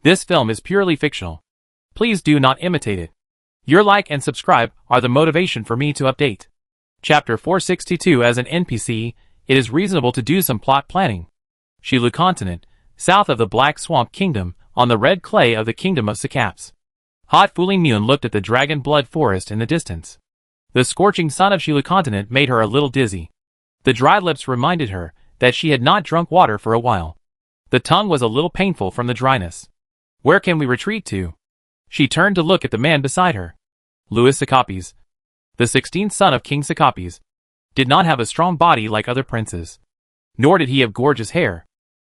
This film is purely fictional. Please do not imitate it. Your like and subscribe are the motivation for me to update. Chapter 462. As an NPC, it is reasonable to do some plot planning. Shilu continent, south of the Black Swamp Kingdom, on the red clay of the Kingdom of Sakaps. Hot Fuling Myun looked at the dragon blood forest in the distance. The scorching sun of Shilu continent made her a little dizzy. The dry lips reminded her that she had not drunk water for a while. The tongue was a little painful from the dryness. Where can we retreat to? She turned to look at the man beside her. Louis Sakapis, the 16th son of King Sakapis, did not have a strong body like other princes. Nor did he have gorgeous hair.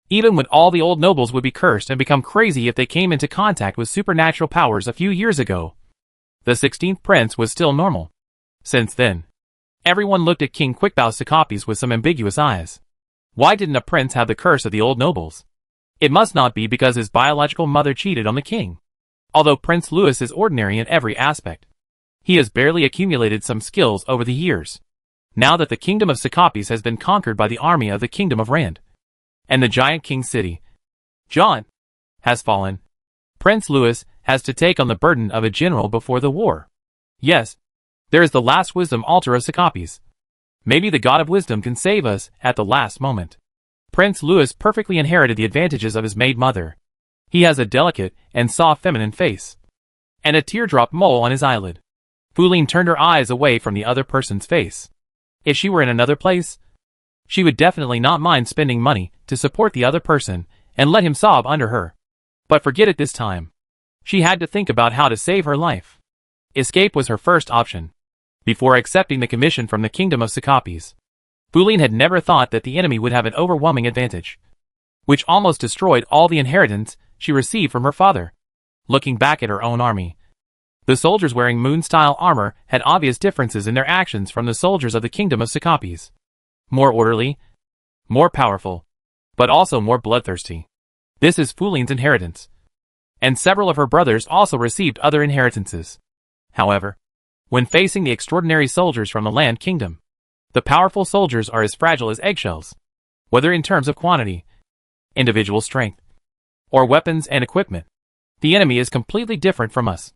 Even when all the old nobles would be cursed and become crazy if they came into contact with supernatural powers a few years ago, the 16th prince was still normal. Since then, everyone looked at King Quickbow Sakapis with some ambiguous eyes. Why didn't a prince have the curse of the old nobles? It must not be because his biological mother cheated on the king. Although Prince Louis is ordinary in every aspect, he has barely accumulated some skills over the years. Now that the Kingdom of Sakapis has been conquered by the army of the Kingdom of Rand, and the giant king city, John, has fallen, Prince Louis has to take on the burden of a general before the war. Yes, there is the last wisdom altar of Sakapis. Maybe the god of wisdom can save us at the last moment. Prince Louis perfectly inherited the advantages of his maid mother. He has a delicate and soft feminine face, and a teardrop mole on his eyelid. Fuling turned her eyes away from the other person's face. If she were in another place, she would definitely not mind spending money to support the other person and let him sob under her. But forget it this time. She had to think about how to save her life. Escape was her first option. Before accepting the commission from the Kingdom of Sakapis, Fuling had never thought that the enemy would have an overwhelming advantage, which almost destroyed all the inheritance she received from her father. Looking back at her own army, the soldiers wearing moon-style armor had obvious differences in their actions from the soldiers of the Kingdom of Sakapis. More orderly, more powerful, but also more bloodthirsty. This is Fuling's inheritance. And several of her brothers also received other inheritances. However, when facing the extraordinary soldiers from the Land Kingdom, the powerful soldiers are as fragile as eggshells, whether in terms of quantity, individual strength, or weapons and equipment. The enemy is completely different from us.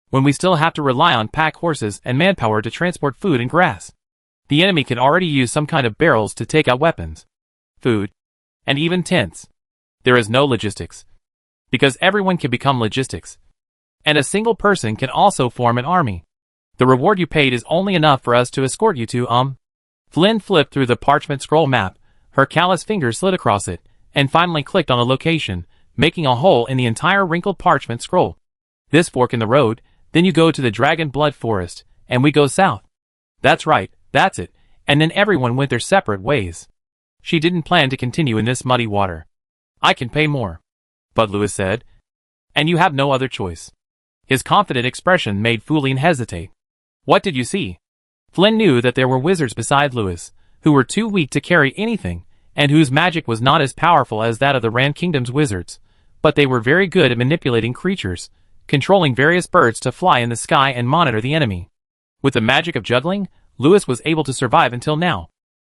When we still have to rely on pack horses and manpower to transport food and grass, the enemy can already use some kind of barrels to take out weapons, food, and even tents. There is no logistics, because everyone can become logistics, and a single person can also form an army. The reward you paid is only enough for us to escort you to Flynn flipped through the parchment scroll map, her callous fingers slid across it, and finally clicked on a location, making a hole in the entire wrinkled parchment scroll. This fork in the road, then you go to the Dragon Blood Forest, and we go south. That's right, that's it, and then everyone went their separate ways. She didn't plan to continue in this muddy water. I can pay more, Bud Louis said. And you have no other choice. His confident expression made Fuling hesitate. What did you see? Flynn knew that there were wizards beside Louis, who were too weak to carry anything, and whose magic was not as powerful as that of the Rand Kingdom's wizards, but they were very good at manipulating creatures, controlling various birds to fly in the sky and monitor the enemy. With the magic of juggling, Louis was able to survive until now.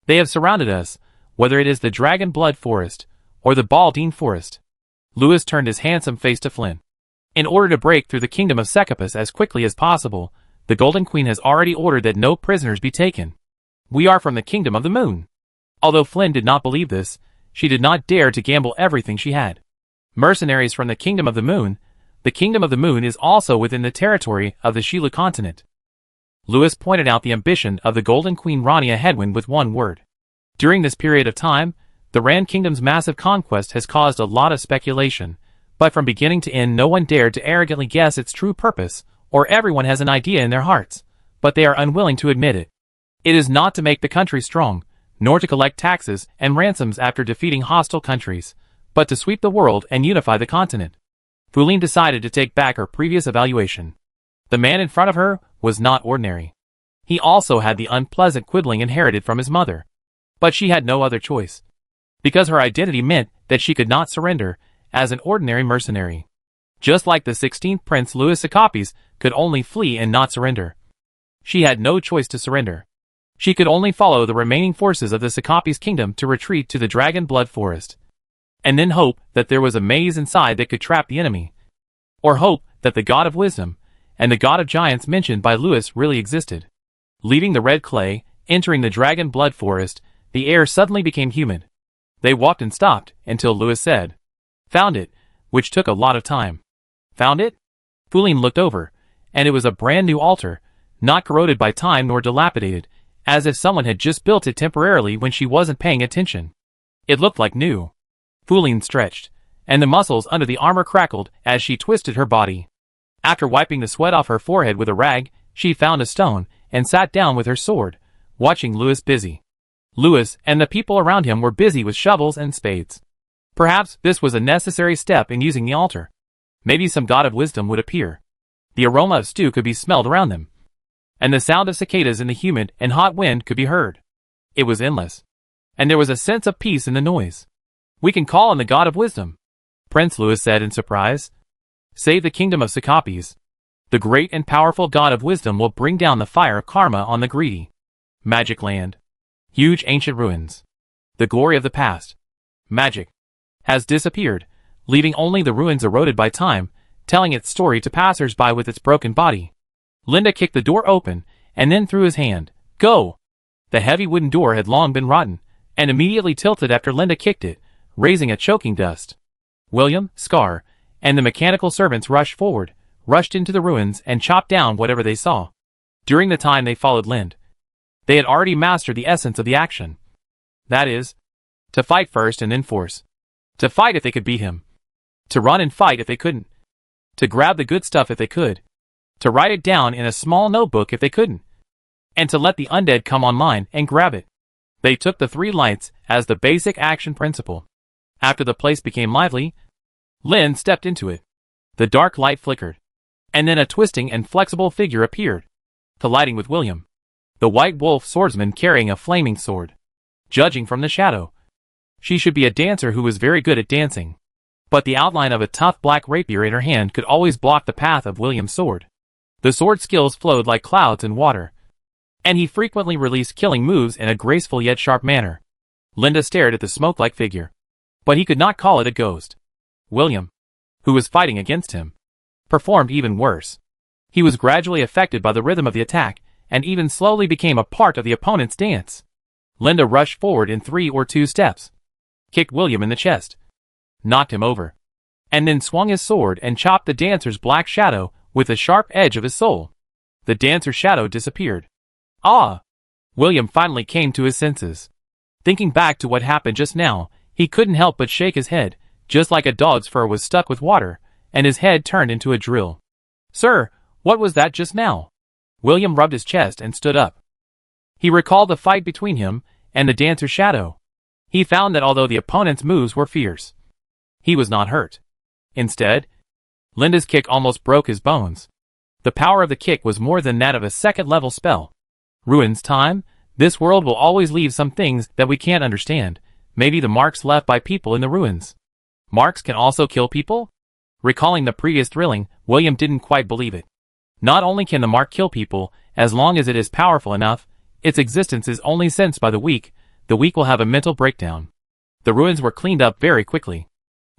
They have surrounded us, whether it is the Dragon Blood Forest, or the Baldine Forest. Louis turned his handsome face to Flynn. In order to break through the Kingdom of Sakapis as quickly as possible, the Golden Queen has already ordered that no prisoners be taken. We are from the Kingdom of the Moon. Although Flynn did not believe this, she did not dare to gamble everything she had. Mercenaries from the Kingdom of the Moon is also within the territory of the Shilu continent. Louis pointed out the ambition of the Golden Queen Rania Headwind with one word. During this period of time, the Rand Kingdom's massive conquest has caused a lot of speculation, but from beginning to end no one dared to arrogantly guess its true purpose, or everyone has an idea in their hearts, but they are unwilling to admit it. It is not to make the country strong, nor to collect taxes and ransoms after defeating hostile countries, but to sweep the world and unify the continent. Fuling decided to take back her previous evaluation. The man in front of her was not ordinary. He also had the unpleasant quibbling inherited from his mother. But she had no other choice, because her identity meant that she could not surrender as an ordinary mercenary. Just like the 16th Prince Louis Sakapis could only flee and not surrender. She had no choice to surrender. She could only follow the remaining forces of the Sakapis kingdom to retreat to the Dragon Blood Forest, and then hope that there was a maze inside that could trap the enemy, or hope that the god of wisdom and the god of giants mentioned by Lewis really existed. Leaving the red clay, entering the dragon blood forest, the air suddenly became humid. They walked and stopped until Lewis said, "Found it," which took a lot of time. "Found it?" Fuline looked over, and it was a brand new altar, not corroded by time nor dilapidated, as if someone had just built it temporarily when she wasn't paying attention. It looked like new. Fuline stretched, and the muscles under the armor crackled as she twisted her body. After wiping the sweat off her forehead with a rag, she found a stone and sat down with her sword, watching Lewis busy. Lewis and the people around him were busy with shovels and spades. Perhaps this was a necessary step in using the altar. Maybe some god of wisdom would appear. The aroma of stew could be smelled around them, and the sound of cicadas in the humid and hot wind could be heard. It was endless, and there was a sense of peace in the noise. "We can call on the god of wisdom," Prince Lewis said in surprise. "Save the kingdom of Sakapis. The great and powerful god of wisdom will bring down the fire of karma on the greedy." Magic land. Huge ancient ruins. The glory of the past. Magic has disappeared, leaving only the ruins eroded by time, telling its story to passers-by with its broken body. Linda kicked the door open, and then threw his hand. "Go!" The heavy wooden door had long been rotten, and immediately tilted after Linda kicked it, raising a choking dust. William, Scar, and the mechanical servants rushed forward, rushed into the ruins and chopped down whatever they saw. During the time they followed Lind, they had already mastered the essence of the action. That is, to fight first and then force. To fight if they could beat him. To run and fight if they couldn't. To grab the good stuff if they could. To write it down in a small notebook if they couldn't. And to let the undead come online and grab it. They took the 3 lights as the basic action principle. After the place became lively, Lynn stepped into it. The dark light flickered, and then a twisting and flexible figure appeared, colliding with William, the white wolf swordsman carrying a flaming sword. Judging from the shadow, she should be a dancer who was very good at dancing. But the outline of a tough black rapier in her hand could always block the path of William's sword. The sword skills flowed like clouds in water, and he frequently released killing moves in a graceful yet sharp manner. Linda stared at the smoke-like figure, but he could not call it a ghost. William, who was fighting against him, performed even worse. He was gradually affected by the rhythm of the attack, and even slowly became a part of the opponent's dance. Linda rushed forward in 3 or 2 steps, kicked William in the chest, knocked him over, and then swung his sword and chopped the dancer's black shadow with the sharp edge of his soul. The dancer's shadow disappeared. Ah! William finally came to his senses. Thinking back to what happened just now, he couldn't help but shake his head, just like a dog's fur was stuck with water, and his head turned into a drill. "Sir, what was that just now?" William rubbed his chest and stood up. He recalled the fight between him and the dancer's shadow. He found that although the opponent's moves were fierce, he was not hurt. Instead, Linda's kick almost broke his bones. The power of the kick was more than that of a second-level spell. Ruins time, this world will always leave some things that we can't understand, maybe the marks left by people in the ruins. Marks can also kill people? Recalling the previous thrilling, William didn't quite believe it. Not only can the mark kill people, as long as it is powerful enough, its existence is only sensed by the weak will have a mental breakdown. The ruins were cleaned up very quickly.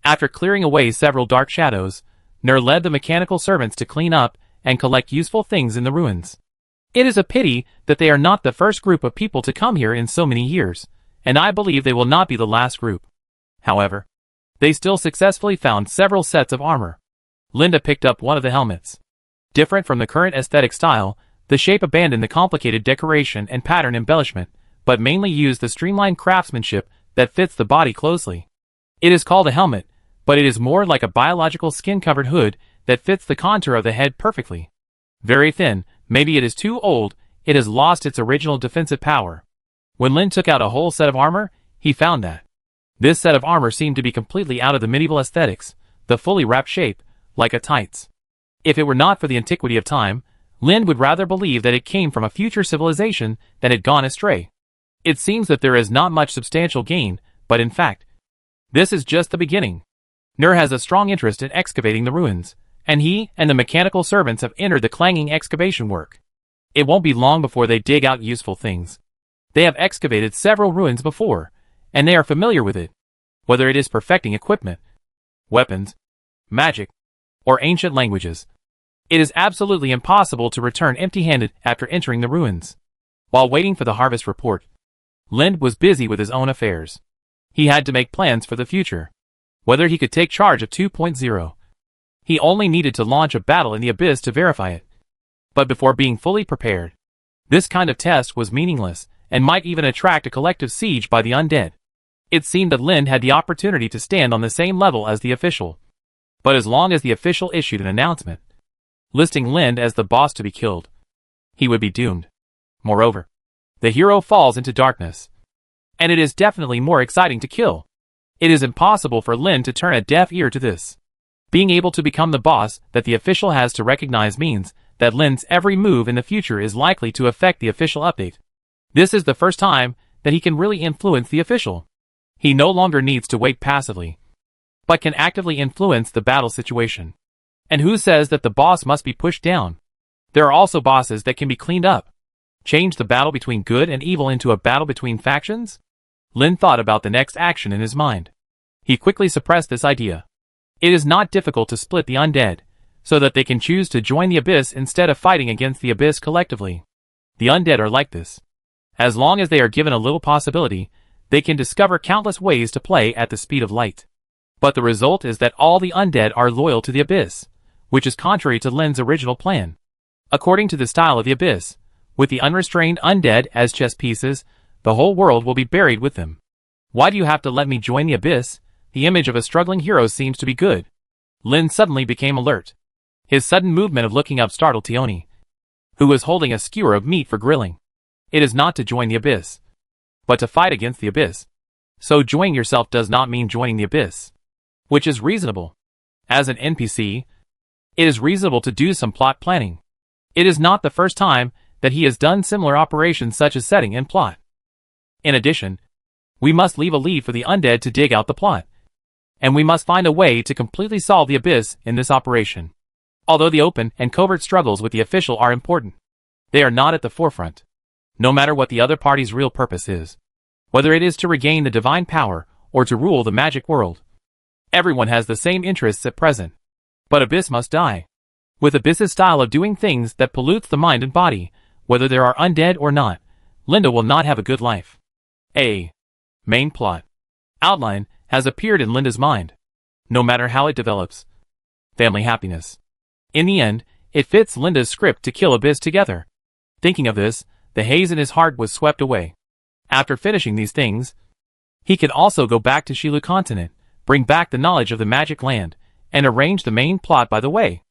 After clearing away several dark shadows, Nur led the mechanical servants to clean up and collect useful things in the ruins. It is a pity that they are not the first group of people to come here in so many years, and I believe they will not be the last group. However, they still successfully found several sets of armor. Linda picked up one of the helmets. Different from the current aesthetic style, the shape abandoned the complicated decoration and pattern embellishment, but mainly used the streamlined craftsmanship that fits the body closely. It is called a helmet, but it is more like a biological skin-covered hood that fits the contour of the head perfectly. Very thin, maybe it is too old, it has lost its original defensive power. When Lin took out a whole set of armor, he found that this set of armor seemed to be completely out of the medieval aesthetics, the fully wrapped shape, like a tights. If it were not for the antiquity of time, Lin would rather believe that it came from a future civilization that had gone astray. It seems that there is not much substantial gain, but in fact, this is just the beginning. Nur has a strong interest in excavating the ruins, and he and the mechanical servants have entered the clanging excavation work. It won't be long before they dig out useful things. They have excavated several ruins before, and they are familiar with it, whether it is perfecting equipment, weapons, magic, or ancient languages. It is absolutely impossible to return empty-handed after entering the ruins. While waiting for the harvest report, Lind was busy with his own affairs. He had to make plans for the future. Whether he could take charge of 2.0. He only needed to launch a battle in the abyss to verify it. But before being fully prepared, this kind of test was meaningless and might even attract a collective siege by the undead. It seemed that Lind had the opportunity to stand on the same level as the official. But as long as the official issued an announcement listing Lind as the boss to be killed, he would be doomed. Moreover, the hero falls into darkness, and it is definitely more exciting to kill. It is impossible for Lind to turn a deaf ear to this. Being able to become the boss that the official has to recognize means that Lind's every move in the future is likely to affect the official update. This is the first time that he can really influence the official. He no longer needs to wait passively, but can actively influence the battle situation. And who says that the boss must be pushed down? There are also bosses that can be cleaned up. Change the battle between good and evil into a battle between factions? Lind thought about the next action in his mind. He quickly suppressed this idea. It is not difficult to split the undead, so that they can choose to join the abyss instead of fighting against the abyss collectively. The undead are like this. As long as they are given a little possibility, they can discover countless ways to play at the speed of light. But the result is that all the undead are loyal to the abyss, which is contrary to Lind's original plan. According to the style of the abyss, with the unrestrained undead as chess pieces, the whole world will be buried with them. Why do you have to let me join the abyss? The image of a struggling hero seems to be good. Lind suddenly became alert. His sudden movement of looking up startled Tioni, who was holding a skewer of meat for grilling. It is not to join the abyss, but to fight against the abyss. So joining yourself does not mean joining the abyss, which is reasonable. As an NPC, it is reasonable to do some plot planning. It is not the first time that he has done similar operations such as setting and plot. In addition, we must leave a lead for the undead to dig out the plot. And we must find a way to completely solve the abyss in this operation. Although the open and covert struggles with the official are important, they are not at the forefront. No matter what the other party's real purpose is, whether it is to regain the divine power or to rule the magic world, everyone has the same interests at present. But Abyss must die. With Abyss's style of doing things that pollutes the mind and body, whether there are undead or not, Linda will not have a good life. A main plot outline has appeared in Linda's mind. No matter how it develops. Family happiness. In the end, it fits Linda's script to kill Abyss together. Thinking of this, the haze in his heart was swept away. After finishing these things, he could also go back to Shilu continent, bring back the knowledge of the magic land, and arrange the main plot by the way.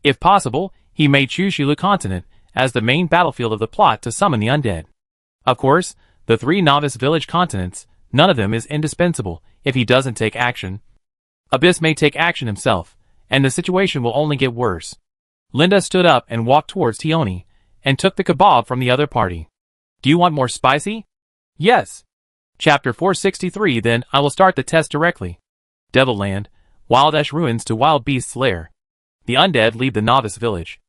If possible, he may choose Shilu continent as the main battlefield of the plot to summon the undead. Of course, the 3 novice village continents, none of them is indispensable if he doesn't take action. Abyss may take action himself, and the situation will only get worse. Linda stood up and walked towards Tioni, and took the kebab from the other party. Do you want more spicy? Yes. Chapter 463. Then I will start the test directly. Devil Land, Wild Ash Ruins to Wild Beast's Lair. The undead leave the novice village.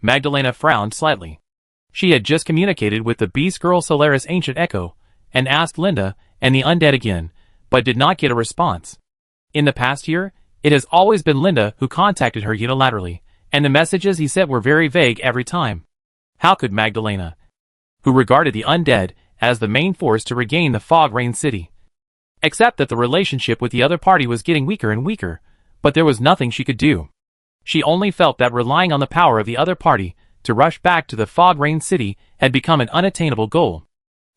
Magdalena frowned slightly. She had just communicated with the beast girl Solaris Ancient Echo, and asked Linda and the undead again, but did not get a response. In the past year, it has always been Linda who contacted her unilaterally, and the messages he sent were very vague every time. How could Magdalena, who regarded the undead as the main force to regain the Fog Rain City, accept that the relationship with the other party was getting weaker and weaker, but there was nothing she could do. She only felt that relying on the power of the other party to rush back to the Fog Rain City had become an unattainable goal.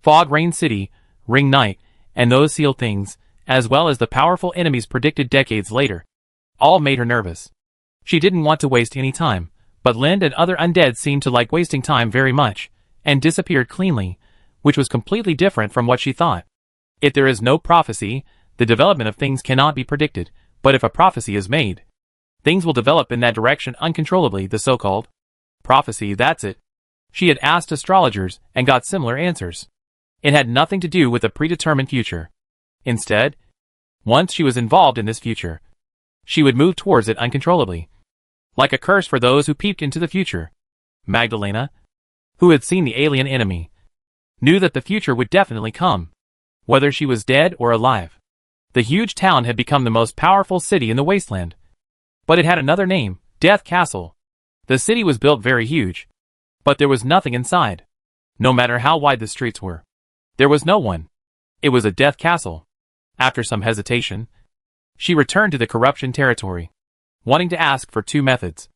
Fog Rain City, Ring Knight, and those sealed things, as well as the powerful enemies predicted decades later, all made her nervous. She didn't want to waste any time, but Lind and other undead seemed to like wasting time very much, and disappeared cleanly, which was completely different from what she thought. If there is no prophecy, the development of things cannot be predicted, but if a prophecy is made, things will develop in that direction uncontrollably, the so-called prophecy, that's it. She had asked astrologers and got similar answers. It had nothing to do with a predetermined future. Instead, once she was involved in this future, she would move towards it uncontrollably. Like a curse for those who peeped into the future. Magdalena, who had seen the alien enemy, knew that the future would definitely come, whether she was dead or alive. The huge town had become the most powerful city in the wasteland. But it had another name, Death Castle. The city was built very huge, but there was nothing inside. No matter how wide the streets were, there was no one. It was a death castle. After some hesitation, she returned to the corruption territory, wanting to ask for 2 methods.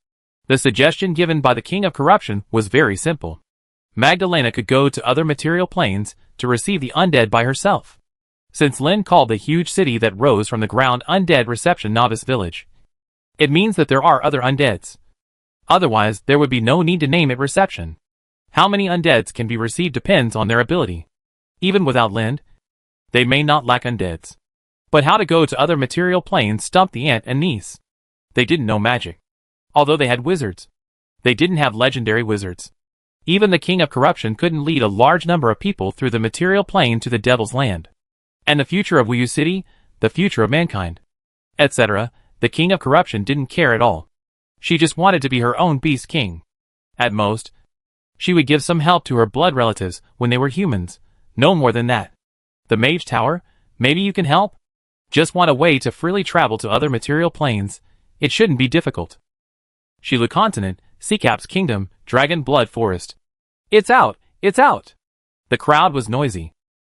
The suggestion given by the king of corruption was very simple. Magdalena could go to other material planes to receive the undead by herself. Since Lin called the huge city that rose from the ground Undead Reception Novice Village, it means that there are other undeads. Otherwise, there would be no need to name it Reception. How many undeads can be received depends on their ability. Even without Lin, they may not lack undeads. But how to go to other material planes stumped the aunt and niece. They didn't know magic. Although they had wizards, they didn't have legendary wizards. Even the king of corruption couldn't lead a large number of people through the material plane to the devil's land. And the future of Wuyu City, the future of mankind, etc., the king of corruption didn't care at all. She just wanted to be her own beast king. At most, she would give some help to her blood relatives when they were humans, no more than that. The Mage Tower, maybe you can help? Just want a way to freely travel to other material planes. It shouldn't be difficult. Shilu Continent, Seacap's Kingdom, Dragon Blood Forest. It's out! It's out! The crowd was noisy.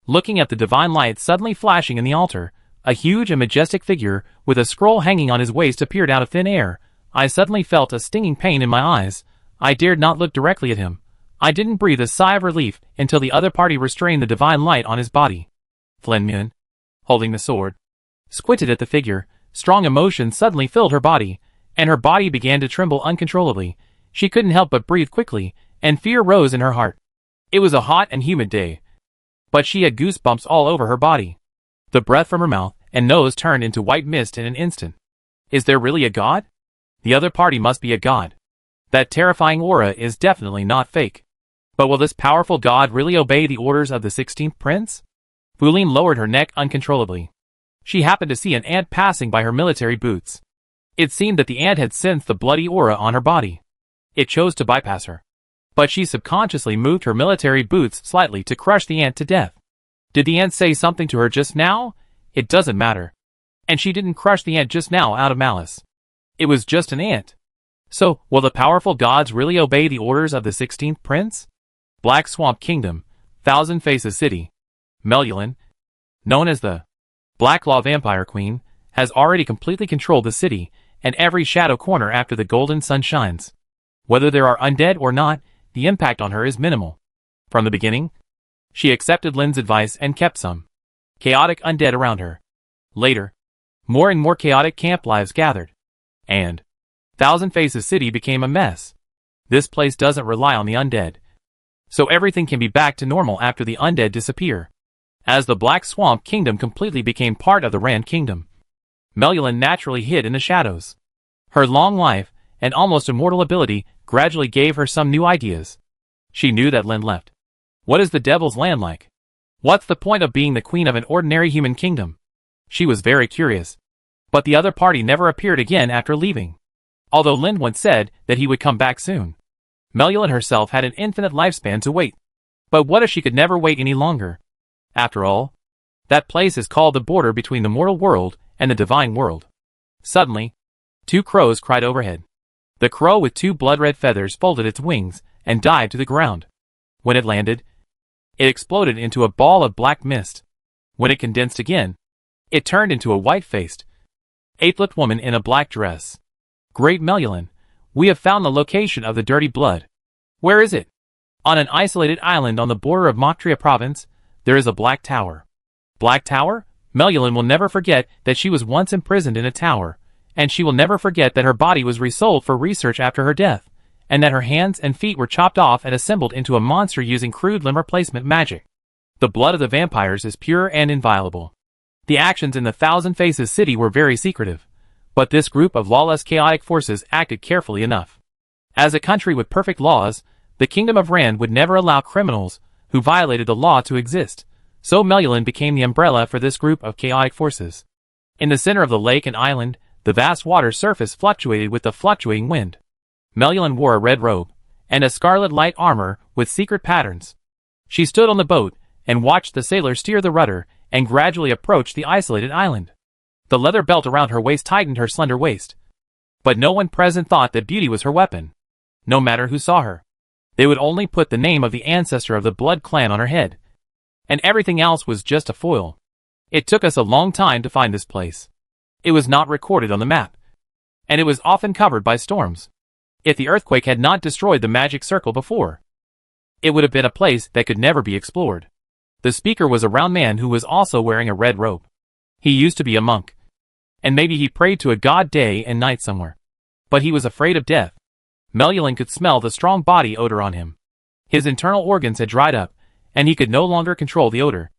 Looking at the divine light suddenly flashing in the altar, a huge and majestic figure with a scroll hanging on his waist appeared out of thin air. I suddenly felt a stinging pain in my eyes. I dared not look directly at him. I didn't breathe a sigh of relief until the other party restrained the divine light on his body. Flynn Min, holding the sword, squinted at the figure. Strong emotion suddenly filled her body, and her body began to tremble uncontrollably. She couldn't help but breathe quickly, and fear rose in her heart. It was a hot and humid day, but she had goosebumps all over her body. The breath from her mouth and nose turned into white mist in an instant. Is there really a god? The other party must be a god. That terrifying aura is definitely not fake. But will this powerful god really obey the orders of the 16th prince? Fuline lowered her neck uncontrollably. She happened to see an ant passing by her military boots. It seemed that the ant had sensed the bloody aura on her body. It chose to bypass her. But she subconsciously moved her military boots slightly to crush the ant to death. Did the ant say something to her just now? It doesn't matter. And she didn't crush the ant just now out of malice. It was just an ant. So, will the powerful gods really obey the orders of the 16th prince? Black Swamp Kingdom, Thousand Faces City. Melulin, known as the Black Law Vampire Queen, has already completely controlled the city and every shadow corner after the golden sun shines. Whether there are undead or not, the impact on her is minimal. From the beginning, she accepted Lin's advice and kept some chaotic undead around her. Later, more and more chaotic camp lives gathered, and Thousand Faces City became a mess. This place doesn't rely on the undead, so everything can be back to normal after the undead disappear. As the Black Swamp Kingdom completely became part of the Rand Kingdom, Melulin naturally hid in the shadows. Her long life and almost immortal ability gradually gave her some new ideas. She knew that Lin left. What is the Devil's Land like? What's the point of being the queen of an ordinary human kingdom? She was very curious. But the other party never appeared again after leaving. Although Lin once said that he would come back soon. Melulin herself had an infinite lifespan to wait. But what if she could never wait any longer? After all, that place is called the border between the mortal world and the divine world. Suddenly, 2 crows cried overhead. The crow with 2 blood-red feathers folded its wings and dived to the ground. When it landed, it exploded into a ball of black mist. When it condensed again, it turned into a white-faced, 8-foot woman in a black dress. Great Melulin, we have found the location of the dirty blood. Where is it? On an isolated island on the border of Moktria province, there is a black tower. Black tower? Melulin will never forget that she was once imprisoned in a tower, and she will never forget that her body was resold for research after her death, and that her hands and feet were chopped off and assembled into a monster using crude limb replacement magic. The blood of the vampires is pure and inviolable. The actions in the Thousand Faces City were very secretive, but this group of lawless chaotic forces acted carefully enough. As a country with perfect laws, the Kingdom of Rand would never allow criminals who violated the law to exist, so Melulin became the umbrella for this group of chaotic forces. In the center of the lake and island, the vast water surface fluctuated with the fluctuating wind. Melulin wore a red robe and a scarlet light armor with secret patterns. She stood on the boat and watched the sailor steer the rudder and gradually approach the isolated island. The leather belt around her waist tightened her slender waist. But no one present thought that beauty was her weapon. No matter who saw her, they would only put the name of the ancestor of the blood clan on her head. And everything else was just a foil. It took us a long time to find this place. It was not recorded on the map. And it was often covered by storms. If the earthquake had not destroyed the magic circle before, it would have been a place that could never be explored. The speaker was a round man who was also wearing a red robe. He used to be a monk. And maybe he prayed to a god day and night somewhere. But he was afraid of death. Melulin could smell the strong body odor on him. His internal organs had dried up, and he could no longer control the odor.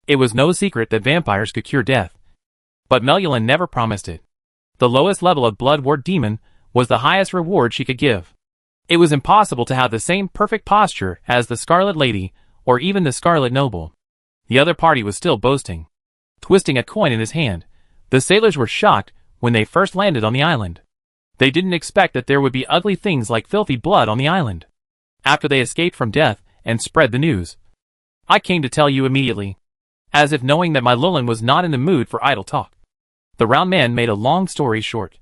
It was no secret that vampires could cure death. But Melulin never promised it. The lowest level of Blood Ward Demon was the highest reward she could give. It was impossible to have the same perfect posture as the Scarlet Lady, or even the Scarlet Noble. The other party was still boasting, twisting a coin in his hand. The sailors were shocked when they first landed on the island. They didn't expect that there would be ugly things like filthy blood on the island. After they escaped from death and spread the news, I came to tell you immediately, as if knowing that Melulin was not in the mood for idle talk. The round man made a long story short,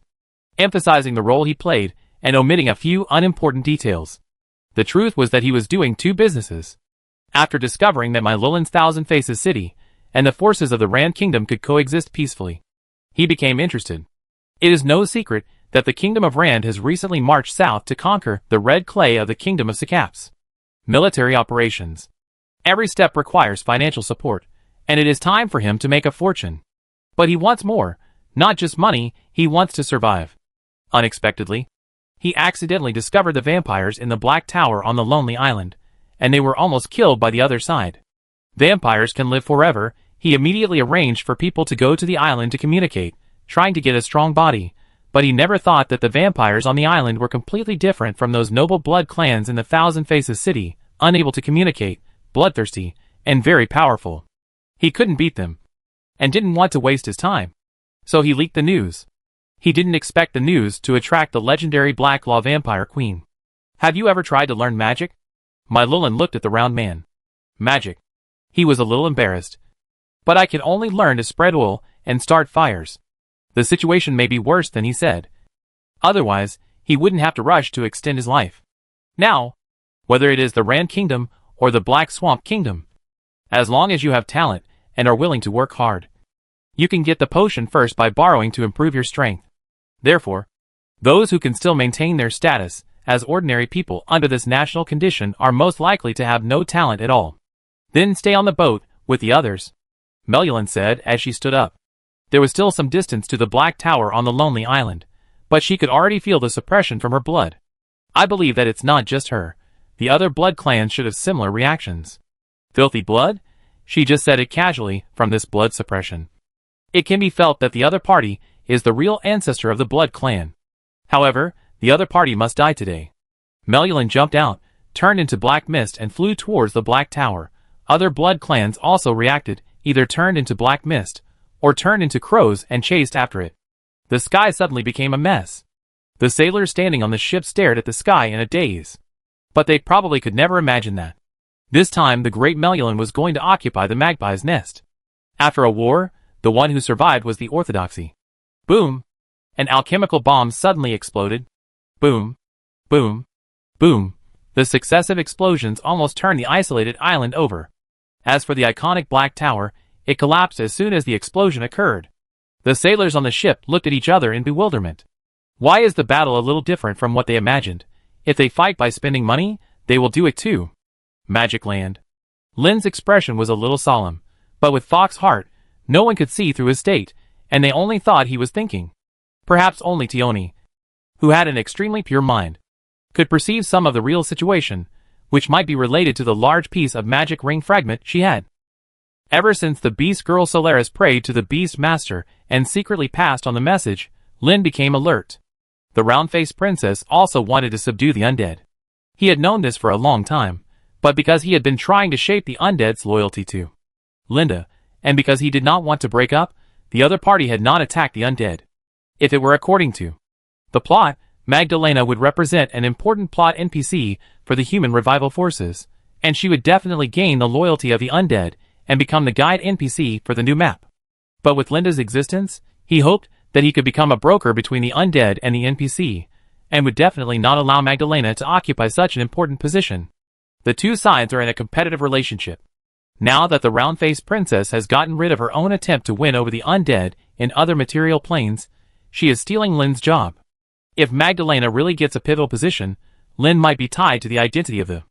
emphasizing the role he played and omitting a few unimportant details. The truth was that he was doing two businesses. After discovering that Melulin's Thousand Faces city and the forces of the Rand Kingdom could coexist peacefully, he became interested. It is no secret that the Kingdom of Rand has recently marched south to conquer the red clay of the Kingdom of Sikaps. Military operations. Every step requires financial support, and it is time for him to make a fortune. But he wants more, not just money, he wants to survive. Unexpectedly, he accidentally discovered the vampires in the Black Tower on the Lonely Island, and they were almost killed by the other side. Vampires can live forever. He immediately arranged for people to go to the island to communicate, trying to get a strong body, but he never thought that the vampires on the island were completely different from those noble blood clans in the Thousand Faces city, unable to communicate, bloodthirsty, and very powerful. He couldn't beat them, and didn't want to waste his time. So he leaked the news. He didn't expect the news to attract the legendary Black Law Vampire Queen. Have you ever tried to learn magic? Melulin looked at the round man. Magic. He was a little embarrassed. But I can only learn to spread oil and start fires. The situation may be worse than he said. Otherwise, he wouldn't have to rush to extend his life. Now, whether it is the Rand Kingdom or the Black Swamp Kingdom, as long as you have talent and are willing to work hard, you can get the potion first by borrowing to improve your strength. Therefore, those who can still maintain their status as ordinary people under this national condition are most likely to have no talent at all. Then stay on the boat with the others, Melulin said as she stood up. There was still some distance to the Black Tower on the Lonely Island, but she could already feel the suppression from her blood. I believe that it's not just her. The other blood clans should have similar reactions. Filthy blood? She just said it casually from this blood suppression. It can be felt that the other party is the real ancestor of the blood clan. However, the other party must die today. Melulin jumped out, turned into black mist and flew towards the Black Tower. Other blood clans also reacted, either turned into black mist, or turned into crows and chased after it. The sky suddenly became a mess. The sailors standing on the ship stared at the sky in a daze. But they probably could never imagine that this time the great Melulin was going to occupy the magpie's nest. After a war, the one who survived was the orthodoxy. Boom! An alchemical bomb suddenly exploded. Boom! Boom! Boom! The successive explosions almost turned the isolated island over. As for the iconic Black Tower, it collapsed as soon as the explosion occurred. The sailors on the ship looked at each other in bewilderment. Why is the battle a little different from what they imagined? If they fight by spending money, they will do it too. Magic Land. Lin's expression was a little solemn, but with Fox's heart, no one could see through his state, and they only thought he was thinking. Perhaps only Tioni, who had an extremely pure mind, could perceive some of the real situation, which might be related to the large piece of magic ring fragment she had. Ever since the Beast Girl Solaris prayed to the Beast Master and secretly passed on the message, Lin became alert. The round-faced princess also wanted to subdue the undead. He had known this for a long time, but because he had been trying to shape the undead's loyalty to Linda, and because he did not want to break up, the other party had not attacked the undead. If it were according to the plot, Magdalena would represent an important plot NPC for the human revival forces, and she would definitely gain the loyalty of the undead and become the guide NPC for the new map. But with Linda's existence, he hoped that he could become a broker between the undead and the NPC, and would definitely not allow Magdalena to occupy such an important position. The two sides are in a competitive relationship. Now that the round-faced princess has gotten rid of her own attempt to win over the undead in other material planes, she is stealing Lin's job. If Magdalena really gets a pivotal position, Lin might be tied to the identity of the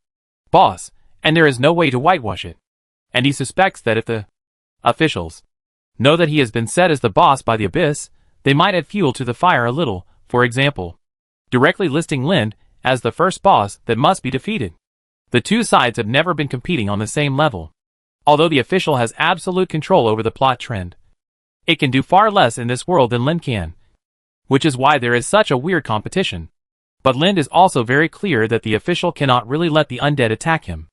boss, and there is no way to whitewash it. And he suspects that if the officials know that he has been set as the boss by the Abyss, they might add fuel to the fire a little, for example, directly listing Lin as the first boss that must be defeated. The two sides have never been competing on the same level. Although the official has absolute control over the plot trend, it can do far less in this world than Lin can, which is why there is such a weird competition. But Lin is also very clear that the official cannot really let the undead attack him.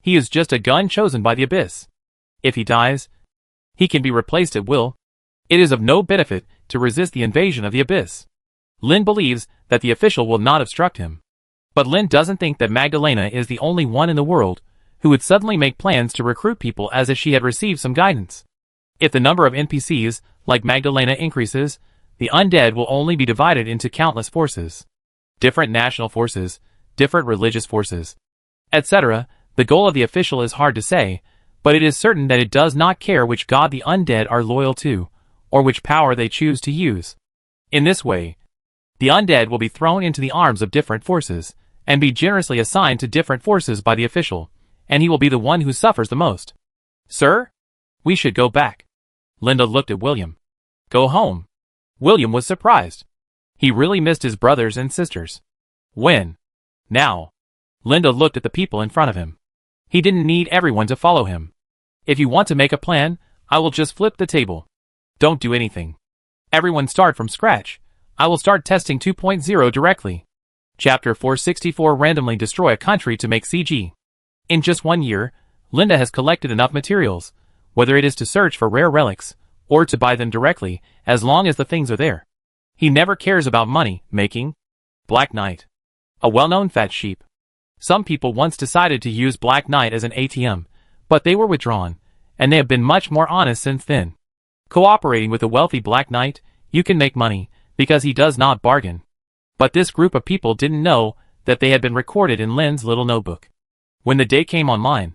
He is just a gun chosen by the Abyss. If he dies, he can be replaced at will. It is of no benefit to resist the invasion of the Abyss. Lin believes that the official will not obstruct him. But Lin doesn't think that Magdalena is the only one in the world who would suddenly make plans to recruit people as if she had received some guidance. If the number of NPCs, like Magdalena, increases, the undead will only be divided into countless forces. Different national forces, different religious forces, etc. The goal of the official is hard to say, but it is certain that it does not care which god the undead are loyal to, or which power they choose to use. In this way, the undead will be thrown into the arms of different forces, and be generously assigned to different forces by the official, and he will be the one who suffers the most. Sir? We should go back. Linda looked at William. Go home. William was surprised. He really missed his brothers and sisters. When? Now. Linda looked at the people in front of him. He didn't need everyone to follow him. If you want to make a plan, I will just flip the table. Don't do anything. Everyone start from scratch. I will start testing 2.0 directly. Chapter 464 Randomly destroy a country to make CG. In just 1 year, Linda has collected enough materials, whether it is to search for rare relics, or to buy them directly, as long as the things are there. He never cares about money making. Black Knight. A well-known fat sheep. Some people once decided to use Black Knight as an ATM, but they were withdrawn, and they have been much more honest since then. Cooperating with a wealthy Black Knight, you can make money, because he does not bargain. But this group of people didn't know that they had been recorded in Lin's little notebook. When the day came online,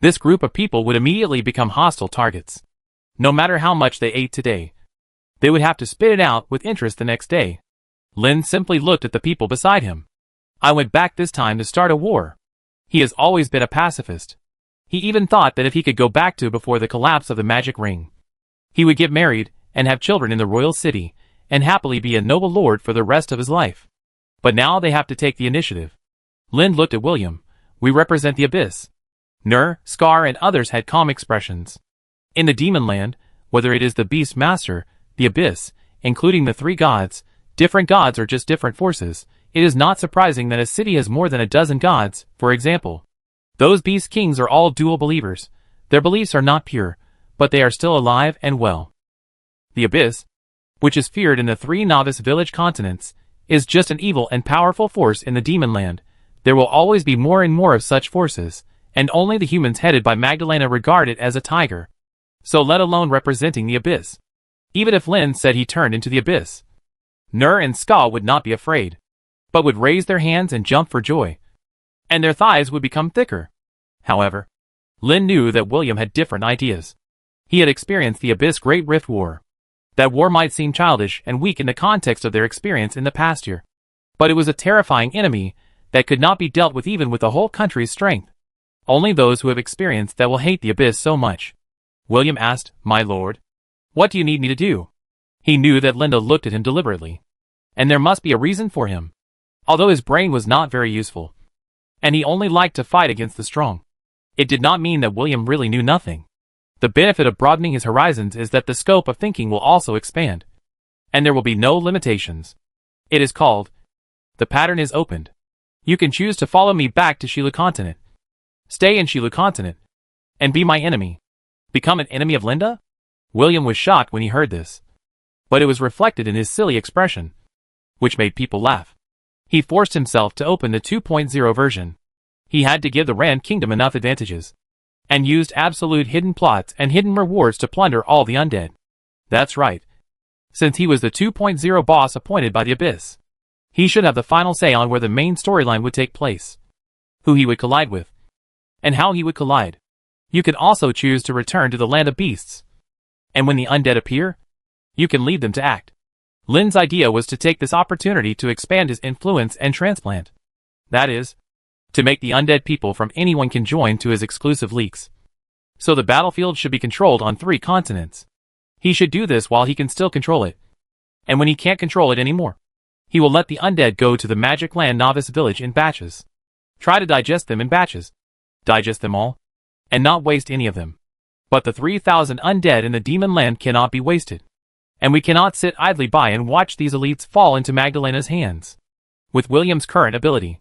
this group of people would immediately become hostile targets. No matter how much they ate today, they would have to spit it out with interest the next day. Lin simply looked at the people beside him. I went back this time to start a war. He has always been a pacifist. He even thought that if he could go back to before the collapse of the magic ring, he would get married and have children in the royal city, and happily be a noble lord for the rest of his life. But now they have to take the initiative. Lin looked at William. We represent the Abyss. Nur, Scar, and others had calm expressions. In the demon land, whether it is the Beast Master, the Abyss, including the three gods, different gods or just different forces, it is not surprising that a city has more than a dozen gods. For example, those Beast Kings are all dual believers. Their beliefs are not pure, but they are still alive and well. The Abyss, which is feared in the three novice village continents, is just an evil and powerful force in the demon land. There will always be more and more of such forces, and only the humans headed by Magdalena regard it as a tiger. So let alone representing the Abyss. Even if Lin said he turned into the Abyss, Nur and Ska would not be afraid, but would raise their hands and jump for joy, and their thighs would become thicker. However, Lin knew that William had different ideas. He had experienced the Abyss Great Rift War. That war might seem childish and weak in the context of their experience in the past year, but it was a terrifying enemy that could not be dealt with even with the whole country's strength. Only those who have experienced that will hate the Abyss so much. William asked, My lord, what do you need me to do? He knew that Linda looked at him deliberately, and there must be a reason for him. Although his brain was not very useful, and he only liked to fight against the strong, it did not mean that William really knew nothing. The benefit of broadening his horizons is that the scope of thinking will also expand, and there will be no limitations. It is called, the pattern is opened. You can choose to follow me back to Shilu Continent, stay in Shilu Continent, and be my enemy. Become an enemy of Linda? William was shocked when he heard this, but it was reflected in his silly expression, which made people laugh. He forced himself to open the 2.0 version. He had to give the Rand Kingdom enough advantages, and used absolute hidden plots and hidden rewards to plunder all the undead. That's right. Since he was the 2.0 boss appointed by the Abyss, he should have the final say on where the main storyline would take place, who he would collide with, and how he would collide. You can also choose to return to the land of beasts, and when the undead appear, you can lead them to act. Lin's idea was to take this opportunity to expand his influence and transplant. That is, to make the undead people from anyone can join to his exclusive leaks. So the battlefield should be controlled on 3 continents. He should do this while he can still control it. And when he can't control it anymore, he will let the undead go to the Magic Land Novice Village in batches. Try to digest them in batches. Digest them all, and not waste any of them. But the 3,000 undead in the Demon Land cannot be wasted. And we cannot sit idly by and watch these elites fall into Magdalena's hands. With William's current ability,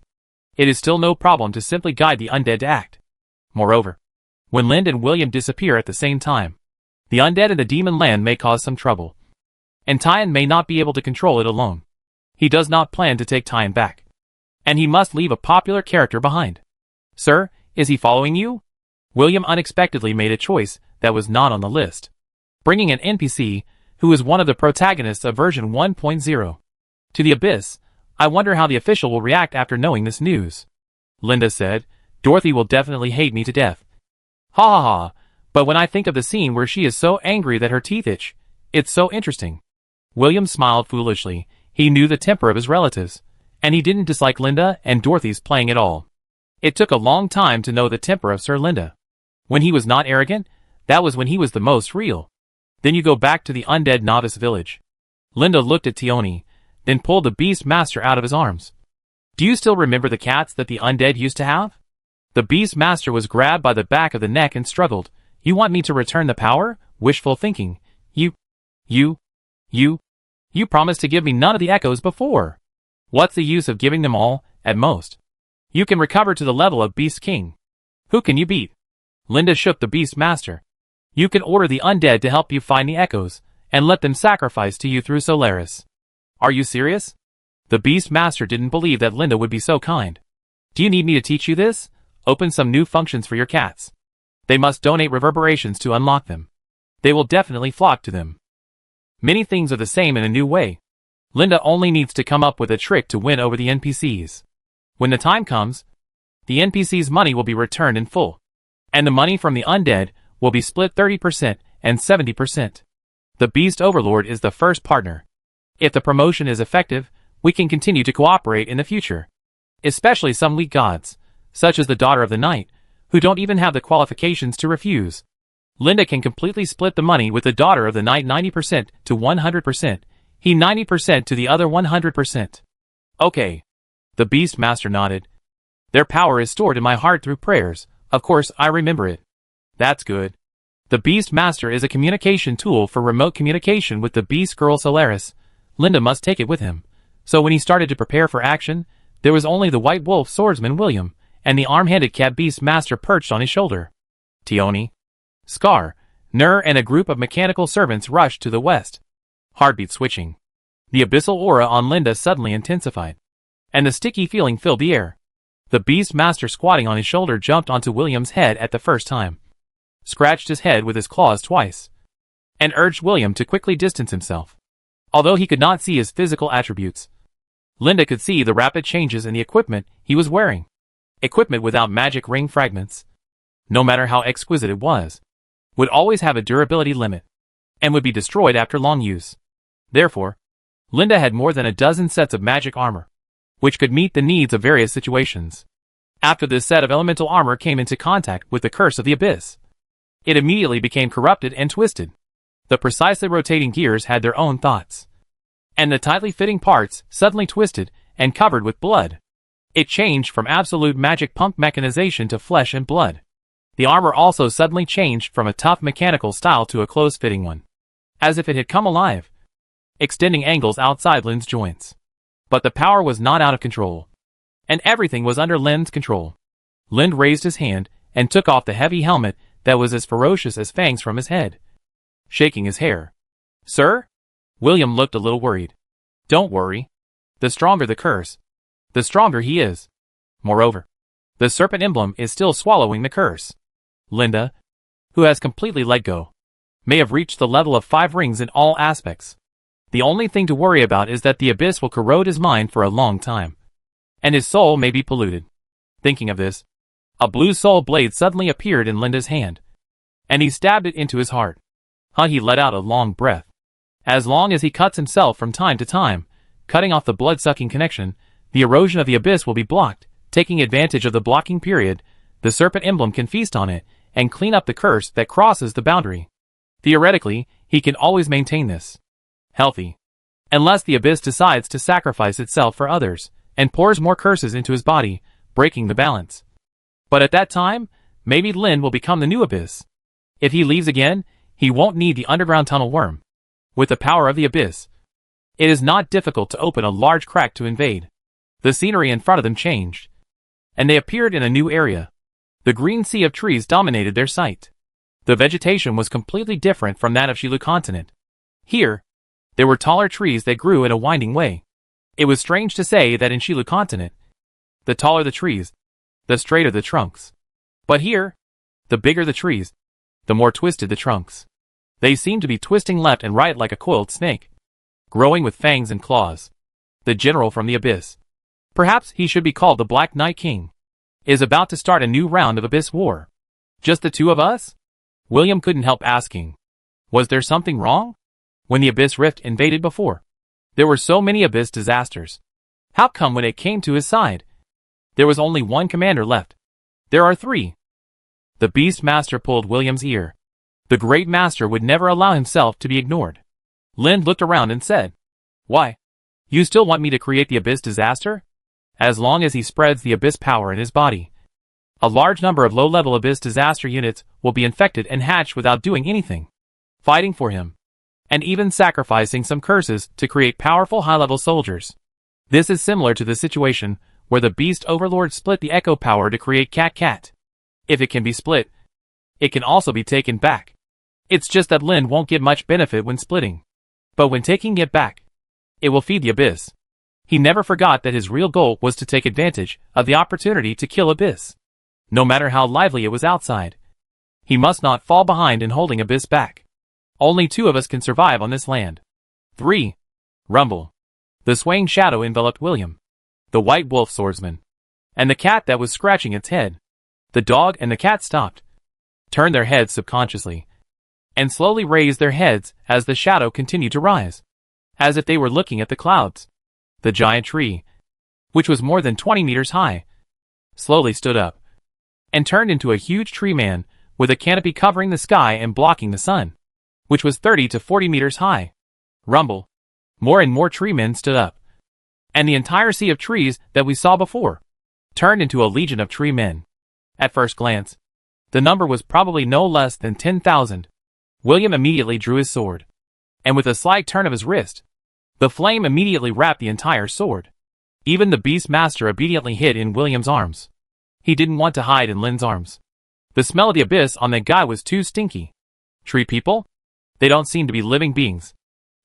it is still no problem to simply guide the undead to act. Moreover, when Lind and William disappear at the same time, the undead in the Demon Land may cause some trouble. And Tyan may not be able to control it alone. He does not plan to take Tyan back. And he must leave a popular character behind. Sir, is he following you? William unexpectedly made a choice that was not on the list, bringing an NPC who is one of the protagonists of version 1.0 to the Abyss. I wonder how the official will react after knowing this news. Linda said, Dorothy will definitely hate me to death. Ha ha ha, but when I think of the scene where she is so angry that her teeth itch, it's so interesting. William smiled foolishly. He knew the temper of his relatives, and he didn't dislike Linda and Dorothy's playing at all. It took a long time to know the temper of Sir Linda. When he was not arrogant, that was when he was the most real. Then you go back to the undead novice village. Linda looked at Tioni, then pulled the Beast Master out of his arms. Do you still remember the cats that the undead used to have? The Beast Master was grabbed by the back of the neck and struggled. You want me to return the power? Wishful thinking. You promised to give me none of the echoes before. What's the use of giving them all, at most? You can recover to the level of Beast King. Who can you beat? Linda shook the Beast Master. You can order the undead to help you find the echoes, and let them sacrifice to you through Solaris. Are you serious? The Beast Master didn't believe that Linda would be so kind. Do you need me to teach you this? Open some new functions for your cats. They must donate reverberations to unlock them. They will definitely flock to them. Many things are the same in a new way. Linda only needs to come up with a trick to win over the NPCs. When the time comes, the NPC's money will be returned in full, and the money from the undead will be split 30% and 70%. The Beast Overlord is the first partner. If the promotion is effective, we can continue to cooperate in the future. Especially some weak gods, such as the Daughter of the Night, who don't even have the qualifications to refuse. Linda can completely split the money with the Daughter of the Night 90% to 100%, he 90% to the other 100%. Okay. The Beast Master nodded. Their power is stored in my heart through prayers. Of course, I remember it. That's good. The Beast Master is a communication tool for remote communication with the Beast Girl Solaris. Linda must take it with him. So when he started to prepare for action, there was only the White Wolf swordsman William, and the arm-handed cat Beast Master perched on his shoulder. Tioni, Scar, Nur and a group of mechanical servants rushed to the west. Heartbeat switching. The abyssal aura on Linda suddenly intensified, and the sticky feeling filled the air. The Beast Master squatting on his shoulder jumped onto William's head at the first time, scratched his head with his claws twice, and urged William to quickly distance himself. Although he could not see his physical attributes, Linda could see the rapid changes in the equipment he was wearing. Equipment without magic ring fragments, no matter how exquisite it was, would always have a durability limit, and would be destroyed after long use. Therefore, Linda had more than a dozen sets of magic armor, which could meet the needs of various situations. After this set of elemental armor came into contact with the curse of the abyss, it immediately became corrupted and twisted. The precisely rotating gears had their own thoughts, and the tightly fitting parts suddenly twisted and covered with blood. It changed from absolute magic pump mechanization to flesh and blood. The armor also suddenly changed from a tough mechanical style to a close-fitting one, as if it had come alive, extending angles outside Lin's joints. But the power was not out of control, and everything was under Lin's control. Lin raised his hand and took off the heavy helmet that was as ferocious as fangs from his head, shaking his hair. Sir? William looked a little worried. Don't worry. The stronger the curse, the stronger he is. Moreover, the serpent emblem is still swallowing the curse. Linda, who has completely let go, may have reached the level of 5 rings in all aspects, The only thing to worry about is that the abyss will corrode his mind for a long time, and his soul may be polluted. Thinking of this, a blue soul blade suddenly appeared in Linda's hand, and he stabbed it into his heart. He let out a long breath. As long as he cuts himself from time to time, cutting off the blood-sucking connection, the erosion of the abyss will be blocked. Taking advantage of the blocking period, the serpent emblem can feast on it and clean up the curse that crosses the boundary. Theoretically, he can always maintain this healthy, unless the abyss decides to sacrifice itself for others and pours more curses into his body, breaking the balance. But at that time, maybe Lind will become the new abyss. If he leaves again, he won't need the underground tunnel worm. With the power of the abyss, it is not difficult to open a large crack to invade. The scenery in front of them changed, and they appeared in a new area. The green sea of trees dominated their sight. The vegetation was completely different from that of Shilu continent. Here, there were taller trees that grew in a winding way. It was strange to say that in Shilu continent, the taller the trees, the straighter the trunks. But here, the bigger the trees, the more twisted the trunks. They seemed to be twisting left and right like a coiled snake, growing with fangs and claws. The general from the abyss, perhaps he should be called the Black Knight King, is about to start a new round of abyss war. Just the two of us? William couldn't help asking. Was there something wrong? When the abyss rift invaded before, there were so many abyss disasters. How come when it came to his side, there was only one commander left? There are three. The Beast Master pulled William's ear. The Great Master would never allow himself to be ignored. Lind looked around and said, "Why? You still want me to create the abyss disaster?" As long as he spreads the abyss power in his body, a large number of low-level abyss disaster units will be infected and hatched without doing anything, fighting for him, and even sacrificing some curses to create powerful high-level soldiers. This is similar to the situation where the Beast Overlord split the echo power to create Cat. If it can be split, it can also be taken back. It's just that Lind won't get much benefit when splitting. But when taking it back, it will feed the abyss. He never forgot that his real goal was to take advantage of the opportunity to kill abyss. No matter how lively it was outside, he must not fall behind in holding abyss back. Only two of us can survive on this land. 3. Rumble. The swaying shadow enveloped William, the white wolf swordsman, and the cat that was scratching its head. The dog and the cat stopped, turned their heads subconsciously, and slowly raised their heads as the shadow continued to rise, as if they were looking at the clouds. The giant tree, which was more than 20 meters high, slowly stood up, and turned into a huge tree man, with a canopy covering the sky and blocking the sun, which was 30 to 40 meters high. Rumble. More and more tree men stood up, and the entire sea of trees that we saw before turned into a legion of tree men. At first glance, the number was probably no less than 10,000. William immediately drew his sword, and with a slight turn of his wrist, the flame immediately wrapped the entire sword. Even the Beast Master obediently hid in William's arms. He didn't want to hide in Lind's arms. The smell of the abyss on that guy was too stinky. Tree people? They don't seem to be living beings.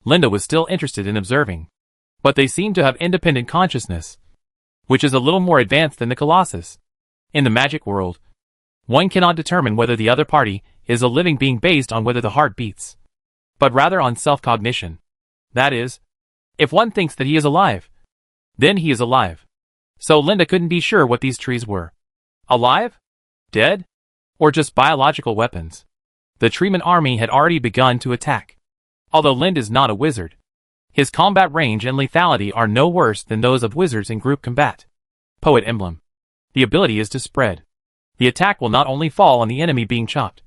Linda was still interested in observing, but they seem to have independent consciousness, which is a little more advanced than the Colossus. In the magic world, one cannot determine whether the other party is a living being based on whether the heart beats, but rather on self-cognition. That is, if one thinks that he is alive, then he is alive. So Linda couldn't be sure what these trees were. Alive? Dead? Or just biological weapons? The treeman army had already begun to attack. Although Lind is not a wizard, his combat range and lethality are no worse than those of wizards in group combat. Poet Emblem. The ability is to spread. The attack will not only fall on the enemy being chopped,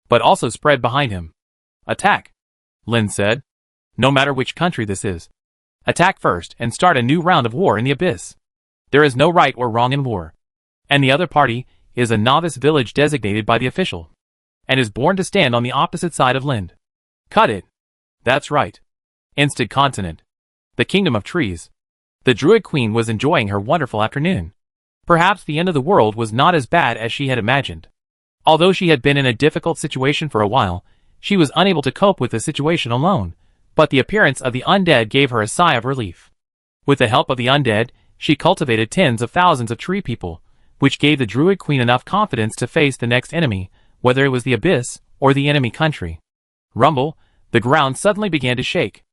but also spread behind him. Attack, Lind said. No matter which country this is, attack first and start a new round of war in the abyss. There is no right or wrong in war, and the other party is a novice village designated by the official, and is born to stand on the opposite side of Lind. Cut it. That's right. Instant continent. The kingdom of trees. The druid queen was enjoying her wonderful afternoon. Perhaps the end of the world was not as bad as she had imagined. Although she had been in a difficult situation for a while, she was unable to cope with the situation alone, but the appearance of the undead gave her a sigh of relief. With the help of the undead, she cultivated tens of thousands of tree people, which gave the druid queen enough confidence to face the next enemy, whether it was the abyss or the enemy country. Rumble. The ground suddenly began to shake.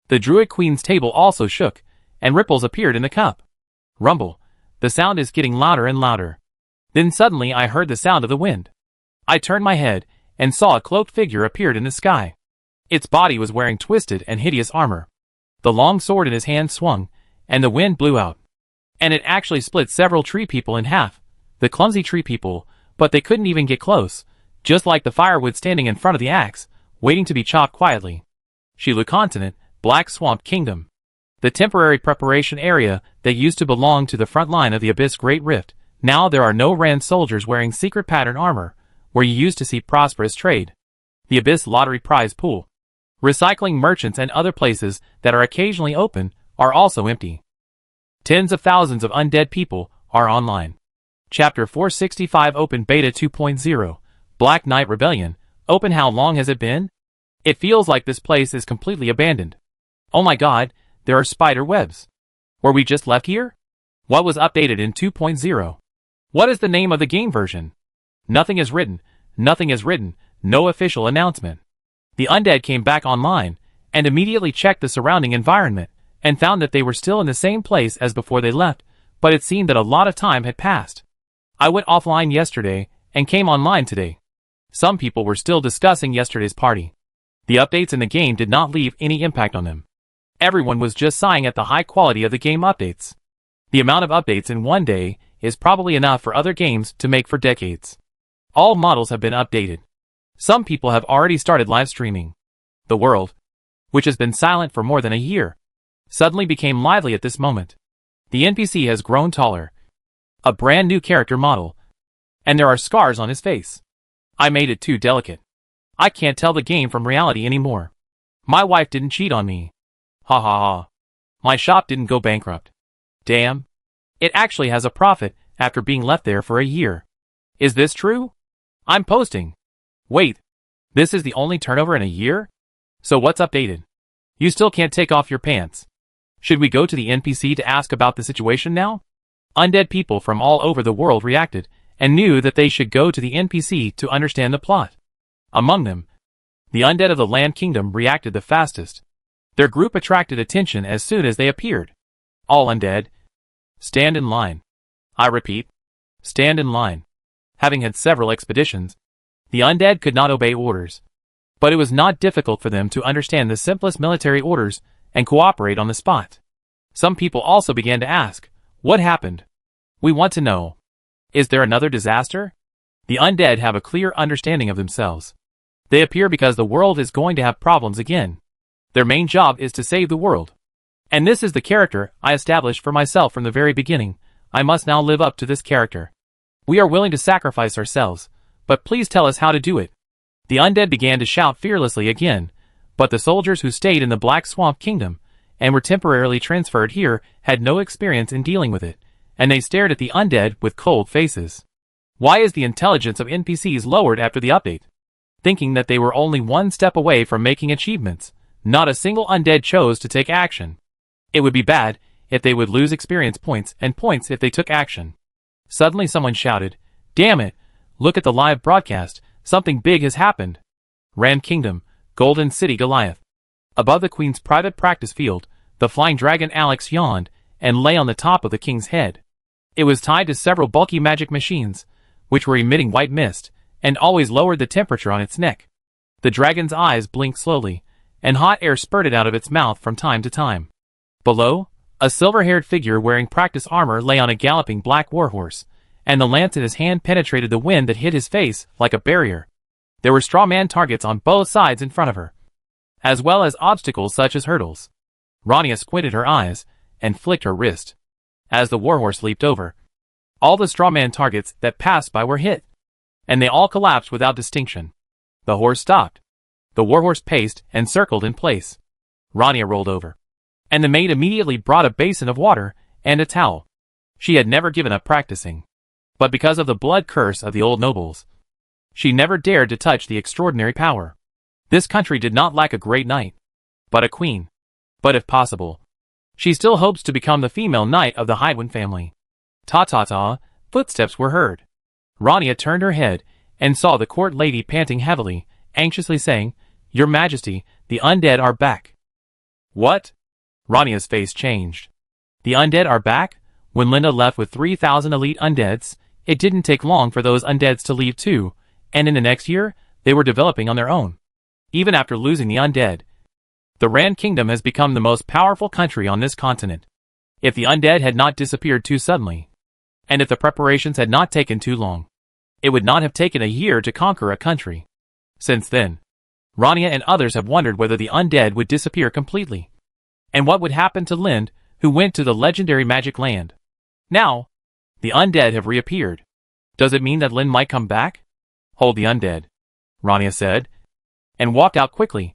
The Druid Queen's table also shook, and ripples appeared in the cup. Rumble. The sound is getting louder and louder. Then suddenly I heard the sound of the wind. I turned my head, and saw a cloaked figure appeared in the sky. Its body was wearing twisted and hideous armor. The long sword in his hand swung, and the wind blew out. And it actually split several tree people in half. The clumsy tree people, but they couldn't even get close, just like the firewood standing in front of the axe, waiting to be chopped quietly. Shilu Continent, Black Swamp Kingdom. The temporary preparation area that used to belong to the front line of the Abyss Great Rift. Now there are no Rand soldiers wearing secret pattern armor, where you used to see prosperous trade. The Abyss Lottery Prize Pool. Recycling merchants and other places that are occasionally open are also empty. Tens of thousands of undead people are online. Chapter 465 Open Beta 2.0. Black Knight Rebellion. Open. How long has it been? It feels like this place is completely abandoned. Oh my god, there are spider webs. Were we just left here? What was updated in 2.0? What is the name of the game version? Nothing is written, no official announcement. The undead came back online, and immediately checked the surrounding environment, and found that they were still in the same place as before they left, but it seemed that a lot of time had passed. I went offline yesterday, and came online today. Some people were still discussing yesterday's party. The updates in the game did not leave any impact on them. Everyone was just sighing at the high quality of the game updates. The amount of updates in one day is probably enough for other games to make for decades. All models have been updated. Some people have already started live streaming. The world, which has been silent for more than a year, suddenly became lively at this moment. The NPC has grown taller. A brand new character model. And there are scars on his face. I made it too delicate. I can't tell the game from reality anymore. My wife didn't cheat on me. Ha ha ha. My shop didn't go bankrupt. Damn. It actually has a profit after being left there for a year. Is this true? I'm posting. Wait. This is the only turnover in a year? So what's updated? You still can't take off your pants. Should we go to the NPC to ask about the situation now? Undead people from all over the world reacted, and knew that they should go to the NPC to understand the plot. Among them, the undead of the Land Kingdom reacted the fastest. Their group attracted attention as soon as they appeared. All undead, stand in line. I repeat, stand in line. Having had several expeditions, the undead could not obey orders. But it was not difficult for them to understand the simplest military orders and cooperate on the spot. Some people also began to ask, what happened? We want to know. Is there another disaster? The undead have a clear understanding of themselves. They appear because the world is going to have problems again. Their main job is to save the world. And this is the character I established for myself from the very beginning. I must now live up to this character. We are willing to sacrifice ourselves, but please tell us how to do it. The undead began to shout fearlessly again, but the soldiers who stayed in the Black Swamp Kingdom and were temporarily transferred here had no experience in dealing with it, and they stared at the undead with cold faces. Why is the intelligence of NPCs lowered after the update? Thinking that they were only one step away from making achievements, not a single undead chose to take action. It would be bad if they would lose experience points and points if they took action. Suddenly someone shouted, "Damn it, look at the live broadcast, something big has happened." Rand Kingdom, Golden City Goliath. Above the Queen's private practice field, the flying dragon Alex yawned and lay on the top of the king's head. It was tied to several bulky magic machines, which were emitting white mist, and always lowered the temperature on its neck. The dragon's eyes blinked slowly, and hot air spurted out of its mouth from time to time. Below, a silver-haired figure wearing practice armor lay on a galloping black warhorse, and the lance in his hand penetrated the wind that hit his face like a barrier. There were straw man targets on both sides in front of her, as well as obstacles such as hurdles. Rania squinted her eyes and flicked her wrist. As the warhorse leaped over, all the straw man targets that passed by were hit, and they all collapsed without distinction. The horse stopped. The warhorse paced and circled in place. Rania rolled over, and the maid immediately brought a basin of water and a towel. She had never given up practicing, but because of the blood curse of the old nobles, she never dared to touch the extraordinary power. This country did not lack a great knight, but a queen. But if possible, she still hopes to become the female knight of the Hydwin family. Ta-ta-ta, footsteps were heard. Rania turned her head and saw the court lady panting heavily, anxiously saying, "Your Majesty, the undead are back." What? Rania's face changed. The undead are back? When Linda left with 3,000 elite undeads, it didn't take long for those undeads to leave too, and in the next year, they were developing on their own. Even after losing the undead, the Rand Kingdom has become the most powerful country on this continent. If the undead had not disappeared too suddenly, and if the preparations had not taken too long, it would not have taken a year to conquer a country. Since then, Rania and others have wondered whether the undead would disappear completely, and what would happen to Lind, who went to the legendary magic land. Now, the undead have reappeared. Does it mean that Lind might come back? Hold the undead, Rania said, and walked out quickly,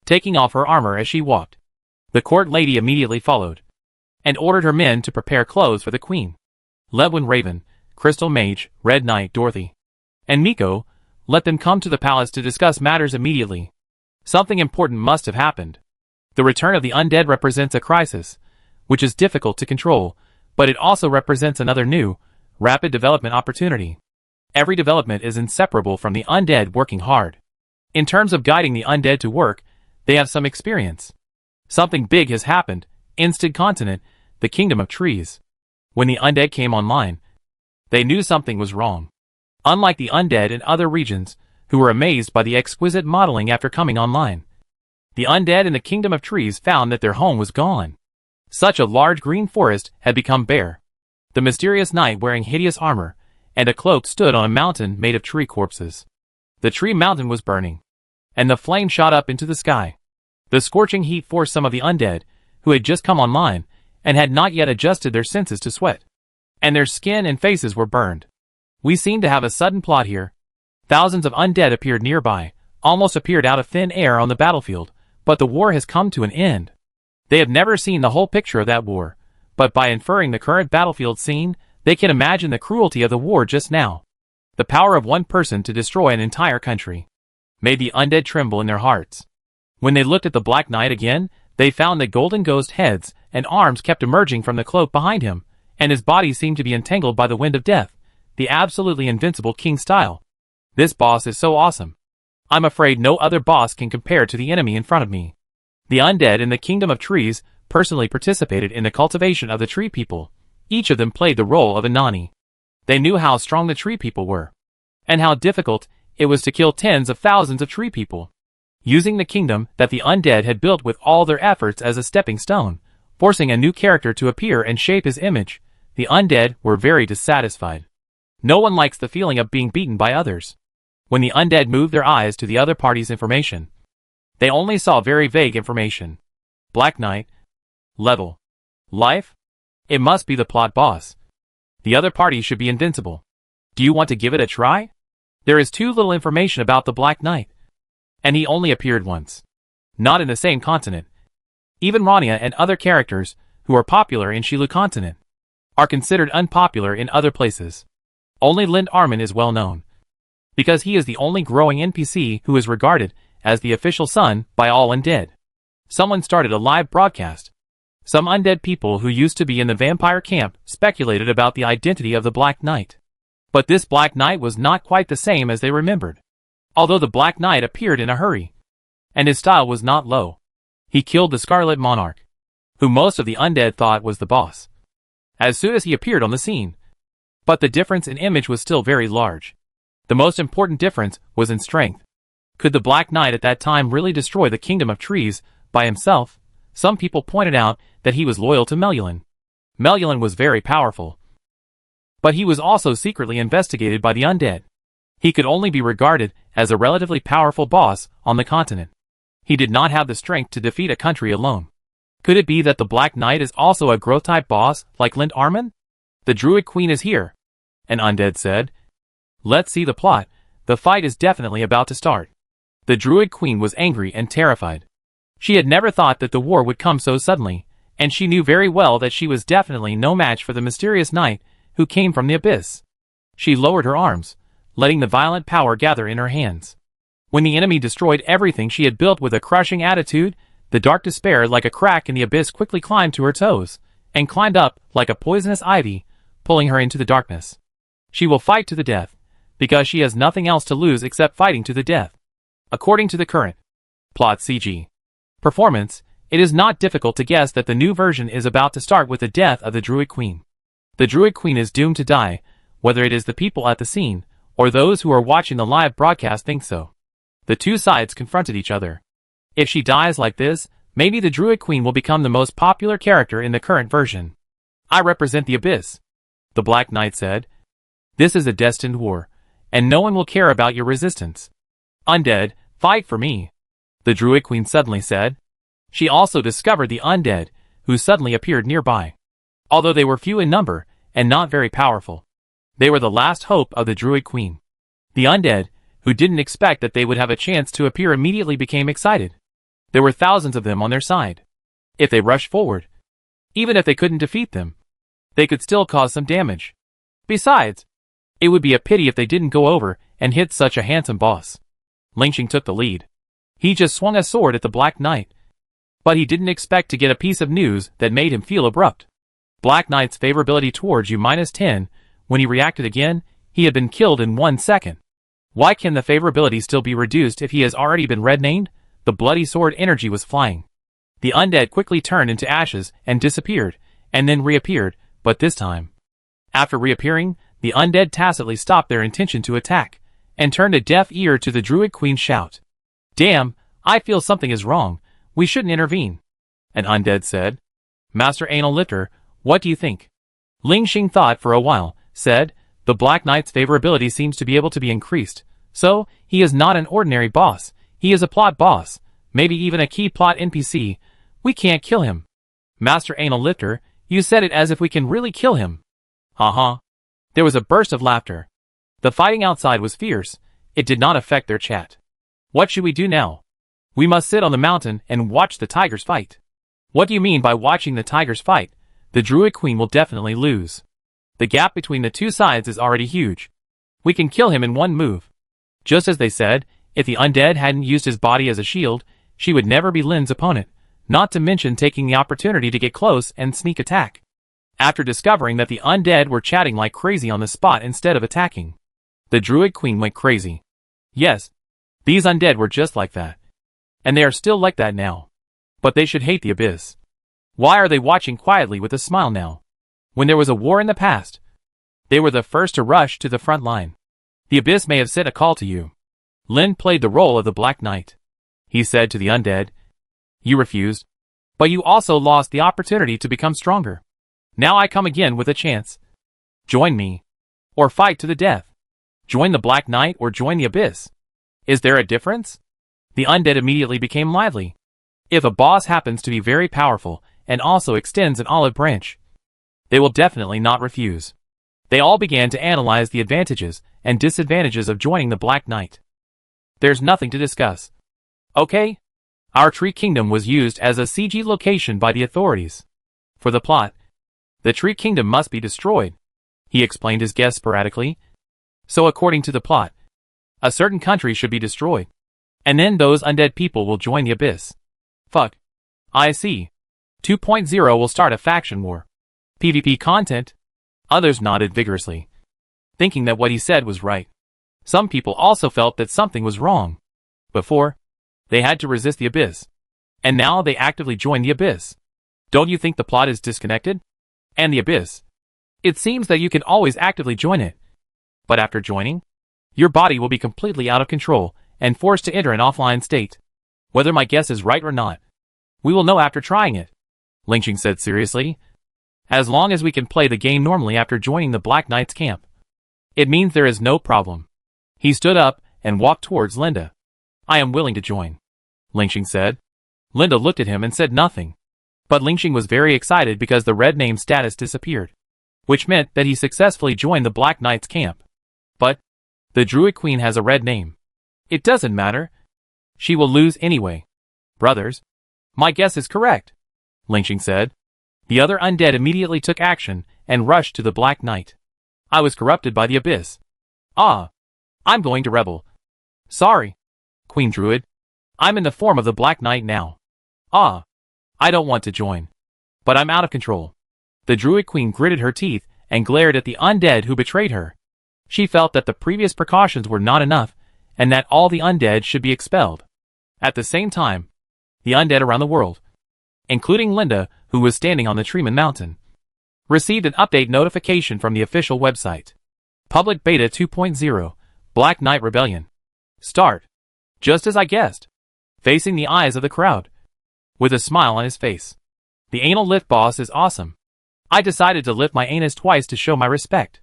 taking off her armor as she walked. The court lady immediately followed, and ordered her men to prepare clothes for the queen. Ledwin Raven, Crystal Mage, Red Knight Dorothy, and Miko, let them come to the palace to discuss matters immediately. Something important must have happened. The return of the undead represents a crisis, which is difficult to control, but it also represents another new, rapid development opportunity. Every development is inseparable from the undead working hard. In terms of guiding the undead to work, they have some experience. Something big has happened. Instead continent, the Kingdom of Trees. When the undead came online, they knew something was wrong. Unlike the undead in other regions, who were amazed by the exquisite modeling after coming online, the undead in the Kingdom of Trees found that their home was gone. Such a large green forest had become bare. The mysterious knight wearing hideous armor and a cloak stood on a mountain made of tree corpses. The tree mountain was burning, and the flame shot up into the sky. The scorching heat forced some of the undead, who had just come online, and had not yet adjusted their senses to sweat, and their skin and faces were burned. We seem to have a sudden plot here. Thousands of undead appeared nearby, almost appeared out of thin air on the battlefield, but the war has come to an end. They have never seen the whole picture of that war, but by inferring the current battlefield scene, they can imagine the cruelty of the war just now. The power of one person to destroy an entire country made the undead tremble in their hearts. When they looked at the Black Knight again, they found that golden ghost heads and arms kept emerging from the cloak behind him, and his body seemed to be entangled by the wind of death, the absolutely invincible king style. This boss is so awesome. I'm afraid no other boss can compare to the enemy in front of me. The undead in the Kingdom of Trees personally participated in the cultivation of the tree people. Each of them played the role of a Nani. They knew how strong the tree people were, and how difficult it was to kill tens of thousands of tree people. Using the kingdom that the undead had built with all their efforts as a stepping stone, forcing a new character to appear and shape his image, the undead were very dissatisfied. No one likes the feeling of being beaten by others. When the undead moved their eyes to the other party's information, they only saw very vague information. Black Knight. Level. Life? It must be the plot boss. The other party should be invincible. Do you want to give it a try? There is too little information about the Black Knight, and he only appeared once. Not in the same continent. Even Rania and other characters, who are popular in Shilu continent, are considered unpopular in other places. Only Lind Armin is well known, because he is the only growing NPC who is regarded as the official son by all undead. Someone started a live broadcast. Some undead people who used to be in the vampire camp speculated about the identity of the Black Knight. But this Black Knight was not quite the same as they remembered. Although the Black Knight appeared in a hurry, and his style was not low. He killed the Scarlet Monarch, who most of the undead thought was the boss, as soon as he appeared on the scene. But the difference in image was still very large. The most important difference was in strength. Could the Black Knight at that time really destroy the Kingdom of Trees by himself? Some people pointed out that he was loyal to Melulin. Melulin was very powerful, but he was also secretly investigated by the undead. He could only be regarded as a relatively powerful boss on the continent. He did not have the strength to defeat a country alone. Could it be that the Black Knight is also a growth-type boss like Lind Armin? The Druid Queen is here, an undead said. Let's see the plot. The fight is definitely about to start. The Druid Queen was angry and terrified. She had never thought that the war would come so suddenly, and she knew very well that she was definitely no match for the mysterious knight who came from the abyss. She lowered her arms, letting the violent power gather in her hands. When the enemy destroyed everything she had built with a crushing attitude, the dark despair like a crack in the abyss quickly climbed to her toes, and climbed up like a poisonous ivy, pulling her into the darkness. She will fight to the death, because she has nothing else to lose except fighting to the death. According to the current plot CG performance, It is not difficult to guess that the new version is about to start with the death of the Druid Queen. The Druid Queen is doomed to die, whether it is the people at the scene, or those who are watching the live broadcast think so. The two sides confronted each other. If she dies like this, maybe the Druid Queen will become the most popular character in the current version. I represent the Abyss, the Black Knight said. This is a destined war, and no one will care about your resistance. Undead, fight for me, the Druid Queen suddenly said. She also discovered the undead, who suddenly appeared nearby. Although they were few in number, and not very powerful, they were the last hope of the Druid Queen. The undead, who didn't expect that they would have a chance to appear, immediately became excited. There were thousands of them on their side. If they rushed forward, even if they couldn't defeat them, they could still cause some damage. Besides, it would be a pity if they didn't go over and hit such a handsome boss. Lingxing took the lead. He just swung a sword at the Black Knight. But he didn't expect to get a piece of news that made him feel abrupt. Black Knight's favorability towards you -10, when he reacted again, he had been killed in 1 second. Why can the favorability still be reduced if he has already been red-named? The bloody sword energy was flying. The undead quickly turned into ashes and disappeared, and then reappeared, but this time, after reappearing, the undead tacitly stopped their intention to attack, and turned a deaf ear to the Druid Queen's shout. Damn, I feel something is wrong. We shouldn't intervene, an undead said. Master Anal Lifter, what do you think? Lingxing thought for a while, said, the Black Knight's favorability seems to be able to be increased, so he is not an ordinary boss, he is a plot boss, maybe even a key plot NPC. We can't kill him. Master Anal Lifter, you said it as if we can really kill him. Haha. There was a burst of laughter. The fighting outside was fierce. It did not affect their chat. What should we do now? We must sit on the mountain and watch the tigers fight. What do you mean by watching the tigers fight? The Druid Queen will definitely lose. The gap between the two sides is already huge. We can kill him in one move. Just as they said, if the undead hadn't used his body as a shield, she would never be Lin's opponent, not to mention taking the opportunity to get close and sneak attack. After discovering that the undead were chatting like crazy on the spot instead of attacking, the Druid Queen went crazy. Yes, these undead were just like that. And they are still like that now. But they should hate the Abyss. Why are they watching quietly with a smile now? When there was a war in the past, they were the first to rush to the front line. The Abyss may have sent a call to you. Lin played the role of the Black Knight. He said to the undead, you refused, but you also lost the opportunity to become stronger. Now I come again with a chance. Join me. Or fight to the death. Join the Black Knight or join the Abyss. Is there a difference? The undead immediately became lively. If a boss happens to be very powerful and also extends an olive branch, they will definitely not refuse. They all began to analyze the advantages and disadvantages of joining the Black Knight. There's nothing to discuss. Okay? Our Tree Kingdom was used as a CG location by the authorities. For the plot, the Tree Kingdom must be destroyed, he explained his guest sporadically. So according to the plot, a certain country should be destroyed. And then those undead people will join the Abyss. Fuck. I see. 2.0 will start a faction war. PvP content? Others nodded vigorously, thinking that what he said was right. Some people also felt that something was wrong. Before, they had to resist the Abyss. And now they actively join the Abyss. Don't you think the plot is disconnected? And the Abyss? It seems that you can always actively join it. But after joining, your body will be completely out of control and forced to enter an offline state. Whether my guess is right or not, we will know after trying it, Lingxing said seriously. As long as we can play the game normally after joining the Black Knight's camp, it means there is no problem. He stood up and walked towards Linda. I am willing to join, Lingxing said. Linda looked at him and said nothing. But Lingxing was very excited because the red name status disappeared, which meant that he successfully joined the Black Knight's camp. But the Druid Queen has a red name. It doesn't matter. She will lose anyway. Brothers, my guess is correct, Lingxing said. The other undead immediately took action and rushed to the Black Knight. I was corrupted by the Abyss. Ah, I'm going to rebel. Sorry, Queen Druid. I'm in the form of the Black Knight now. Ah, I don't want to join. But I'm out of control. The Druid Queen gritted her teeth and glared at the undead who betrayed her. She felt that the previous precautions were not enough and that all the undead should be expelled. At the same time, the undead around the world including Linda, who was standing on the Treeman Mountain. Received an update notification from the official website. Public Beta 2.0, Black Knight Rebellion. Start. Just as I guessed. Facing the eyes of the crowd. With a smile on his face. The anal lift boss is awesome. I decided to lift my anus twice to show my respect.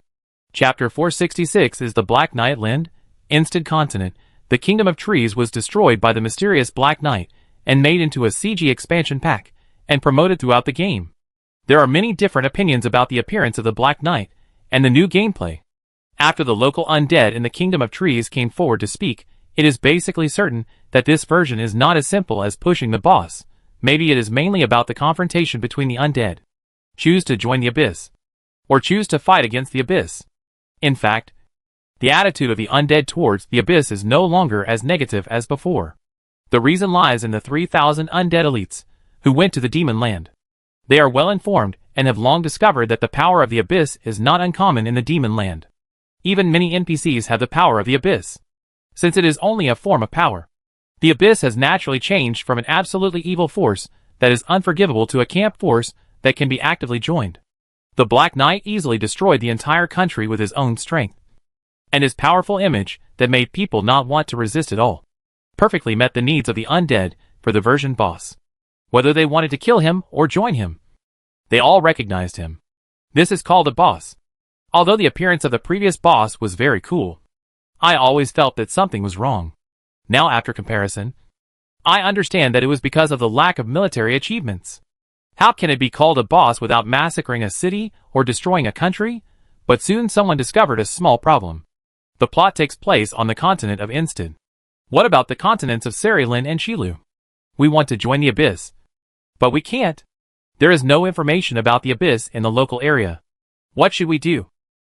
Chapter 466 is the Black Knight Lind, Instant Continent. The Kingdom of Trees was destroyed by the mysterious Black Knight and made into a CG expansion pack and promoted throughout the game. There are many different opinions about the appearance of the Black Knight and the new gameplay. After the local undead in the Kingdom of Trees came forward to speak, it is basically certain that this version is not as simple as pushing the boss. Maybe it is mainly about the confrontation between the undead. Choose to join the Abyss. Or choose to fight against the Abyss. In fact, the attitude of the undead towards the Abyss is no longer as negative as before. The reason lies in the 3,000 undead elites who went to the Demon Land. They are well informed and have long discovered that the power of the Abyss is not uncommon in the Demon Land. Even many NPCs have the power of the Abyss. Since it is only a form of power, the Abyss has naturally changed from an absolutely evil force that is unforgivable to a camp force that can be actively joined. The Black Knight easily destroyed the entire country with his own strength. And his powerful image that made people not want to resist at all perfectly met the needs of the undead for the version boss. Whether they wanted to kill him or join him, they all recognized him. This is called a boss. Although the appearance of the previous boss was very cool, I always felt that something was wrong. Now after comparison, I understand that it was because of the lack of military achievements. How can it be called a boss without massacring a city or destroying a country? But soon someone discovered a small problem. The plot takes place on the continent of Insted. What about the continents of Sarilyn and Shilu? We want to join the Abyss. But we can't. There is no information about the Abyss in the local area. What should we do?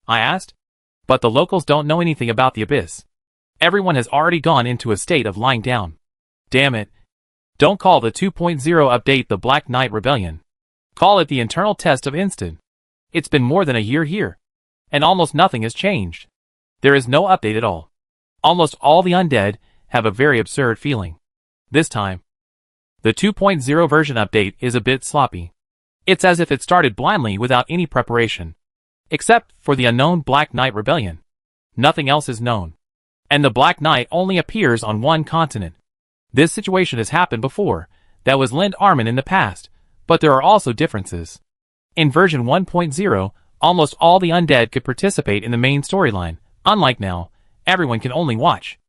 I asked. But the locals don't know anything about the Abyss. Everyone has already gone into a state of lying down. Damn it. Don't call the 2.0 update the Black Knight Rebellion. Call it the internal test of Insted. It's been more than a year here, and almost nothing has changed. There is no update at all. Almost all the undead have a very absurd feeling. This time, the 2.0 version update is a bit sloppy. It's as if it started blindly without any preparation. Except for the unknown Black Knight Rebellion. Nothing else is known. And the Black Knight only appears on one continent. This situation has happened before. That was Lind Armin in the past, but there are also differences. In version 1.0, almost all the undead could participate in the main storyline. Unlike now, everyone can only watch.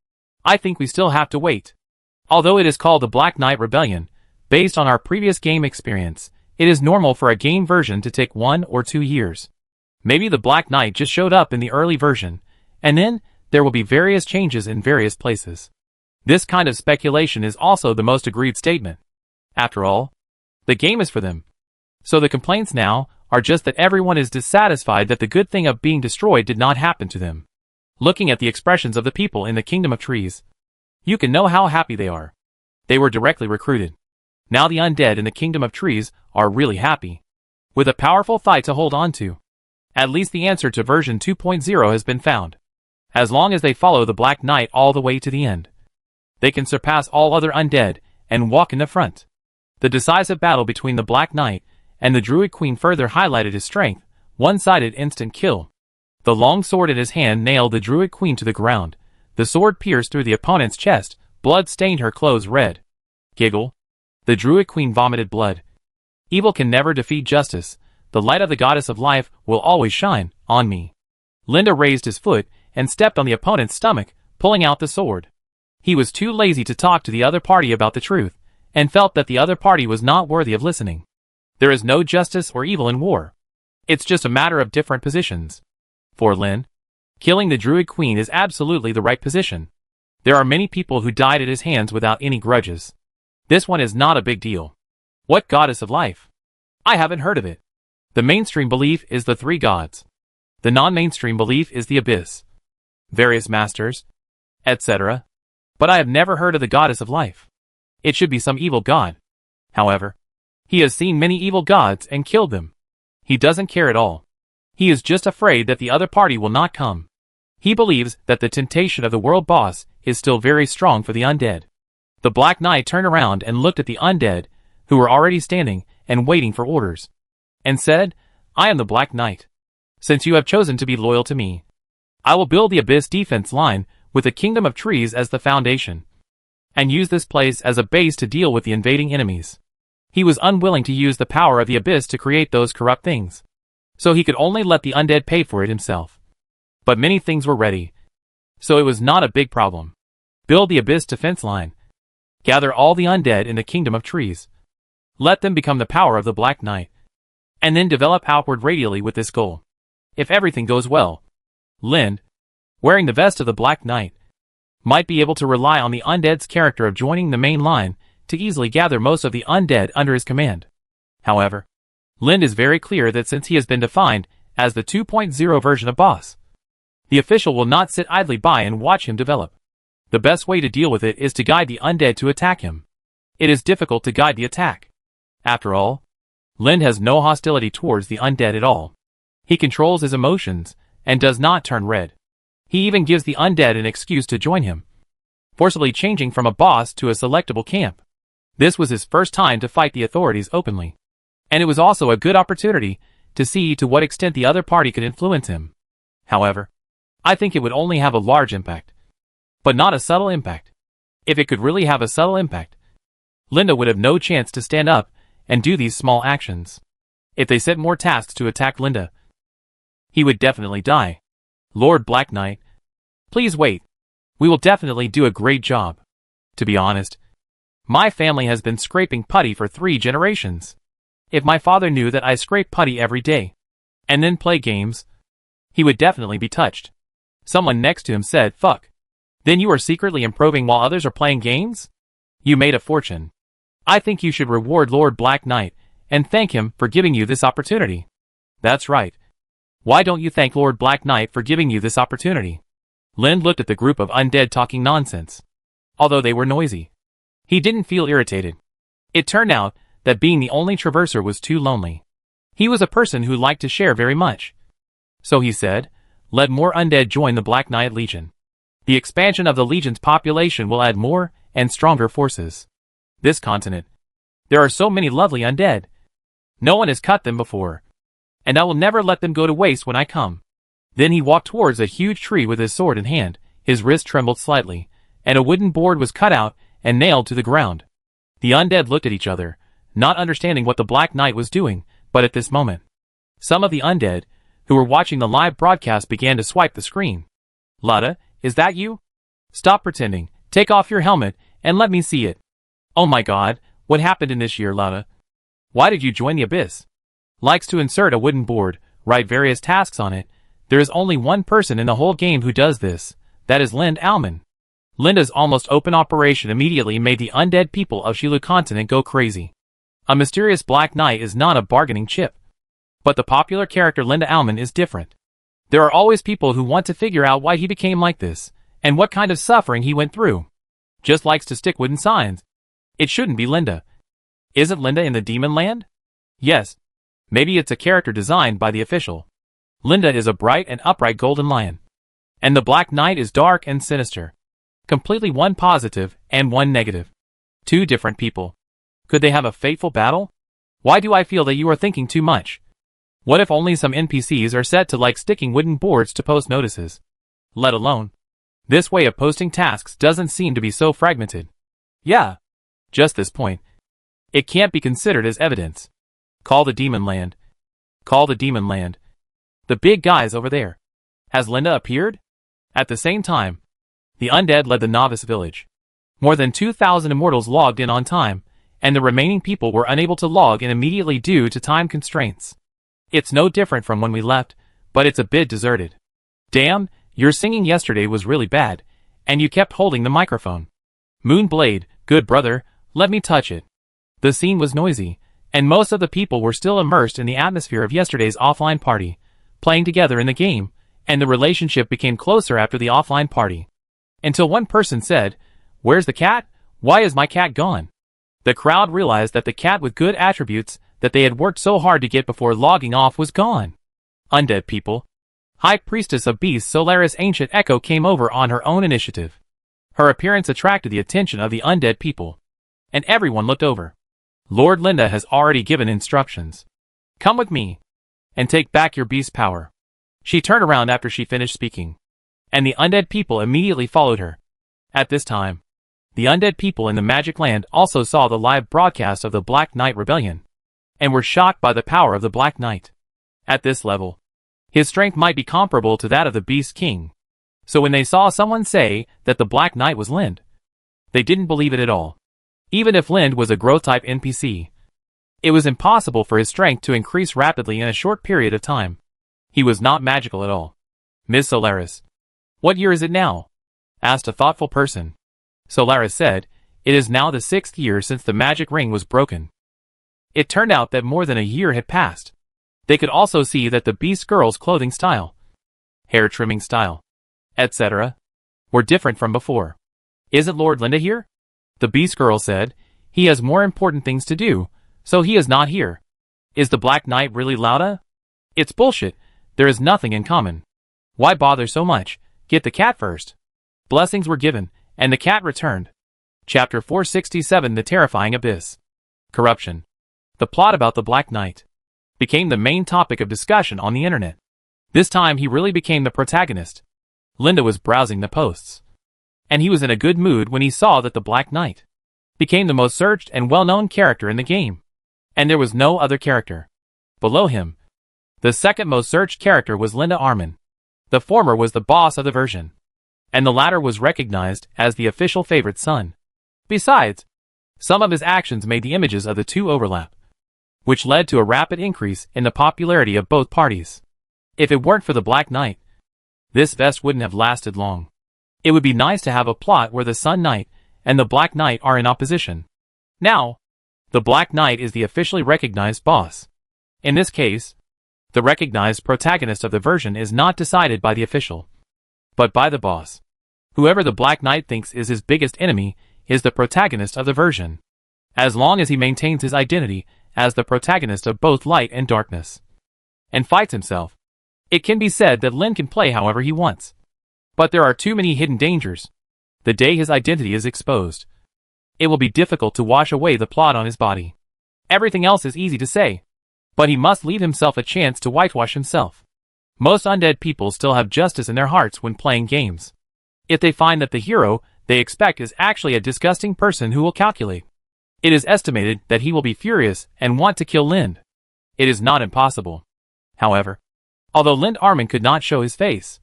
I think we still have to wait. Although it is called the Black Knight Rebellion, based on our previous game experience, it is normal for a game version to take 1 or 2 years. Maybe the Black Knight just showed up in the early version, and then there will be various changes in various places. This kind of speculation is also the most agreed statement. After all, the game is for them. So the complaints now are just that everyone is dissatisfied that the good thing of being destroyed did not happen to them. Looking at the expressions of the people in the Kingdom of Trees, you can know how happy they are. They were directly recruited. Now the undead in the Kingdom of Trees are really happy. With a powerful fight to hold on to. At least the answer to version 2.0 has been found. As long as they follow the Black Knight all the way to the end, they can surpass all other undead and walk in the front. The decisive battle between the Black Knight and the Druid Queen further highlighted his strength. One-sided instant kill. The long sword in his hand nailed the Druid Queen to the ground. The sword pierced through the opponent's chest. Blood stained her clothes red. Giggle. The Druid Queen vomited blood. Evil can never defeat justice. The light of the goddess of life will always shine on me. Linda raised his foot and stepped on the opponent's stomach, pulling out the sword. He was too lazy to talk to the other party about the truth, and felt that the other party was not worthy of listening. There is no justice or evil in war. It's just a matter of different positions. For Lin, killing the Druid Queen is absolutely the right position. There are many people who died at his hands without any grudges. This one is not a big deal. What goddess of life? I haven't heard of it. The mainstream belief is the 3 gods. The non-mainstream belief is the Abyss. Various masters, etc. But I have never heard of the goddess of life. It should be some evil god. However, he has seen many evil gods and killed them. He doesn't care at all. He is just afraid that the other party will not come. He believes that the temptation of the world boss is still very strong for the undead. The Black Knight turned around and looked at the undead. who were already standing and waiting for orders, and said, "I am the Black Knight. Since you have chosen to be loyal to me, I will build the Abyss defense line with the Kingdom of Trees as the foundation, and use this place as a base to deal with the invading enemies." He was unwilling to use the power of the Abyss to create those corrupt things, so he could only let the undead pay for it himself. But many things were ready, so it was not a big problem. Build the Abyss defense line. Gather all the undead in the Kingdom of Trees. Let them become the power of the Black Knight, and then develop outward radially with this goal. If everything goes well, Lind, wearing the vest of the Black Knight, might be able to rely on the undead's character of joining the main line to easily gather most of the undead under his command. However, Lind is very clear that since he has been defined as the 2.0 version of boss, the official will not sit idly by and watch him develop. The best way to deal with it is to guide the undead to attack him. It is difficult to guide the attack. After all, Lind has no hostility towards the undead at all. He controls his emotions and does not turn red. He even gives the undead an excuse to join him, forcibly changing from a boss to a selectable camp. This was his first time to fight the authorities openly, and it was also a good opportunity to see to what extent the other party could influence him. However, I think it would only have a large impact, but not a subtle impact. If it could really have a subtle impact, Linda would have no chance to stand up and do these small actions. If they set more tasks to attack Linda, he would definitely die. Lord Black Knight, please wait. We will definitely do a great job. To be honest, my family has been scraping putty for 3 generations. If my father knew that I scrape putty every day, and then play games, he would definitely be touched. Someone next to him said, "Fuck. Then you are secretly improving while others are playing games? You made a fortune. I think you should reward Lord Black Knight and thank him for giving you this opportunity." That's right. Why don't you thank Lord Black Knight for giving you this opportunity? Lind looked at the group of undead talking nonsense. Although they were noisy, he didn't feel irritated. It turned out that being the only traverser was too lonely. He was a person who liked to share very much. So he said, "Let more undead join the Black Knight Legion. The expansion of the Legion's population will add more and stronger forces. This continent, there are so many lovely undead. No one has cut them before, and I will never let them go to waste when I come." Then he walked towards a huge tree with his sword in hand. His wrist trembled slightly, and a wooden board was cut out and nailed to the ground. The undead looked at each other, not understanding what the Black Knight was doing, but at this moment, some of the undead, who were watching the live broadcast, began to swipe the screen. "Lada, is that you? Stop pretending, take off your helmet, and let me see it. Oh my god, what happened in this year, Lada? Why did you join the Abyss?" Likes to insert a wooden board, write various tasks on it. There is only one person in the whole game who does this, that is Lind Alman. Linda's almost open operation immediately made the undead people of Shilu continent go crazy. A mysterious Black Knight is not a bargaining chip. But the popular character Linda Alman is different. There are always people who want to figure out why he became like this, and what kind of suffering he went through. Just likes to stick wooden signs. It shouldn't be Linda. Isn't Linda in the Demon Land? Yes. Maybe it's a character designed by the official. Linda is a bright and upright golden lion, and the Black Knight is dark and sinister. Completely one positive and one negative. 2 different people. Could they have a fateful battle? Why do I feel that you are thinking too much? What if only some NPCs are set to like sticking wooden boards to post notices? Let alone, this way of posting tasks doesn't seem to be so fragmented. Yeah. Just this point. It can't be considered as evidence. Call the Demon Land. Call the Demon Land. The big guys over there. Has Linda appeared? At the same time, the undead led the novice village. More than 2,000 immortals logged in on time, and the remaining people were unable to log in immediately due to time constraints. It's no different from when we left, but it's a bit deserted. Damn, your singing yesterday was really bad, and you kept holding the microphone. Moonblade, good brother, let me touch it. The scene was noisy, and most of the people were still immersed in the atmosphere of yesterday's offline party, playing together in the game, and the relationship became closer after the offline party. Until one person said, "Where's the cat? Why is my cat gone?" The crowd realized that the cat with good attributes that they had worked so hard to get before logging off was gone. Undead people. High Priestess of Beasts Solaris Ancient Echo came over on her own initiative. Her appearance attracted the attention of the undead people, and everyone looked over. Lord Linda has already given instructions. Come with me, and take back your beast power. She turned around after she finished speaking, and the undead people immediately followed her. At this time, the undead people in the Magic Land also saw the live broadcast of the Black Knight Rebellion, and were shocked by the power of the Black Knight. At this level, his strength might be comparable to that of the Beast King. So when they saw someone say that the Black Knight was Lind, they didn't believe it at all. Even if Lind was a growth-type NPC, it was impossible for his strength to increase rapidly in a short period of time. He was not magical at all. Miss Solaris, what year is it now? Asked a thoughtful person. Solaris said, it is now the 6th year since the magic ring was broken. It turned out that more than a year had passed. They could also see that the Beast Girl's clothing style, hair trimming style, etc., were different from before. Isn't Lord Linda here? The Beast Girl said, he has more important things to do, so he is not here. Is the Black Knight really Lauda? It's bullshit, there is nothing in common. Why bother so much? Get the cat first. Blessings were given, and the cat returned. Chapter 467 The Terrifying Abyss. Corruption. The plot about the Black Knight became the main topic of discussion on the internet. This time he really became the protagonist. Linda was browsing the posts, and he was in a good mood when he saw that the Black Knight became the most searched and well-known character in the game, and there was no other character below him. The second most searched character was Linda Armin. The former was the boss of the version, and the latter was recognized as the official favorite son. Besides, some of his actions made the images of the two overlap, which led to a rapid increase in the popularity of both parties. If it weren't for the Black Knight, this vest wouldn't have lasted long. It would be nice to have a plot where the Sun Knight and the Black Knight are in opposition. Now, the Black Knight is the officially recognized boss. In this case, the recognized protagonist of the version is not decided by the official, but by the boss. Whoever the Black Knight thinks is his biggest enemy is the protagonist of the version, as long as he maintains his identity as the protagonist of both light and darkness, and fights himself. It can be said that Lin can play however he wants, but there are too many hidden dangers. The day his identity is exposed, it will be difficult to wash away the plot on his body. Everything else is easy to say, but he must leave himself a chance to whitewash himself. Most undead people still have justice in their hearts when playing games. If they find that the hero they expect is actually a disgusting person who will calculate, it is estimated that he will be furious and want to kill Lind. It is not impossible, however. Although Lind Armin could not show his face,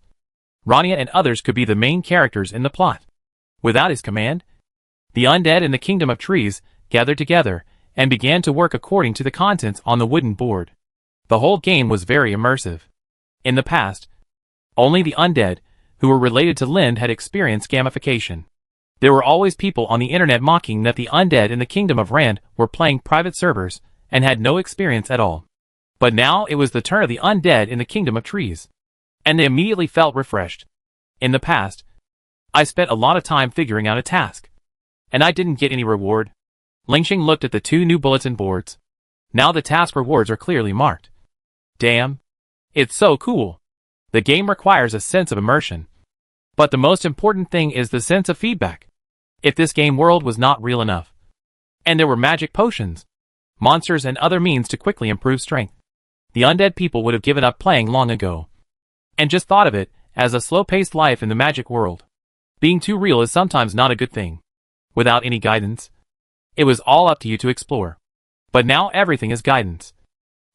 Rania and others could be the main characters in the plot. Without his command, the undead in the Kingdom of Trees gathered together and began to work according to the contents on the wooden board. The whole game was very immersive. In the past, only the undead who were related to Lind had experienced gamification. There were always people on the internet mocking that the undead in the Kingdom of Rand were playing private servers and had no experience at all. But now it was the turn of the undead in the Kingdom of Trees, and they immediately felt refreshed. In the past, I spent a lot of time figuring out a task, and I didn't get any reward. Lingxing looked at the two new bulletin boards. Now the task rewards are clearly marked. Damn. It's so cool. The game requires a sense of immersion. But the most important thing is the sense of feedback. If this game world was not real enough, and there were magic potions, monsters and other means to quickly improve strength, the undead people would have given up playing long ago, and just thought of it as a slow-paced life in the magic world. Being too real is sometimes not a good thing. Without any guidance, it was all up to you to explore. But now everything is guidance,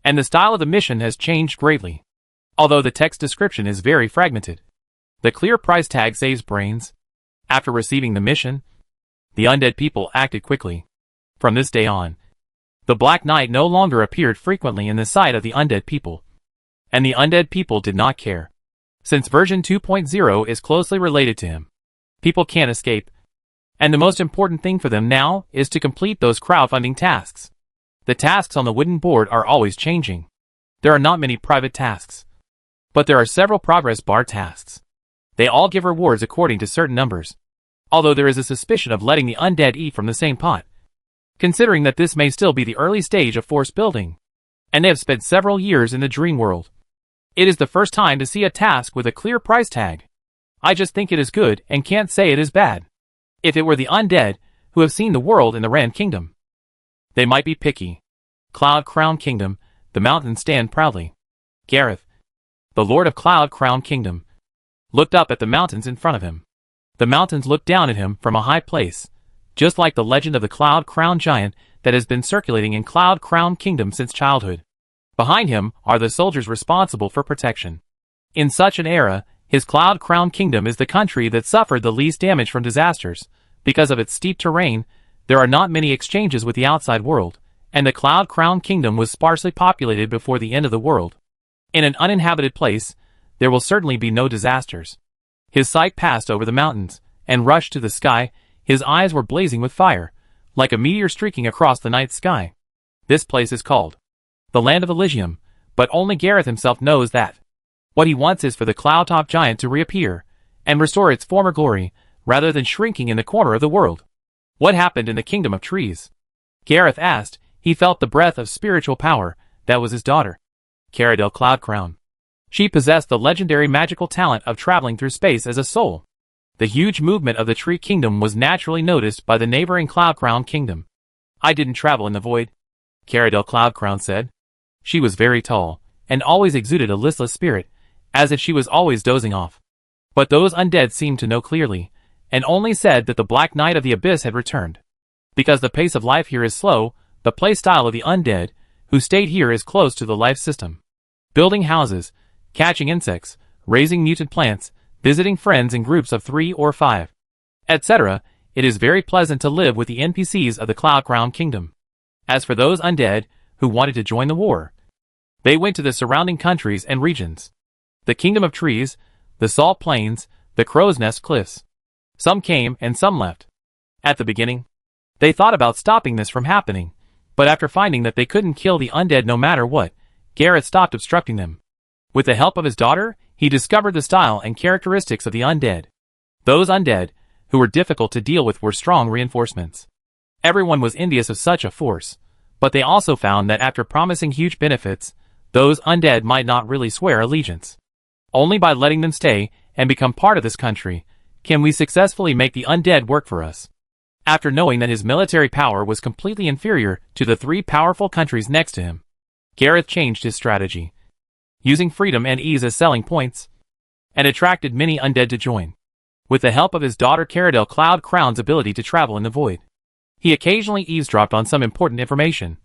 and the style of the mission has changed greatly. Although the text description is very fragmented, the clear price tag saves brains. After receiving the mission, the undead people acted quickly. From this day on, the Black Knight no longer appeared frequently in the sight of the undead people, and the undead people did not care. Since version 2.0 is closely related to him, people can't escape, and the most important thing for them now is to complete those crowdfunding tasks. The tasks on the wooden board are always changing. There are not many private tasks, but there are several progress bar tasks. They all give rewards according to certain numbers, although there is a suspicion of letting the undead eat from the same pot, considering that this may still be the early stage of force building, and they have spent several years in the dream world. It is the first time to see a task with a clear price tag. I just think it is good and can't say it is bad. If it were the undead who have seen the world in the Rand Kingdom, They might be picky. Cloud Crown Kingdom, the mountains stand proudly. Gareth, the Lord of Cloud Crown Kingdom, looked up at the mountains in front of him. The mountains looked down at him from a high place, just like the legend of the Cloud Crown Giant that has been circulating in Cloud Crown Kingdom since childhood. Behind him are the soldiers responsible for protection. In such an era, his Cloud Crown Kingdom is the country that suffered the least damage from disasters. Because of its steep terrain, there are not many exchanges with the outside world, and the Cloud Crown Kingdom was sparsely populated before the end of the world. In an uninhabited place, there will certainly be no disasters. His sight passed over the mountains, and rushed to the sky. His eyes were blazing with fire, like a meteor streaking across the night sky. This place is called the Land of Elysium, but only Gareth himself knows that. What he wants is for the Cloudtop Giant to reappear, and restore its former glory, rather than shrinking in the corner of the world. What happened in the Kingdom of Trees? Gareth asked. He felt the breath of spiritual power. That was his daughter, Caradel Cloudcrown. She possessed the legendary magical talent of traveling through space as a soul. The huge movement of the Tree Kingdom was naturally noticed by the neighboring Cloudcrown Kingdom. I didn't travel in the void, Caradel Cloudcrown said. She was very tall, and always exuded a listless spirit, as if she was always dozing off. But those undead seemed to know clearly, and only said that the Black Knight of the Abyss had returned. Because the pace of life here is slow, the playstyle of the undead, who stayed here, is close to the life system. Building houses, catching insects, raising mutant plants, visiting friends in groups of 3 or 5, etc. It is very pleasant to live with the NPCs of the Cloudcrown Kingdom. As for those undead who wanted to join the war, they went to the surrounding countries and regions. The Kingdom of Trees, the Salt Plains, the Crow's Nest Cliffs. Some came and some left. At the beginning, they thought about stopping this from happening, but after finding that they couldn't kill the undead no matter what, Gareth stopped obstructing them. With the help of his daughter, he discovered the style and characteristics of the undead. Those undead, who were difficult to deal with, were strong reinforcements. Everyone was envious of such a force, but they also found that after promising huge benefits, those undead might not really swear allegiance. Only by letting them stay and become part of this country can we successfully make the undead work for us. After knowing that his military power was completely inferior to the 3 powerful countries next to him, Gareth changed his strategy, using freedom and ease as selling points, and attracted many undead to join. With the help of his daughter Caradel Cloudcrown's ability to travel in the void, he occasionally eavesdropped on some important information.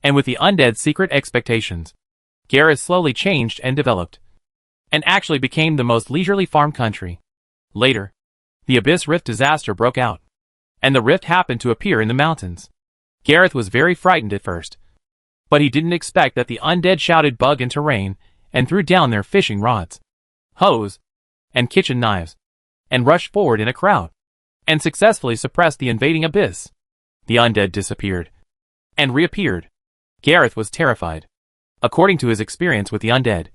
And with the undead's secret expectations, Gareth slowly changed and developed, and actually became the most leisurely farm country. Later, the Abyss Rift disaster broke out, and the rift happened to appear in the mountains. Gareth was very frightened at first, but he didn't expect that the undead shouted bug into rain and threw down their fishing rods, hoes, and kitchen knives, and rushed forward in a crowd, and successfully suppressed the invading abyss. The undead disappeared, and reappeared. Gareth was terrified. According to his experience with the undead,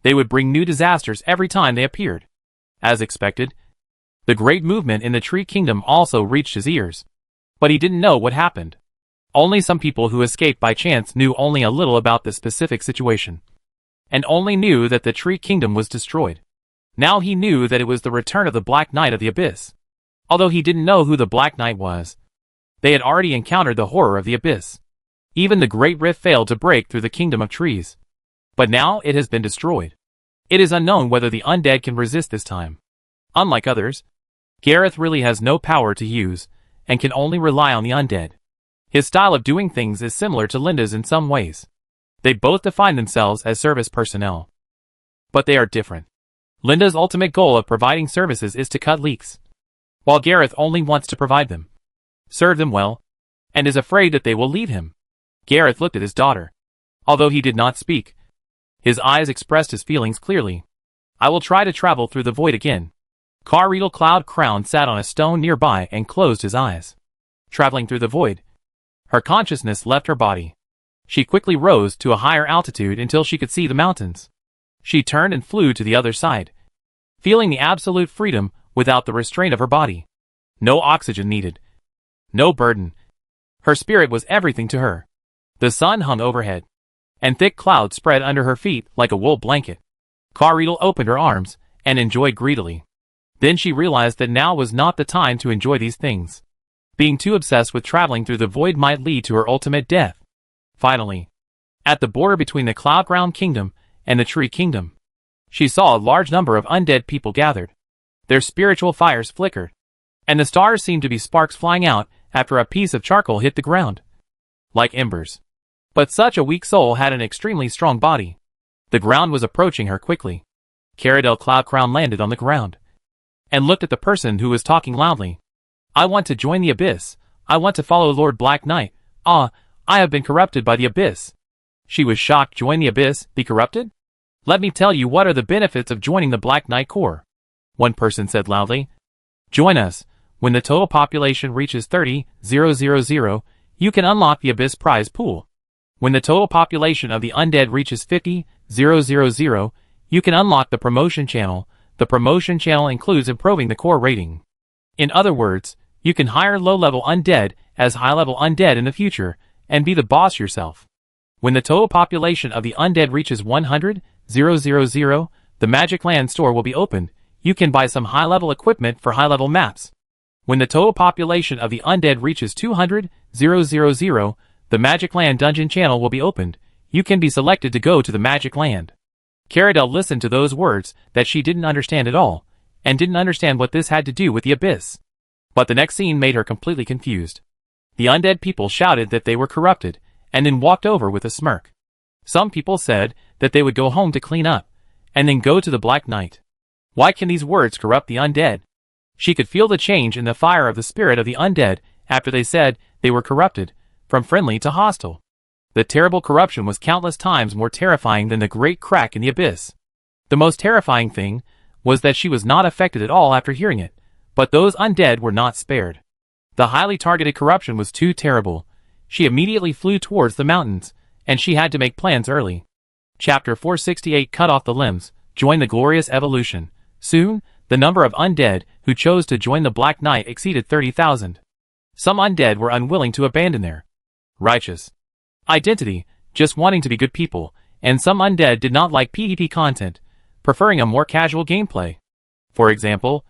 they would bring new disasters every time they appeared. As expected, the great movement in the Tree Kingdom also reached his ears, but he didn't know what happened. Only some people who escaped by chance knew only a little about the specific situation, and only knew that the Tree Kingdom was destroyed. Now he knew that it was the return of the Black Knight of the Abyss. Although he didn't know who the Black Knight was, they had already encountered the horror of the Abyss. Even the Great Rift failed to break through the Kingdom of Trees. But now it has been destroyed. It is unknown whether the undead can resist this time. Unlike others, Gareth really has no power to use, and can only rely on the undead. His style of doing things is similar to Linda's in some ways. They both define themselves as service personnel, but they are different. Linda's ultimate goal of providing services is to cut leaks, while Gareth only wants to provide them, serve them well, and is afraid that they will leave him. Gareth looked at his daughter. Although he did not speak, his eyes expressed his feelings clearly. I will try to travel through the void again. Caradel Cloudcrown sat on a stone nearby and closed his eyes. Traveling through the void, her consciousness left her body. She quickly rose to a higher altitude until she could see the mountains. She turned and flew to the other side, feeling the absolute freedom without the restraint of her body. No oxygen needed. No burden. Her spirit was everything to her. The sun hung overhead, and thick clouds spread under her feet like a wool blanket. Caradel opened her arms and enjoyed greedily. Then she realized that now was not the time to enjoy these things, Being too obsessed with traveling through the void might lead to her ultimate death. Finally, at the border between the Cloud Ground Kingdom and the Tree Kingdom, she saw a large number of undead people gathered. Their spiritual fires flickered, and the stars seemed to be sparks flying out after a piece of charcoal hit the ground. Like embers. But such a weak soul had an extremely strong body. The ground was approaching her quickly. Caradel Cloudcrown landed on the ground and looked at the person who was talking loudly. I want to join the Abyss. I want to follow Lord Black Knight. I have been corrupted by the Abyss. She was shocked. Join the Abyss? Be corrupted? Let me tell you what are the benefits of joining the Black Knight Corps. One person said loudly. Join us. When the total population reaches 30,000, you can unlock the Abyss prize pool. When the total population of the undead reaches 50,000, you can unlock the promotion channel. The promotion channel includes improving the core rating. In other words, you can hire low-level undead as high-level undead in the future, and be the boss yourself. When the total population of the undead reaches 100,000, the Magic Land store will be opened. You can buy some high-level equipment for high-level maps. When the total population of the undead reaches 200,000, the Magic Land dungeon channel will be opened. You can be selected to go to the Magic Land. Caradel listened to those words that she didn't understand at all, and didn't understand what this had to do with the Abyss. But the next scene made her completely confused. The undead people shouted that they were corrupted, and then walked over with a smirk. Some people said that they would go home to clean up, and then go to the Black Knight. Why can these words corrupt the undead? She could feel the change in the fire of the spirit of the undead after they said they were corrupted, from friendly to hostile. The terrible corruption was countless times more terrifying than the great crack in the Abyss. The most terrifying thing was that she was not affected at all after hearing it, but those undead were not spared. The highly targeted corruption was too terrible. She immediately flew towards the mountains, and she had to make plans early. Chapter 468 Cut off the limbs, join the glorious evolution. Soon, the number of undead who chose to join the Black Knight exceeded 30,000. Some undead were unwilling to abandon their righteous identity, just wanting to be good people, and some undead did not like PvP content, preferring a more casual gameplay. For example,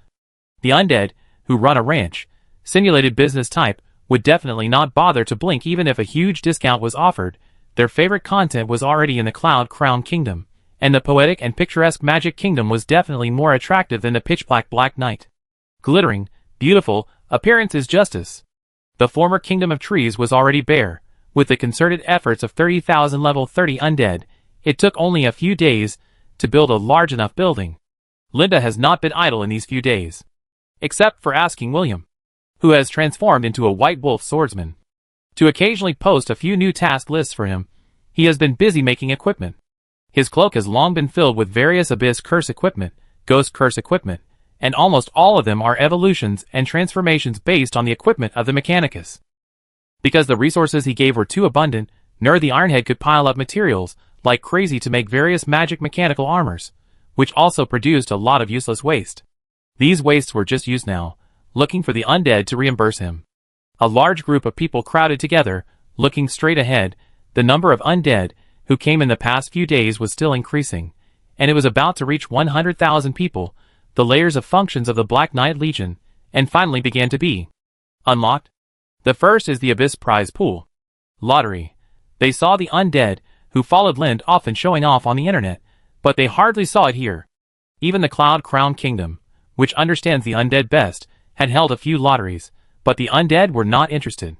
the undead, who run a ranch, simulated business type, would definitely not bother to blink even if a huge discount was offered. Their favorite content was already in the Cloud Crown Kingdom, and the poetic and picturesque Magic Kingdom was definitely more attractive than the pitch-black Black Knight. Glittering, beautiful, appearance is justice. The former Kingdom of Trees was already bare. With the concerted efforts of 30,000 level 30 undead, it took only a few days to build a large enough building. Linda has not been idle in these few days, except for asking William, who has transformed into a white wolf swordsman, to occasionally post a few new task lists for him. He has been busy making equipment. His cloak has long been filled with various Abyss Curse equipment, Ghost Curse equipment, and almost all of them are evolutions and transformations based on the equipment of the Mechanicus. Because the resources he gave were too abundant, Nur the Ironhead could pile up materials like crazy to make various magic mechanical armors, which also produced a lot of useless waste. These wastes were just used now, looking for the undead to reimburse him. A large group of people crowded together, looking straight ahead. The number of undead who came in the past few days was still increasing, and it was about to reach 100,000 people. The layers of functions of the Black Knight Legion, and finally began to be unlocked. The first is the Abyss Prize Pool. Lottery. They saw the undead, who followed Lind often showing off on the internet, but they hardly saw it here. Even the Cloud Crown Kingdom, which understands the undead best, had held a few lotteries, but the undead were not interested.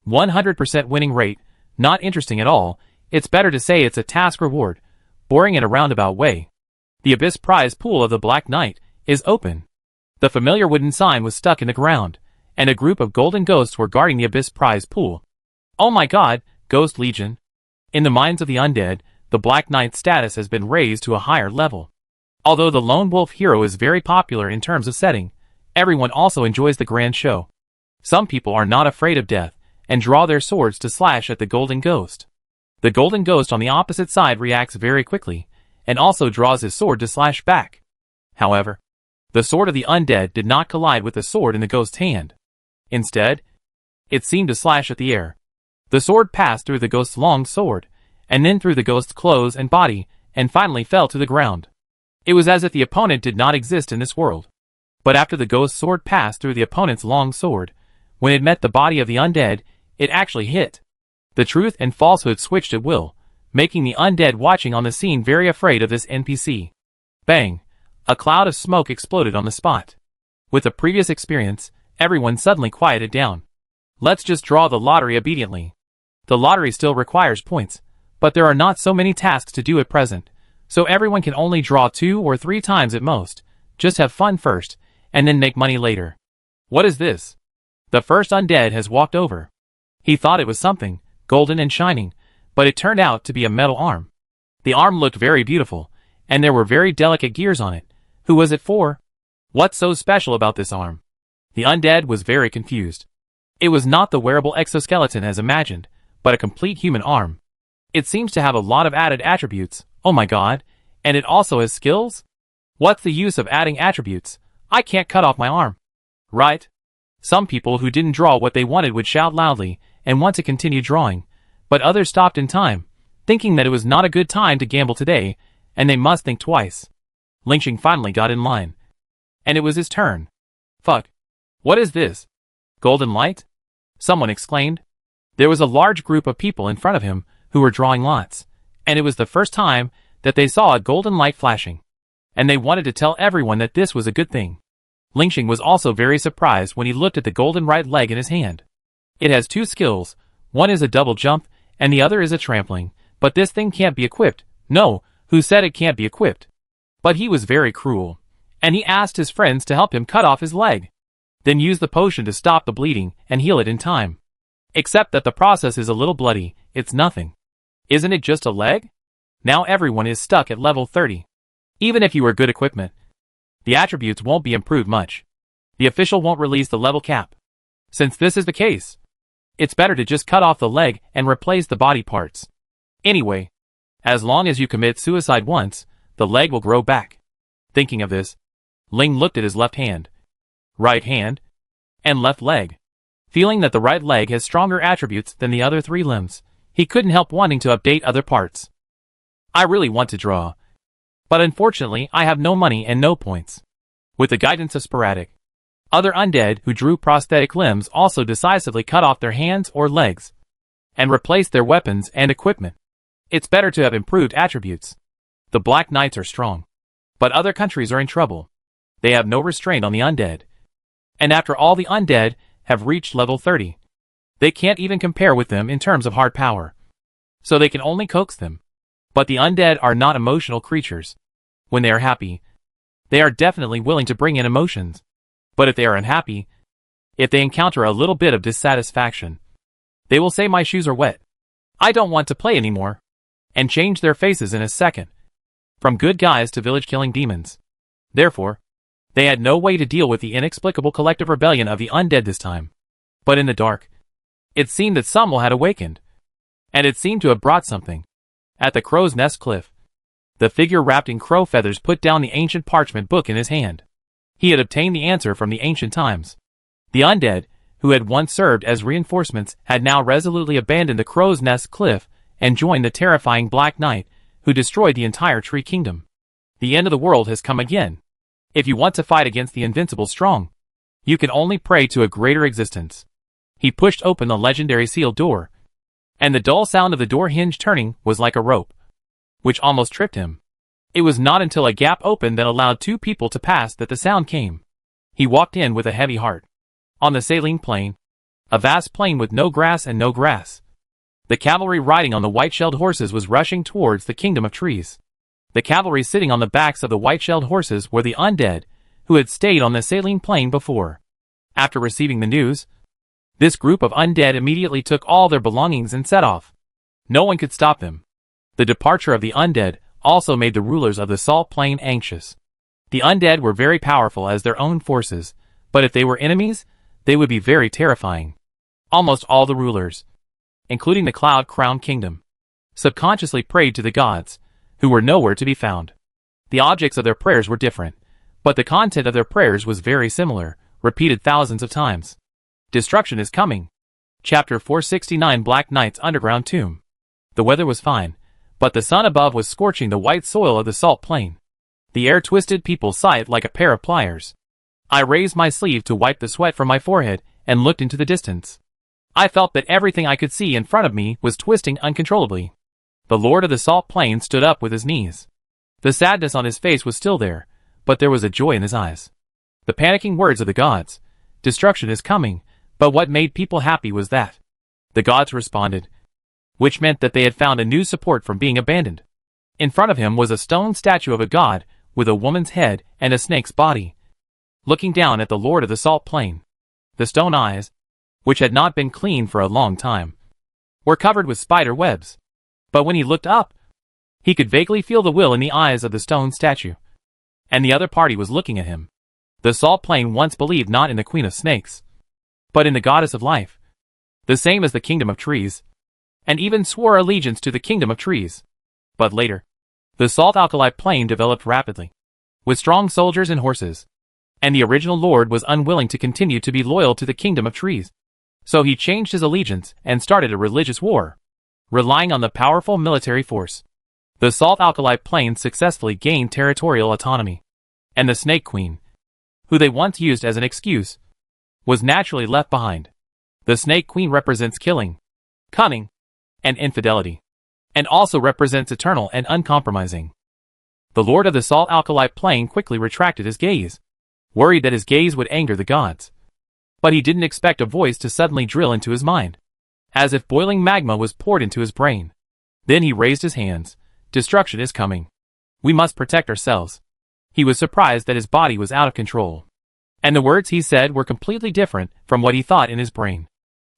100% winning rate, not interesting at all. It's better to say it's a task reward, boring in a roundabout way. The Abyss Prize Pool of the Black Knight is open. The familiar wooden sign was stuck in the ground, and a group of golden ghosts were guarding the Abyss Prize Pool. Oh my god, Ghost Legion. In the minds of the undead, the Black Knight's status has been raised to a higher level. Although the lone wolf hero is very popular in terms of setting, everyone also enjoys the grand show. Some people are not afraid of death, and draw their swords to slash at the golden ghost. The golden ghost on the opposite side reacts very quickly, and also draws his sword to slash back. However, the sword of the undead did not collide with the sword in the ghost's hand. Instead, it seemed to slash at the air. The sword passed through the ghost's long sword, and then through the ghost's clothes and body, and finally fell to the ground. It was as if the opponent did not exist in this world. But after the ghost's sword passed through the opponent's long sword, When it met the body of the undead, it actually hit. The truth and falsehood switched at will, making the undead watching on the scene very afraid of this NPC. Bang! A cloud of smoke exploded on the spot. With the previous experience, everyone suddenly quieted down. Let's just draw the lottery obediently. The lottery still requires points, but there are not so many tasks to do at present, so everyone can only draw 2 or 3 times at most. Just have fun first, and then make money later. What is this? The first undead has walked over. He thought it was something, golden and shining, but it turned out to be a metal arm. The arm looked very beautiful, and there were very delicate gears on it. Who was it for? What's so special about this arm? The undead was very confused. It was not the wearable exoskeleton as imagined, but a complete human arm. It seems to have a lot of added attributes, oh my god, and it also has skills? What's the use of adding attributes? I can't cut off my arm. Right? Some people who didn't draw what they wanted would shout loudly and want to continue drawing, but others stopped in time, thinking that it was not a good time to gamble today, and they must think twice. Lingxing finally got in line. And it was his turn. Fuck. What is this? Golden light? Someone exclaimed. There was a large group of people in front of him who were drawing lots, and it was the first time that they saw a golden light flashing. And they wanted to tell everyone that this was a good thing. Lingxing was also very surprised when he looked at the golden right leg in his hand. It has 2 skills, one is a double jump, and the other is a trampling, but this thing can't be equipped. No, who said it can't be equipped? But he was very cruel, and he asked his friends to help him cut off his leg. Then use the potion to stop the bleeding and heal it in time. Except that the process is a little bloody, it's nothing. Isn't it just a leg? Now everyone is stuck at level 30. Even if you were good equipment, the attributes won't be improved much. The official won't release the level cap. Since this is the case, it's better to just cut off the leg and replace the body parts. Anyway, as long as you commit suicide once, the leg will grow back. Thinking of this, Ling looked at his left hand, right hand, and left leg. Feeling that the right leg has stronger attributes than the other 3 limbs, he couldn't help wanting to update other parts. I really want to draw, but unfortunately I have no money and no points. With the guidance of Sporadic, other undead who drew prosthetic limbs also decisively cut off their hands or legs, and replaced their weapons and equipment. It's better to have improved attributes. The Black Knights are strong, but other countries are in trouble. They have no restraint on the undead. And after all the undead have reached level 30, they can't even compare with them in terms of hard power. So they can only coax them. But the undead are not emotional creatures. When they are happy, they are definitely willing to bring in emotions. But if they are unhappy, if they encounter a little bit of dissatisfaction, they will say my shoes are wet. I don't want to play anymore. And change their faces in a second. From good guys to village-killing demons. Therefore, they had no way to deal with the inexplicable collective rebellion of the undead this time. But in the dark, it seemed that Sumwell had awakened. And it seemed to have brought something. At the crow's nest cliff, the figure wrapped in crow feathers put down the ancient parchment book in his hand. He had obtained the answer from the ancient times. The undead, who had once served as reinforcements, had now resolutely abandoned the crow's nest cliff and joined the terrifying Black Knight, who destroyed the entire tree kingdom. The end of the world has come again. If you want to fight against the invincible strong, you can only pray to a greater existence. He pushed open the legendary sealed door, and the dull sound of the door hinge turning was like a rope, which almost tripped him. It was not until a gap opened that allowed 2 people to pass that the sound came. He walked in with a heavy heart. On the saline plain, a vast plain with no grass and no grass, the cavalry riding on the white-shelled horses was rushing towards the kingdom of trees. The cavalry sitting on the backs of the white-shelled horses were the undead, who had stayed on the saline plain before. After receiving the news, this group of undead immediately took all their belongings and set off. No one could stop them. The departure of the undead also made the rulers of the salt plain anxious. The undead were very powerful as their own forces, but if they were enemies, they would be very terrifying. Almost all the rulers, including the Cloud Crown Kingdom, subconsciously prayed to the gods, who were nowhere to be found. The objects of their prayers were different, but the content of their prayers was very similar, repeated thousands of times. Destruction is coming. Chapter 469 Black Knight's Underground Tomb. The weather was fine, but the sun above was scorching the white soil of the salt plain. The air twisted people's sight like a pair of pliers. I raised my sleeve to wipe the sweat from my forehead and looked into the distance. I felt that everything I could see in front of me was twisting uncontrollably. The Lord of the Salt Plain stood up with his knees. The sadness on his face was still there, but there was a joy in his eyes. The panicking words of the gods, "Destruction is coming," but what made people happy was that the gods responded, which meant that they had found a new support from being abandoned. In front of him was a stone statue of a god, with a woman's head and a snake's body, looking down at the Lord of the Salt Plain. The stone eyes, which had not been cleaned for a long time, were covered with spider webs. But when he looked up, he could vaguely feel the will in the eyes of the stone statue. And the other party was looking at him. The Salt Plain once believed not in the Queen of Snakes, but in the Goddess of Life, the same as the Kingdom of Trees, and even swore allegiance to the Kingdom of Trees. But later, the Salt Alkali Plain developed rapidly, with strong soldiers and horses, and the original lord was unwilling to continue to be loyal to the Kingdom of Trees. So he changed his allegiance and started a religious war, relying on the powerful military force. The Salt Alkali Plain successfully gained territorial autonomy, and the Snake Queen, who they once used as an excuse, was naturally left behind. The Snake Queen represents killing, cunning, and infidelity, and also represents eternal and uncompromising. The Lord of the Salt Alkali Plain quickly retracted his gaze, worried that his gaze would anger the gods. But he didn't expect a voice to suddenly drill into his mind, as if boiling magma was poured into his brain. Then he raised his hands. "Destruction is coming. We must protect ourselves." He was surprised that his body was out of control, and the words he said were completely different from what he thought in his brain.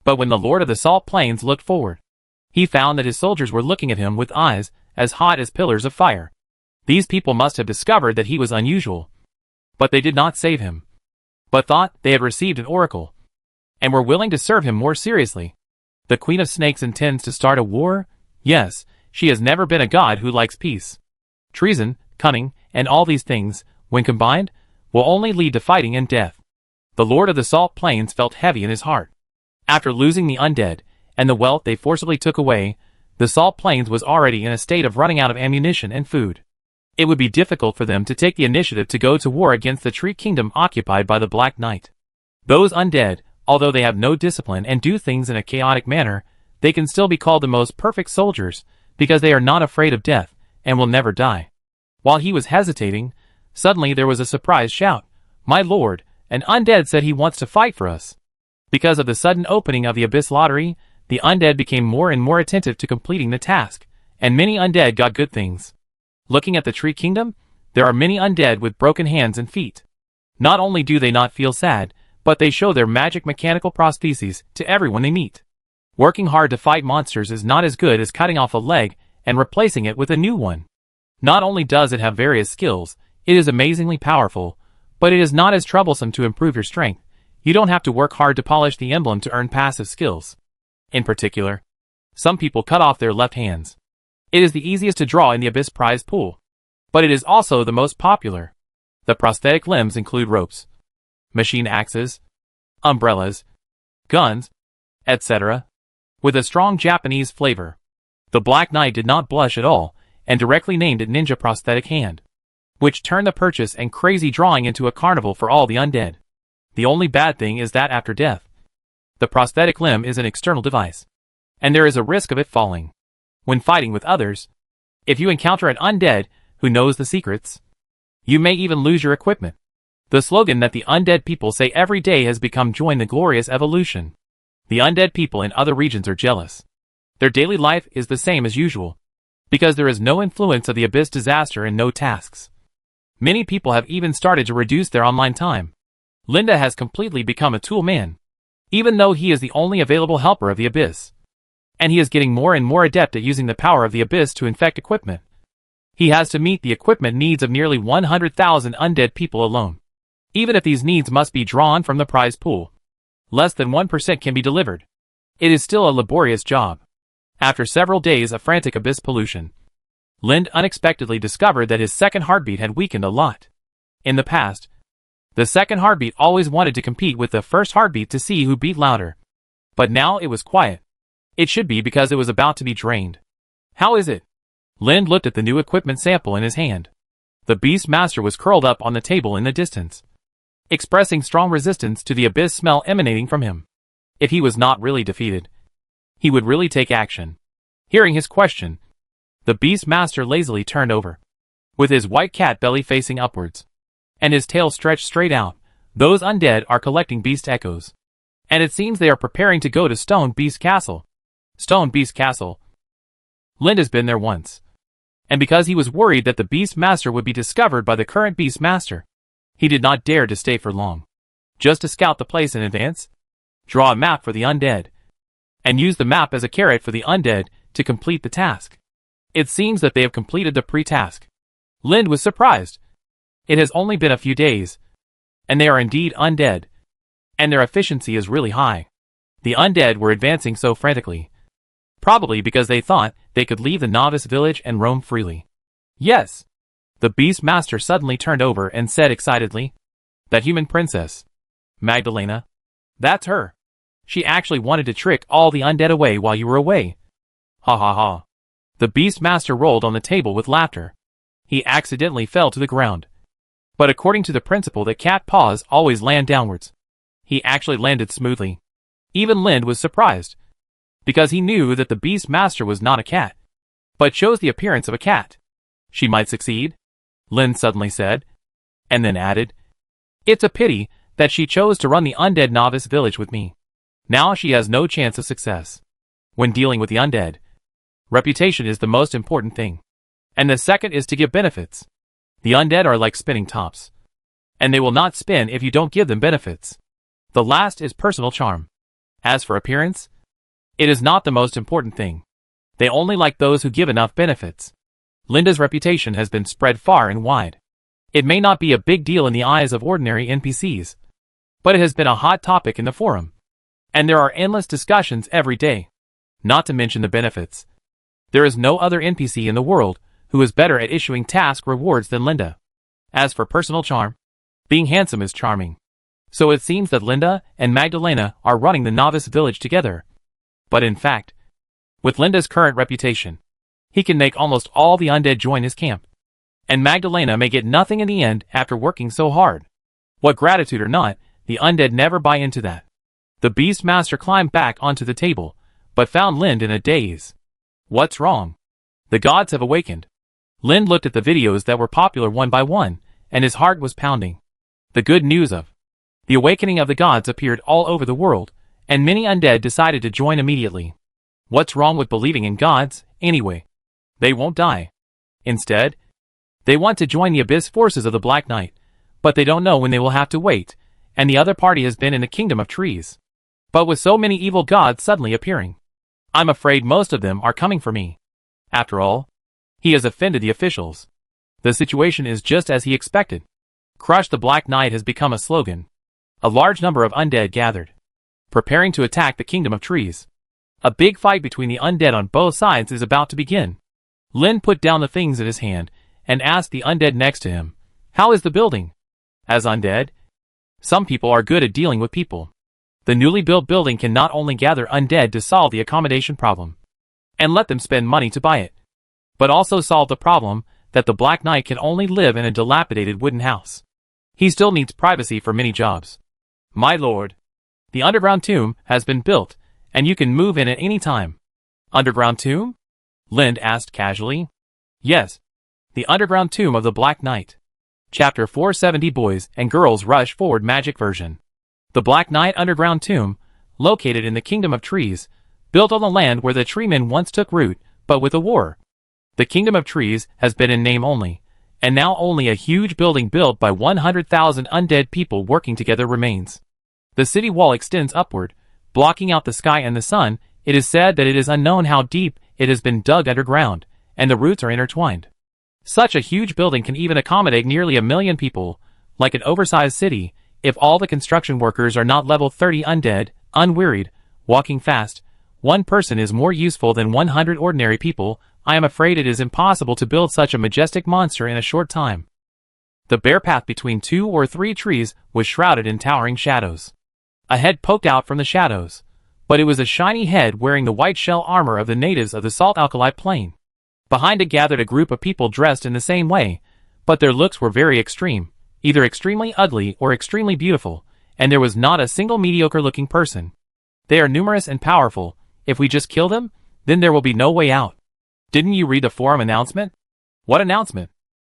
But when the Lord of the Salt Plains looked forward, he found that his soldiers were looking at him with eyes as hot as pillars of fire. These people must have discovered that he was unusual, but they did not save him, but thought they had received an oracle, and were willing to serve him more seriously. The Queen of Snakes intends to start a war? Yes, she has never been a god who likes peace. Treason, cunning, and all these things, when combined, will only lead to fighting and death. The Lord of the Salt Plains felt heavy in his heart. After losing the undead, and the wealth they forcibly took away, the Salt Plains was already in a state of running out of ammunition and food. It would be difficult for them to take the initiative to go to war against the Tree Kingdom occupied by the Black Knight. Those undead, although they have no discipline and do things in a chaotic manner, they can still be called the most perfect soldiers, because they are not afraid of death, and will never die. While he was hesitating, suddenly there was a surprised shout. "My lord, an undead said he wants to fight for us." Because of the sudden opening of the Abyss Lottery, the undead became more and more attentive to completing the task, and many undead got good things. Looking at the Tree Kingdom, there are many undead with broken hands and feet. Not only do they not feel sad, but they show their magic mechanical prostheses to everyone they meet. Working hard to fight monsters is not as good as cutting off a leg and replacing it with a new one. Not only does it have various skills, it is amazingly powerful, but it is not as troublesome to improve your strength. You don't have to work hard to polish the emblem to earn passive skills. In particular, some people cut off their left hands. It is the easiest to draw in the Abyss prize pool, but it is also the most popular. The prosthetic limbs include ropes, machine axes, umbrellas, guns, etc., with a strong Japanese flavor. The Black Knight did not blush at all, and directly named it Ninja Prosthetic Hand, which turned the purchase and crazy drawing into a carnival for all the undead. The only bad thing is that after death, the prosthetic limb is an external device, and there is a risk of it falling. When fighting with others, if you encounter an undead who knows the secrets, you may even lose your equipment. The slogan that the undead people say every day has become "Join the glorious evolution." The undead people in other regions are jealous. Their daily life is the same as usual, because there is no influence of the Abyss disaster and no tasks. Many people have even started to reduce their online time. Linda has completely become a tool man, even though he is the only available helper of the Abyss. And he is getting more and more adept at using the power of the Abyss to infect equipment. He has to meet the equipment needs of nearly 100,000 undead people alone. Even if these needs must be drawn from the prize pool, less than 1% can be delivered. It is still a laborious job. After several days of frantic Abyss pollution, Lind unexpectedly discovered that his second heartbeat had weakened a lot. In the past, the second heartbeat always wanted to compete with the first heartbeat to see who beat louder. But now it was quiet. It should be because it was about to be drained. How is it? Lind looked at the new equipment sample in his hand. The Beast Master was curled up on the table in the distance. expressing strong resistance to the abyss smell emanating from him. If he was not really defeated, he would really take action. Hearing his question, the beast master lazily turned over, with his white cat belly facing upwards, and his tail stretched straight out. Those undead are collecting beast echoes, and it seems they are preparing to go to Stone Beast Castle. Stone Beast Castle. Lind has been there once, and because he was worried that the beast master would be discovered by the current beast master, he did not dare to stay for long, just to scout the place in advance, draw a map for the undead, and use the map as a carrot for the undead to complete the task. It seems that they have completed the pre-task. Lind was surprised. It has only been a few days, and they are indeed undead, and their efficiency is really high. The undead were advancing so frantically, probably because they thought they could leave the novice village and roam freely. Yes. The beast master suddenly turned over and said excitedly, "That human princess, Magdalena, that's her. She actually wanted to trick all the undead away while you were away." Ha ha ha. The beast master rolled on the table with laughter. He accidentally fell to the ground. But according to the principle that cat paws always land downwards, he actually landed smoothly. Even Lind was surprised, because he knew that the beast master was not a cat, but shows the appearance of a cat. She might succeed, Lind suddenly said, and then added, "It's a pity that she chose to run the undead novice village with me. Now she has no chance of success. When dealing with the undead, reputation is the most important thing, and the second is to give benefits. The undead are like spinning tops, and they will not spin if you don't give them benefits. The last is personal charm. As for appearance, it is not the most important thing. They only like those who give enough benefits." Linda's reputation has been spread far and wide. It may not be a big deal in the eyes of ordinary NPCs, but it has been a hot topic in the forum, and there are endless discussions every day. Not to mention the benefits. There is no other NPC in the world who is better at issuing task rewards than Linda. As for personal charm, being handsome is charming. So it seems that Linda and Magdalena are running the novice village together. But in fact, with Linda's current reputation, he can make almost all the undead join his camp, and Magdalena may get nothing in the end after working so hard. What gratitude or not, the undead never buy into that. The beast master climbed back onto the table, but found Lind in a daze. What's wrong? The gods have awakened. Lind looked at the videos that were popular one by one, and his heart was pounding. The good news of the awakening of the gods appeared all over the world, and many undead decided to join immediately. What's wrong with believing in gods, anyway? They won't die. Instead, they want to join the abyss forces of the Black Knight, but they don't know when they will have to wait, and the other party has been in the kingdom of trees. But with so many evil gods suddenly appearing, I'm afraid most of them are coming for me. After all, he has offended the officials. The situation is just as he expected. Crush the Black Knight has become a slogan. A large number of undead gathered, preparing to attack the kingdom of trees. A big fight between the undead on both sides is about to begin. Lind put down the things in his hand and asked the undead next to him, "How is the building?" As undead, some people are good at dealing with people. The newly built building can not only gather undead to solve the accommodation problem, and let them spend money to buy it, but also solve the problem that the Black Knight can only live in a dilapidated wooden house. He still needs privacy for many jobs. "My lord, the underground tomb has been built, and you can move in at any time." "Underground tomb?" Lind asked casually. "Yes, the underground tomb of the Black Knight." Chapter 470. Boys and Girls Rush Forward Magic Version. The Black Knight Underground Tomb, located in the Kingdom of Trees, built on the land where the Treemen once took root, but with a war. The Kingdom of Trees has been in name only, and now only a huge building built by 100,000 undead people working together remains. The city wall extends upward, blocking out the sky and the sun. It is said that it is unknown how deep it has been dug underground, and the roots are intertwined. Such a huge building can even accommodate nearly 1 million people, like an oversized city, if all the construction workers are not level 30 undead, unwearied, walking fast. One person is more useful than 100 ordinary people. I am afraid it is impossible to build such a majestic monster in a short time. The bare path between 2 or 3 trees was shrouded in towering shadows. A head poked out from the shadows, but it was a shiny head wearing the white shell armor of the natives of the Salt Alkali Plain. Behind it gathered a group of people dressed in the same way, but their looks were very extreme. either extremely ugly or extremely beautiful, and there was not a single mediocre-looking person. They are numerous and powerful. If we just kill them, then there will be no way out. Didn't you read the forum announcement? What announcement?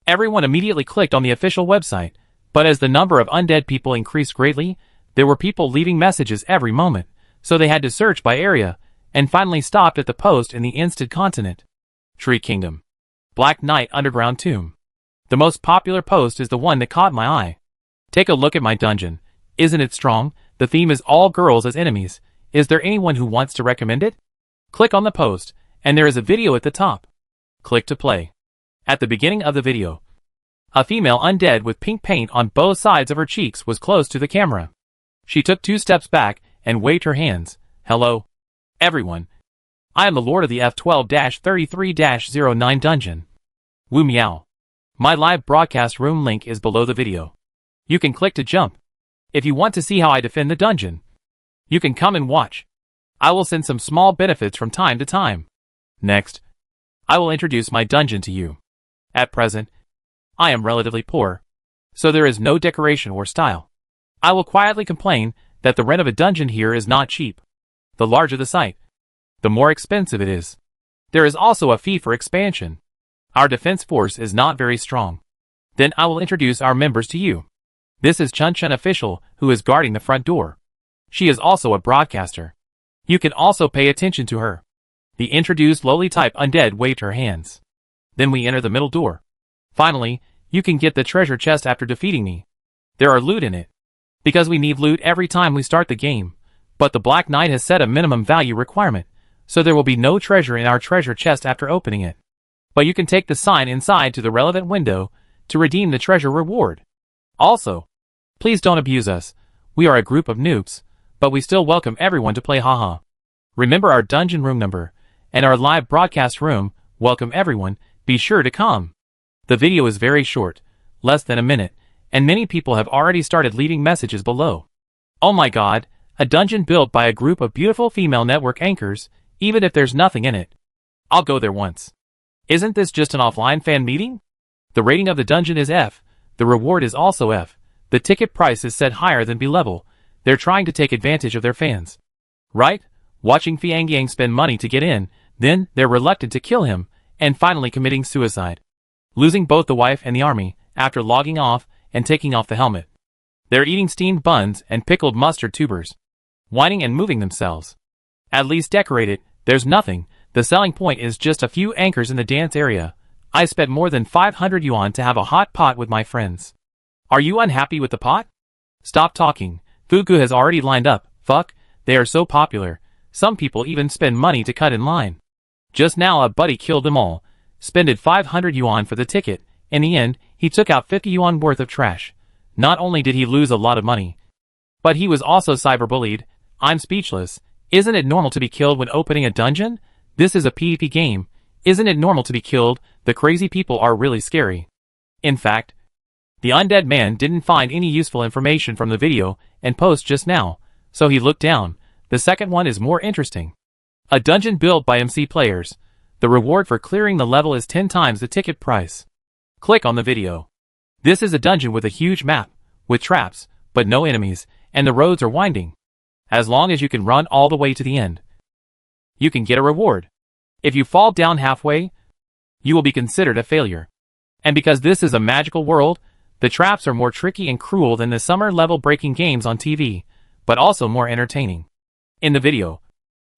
Everyone immediately clicked on the official website, but as the number of undead people increased greatly, there were people leaving messages every moment, so they had to search by area, and finally stopped at the post in the instant continent. Tree Kingdom. Black Knight Underground Tomb. The most popular post is the one that caught my eye. Take a look at my dungeon. Isn't it strong? The theme is all girls as enemies. Is there anyone who wants to recommend it? Click on the post, and there is a video at the top. Click to play. At the beginning of the video, a female undead with pink paint on both sides of her cheeks was close to the camera. She took 2 steps back and waved her hands. Hello, everyone. I am the Lord of the F12-33-09 dungeon. Woo meow. My live broadcast room link is below the video. You can click to jump. If you want to see how I defend the dungeon, you can come and watch. I will send some small benefits from time to time. Next, I will introduce my dungeon to you. At present, I am relatively poor, so there is no decoration or style. I will quietly complain that the rent of a dungeon here is not cheap. The larger the site, the more expensive it is. There is also a fee for expansion. Our defense force is not very strong. Then I will introduce our members to you. This is Chun Chun Official, who is guarding the front door. She is also a broadcaster. You can also pay attention to her. The introduced lowly type undead waved her hands. Then we enter the middle door. Finally, you can get the treasure chest after defeating me. There are loot in it, because we need loot every time we start the game, but the Black Knight has set a minimum value requirement, so there will be no treasure in our treasure chest after opening it. But you can take the sign inside to the relevant window to redeem the treasure reward. Also, please don't abuse us. We are a group of noobs, but we still welcome everyone to play haha. Remember our dungeon room number, and our live broadcast room. Welcome everyone, be sure to come. The video is very short, less than a minute, and many people have already started leaving messages below. Oh my god, a dungeon built by a group of beautiful female network anchors, even if there's nothing in it. I'll go there once. Isn't this just an offline fan meeting? The rating of the dungeon is F, the reward is also F, the ticket price is set higher than B level. They're trying to take advantage of their fans. Right? Watching Fiangyang spend money to get in, then they're reluctant to kill him, and finally committing suicide. Losing both the wife and the army, after logging off and taking off the helmet. They're eating steamed buns and pickled mustard tubers. Whining and moving themselves. At least decorated, there's nothing. The selling point is just a few anchors in the dance area. I spent more than 500 yuan to have a hot pot with my friends. Are you unhappy with the pot? Stop talking. Fugu has already lined up. Fuck, they are so popular. Some people even spend money to cut in line. Just now a buddy killed them all. Spended 500 yuan for the ticket. In the end, he took out 50 yuan worth of trash. Not only did he lose a lot of money, but he was also cyberbullied. I'm speechless. Isn't it normal to be killed when opening a dungeon? This is a PvP game. Isn't it normal to be killed? The crazy people are really scary. In fact, the undead man didn't find any useful information from the video and post just now, so he looked down. The second one is more interesting. A dungeon built by MC players. The reward for clearing the level is 10 times the ticket price. Click on the video. This is a dungeon with a huge map, with traps, but no enemies, and the roads are winding. As long as you can run all the way to the end, you can get a reward. If you fall down halfway, you will be considered a failure. And because this is a magical world, the traps are more tricky and cruel than the summer level breaking games on TV, but also more entertaining. In the video,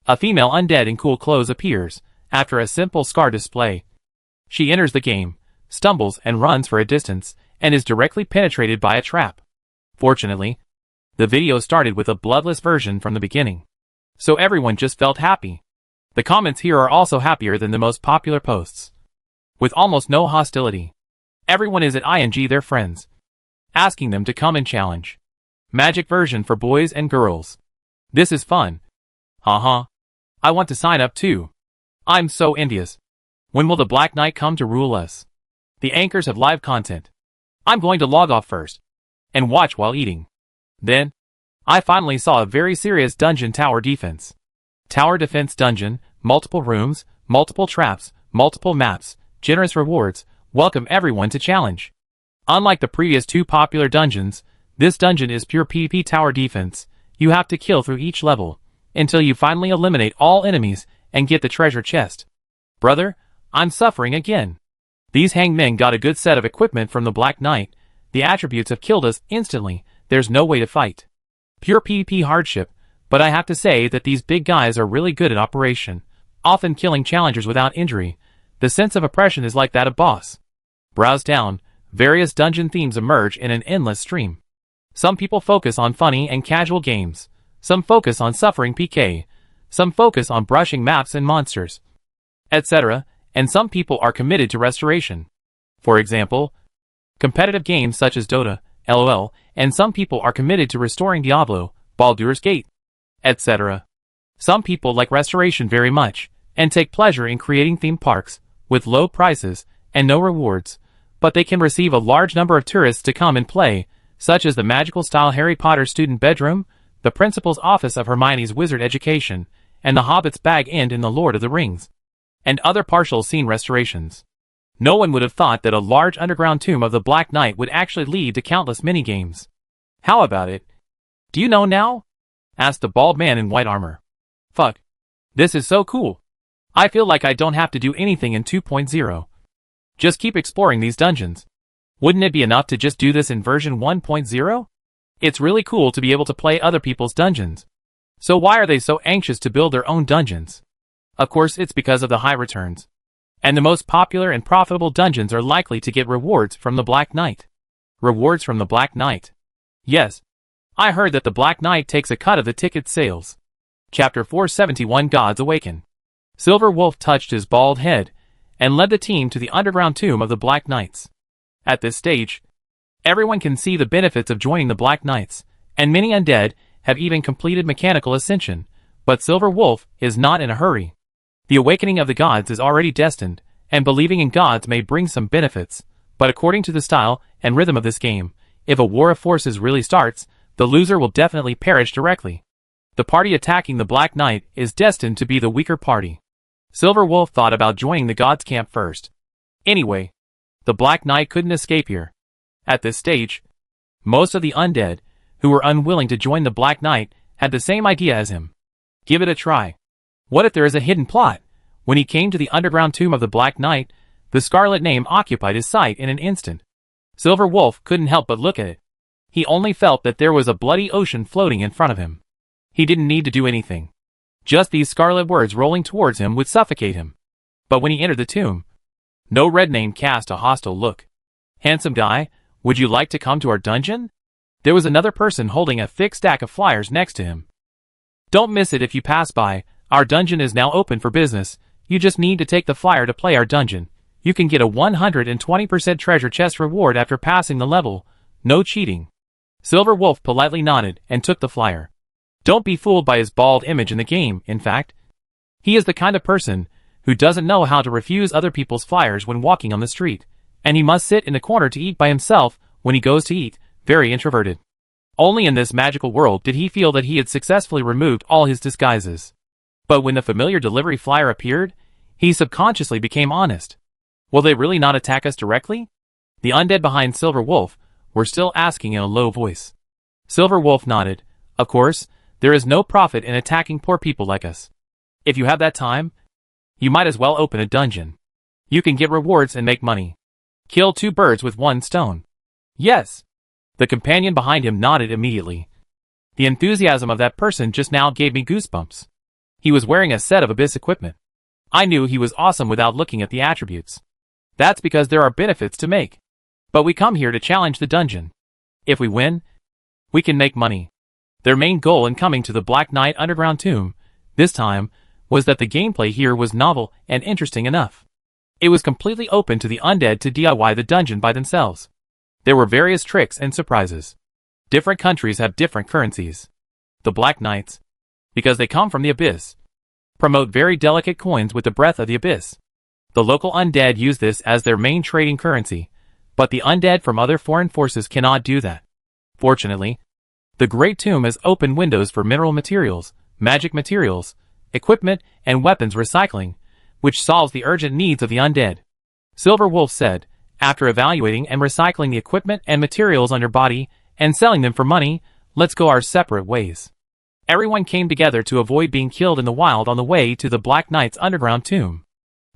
a female undead in cool clothes appears, after a simple scar display. She enters the game, stumbles and runs for a distance, and is directly penetrated by a trap. Fortunately, the video started with a bloodless version from the beginning, so everyone just felt happy. The comments here are also happier than the most popular posts. With almost no hostility. Everyone is at ing their friends, asking them to come and challenge. Magic version for boys and girls. This is fun. Haha. I want to sign up too. I'm so envious. When will the Black Knight come to rule us? The anchors have live content. I'm going to log off first and watch while eating. Then, I finally saw a very serious dungeon tower defense. Tower defense dungeon, multiple rooms, multiple traps, multiple maps, generous rewards. Welcome everyone to challenge. Unlike the previous two popular dungeons, this dungeon is pure PvP tower defense. You have to kill through each level, until you finally eliminate all enemies and get the treasure chest. Brother, I'm suffering again. These hanged men got a good set of equipment from the Black Knight. The attributes have killed us instantly. There's no way to fight. Pure PvP hardship, but I have to say that these big guys are really good at operation, often killing challengers without injury. The sense of oppression is like that of boss. Browse down, various dungeon themes emerge in an endless stream. Some people focus on funny and casual games. Some focus on suffering PK. Some focus on brushing maps and monsters, etc. And some people are committed to restoration. For example, competitive games such as Dota, LOL, and some people are committed to restoring Diablo, Baldur's Gate, etc. Some people like restoration very much, and take pleasure in creating theme parks, with low prices, and no rewards, but they can receive a large number of tourists to come and play, such as the magical-style Harry Potter student bedroom, the principal's office of Hermione's wizard education, and the Hobbit's bag end in the Lord of the Rings, and other partial scene restorations. No one would have thought that a large underground tomb of the Black Knight would actually lead to countless minigames. How about it? Do you know now? Asked the bald man in white armor. Fuck. This is so cool. I feel like I don't have to do anything in 2.0. Just keep exploring these dungeons. Wouldn't it be enough to just do this in version 1.0? It's really cool to be able to play other people's dungeons. So why are they so anxious to build their own dungeons? Of course, it's because of the high returns. And the most popular and profitable dungeons are likely to get rewards from the Black Knight. Rewards from the Black Knight. Yes. I heard that the Black Knight takes a cut of the ticket sales. Chapter 471 Gods Awaken. Silver Wolf touched his bald head, and led the team to the underground tomb of the Black Knights. At this stage, everyone can see the benefits of joining the Black Knights, and many undead have even completed mechanical ascension, but Silver Wolf is not in a hurry. The awakening of the gods is already destined, and believing in gods may bring some benefits, but according to the style and rhythm of this game, if a war of forces really starts, the loser will definitely perish directly. The party attacking the Black Knight is destined to be the weaker party. Silver Wolf thought about joining the gods' camp first. Anyway, the Black Knight couldn't escape here. At this stage, most of the undead, who were unwilling to join the Black Knight, had the same idea as him. Give it a try. What if there is a hidden plot? When he came to the underground tomb of the Black Knight, the scarlet name occupied his sight in an instant. Silver Wolf couldn't help but look at it. He only felt that there was a bloody ocean floating in front of him. He didn't need to do anything. Just these scarlet words rolling towards him would suffocate him. But when he entered the tomb, no red name cast a hostile look. Handsome guy, would you like to come to our dungeon? There was another person holding a thick stack of flyers next to him. Don't miss it if you pass by. Our dungeon is now open for business. You just need to take the flyer to play our dungeon. You can get a 120% treasure chest reward after passing the level. No cheating. Silver Wolf politely nodded and took the flyer. Don't be fooled by his bald image in the game, in fact. He is the kind of person who doesn't know how to refuse other people's flyers when walking on the street, and he must sit in the corner to eat by himself when he goes to eat, very introverted. Only in this magical world did he feel that he had successfully removed all his disguises. But when the familiar delivery flyer appeared, he subconsciously became honest. Will they really not attack us directly? The undead behind Silver Wolf were still asking in a low voice. Silver Wolf nodded. Of course, there is no profit in attacking poor people like us. If you have that time, you might as well open a dungeon. You can get rewards and make money. Kill two birds with one stone. Yes. The companion behind him nodded immediately. The enthusiasm of that person just now gave me goosebumps. He was wearing a set of Abyss equipment. I knew he was awesome without looking at the attributes. That's because there are benefits to make. But we come here to challenge the dungeon. If we win, we can make money. Their main goal in coming to the Black Knight underground tomb, this time, was that the gameplay here was novel and interesting enough. It was completely open to the undead to DIY the dungeon by themselves. There were various tricks and surprises. Different countries have different currencies. The Black Knights, because they come from the Abyss, promote very delicate coins with the breath of the Abyss. The local undead use this as their main trading currency, but the undead from other foreign forces cannot do that. Fortunately, the Great Tomb has open windows for mineral materials, magic materials, equipment, and weapons recycling, which solves the urgent needs of the undead. Silver Wolf said, After evaluating and recycling the equipment and materials on your body and selling them for money, let's go our separate ways. Everyone came together to avoid being killed in the wild on the way to the Black Knight's underground tomb.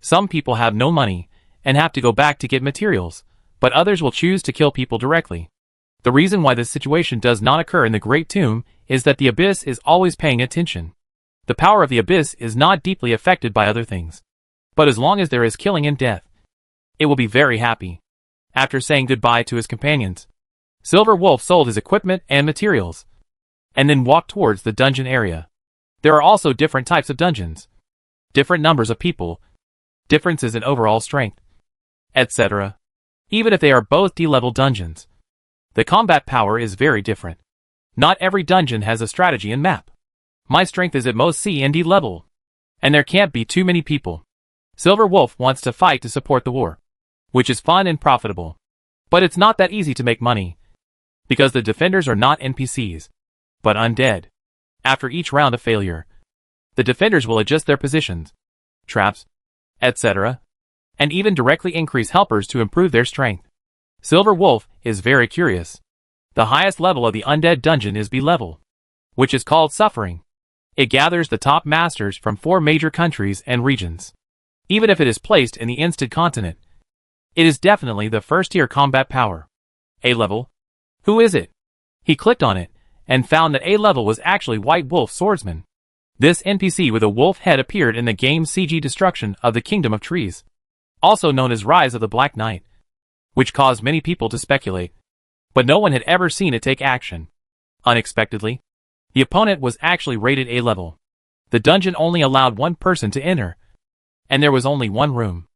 Some people have no money and have to go back to get materials, but others will choose to kill people directly. The reason why this situation does not occur in the Great Tomb is that the Abyss is always paying attention. The power of the Abyss is not deeply affected by other things. But as long as there is killing and death, it will be very happy. After saying goodbye to his companions, Silver Wolf sold his equipment and materials, and then walked towards the dungeon area. There are also different types of dungeons, different numbers of people, differences in overall strength, etc. Even if they are both D-level dungeons, the combat power is very different. Not every dungeon has a strategy and map. My strength is at most C and D level, and there can't be too many people. Silver Wolf wants to fight to support the war, which is fun and profitable. But it's not that easy to make money, because the defenders are not NPCs, but undead. After each round of failure, the defenders will adjust their positions, traps, etc., and even directly increase helpers to improve their strength. Silver Wolf is very curious. The highest level of the undead dungeon is B level, which is called Suffering. It gathers the top masters from 4 major countries and regions. Even if it is placed in the instant continent, it is definitely the first-tier combat power. A level? Who is it? He clicked on it, and found that A level was actually White Wolf Swordsman. This NPC with a wolf head appeared in the game's CG Destruction of the Kingdom of Trees, also known as Rise of the Black Knight, which caused many people to speculate, but no one had ever seen it take action. Unexpectedly, the opponent was actually rated A level. The dungeon only allowed 1 person to enter, and there was only 1 room.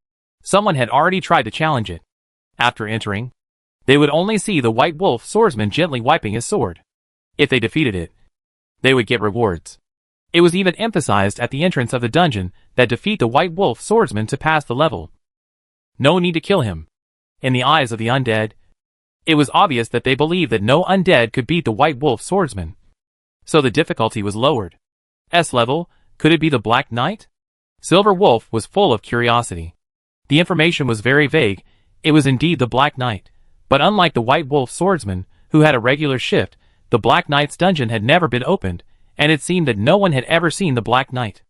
Someone had already tried to challenge it. After entering, they would only see the White Wolf Swordsman gently wiping his sword. If they defeated it, they would get rewards. It was even emphasized at the entrance of the dungeon that defeat the White Wolf Swordsman to pass the level. No need to kill him. In the eyes of the undead, it was obvious that they believed that no undead could beat the White Wolf Swordsman. So the difficulty was lowered. S level, could it be the Black Knight? Silver Wolf was full of curiosity. The information was very vague. It was indeed the Black Knight. But unlike the White Wolf Swordsman, who had a regular shift, the Black Knight's dungeon had never been opened, and it seemed that no one had ever seen the Black Knight.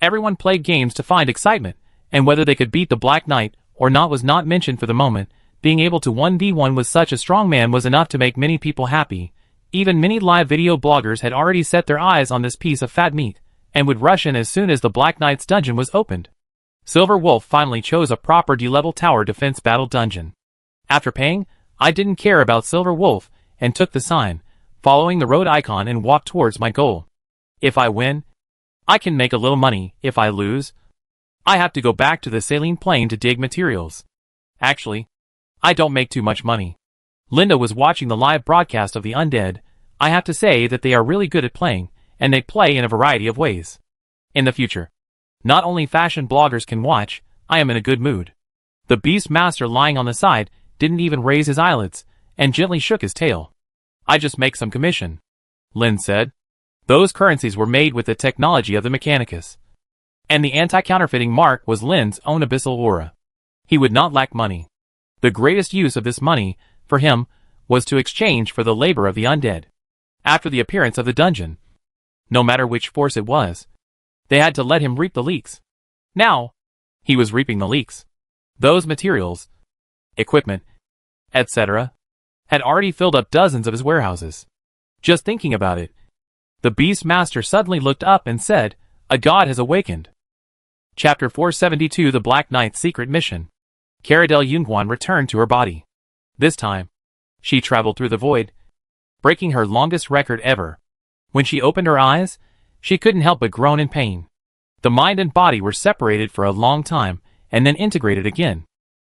Everyone played games to find excitement, and whether they could beat the Black Knight or not was not mentioned for the moment. Being able to 1v1 with such a strong man was enough to make many people happy. Even many live video bloggers had already set their eyes on this piece of fat meat, and would rush in as soon as the Black Knight's dungeon was opened. Silver Wolf finally chose a proper D-level tower defense battle dungeon. After paying, I didn't care about Silver Wolf, and took the sign, following the road icon and walked towards my goal. If I win, I can make a little money. If I lose, I have to go back to the saline plane to dig materials. Actually, I don't make too much money. Linda was watching the live broadcast of the undead. I have to say that they are really good at playing, and they play in a variety of ways. In the future, not only fashion bloggers can watch, I am in a good mood. The Beast Master lying on the side didn't even raise his eyelids, and gently shook his tail. I just make some commission, Lynn said. Those currencies were made with the technology of the Mechanicus, and the anti-counterfeiting mark was Lynn's own abyssal aura. He would not lack money. The greatest use of this money, for him, was to exchange for the labor of the undead. After the appearance of the dungeon, no matter which force it was, they had to let him reap the leaks. Now, he was reaping the leaks. Those materials, equipment, etc., had already filled up dozens of his warehouses. Just thinking about it, the Beast Master suddenly looked up and said, "A god has awakened." Chapter 472 The Black Knight's Secret Mission. Caradel Yunguan returned to her body. This time, she traveled through the void, breaking her longest record ever. When she opened her eyes, she couldn't help but groan in pain. The mind and body were separated for a long time, and then integrated again.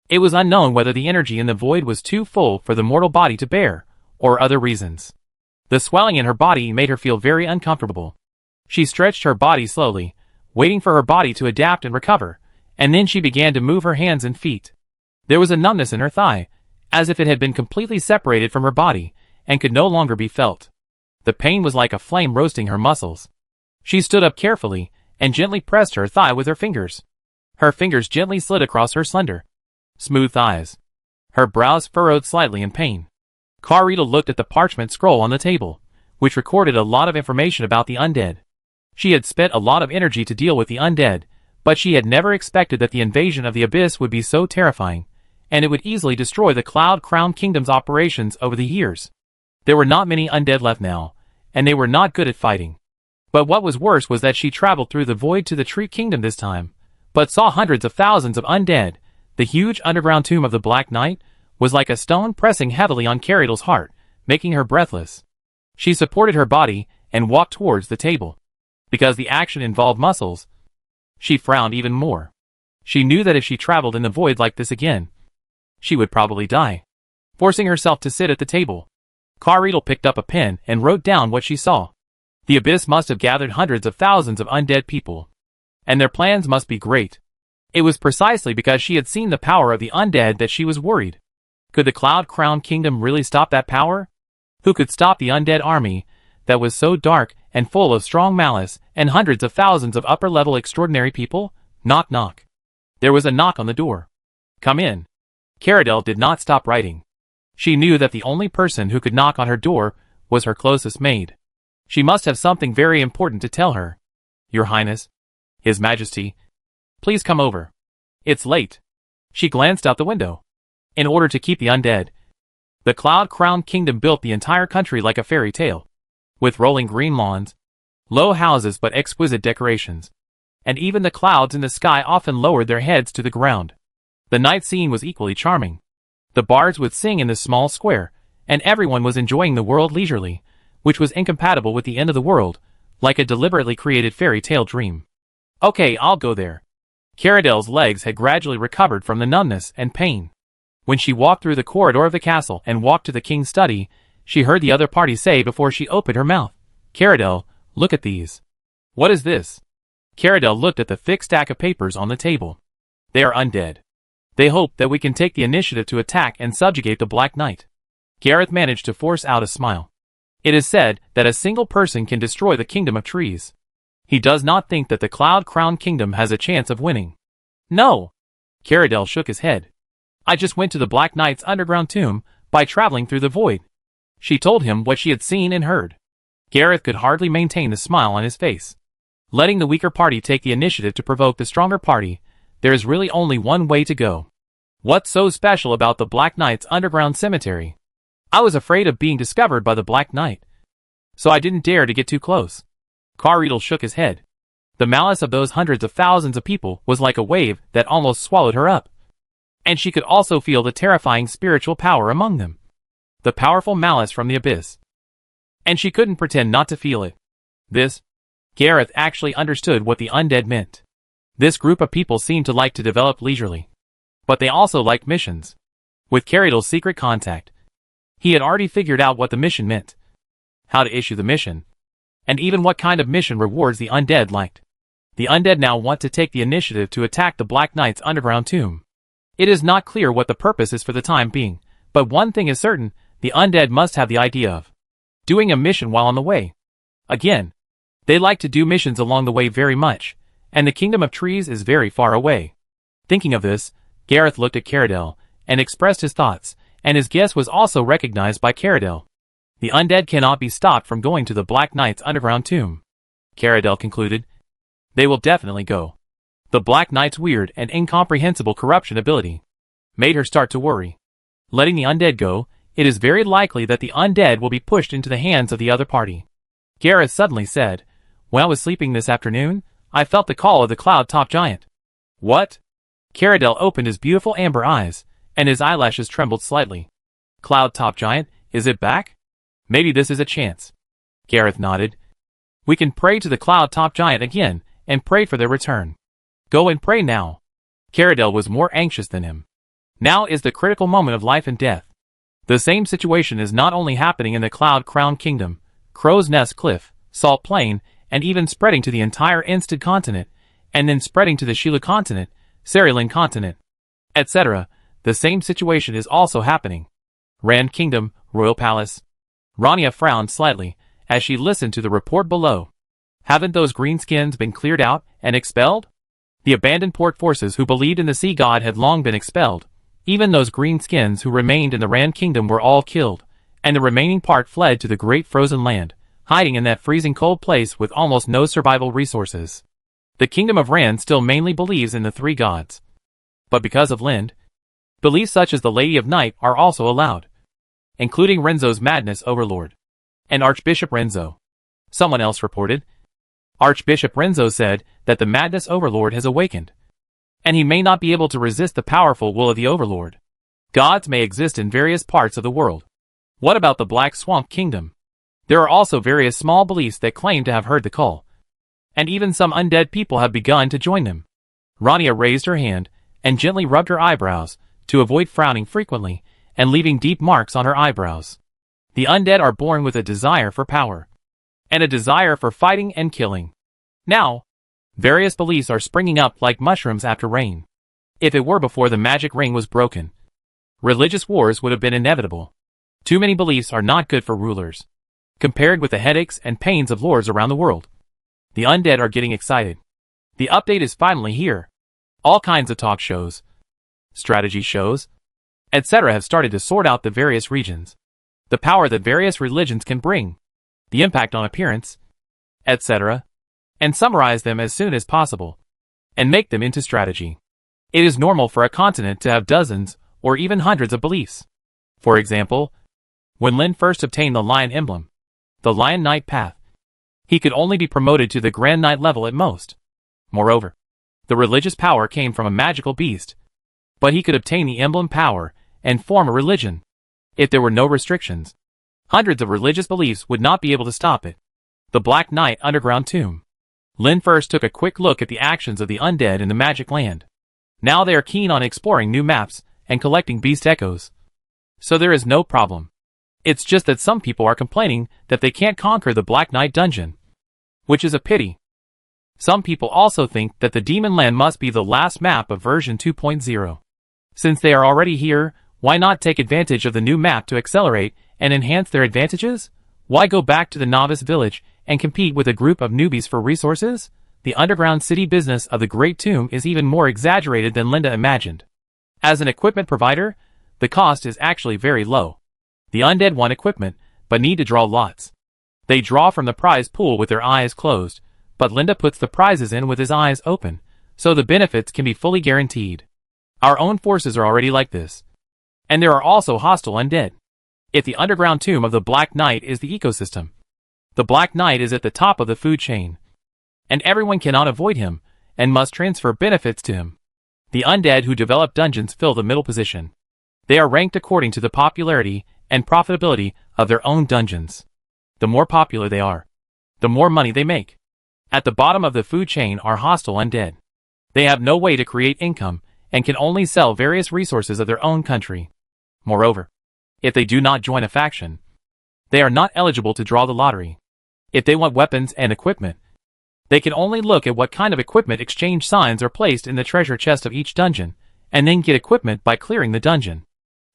It was unknown whether the energy in the void was too full for the mortal body to bear, or other reasons. The swelling in her body made her feel very uncomfortable. She stretched her body slowly, waiting for her body to adapt and recover, and then she began to move her hands and feet. There was a numbness in her thigh, as if it had been completely separated from her body, and could no longer be felt. The pain was like a flame roasting her muscles. She stood up carefully, and gently pressed her thigh with her fingers. Her fingers gently slid across her slender, smooth thighs. Her brows furrowed slightly in pain. Karita looked at the parchment scroll on the table, which recorded a lot of information about the undead. She had spent a lot of energy to deal with the undead, but she had never expected that the invasion of the Abyss would be so terrifying, and it would easily destroy the Cloud Crown Kingdom's operations over the years. There were not many undead left now, and they were not good at fighting. But what was worse was that she traveled through the void to the Tree Kingdom this time, but saw hundreds of thousands of undead. The huge underground tomb of the Black Knight was like a stone pressing heavily on Karidel's heart, making her breathless. She supported her body and walked towards the table. Because the action involved muscles, she frowned even more. She knew that if she traveled in the void like this again, she would probably die. Forcing herself to sit at the table, Karidel picked up a pen and wrote down what she saw. The Abyss must have gathered hundreds of thousands of undead people, and their plans must be great. It was precisely because she had seen the power of the undead that she was worried. Could the Cloud Crown Kingdom really stop that power? Who could stop the undead army that was so dark and full of strong malice and hundreds of thousands of upper-level extraordinary people? Knock knock. There was a knock on the door. Come in. Karidel did not stop writing. She knew that the only person who could knock on her door was her closest maid. She must have something very important to tell her. Your Highness, His Majesty, please come over. It's late. She glanced out the window. In order to keep the undead, the Cloud Crown Kingdom built the entire country like a fairy tale, with rolling green lawns, low houses but exquisite decorations, and even the clouds in the sky often lowered their heads to the ground. The night scene was equally charming. The bards would sing in the small square, and everyone was enjoying the world leisurely, which was incompatible with the end of the world, like a deliberately created fairy tale dream. Okay, I'll go there. Karidel's legs had gradually recovered from the numbness and pain. When she walked through the corridor of the castle and walked to the king's study, she heard the other party say before she opened her mouth, Karidel, look at these. What is this? Karidel looked at the thick stack of papers on the table. They are undead. They hope that we can take the initiative to attack and subjugate the Black Knight. Gareth managed to force out a smile. It is said that a single person can destroy the Kingdom of Trees. He does not think that the Cloud Crown Kingdom has a chance of winning. No. Karidel shook his head. I just went to the Black Knight's underground tomb by traveling through the void. She told him what she had seen and heard. Gareth could hardly maintain the smile on his face. Letting the weaker party take the initiative to provoke the stronger party, there is really only one way to go. What's so special about the Black Knight's underground cemetery? I was afraid of being discovered by the Black Knight, so I didn't dare to get too close. Karidel shook his head. The malice of those hundreds of thousands of people was like a wave that almost swallowed her up. And she could also feel the terrifying spiritual power among them. The powerful malice from the Abyss. And she couldn't pretend not to feel it. Gareth actually understood what the undead meant. This group of people seemed to like to develop leisurely. But they also liked missions. With Karidel's secret contact, he had already figured out what the mission meant, how to issue the mission, and even what kind of mission rewards the undead liked. The undead now want to take the initiative to attack the Black Knight's underground tomb. It is not clear what the purpose is for the time being, but one thing is certain, the undead must have the idea of doing a mission while on the way. Again, they like to do missions along the way very much, and the Kingdom of Trees is very far away. Thinking of this, Gareth looked at Karidel and expressed his thoughts, and his guess was also recognized by Karidel. The undead cannot be stopped from going to the Black Knight's underground tomb. Karidel concluded. They will definitely go. The Black Knight's weird and incomprehensible corruption ability made her start to worry. Letting the undead go, it is very likely that the undead will be pushed into the hands of the other party. Gareth suddenly said, When I was sleeping this afternoon, I felt the call of the Cloud-Top Giant. What? Karidel opened his beautiful amber eyes, and his eyelashes trembled slightly. Cloud-Top Giant, is it back? Maybe this is a chance. Gareth nodded. We can pray to the Cloud-Top Giant again, and pray for their return. Go and pray now. Karidel was more anxious than him. Now is the critical moment of life and death. The same situation is not only happening in the Cloud Crown Kingdom, Crow's Nest Cliff, Salt Plain, and even spreading to the entire Instead continent, and then spreading to the Sheila continent, Cerulean continent, etc. The same situation is also happening. Rand Kingdom, Royal Palace. Rania frowned slightly as she listened to the report below. Haven't those greenskins been cleared out and expelled? The abandoned port forces who believed in the sea god had long been expelled, Even those green skins who remained in the Rand Kingdom were all killed, and the remaining part fled to the great frozen land, hiding in that freezing cold place with almost no survival resources. The Kingdom of Rand still mainly believes in the three gods. But because of Lind, beliefs such as the Lady of Night are also allowed, including Renzo's Madness Overlord and Archbishop Renzo. Someone else reported, Archbishop Renzo said that the Madness Overlord has awakened, and he may not be able to resist the powerful will of the Overlord. Gods may exist in various parts of the world. What about the Black Swamp Kingdom? There are also various small beliefs that claim to have heard the call, and even some undead people have begun to join them. Rania raised her hand and gently rubbed her eyebrows to avoid frowning frequently and leaving deep marks on her eyebrows. The undead are born with a desire for power, and a desire for fighting and killing. Now, various beliefs are springing up like mushrooms after rain. If it were before the magic ring was broken, religious wars would have been inevitable. Too many beliefs are not good for rulers, compared with the headaches and pains of lords around the world. The undead are getting excited. The update is finally here. All kinds of talk shows, strategy shows, etc. have started to sort out the various regions, the power that various religions can bring, the impact on appearance, etc., and summarize them as soon as possible, and make them into strategy. It is normal for a continent to have dozens or even hundreds of beliefs. For example, when Lin first obtained the Lion emblem, the Lion Knight path, he could only be promoted to the Grand Knight level at most. Moreover, the religious power came from a magical beast, but he could obtain the emblem power and form a religion. If there were no restrictions, hundreds of religious beliefs would not be able to stop it. The Black Knight Underground Tomb. Lin first took a quick look at the actions of the undead in the Magic Land. Now they are keen on exploring new maps and collecting beast echoes. So there is no problem. It's just that some people are complaining that they can't conquer the Black Knight dungeon, which is a pity. Some people also think that the Demon Land must be the last map of version 2.0. Since they are already here, why not take advantage of the new map to accelerate and enhance their advantages? Why go back to the novice village and compete with a group of newbies for resources? The underground city business of the Great Tomb is even more exaggerated than Linda imagined. As an equipment provider, the cost is actually very low. The undead want equipment, but need to draw lots. They draw from the prize pool with their eyes closed, but Linda puts the prizes in with his eyes open, so the benefits can be fully guaranteed. Our own forces are already like this. And there are also hostile undead. If the underground tomb of the Black Knight is the ecosystem, the Black Knight is at the top of the food chain, and everyone cannot avoid him, and must transfer benefits to him. The undead who develop dungeons fill the middle position. They are ranked according to the popularity and profitability of their own dungeons. The more popular they are, the more money they make. At the bottom of the food chain are hostile undead. They have no way to create income, and can only sell various resources of their own country. Moreover, if they do not join a faction, they are not eligible to draw the lottery. If they want weapons and equipment, they can only look at what kind of equipment exchange signs are placed in the treasure chest of each dungeon, and then get equipment by clearing the dungeon.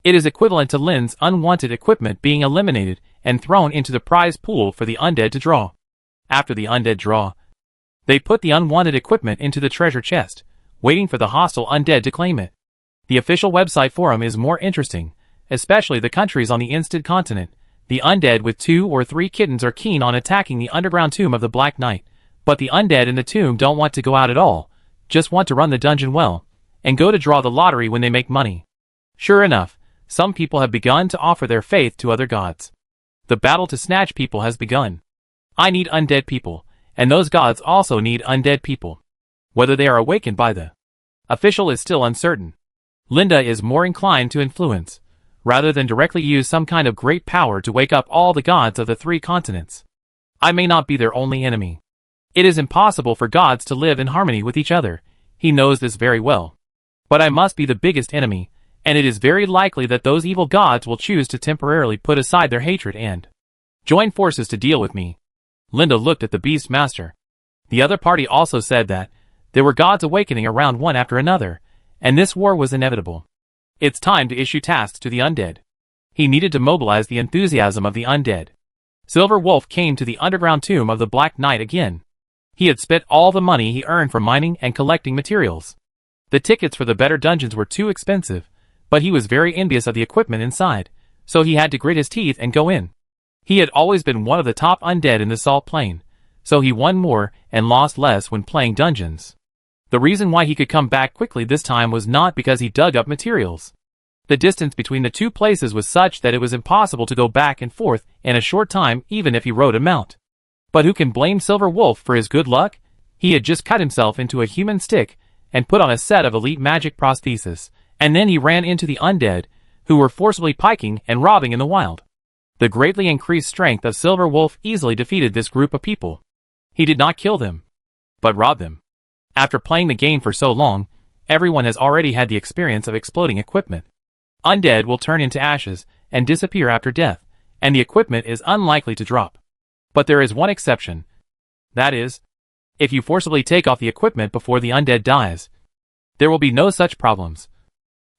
It is equivalent to Lin's unwanted equipment being eliminated and thrown into the prize pool for the undead to draw. After the undead draw, they put the unwanted equipment into the treasure chest, waiting for the hostile undead to claim it. The official website forum is more interesting, especially the countries on the Instead continent. The undead with 2 or 3 kittens are keen on attacking the underground tomb of the Black Knight, but the undead in the tomb don't want to go out at all, just want to run the dungeon well, and go to draw the lottery when they make money. Sure enough, some people have begun to offer their faith to other gods. The battle to snatch people has begun. I need undead people, and those gods also need undead people. Whether they are awakened by the official is still uncertain. Linda is more inclined to influence, rather than directly use some kind of great power to wake up all the gods of the 3 continents. I may not be their only enemy. It is impossible for gods to live in harmony with each other. He knows this very well. But I must be the biggest enemy, and it is very likely that those evil gods will choose to temporarily put aside their hatred and join forces to deal with me. Linda looked at the Beast Master. The other party also said that there were gods awakening around one after another, and this war was inevitable. It's time to issue tasks to the undead. He needed to mobilize the enthusiasm of the undead. Silver Wolf came to the underground tomb of the Black Knight again. He had spent all the money he earned from mining and collecting materials. The tickets for the better dungeons were too expensive, But he was very envious of the equipment inside, so he had to grit his teeth and go in. He had always been one of the top undead in the Salt Plain, so he won more and lost less when playing dungeons. The reason why he could come back quickly this time was not because he dug up materials. The distance between the two places was such that it was impossible to go back and forth in a short time even if he rode a mount. But who can blame Silver Wolf for his good luck? He had just cut himself into a human stick and put on a set of elite magic prosthesis, and then he ran into the undead, who were forcibly piking and robbing in the wild. The greatly increased strength of Silver Wolf easily defeated this group of people. He did not kill them, but robbed them. After playing the game for so long, everyone has already had the experience of exploding equipment. Undead will turn into ashes and disappear after death, and the equipment is unlikely to drop. But there is one exception. That is, if you forcibly take off the equipment before the undead dies, there will be no such problems.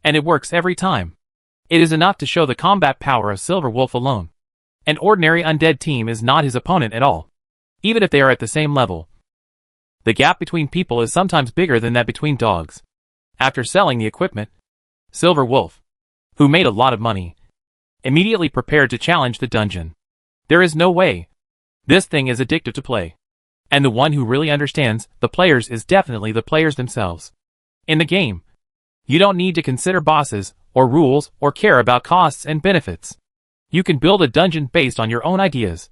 And it works every time. It is enough to show the combat power of Silver Wolf alone. An ordinary undead team is not his opponent at all, even if they are at the same level. The gap between people is sometimes bigger than that between dogs. After selling the equipment, Silver Wolf, who made a lot of money, immediately prepared to challenge the dungeon. There is no way. This thing is addictive to play. And the one who really understands the players is definitely the players themselves. In the game, you don't need to consider bosses, or rules, or care about costs and benefits. You can build a dungeon based on your own ideas.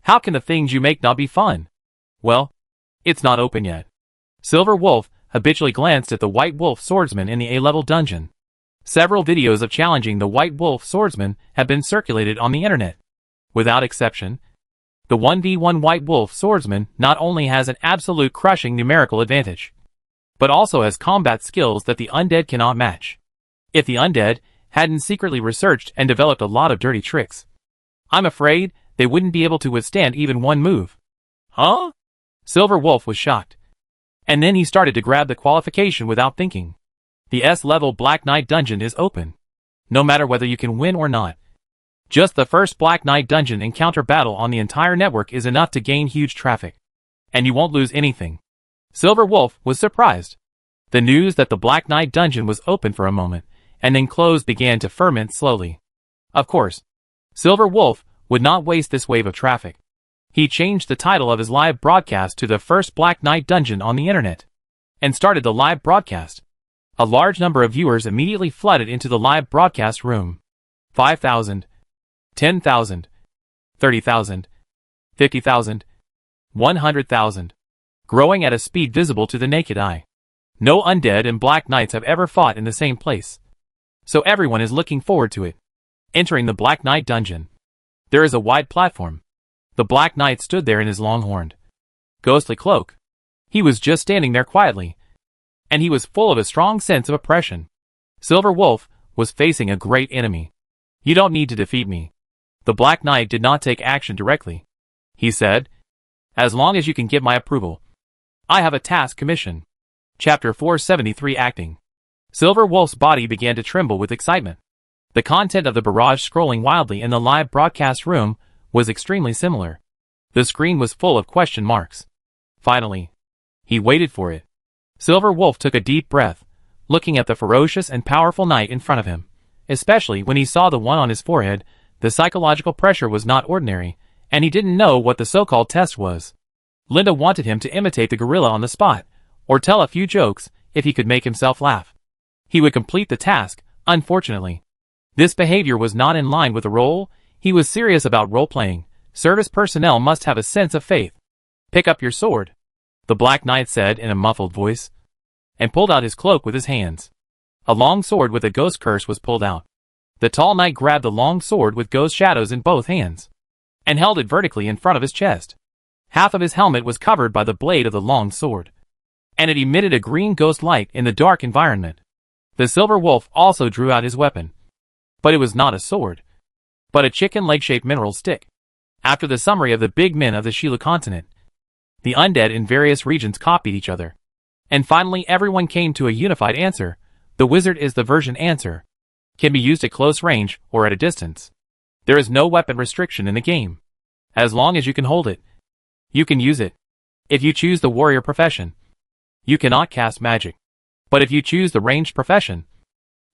How can the things you make not be fun? Well, it's not open yet. Silver Wolf habitually glanced at the White Wolf Swordsman in the A-level dungeon. Several videos of challenging the White Wolf Swordsman have been circulated on the internet. Without exception, the 1v1 White Wolf Swordsman not only has an absolute crushing numerical advantage, but also has combat skills that the undead cannot match. If the undead hadn't secretly researched and developed a lot of dirty tricks, I'm afraid they wouldn't be able to withstand even one move. Huh? Silver Wolf was shocked. And then he started to grab the qualification without thinking. The S-level Black Knight dungeon is open, no matter whether you can win or not. Just the first Black Knight dungeon encounter battle on the entire network is enough to gain huge traffic. And you won't lose anything. Silver Wolf was surprised. The news that the Black Knight dungeon was open for a moment, and then closed began to ferment slowly. Of course, Silver Wolf would not waste this wave of traffic. He changed the title of his live broadcast to the first Black Knight dungeon on the internet, and started the live broadcast. A large number of viewers immediately flooded into the live broadcast room. 5,000, 10,000, 30,000, 50,000, 100,000, growing at a speed visible to the naked eye. No undead and Black Knights have ever fought in the same place, so everyone is looking forward to it. Entering the Black Knight dungeon, there is a wide platform. The Black Knight stood there in his long-horned, ghostly cloak. He was just standing there quietly, and he was full of a strong sense of oppression. Silver Wolf was facing a great enemy. You don't need to defeat me. The Black Knight did not take action directly. He said, as long as you can get my approval, I have a task commission. Chapter 473 Acting. Silver Wolf's body began to tremble with excitement. The content of the barrage scrolling wildly in the live broadcast room was extremely similar. The screen was full of question marks. Finally, he waited for it. Silver Wolf took a deep breath, looking at the ferocious and powerful knight in front of him. Especially when he saw the one on his forehead, the psychological pressure was not ordinary, and he didn't know what the so-called test was. Linda wanted him to imitate the gorilla on the spot, or tell a few jokes if he could make himself laugh. He would complete the task, unfortunately. This behavior was not in line with the role. He was serious about role-playing. Service personnel must have a sense of faith. Pick up your sword, the Black Knight said in a muffled voice, and pulled out his cloak with his hands. A long sword with a ghost curse was pulled out. The tall knight grabbed the long sword with ghost shadows in both hands, and held it vertically in front of his chest. Half of his helmet was covered by the blade of the long sword, and it emitted a green ghost light in the dark environment. The Silver Wolf also drew out his weapon, but it was not a sword, but a chicken leg-shaped mineral stick. After the summary of the big men of the Shilu continent, the undead in various regions copied each other, and finally everyone came to a unified answer. The wizard is the version answer. Can be used at close range or at a distance. There is no weapon restriction in the game. As long as you can hold it, you can use it. If you choose the warrior profession, you cannot cast magic. But if you choose the ranged profession,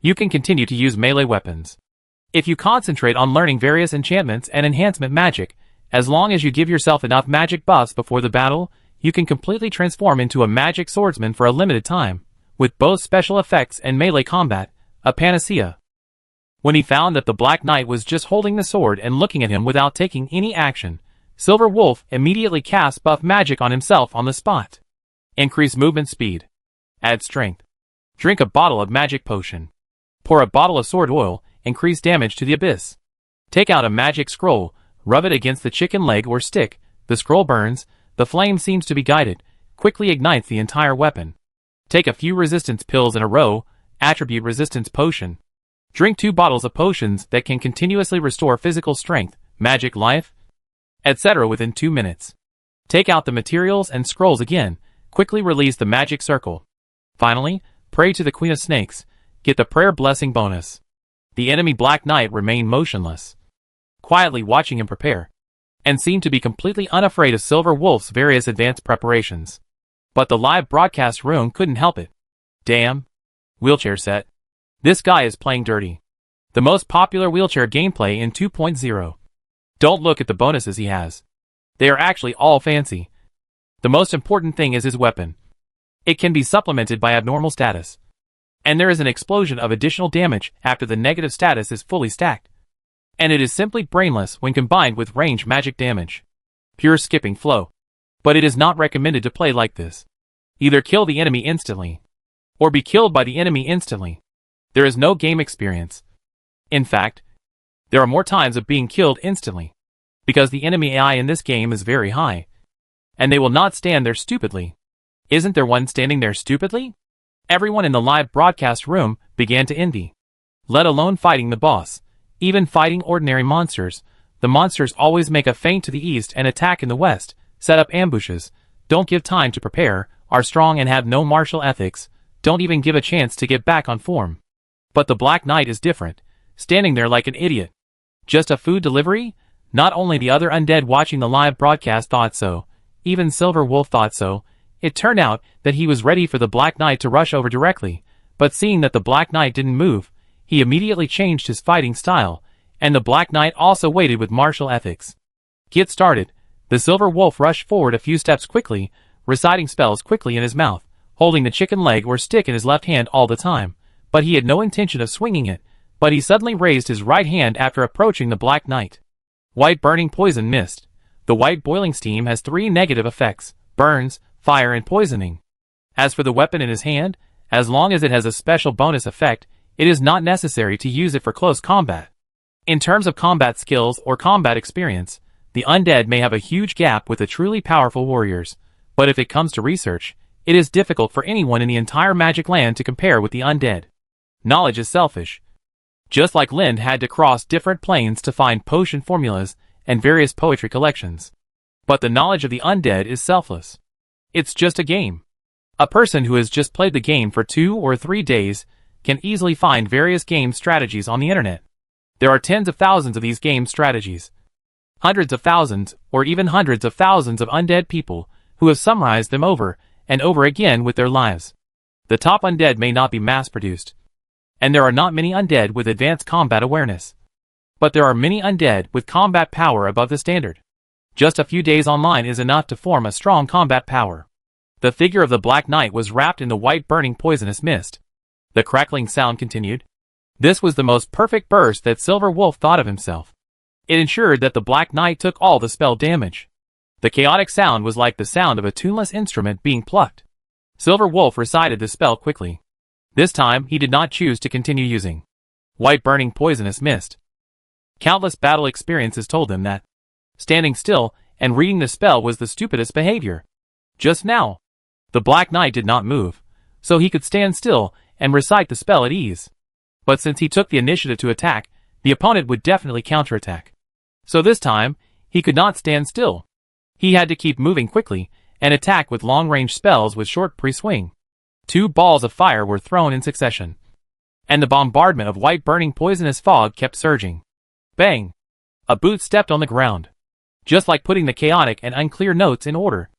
You can continue to use melee weapons. If you concentrate on learning various enchantments and enhancement magic, as long as you give yourself enough magic buffs before the battle, you can completely transform into a magic swordsman for a limited time, with both special effects and melee combat, a panacea. When he found that the Black Knight was just holding the sword and looking at him without taking any action, Silver Wolf immediately cast buff magic on himself on the spot. Increase movement speed. Add strength. Drink a bottle of magic potion. Pour a bottle of sword oil, increase damage to the abyss. Take out a magic scroll, rub it against the chicken leg or stick, the scroll burns, the flame seems to be guided, quickly ignites the entire weapon. Take a few resistance pills in a row, attribute resistance potion. Drink 2 bottles of potions that can continuously restore physical strength, magic life, etc. within 2 minutes. Take out the materials and scrolls again, quickly release the magic circle. Finally, pray to the Queen of Snakes, get the prayer blessing bonus. The enemy Black Knight remained motionless, quietly watching him prepare, and seemed to be completely unafraid of Silver Wolf's various advanced preparations. But the live broadcast room couldn't help it. Damn. Wheelchair set. This guy is playing dirty. The most popular wheelchair gameplay in 2.0. Don't look at the bonuses he has. They are actually all fancy. The most important thing is his weapon. It can be supplemented by abnormal status. And there is an explosion of additional damage after the negative status is fully stacked. And it is simply brainless when combined with range magic damage. Pure skipping flow. But it is not recommended to play like this. Either kill the enemy instantly, or be killed by the enemy instantly. There is no game experience. In fact, there are more times of being killed instantly, because the enemy AI in this game is very high, and they will not stand there stupidly. Isn't there one standing there stupidly? Everyone in the live broadcast room began to envy. Let alone fighting the boss. Even fighting ordinary monsters, the monsters always make a feint to the east and attack in the west, set up ambushes, don't give time to prepare, are strong and have no martial ethics, don't even give a chance to get back on form. But the Black Knight is different, standing there like an idiot. Just a food delivery? Not only the other undead watching the live broadcast thought so, even Silver Wolf thought so. It turned out that he was ready for the Black Knight to rush over directly, but seeing that the Black Knight didn't move, he immediately changed his fighting style, and the Black Knight also waited with martial ethics. Get started. The Silver Wolf rushed forward a few steps quickly, reciting spells quickly in his mouth, holding the chicken leg or stick in his left hand all the time, but he had no intention of swinging it, but he suddenly raised his right hand after approaching the Black Knight. White burning poison mist. The white boiling steam has 3 negative effects: burns, fire and poisoning. As for the weapon in his hand, as long as it has a special bonus effect, it is not necessary to use it for close combat. In terms of combat skills or combat experience, the undead may have a huge gap with the truly powerful warriors, but if it comes to research, it is difficult for anyone in the entire magic land to compare with the undead. Knowledge is selfish. Just like Lind had to cross different planes to find potion formulas and various poetry collections. But the knowledge of the undead is selfless. It's just a game. A person who has just played the game for 2 or 3 days can easily find various game strategies on the internet. There are tens of thousands of these game strategies. Hundreds of thousands, or even hundreds of thousands of undead people who have summarized them over and over again with their lives. The top undead may not be mass-produced, and there are not many undead with advanced combat awareness. But there are many undead with combat power above the standard. Just a few days online is enough to form a strong combat power. The figure of the Black Knight was wrapped in the white burning poisonous mist. The crackling sound continued. This was the most perfect burst that Silver Wolf thought of himself. It ensured that the Black Knight took all the spell damage. The chaotic sound was like the sound of a tuneless instrument being plucked. Silver Wolf recited the spell quickly. This time he did not choose to continue using white burning poisonous mist. Countless battle experiences told him that standing still and reading the spell was the stupidest behavior. Just now, the Black Knight did not move, so he could stand still and recite the spell at ease. But since he took the initiative to attack, the opponent would definitely counterattack. So this time, he could not stand still. He had to keep moving quickly and attack with long-range spells with short pre-swing. 2 balls of fire were thrown in succession, and the bombardment of white burning poisonous fog kept surging. Bang! A boot stepped on the ground. Just like putting the chaotic and unclear notes in order.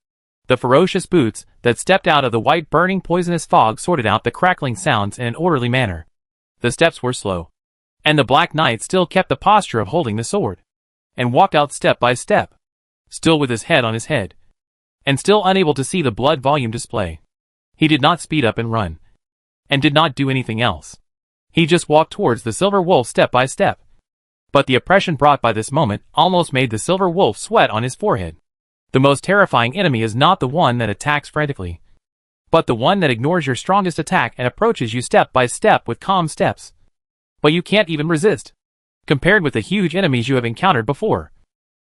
The ferocious boots that stepped out of the white burning poisonous fog sorted out the crackling sounds in an orderly manner. The steps were slow, and the Black Knight still kept the posture of holding the sword, and walked out step by step, still with his head on his head, and still unable to see the blood volume display. He did not speed up and run, and did not do anything else. He just walked towards the Silver Wolf step by step. But the oppression brought by this moment almost made the Silver Wolf sweat on his forehead. The most terrifying enemy is not the one that attacks frantically, but the one that ignores your strongest attack and approaches you step by step with calm steps. But you can't even resist, compared with the huge enemies you have encountered before.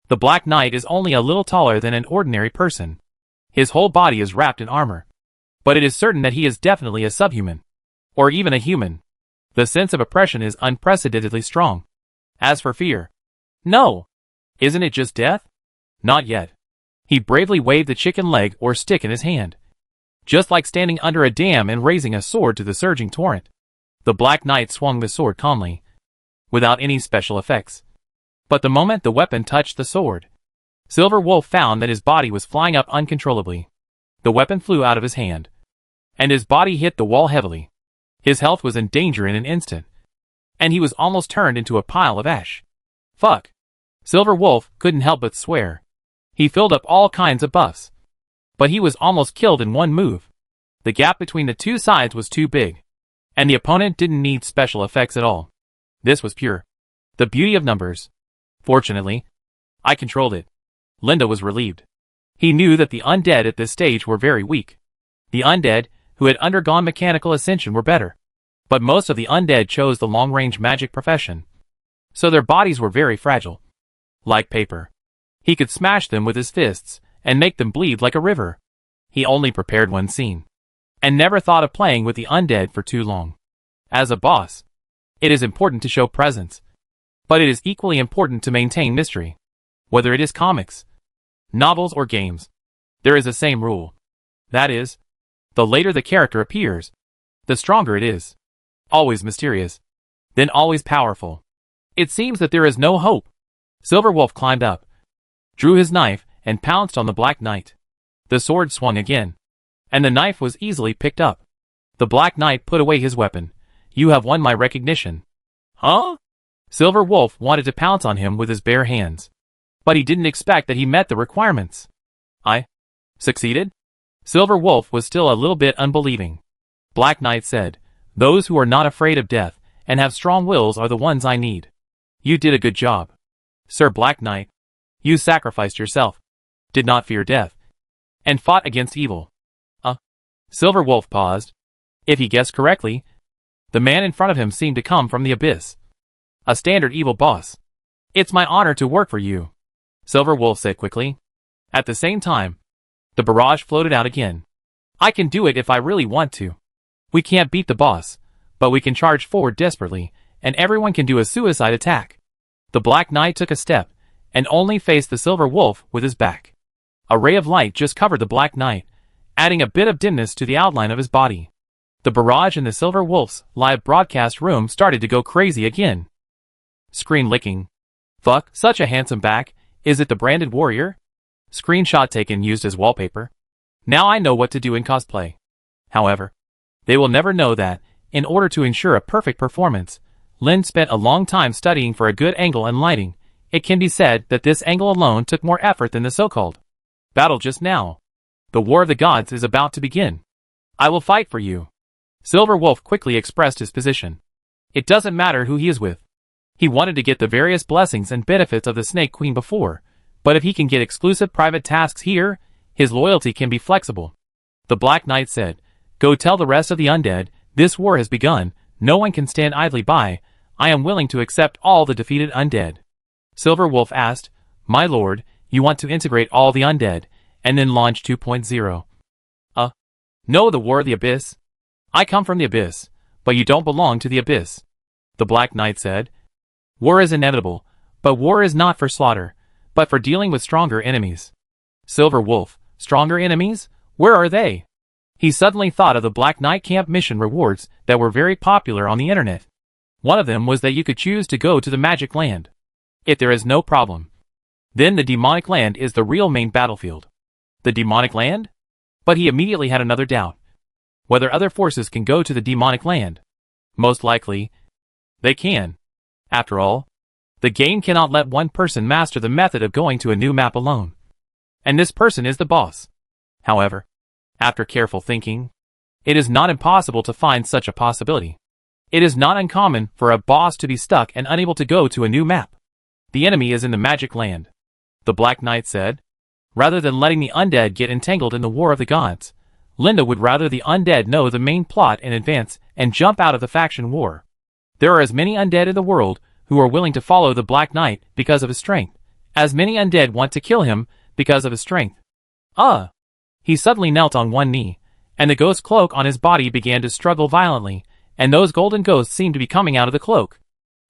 The Black Knight is only a little taller than an ordinary person. His whole body is wrapped in armor, but it is certain that he is definitely a subhuman, or even a human. The sense of oppression is unprecedentedly strong. As for fear, no. Isn't it just death? Not yet. He bravely waved the chicken leg or stick in his hand, just like standing under a dam and raising a sword to the surging torrent. The Black Knight swung the sword calmly, without any special effects. But the moment the weapon touched the sword, Silver Wolf found that his body was flying up uncontrollably. The weapon flew out of his hand, and his body hit the wall heavily. His health was in danger in an instant, and he was almost turned into a pile of ash. Fuck. Silver Wolf couldn't help but swear. He filled up all kinds of buffs, but he was almost killed in one move. The gap between the two sides was too big, and the opponent didn't need special effects at all. This was pure the beauty of numbers. Fortunately, I controlled it. Linda was relieved. He knew that the undead at this stage were very weak. The undead, who had undergone mechanical ascension, were better. But most of the undead chose the long-range magic profession, so their bodies were very fragile. Like paper. He could smash them with his fists, and make them bleed like a river. He only prepared one scene, and never thought of playing with the undead for too long. As a boss, it is important to show presence, but it is equally important to maintain mystery. Whether it is comics, novels, or games, there is the same rule. That is, the later the character appears, the stronger it is. Always mysterious, then always powerful. It seems that there is no hope. Silver Wolf climbed up, drew his knife, and pounced on the Black Knight. The sword swung again, and the knife was easily picked up. The Black Knight put away his weapon. You have won my recognition. Huh? Silver Wolf wanted to pounce on him with his bare hands, but he didn't expect that he met the requirements. I succeeded? Silver Wolf was still a little bit unbelieving. Black Knight said, "Those who are not afraid of death and have strong wills are the ones I need. You did a good job, Sir Black Knight. You sacrificed yourself, did not fear death, and fought against evil." Silver Wolf paused. If he guessed correctly, the man in front of him seemed to come from the abyss. A standard evil boss. "It's my honor to work for you," Silver Wolf said quickly. At the same time, the barrage floated out again. "I can do it if I really want to. We can't beat the boss, but we can charge forward desperately, and everyone can do a suicide attack." The Black Knight took a step, and only faced the Silver Wolf with his back. A ray of light just covered the Black Knight, adding a bit of dimness to the outline of his body. The barrage in the Silver Wolf's live broadcast room started to go crazy again. Screen licking. Fuck, such a handsome back. Is it the branded warrior? Screenshot taken used as wallpaper. Now I know what to do in cosplay. However, they will never know that, in order to ensure a perfect performance, Lin spent a long time studying for a good angle and lighting. It can be said that this angle alone took more effort than the so-called battle just now. The War of the Gods is about to begin. I will fight for you. Silver Wolf quickly expressed his position. It doesn't matter who he is with. He wanted to get the various blessings and benefits of the Snake Queen before, but if he can get exclusive private tasks here, his loyalty can be flexible. The Black Knight said, "Go tell the rest of the undead, this war has begun, no one can stand idly by, I am willing to accept all the defeated undead." Silver Wolf asked, "My lord, you want to integrate all the undead, and then launch 2.0? No, the War of the Abyss? I come from the Abyss, but you don't belong to the Abyss," the Black Knight said. "War is inevitable, but war is not for slaughter, but for dealing with stronger enemies." Silver Wolf, stronger enemies? Where are they? He suddenly thought of the Black Knight camp mission rewards that were very popular on the internet. One of them was that you could choose to go to the Magic Land. If there is no problem, then the Demonic Land is the real main battlefield. The Demonic Land? But he immediately had another doubt. Whether other forces can go to the Demonic Land. Most likely, They can. After all, the game cannot let one person master the method of going to a new map alone. And this person is the boss. However, after careful thinking, it is not impossible to find such a possibility. It is not uncommon for a boss to be stuck and unable to go to a new map. The enemy is in the magic land, the Black Knight said. Rather than letting the undead get entangled in the war of the gods, Linda would rather the undead know the main plot in advance and jump out of the faction war. There are as many undead in the world who are willing to follow the Black Knight because of his strength, as many undead want to kill him because of his strength. He suddenly knelt on one knee, and the ghost cloak on his body began to struggle violently, and those golden ghosts seemed to be coming out of the cloak.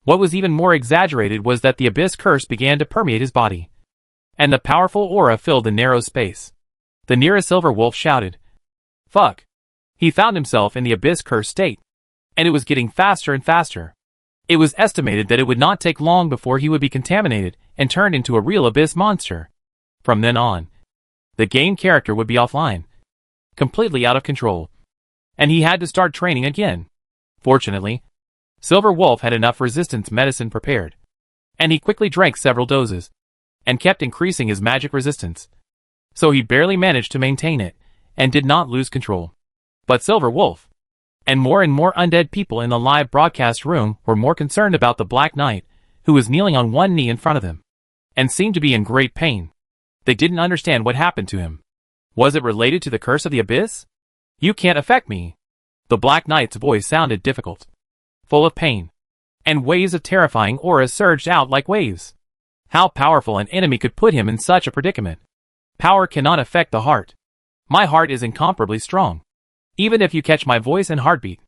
What was even more exaggerated was that the abyss curse began to permeate his body, and the powerful aura filled the narrow space. The nearest silver wolf shouted, "Fuck!" He found himself in the abyss curse state, and it was getting faster and faster. It was estimated that it would not take long before he would be contaminated and turned into a real abyss monster. From then on, the game character would be offline, completely out of control, and he had to start training again. Fortunately, Silver Wolf had enough resistance medicine prepared, and he quickly drank several doses, and kept increasing his magic resistance. So he barely managed to maintain it, and did not lose control. But Silver Wolf, and more undead people in the live broadcast room were more concerned about the Black Knight, who was kneeling on one knee in front of them, and seemed to be in great pain. They didn't understand what happened to him. Was it related to the curse of the abyss? "You can't affect me." The Black Knight's voice sounded difficult, full of pain, and waves of terrifying auras surged out like waves. How powerful an enemy could put him in such a predicament. Power cannot affect the heart. My heart is incomparably strong, even if you catch my voice and heartbeat.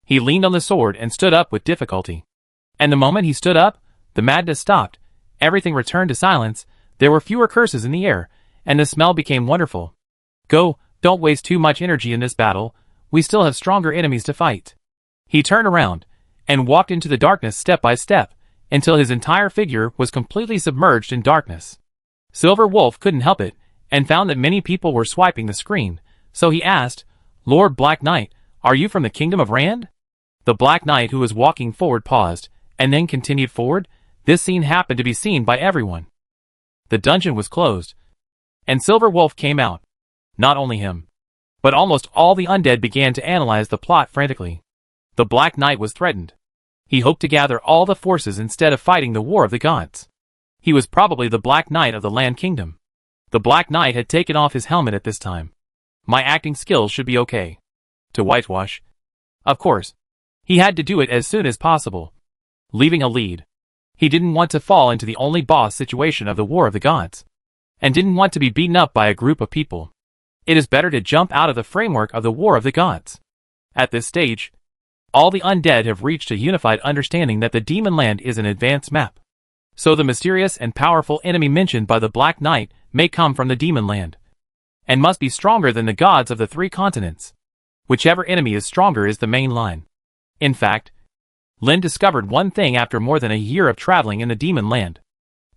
He leaned on the sword and stood up with difficulty. And the moment he stood up, the madness stopped, everything returned to silence, there were fewer curses in the air, and the smell became wonderful. "Go, don't waste too much energy in this battle, we still have stronger enemies to fight." He turned around, and walked into the darkness step by step, until his entire figure was completely submerged in darkness. Silver Wolf couldn't help it, and found that many people were swiping the screen, so he asked, "Lord Black Knight, are you from the Kingdom of Rand?" The Black Knight, who was walking forward, paused, and then continued forward. This scene happened to be seen by everyone. The dungeon was closed, and Silver Wolf came out. Not only him, but almost all the undead began to analyze the plot frantically. The Black Knight was threatened. He hoped to gather all the forces instead of fighting the war of the gods. He was probably the Black Knight of the Land Kingdom. The Black Knight had taken off his helmet at this time. My acting skills should be okay. To whitewash. Of course. He had to do it as soon as possible. Leaving a lead. He didn't want to fall into the only boss situation of the War of the Gods, and didn't want to be beaten up by a group of people. It is better to jump out of the framework of the War of the Gods. At this stage, all the undead have reached a unified understanding that the Demon Land is an advanced map. So the mysterious and powerful enemy mentioned by the Black Knight may come from the Demon Land, and must be stronger than the gods of the 3 continents. Whichever enemy is stronger is the main line. In fact, Lynn discovered one thing after more than a year of traveling in the Demon Land.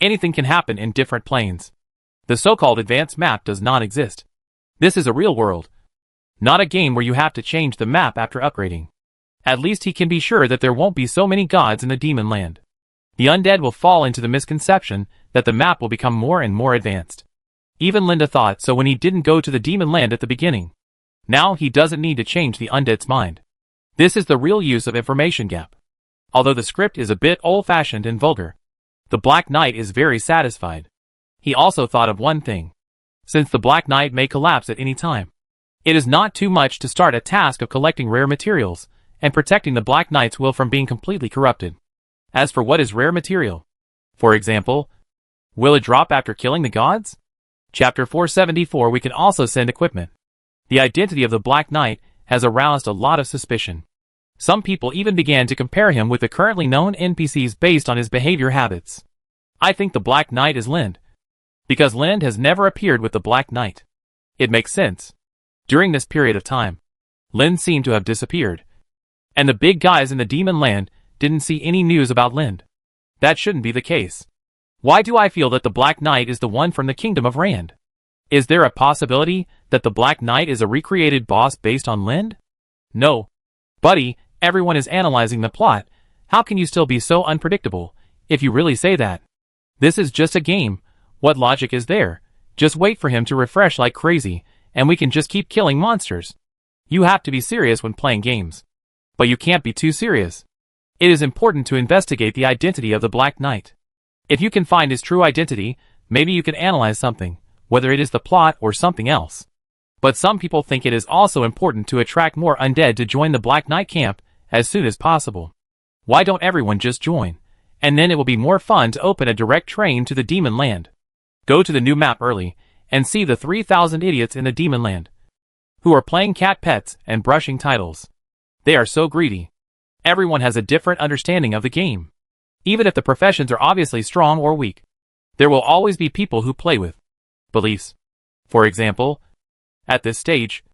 Anything can happen in different planes. The so-called advanced map does not exist. This is a real world, not a game where you have to change the map after upgrading. At least he can be sure that there won't be so many gods in the Demon Land. The undead will fall into the misconception that the map will become more and more advanced. Even Linda thought so when he didn't go to the Demon Land at the beginning. Now he doesn't need to change the undead's mind. This is the real use of information gap. Although the script is a bit old-fashioned and vulgar, the Black Knight is very satisfied. He also thought of one thing. Since the Black Knight may collapse at any time, it is not too much to start a task of collecting rare materials and protecting the Black Knight's will from being completely corrupted. As for what is rare material, for example, will it drop after killing the gods? Chapter 474. We can also send equipment. The identity of the Black Knight has aroused a lot of suspicion. Some people even began to compare him with the currently known NPCs based on his behavior habits. I think the Black Knight is Lind, because Lind has never appeared with the Black Knight. It makes sense. During this period of time, Lind seemed to have disappeared, and the big guys in the Demon Land didn't see any news about Lind. That shouldn't be the case. Why do I feel that the Black Knight is the one from the Kingdom of Rand? Is there a possibility that the Black Knight is a recreated boss based on Lind? No. Buddy, everyone is analyzing the plot. How can you still be so unpredictable, if you really say that? This is just a game. What logic is there? Just wait for him to refresh like crazy, and we can just keep killing monsters. You have to be serious when playing games. But you can't be too serious. It is important to investigate the identity of the Black Knight. If you can find his true identity, maybe you can analyze something, whether it is the plot or something else. But some people think it is also important to attract more undead to join the Black Knight camp as soon as possible. Why don't everyone just join? And then it will be more fun to open a direct train to the Demon Land. Go to the new map early, and see the 3,000 idiots in the Demon Land, who are playing cat pets and brushing titles. They are so greedy. Everyone has a different understanding of the game. Even if the professions are obviously strong or weak, there will always be people who play with beliefs. For example, at this stage,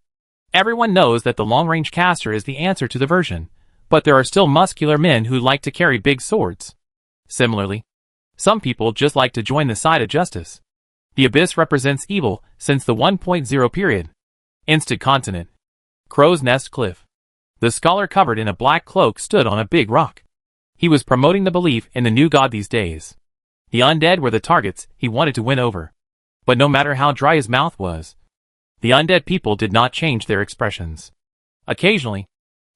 everyone knows that the long-range caster is the answer to the version, but there are still muscular men who like to carry big swords. Similarly, some people just like to join the side of justice. The Abyss represents evil since the 1.0 period. Instant Continent. Crow's Nest Cliff. The scholar covered in a black cloak stood on a big rock. He was promoting the belief in the new god these days. The undead were the targets he wanted to win over. But no matter how dry his mouth was, the undead people did not change their expressions. Occasionally,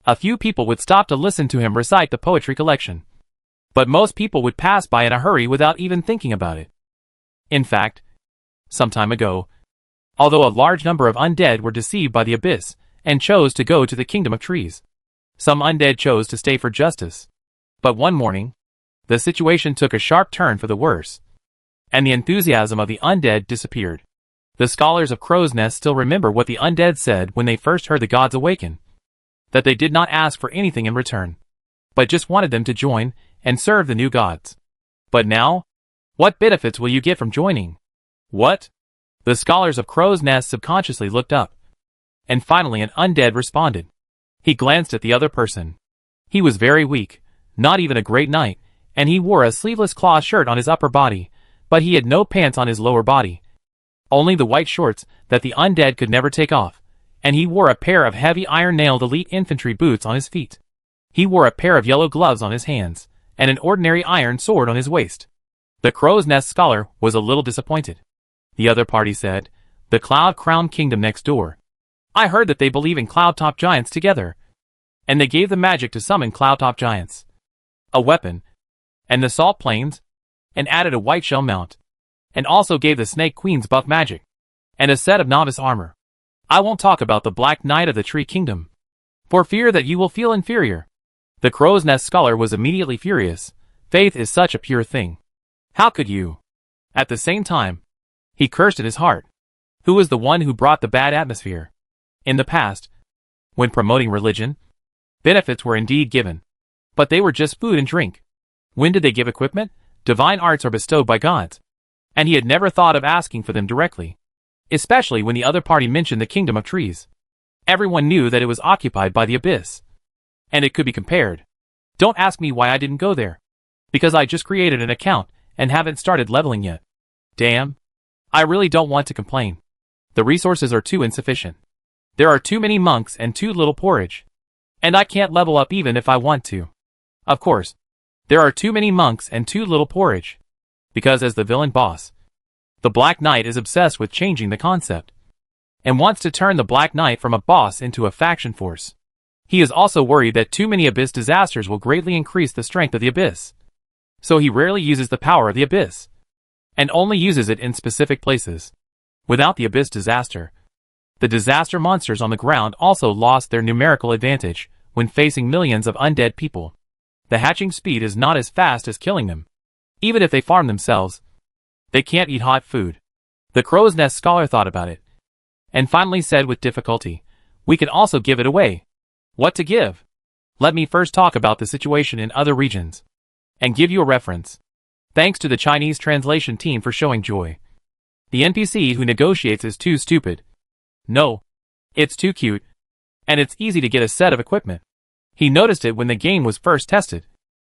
a few people would stop to listen to him recite the poetry collection. But most people would pass by in a hurry without even thinking about it. In fact, some time ago, although a large number of undead were deceived by the Abyss and chose to go to the Kingdom of Trees, some undead chose to stay for justice. But one morning, the situation took a sharp turn for the worse, and the enthusiasm of the undead disappeared. The scholars of Crow's Nest still remember what the undead said when they first heard the gods awaken, that they did not ask for anything in return, but just wanted them to join and serve the new gods. But now, what benefits will you get from joining? What? The scholars of Crow's Nest subconsciously looked up, and finally an undead responded. He glanced at the other person. He was very weak, not even a great knight, and he wore a sleeveless cloth shirt on his upper body, but he had no pants on his lower body. Only the white shorts that the undead could never take off, and he wore a pair of heavy iron-nailed elite infantry boots on his feet. He wore a pair of yellow gloves on his hands, and an ordinary iron sword on his waist. The Crow's Nest scholar was a little disappointed. The other party said, "The Cloud Crown Kingdom next door. I heard that they believe in Cloud-top giants together." And they gave the magic to summon Cloud-top giants, a weapon, and the salt plains, and added a white shell mount, and also gave the Snake Queen's buff magic, and a set of novice armor. I won't talk about the Black Knight of the Tree Kingdom, for fear that you will feel inferior. The Crow's Nest scholar was immediately furious. Faith is such a pure thing. How could you? At the same time, he cursed in his heart. Who was the one who brought the bad atmosphere? In the past, when promoting religion, benefits were indeed given, but they were just food and drink. When did they give equipment? Divine arts are bestowed by gods, and he had never thought of asking for them directly, especially when the other party mentioned the Kingdom of Trees. Everyone knew that it was occupied by the Abyss, and it could be compared. Don't ask me why I didn't go there, because I just created an account and haven't started leveling yet. Damn. I really don't want to complain. The resources are too insufficient. There are too many monks and too little porridge, and I can't level up even if I want to. Of course, there are too many monks and too little porridge, because as the villain boss, the Black Knight is obsessed with changing the concept, and wants to turn the Black Knight from a boss into a faction force. He is also worried that too many Abyss disasters will greatly increase the strength of the Abyss, so he rarely uses the power of the Abyss, and only uses it in specific places. Without the Abyss disaster, the disaster monsters on the ground also lost their numerical advantage when facing millions of undead people. The hatching speed is not as fast as killing them. Even if they farm themselves, they can't eat hot food. The Crow's Nest scholar thought about it, and finally said with difficulty, "We can also give it away." What to give? Let me first talk about the situation in other regions, and give you a reference. Thanks to the Chinese translation team for showing joy. The NPC who negotiates is too stupid. No, it's too cute, and it's easy to get a set of equipment. He noticed it when the game was first tested,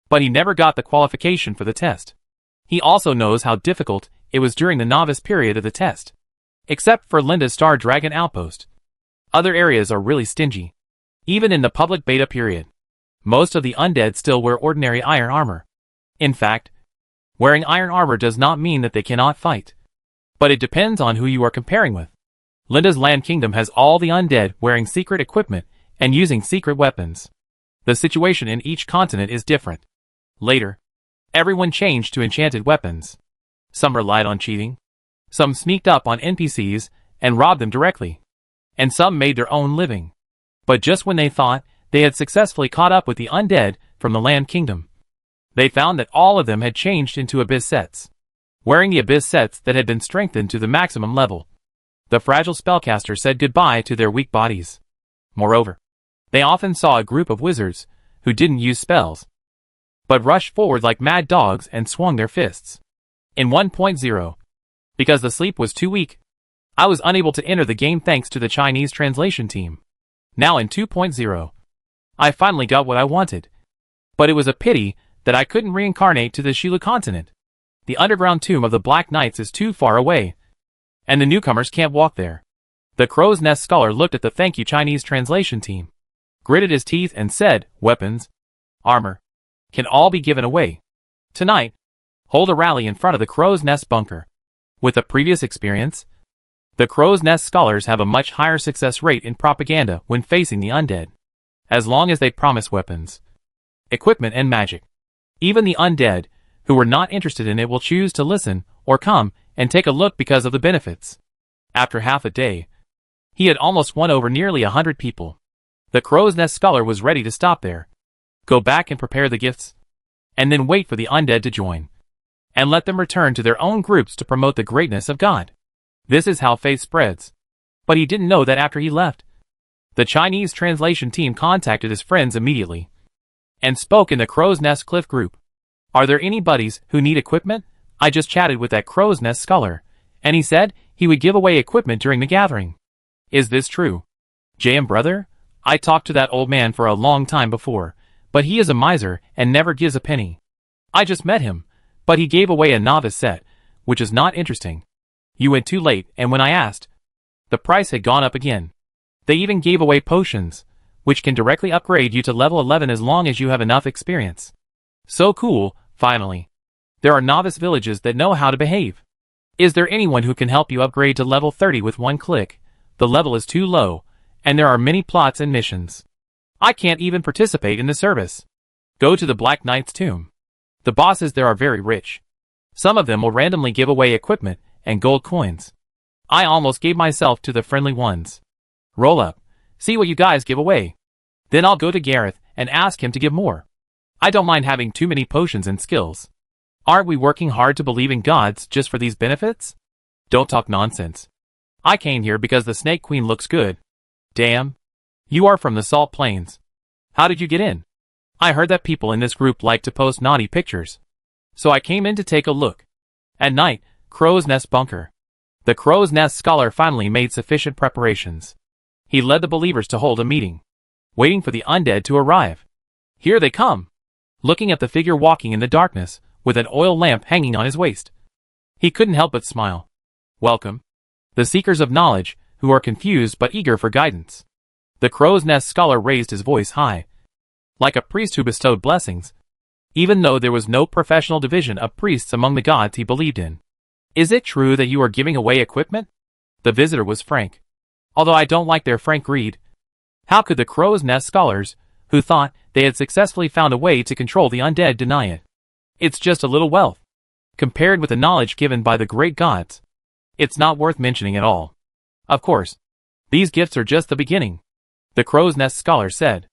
but he never got the qualification for the test. He also knows how difficult it was during the novice period of the test. Except for Linda's Star Dragon Outpost, other areas are really stingy, even in the public beta period. Most of the undead still wear ordinary iron armor. In fact, wearing iron armor does not mean that they cannot fight. But it depends on who you are comparing with. Linda's land kingdom has all the undead wearing secret equipment and using secret weapons. The situation in each continent is different. Later, everyone changed to enchanted weapons. Some relied on cheating. Some sneaked up on NPCs and robbed them directly. And some made their own living. But just when they thought they had successfully caught up with the undead from the land kingdom, they found that all of them had changed into abyss sets, wearing the abyss sets that had been strengthened to the maximum level. The fragile spellcaster said goodbye to their weak bodies. Moreover, they often saw a group of wizards who didn't use spells, but rushed forward like mad dogs and swung their fists. In 1.0, because the sleep was too weak, I was unable to enter the game thanks to the Chinese translation team. Now in 2.0, I finally got what I wanted. But it was a pity that I couldn't reincarnate to the Shilu continent. The underground tomb of the Black Knights is too far away, and the newcomers can't walk there. The Crow's Nest scholar looked at the thank you Chinese translation team, gritted his teeth and said, weapons, armor, can all be given away. Tonight, hold a rally in front of the Crow's Nest bunker. With the previous experience, the Crow's Nest scholars have a much higher success rate in propaganda when facing the undead, as long as they promise weapons, equipment and magic. Even the undead, who were not interested in it, will choose to listen or come and take a look because of the benefits. After half a day, he had almost won over nearly 100 people. The Crow's Nest scholar was ready to stop there, go back and prepare the gifts, and then wait for the undead to join, and let them return to their own groups to promote the greatness of God. This is how faith spreads. But he didn't know that after he left, the Chinese translation team contacted his friends immediately and spoke in the Crow's Nest Cliff group. Are there any buddies who need equipment? I just chatted with that Crow's Nest scholar, and he said he would give away equipment during the gathering. Is this true? JM brother? I talked to that old man for a long time before, but he is a miser and never gives a penny. I just met him, but he gave away a novice set, which is not interesting. You went too late, and when I asked, the price had gone up again. They even gave away potions, which can directly upgrade you to level 11 as long as you have enough experience. So cool, finally. There are novice villages that know how to behave. Is there anyone who can help you upgrade to level 30 with one click? The level is too low, and there are many plots and missions. I can't even participate in the service. Go to the Black Knight's tomb. The bosses there are very rich. Some of them will randomly give away equipment and gold coins. I almost gave myself to the friendly ones. Roll up, see what you guys give away. Then I'll go to Gareth and ask him to give more. I don't mind having too many potions and skills. Aren't we working hard to believe in gods just for these benefits? Don't talk nonsense. I came here because the Snake Queen looks good. Damn. You are from the Salt Plains. How did you get in? I heard that people in this group like to post naughty pictures, so I came in to take a look. At night, Crow's Nest bunker. The Crow's Nest scholar finally made sufficient preparations. He led the believers to hold a meeting, waiting for the undead to arrive. Here they come. Looking at the figure walking in the darkness, with an oil lamp hanging on his waist, he couldn't help but smile. Welcome, the seekers of knowledge, who are confused but eager for guidance. The Crow's Nest scholar raised his voice high, like a priest who bestowed blessings, even though there was no professional division of priests among the gods he believed in. Is it true that you are giving away equipment? The visitor was frank, although I don't like their frank greed. How could the Crow's Nest scholars, who thought they had successfully found a way to control the undead, deny it? It's just a little wealth, compared with the knowledge given by the great gods. It's not worth mentioning at all. Of course, these gifts are just the beginning, the Crow's Nest scholar said.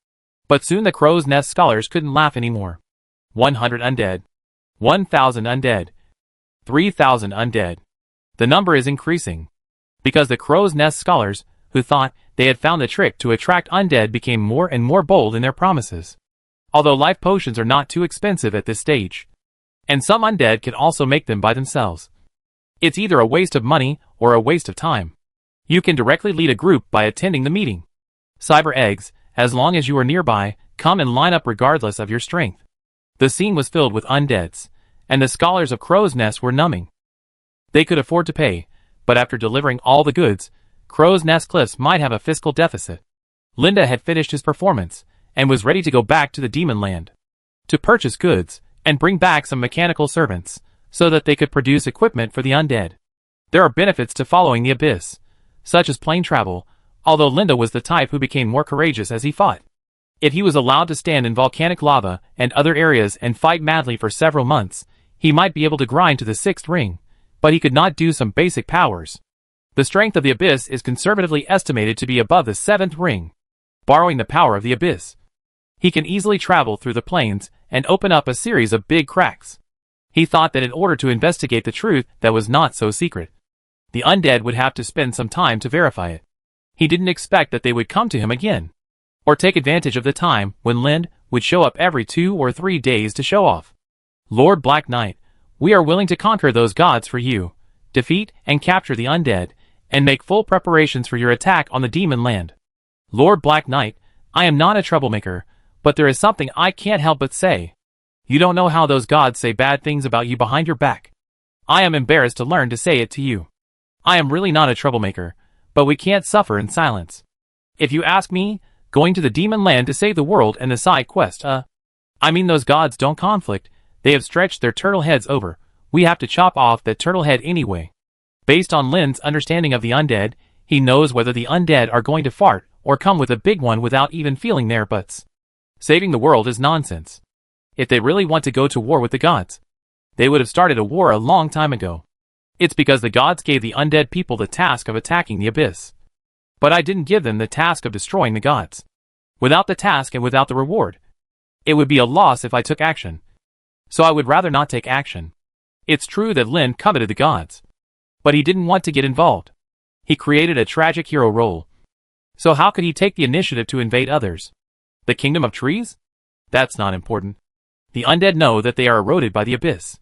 But soon the Crow's Nest scholars couldn't laugh anymore. 100 undead. 1,000 undead. 3,000 undead. The number is increasing, because the Crow's Nest scholars, who thought they had found the trick to attract undead, became more and more bold in their promises. Although life potions are not too expensive at this stage, and some undead can also make them by themselves, it's either a waste of money or a waste of time. You can directly lead a group by attending the meeting. Cyber eggs, as long as you are nearby, come and line up regardless of your strength. The scene was filled with undeads, and the scholars of Crow's Nest were numbing. They could afford to pay, but after delivering all the goods, Crow's Nest Cliffs might have a fiscal deficit. Linda had finished his performance, and was ready to go back to the demon land to purchase goods and bring back some mechanical servants so that they could produce equipment for the undead. There are benefits to following the abyss, such as plane travel, although Linda was the type who became more courageous as he fought. If he was allowed to stand in volcanic lava and other areas and fight madly for several months, he might be able to grind to the 6th ring, but he could not do some basic powers. The strength of the abyss is conservatively estimated to be above the 7th ring. Borrowing the power of the abyss, he can easily travel through the plains and open up a series of big cracks. He thought that in order to investigate the truth that was not so secret, the undead would have to spend some time to verify it. He didn't expect that they would come to him again, or take advantage of the time when Lind would show up every 2 or 3 days to show off. Lord Black Knight, we are willing to conquer those gods for you, defeat and capture the undead, and make full preparations for your attack on the demon land. Lord Black Knight, I am not a troublemaker, but there is something I can't help but say. You don't know how those gods say bad things about you behind your back. I am embarrassed to learn to say it to you. I am really not a troublemaker, but we can't suffer in silence. If you ask me, going to the demon land to save the world and the side quest, I mean those gods don't conflict, they have stretched their turtle heads over, we have to chop off that turtle head anyway. Based on Lin's understanding of the undead, he knows whether the undead are going to fart or come with a big one without even feeling their butts. Saving the world is nonsense. If they really want to go to war with the gods, they would have started a war a long time ago. It's because the gods gave the undead people the task of attacking the abyss. But I didn't give them the task of destroying the gods. Without the task and without the reward, it would be a loss if I took action. So I would rather not take action. It's true that Lin coveted the gods, but he didn't want to get involved. He created a tragic hero role. So how could he take the initiative to invade others? The kingdom of trees? That's not important. The undead know that they are eroded by the abyss.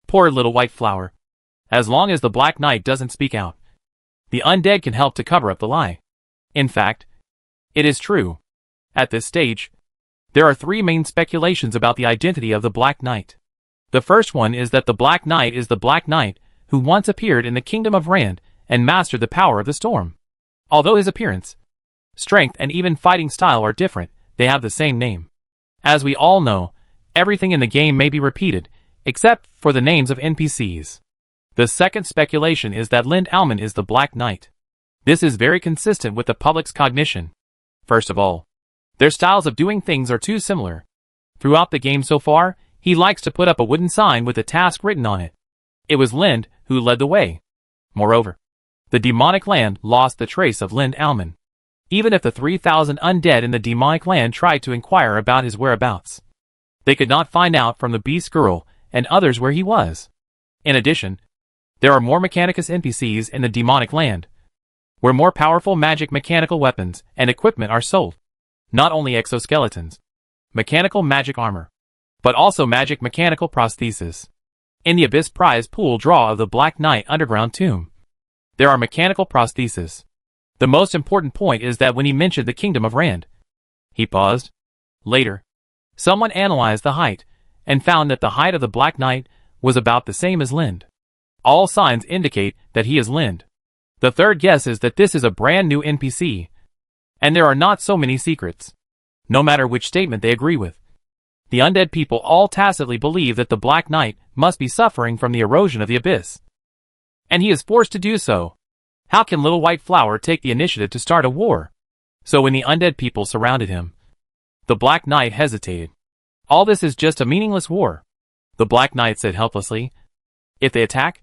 Poor little white flower. As long as the Black Knight doesn't speak out, the undead can help to cover up the lie. In fact, it is true. At this stage, there are 3 main speculations about the identity of the Black Knight. The first one is that the Black Knight is the Black Knight who once appeared in the kingdom of Rand and mastered the power of the storm. Although his appearance, strength and even fighting style are different, they have the same name. As we all know, everything in the game may be repeated, except for the names of NPCs. The second speculation is that Lind Alman is the Black Knight. This is very consistent with the public's cognition. First of all, their styles of doing things are too similar. Throughout the game so far, he likes to put up a wooden sign with a task written on it. It was Lind who led the way. Moreover, the demonic land lost the trace of Lind Alman. Even if the 3,000 undead in the demonic land tried to inquire about his whereabouts, they could not find out from the beast girl and others where he was. In addition, there are more Mechanicus NPCs in the demonic land, where more powerful magic mechanical weapons and equipment are sold. Not only exoskeletons, mechanical magic armor, but also magic mechanical prosthesis. In the Abyss prize pool draw of the Black Knight Underground Tomb, there are mechanical prosthesis. The most important point is that when he mentioned the Kingdom of Rand, he paused. Later, someone analyzed the height, and found that the height of the Black Knight was about the same as Lind. All signs indicate that he is Lind. The third guess is that this is a brand new NPC, and there are not so many secrets. No matter which statement they agree with, the undead people all tacitly believe that the Black Knight must be suffering from the erosion of the abyss. And he is forced to do so. How can Little White Flower take the initiative to start a war? So when the undead people surrounded him, the Black Knight hesitated. All this is just a meaningless war, the Black Knight said helplessly. If they attack,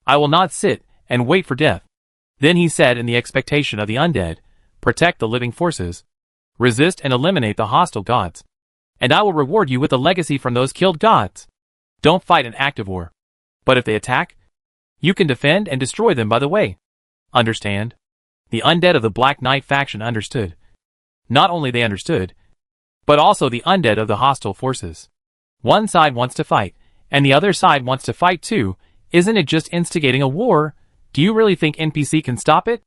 I will not sit and wait for death. Then he said in the expectation of the undead, protect the living forces, resist and eliminate the hostile gods, and I will reward you with a legacy from those killed gods. Don't fight an active war. But if they attack, you can defend and destroy them by the way. Understand? The undead of the Black Knight faction understood. Not only they understood, but also the undead of the hostile forces. One side wants to fight, and the other side wants to fight too. Isn't it just instigating a war? Do you really think NPC can stop it?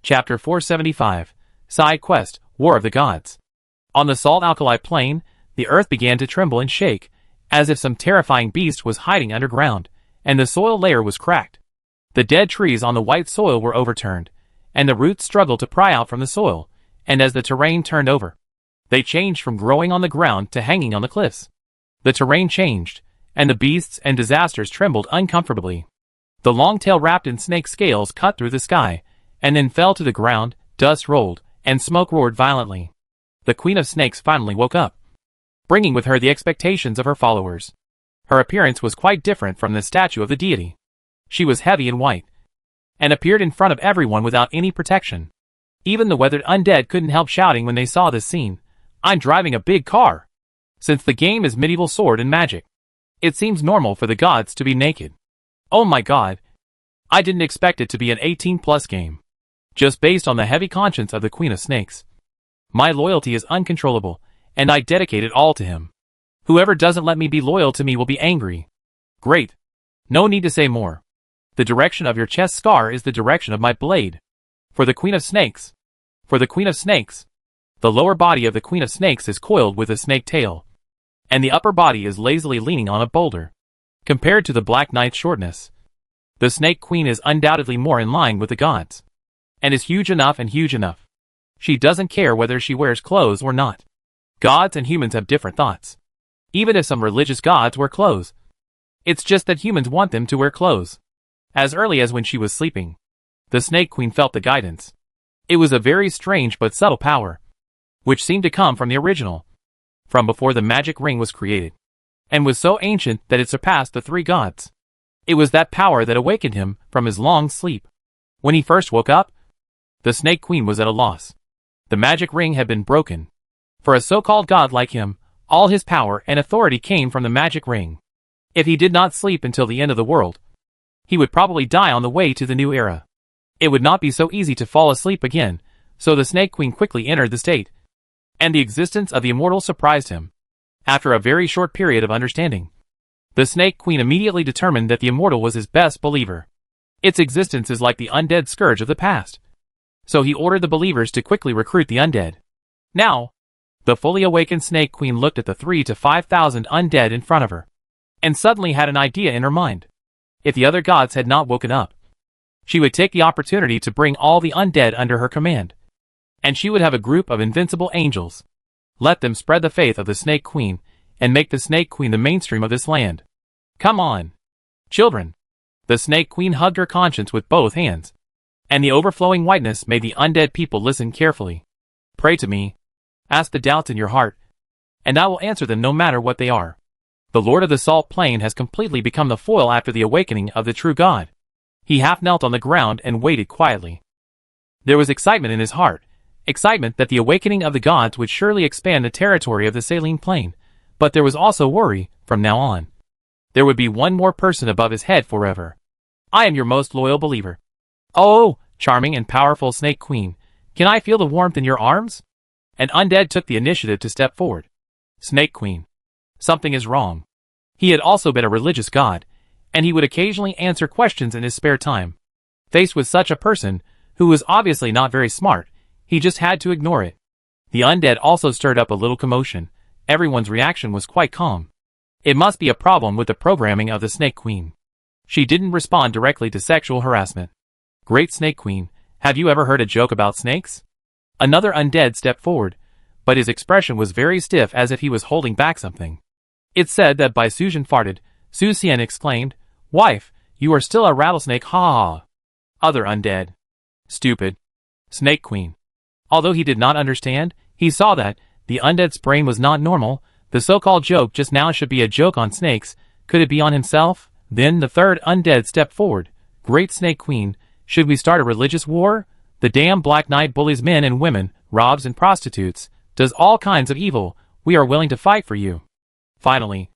Chapter 475. Side Quest, War of the Gods. On the salt alkali plain, the earth began to tremble and shake, as if some terrifying beast was hiding underground, and the soil layer was cracked. The dead trees on the white soil were overturned, and the roots struggled to pry out from the soil, and as the terrain turned over, They changed from growing on the ground to hanging on the cliffs. The terrain changed, and the beasts and disasters trembled uncomfortably. The long tail wrapped in snake scales cut through the sky, and then fell to the ground, dust rolled, and smoke roared violently. The Queen of Snakes finally woke up, bringing with her the expectations of her followers. Her appearance was quite different from the statue of the deity. She was heavy and white, and appeared in front of everyone without any protection. Even the weathered undead couldn't help shouting when they saw this scene. "I'm driving a big car!" Since the game is medieval sword and magic, it seems normal for the gods to be naked. Oh my god. I didn't expect it to be an 18+ game. Just based on the heavy conscience of the Queen of Snakes. My loyalty is uncontrollable, and I dedicate it all to him. Whoever doesn't let me be loyal to me will be angry. Great. No need to say more. The direction of your chest scar is the direction of my blade. For the Queen of Snakes. For the Queen of Snakes. The lower body of the Queen of Snakes is coiled with a snake tail, and the upper body is lazily leaning on a boulder. Compared to the Black Knight's shortness, the Snake Queen is undoubtedly more in line with the gods, and is huge enough and huge enough. She doesn't care whether she wears clothes or not. Gods and humans have different thoughts. Even if some religious gods wear clothes, it's just that humans want them to wear clothes. As early as when she was sleeping, the Snake Queen felt the guidance. It was a very strange but subtle power, which seemed to come from the original, from before the magic ring was created, and was so ancient that it surpassed the three gods. It was that power that awakened him from his long sleep. When he first woke up, the Snake Queen was at a loss. The magic ring had been broken. For a so-called god like him, all his power and authority came from the magic ring. If he did not sleep until the end of the world, he would probably die on the way to the new era. It would not be so easy to fall asleep again, so the Snake Queen quickly entered the state, and the existence of the immortal surprised him. After a very short period of understanding, the Snake Queen immediately determined that the immortal was his best believer. Its existence is like the undead scourge of the past. So he ordered the believers to quickly recruit the undead. Now, the fully awakened Snake Queen looked at the 3,000 to 5,000 undead in front of her, and suddenly had an idea in her mind. If the other gods had not woken up, she would take the opportunity to bring all the undead under her command, and she would have a group of invincible angels. Let them spread the faith of the Snake Queen, and make the Snake Queen the mainstream of this land. Come on, children. The Snake Queen hugged her conscience with both hands, and the overflowing whiteness made the undead people listen carefully. Pray to me. Ask the doubts in your heart, and I will answer them no matter what they are. The Lord of the Salt Plain has completely become the foil after the awakening of the true God. He half knelt on the ground and waited quietly. There was excitement in his heart, excitement that the awakening of the gods would surely expand the territory of the Saline Plain, but there was also worry. From now on, there would be one more person above his head forever. I am your most loyal believer. Oh, charming and powerful Snake Queen, can I feel the warmth in your arms? An undead took the initiative to step forward. Snake Queen. Something is wrong. He had also been a religious god, and he would occasionally answer questions in his spare time. Faced with such a person, who was obviously not very smart, he just had to ignore it. The undead also stirred up a little commotion. Everyone's reaction was quite calm. It must be a problem with the programming of the Snake Queen. She didn't respond directly to sexual harassment. Great Snake Queen, have you ever heard a joke about snakes? Another undead stepped forward, but his expression was very stiff as if he was holding back something. It's said that Bai Sujian farted. Su Xian exclaimed, "Wife, you are still a rattlesnake, ha ha ha." Other undead. Stupid. Snake Queen. Although he did not understand, he saw that the undead's brain was not normal. The so-called joke just now should be a joke on snakes. Could it be on himself? Then the third undead stepped forward. Great Snake Queen, should we start a religious war? The damn Black Knight bullies men and women, robs and prostitutes, does all kinds of evil. We are willing to fight for you. Finally,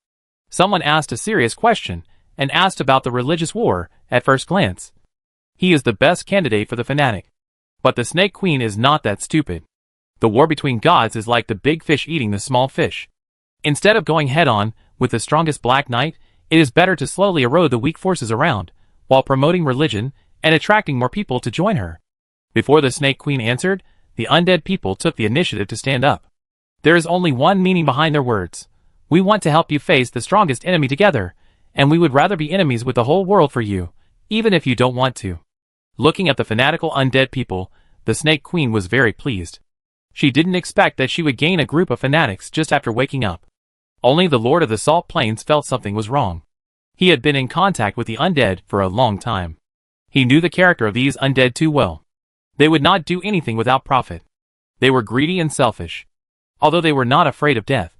someone asked a serious question, and asked about the religious war. At first glance, he is the best candidate for the fanatic. But the Snake Queen is not that stupid. The war between gods is like the big fish eating the small fish. Instead of going head-on with the strongest Black Knight, it is better to slowly erode the weak forces around, while promoting religion and attracting more people to join her. Before the Snake Queen answered, the undead people took the initiative to stand up. There is only one meaning behind their words. We want to help you face the strongest enemy together, and we would rather be enemies with the whole world for you, even if you don't want to. Looking at the fanatical undead people, the Snake Queen was very pleased. She didn't expect that she would gain a group of fanatics just after waking up. Only the Lord of the Salt Plains felt something was wrong. He had been in contact with the undead for a long time. He knew the character of these undead too well. They would not do anything without profit. They were greedy and selfish. Although they were not afraid of death,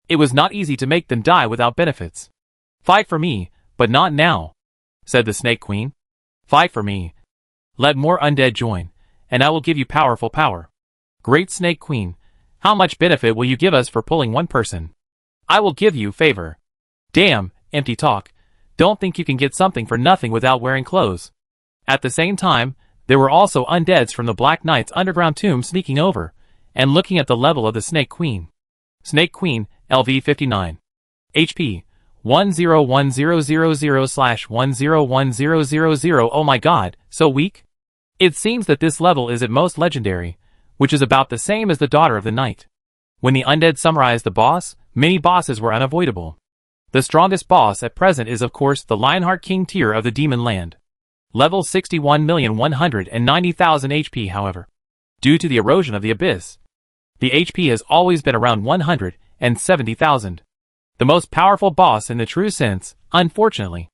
it was not easy to make them die without benefits. "Fight for me, but not now," said the Snake Queen. "Fight for me. Let more undead join, and I will give you powerful power." "Great Snake Queen, how much benefit will you give us for pulling one person?" "I will give you favor." "Damn, empty talk. Don't think you can get something for nothing without wearing clothes." At the same time, there were also undeads from the Black Knight's underground tomb sneaking over, and looking at the level of the Snake Queen. Snake Queen, LV59. HP, 101000/101000. Oh my god, so weak? It seems that this level is at most legendary, which is about the same as the Daughter of the Night. When the undead summarized the boss, many bosses were unavoidable. The strongest boss at present is of course the Lionheart King tier of the Demon Land. Level 61,190,000 HP however. Due to the erosion of the abyss, the HP has always been around 170,000. The most powerful boss in the true sense, unfortunately.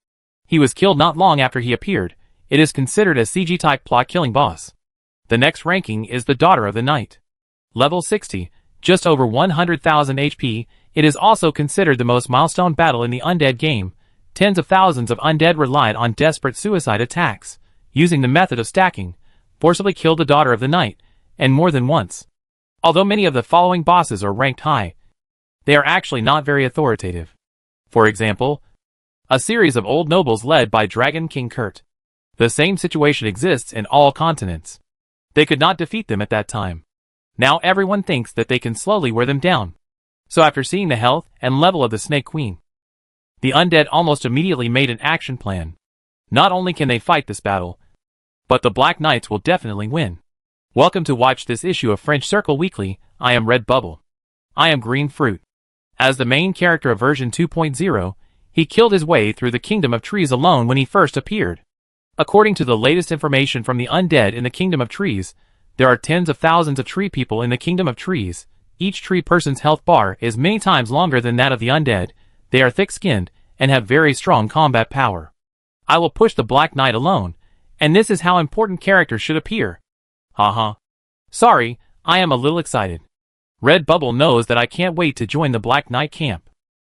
He was killed not long after he appeared. It is considered a CG-type plot-killing boss. The next ranking is the Daughter of the Night. Level 60, just over 100,000 HP, it is also considered the most milestone battle in the undead game. Tens of thousands of undead relied on desperate suicide attacks, using the method of stacking, forcibly killed the Daughter of the Night, and more than once. Although many of the following bosses are ranked high, they are actually not very authoritative. For example, a series of old nobles led by Dragon King Kurt. The same situation exists in all continents. They could not defeat them at that time. Now everyone thinks that they can slowly wear them down. So after seeing the health and level of the Snake Queen, the undead almost immediately made an action plan. Not only can they fight this battle, but the Black Knights will definitely win. Welcome to watch this issue of French Circle Weekly. I am Red Bubble. I am Green Fruit. As the main character of version 2.0, he killed his way through the Kingdom of Trees alone when he first appeared. According to the latest information from the undead in the Kingdom of Trees, there are tens of thousands of tree people in the Kingdom of Trees. Each tree person's health bar is many times longer than that of the undead. They are thick-skinned and have very strong combat power. I will push the Black Knight alone, and this is how important characters should appear. Haha. Sorry, I am a little excited. Red Bubble knows that I can't wait to join the Black Knight camp.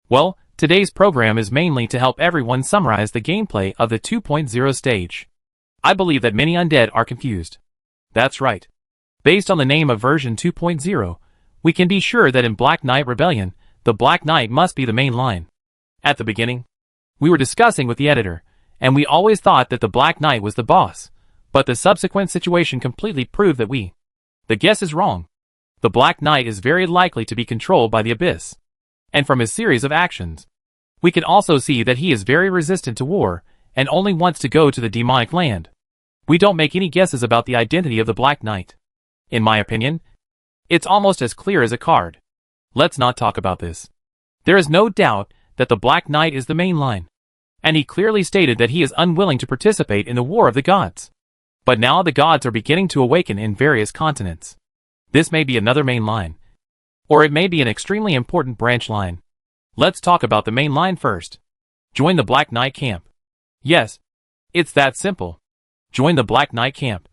Well, today's program is mainly to help everyone summarize the gameplay of the 2.0 stage. I believe that many undead are confused. That's right. Based on the name of version 2.0, we can be sure that in Black Knight Rebellion, the Black Knight must be the main line. At the beginning, we were discussing with the editor, and we always thought that the Black Knight was the boss, but the subsequent situation completely proved that the guess is wrong. The Black Knight is very likely to be controlled by the Abyss. And from his series of actions, we can also see that he is very resistant to war, and only wants to go to the demonic land. We don't make any guesses about the identity of the Black Knight. In my opinion, it's almost as clear as a card. Let's not talk about this. There is no doubt that the Black Knight is the main line. And he clearly stated that he is unwilling to participate in the War of the Gods. But now the gods are beginning to awaken in various continents. This may be another main line. Or it may be an extremely important branch line. Let's talk about the main line first. Join the Black Knight camp. Yes, it's that simple. Join the Black Knight camp.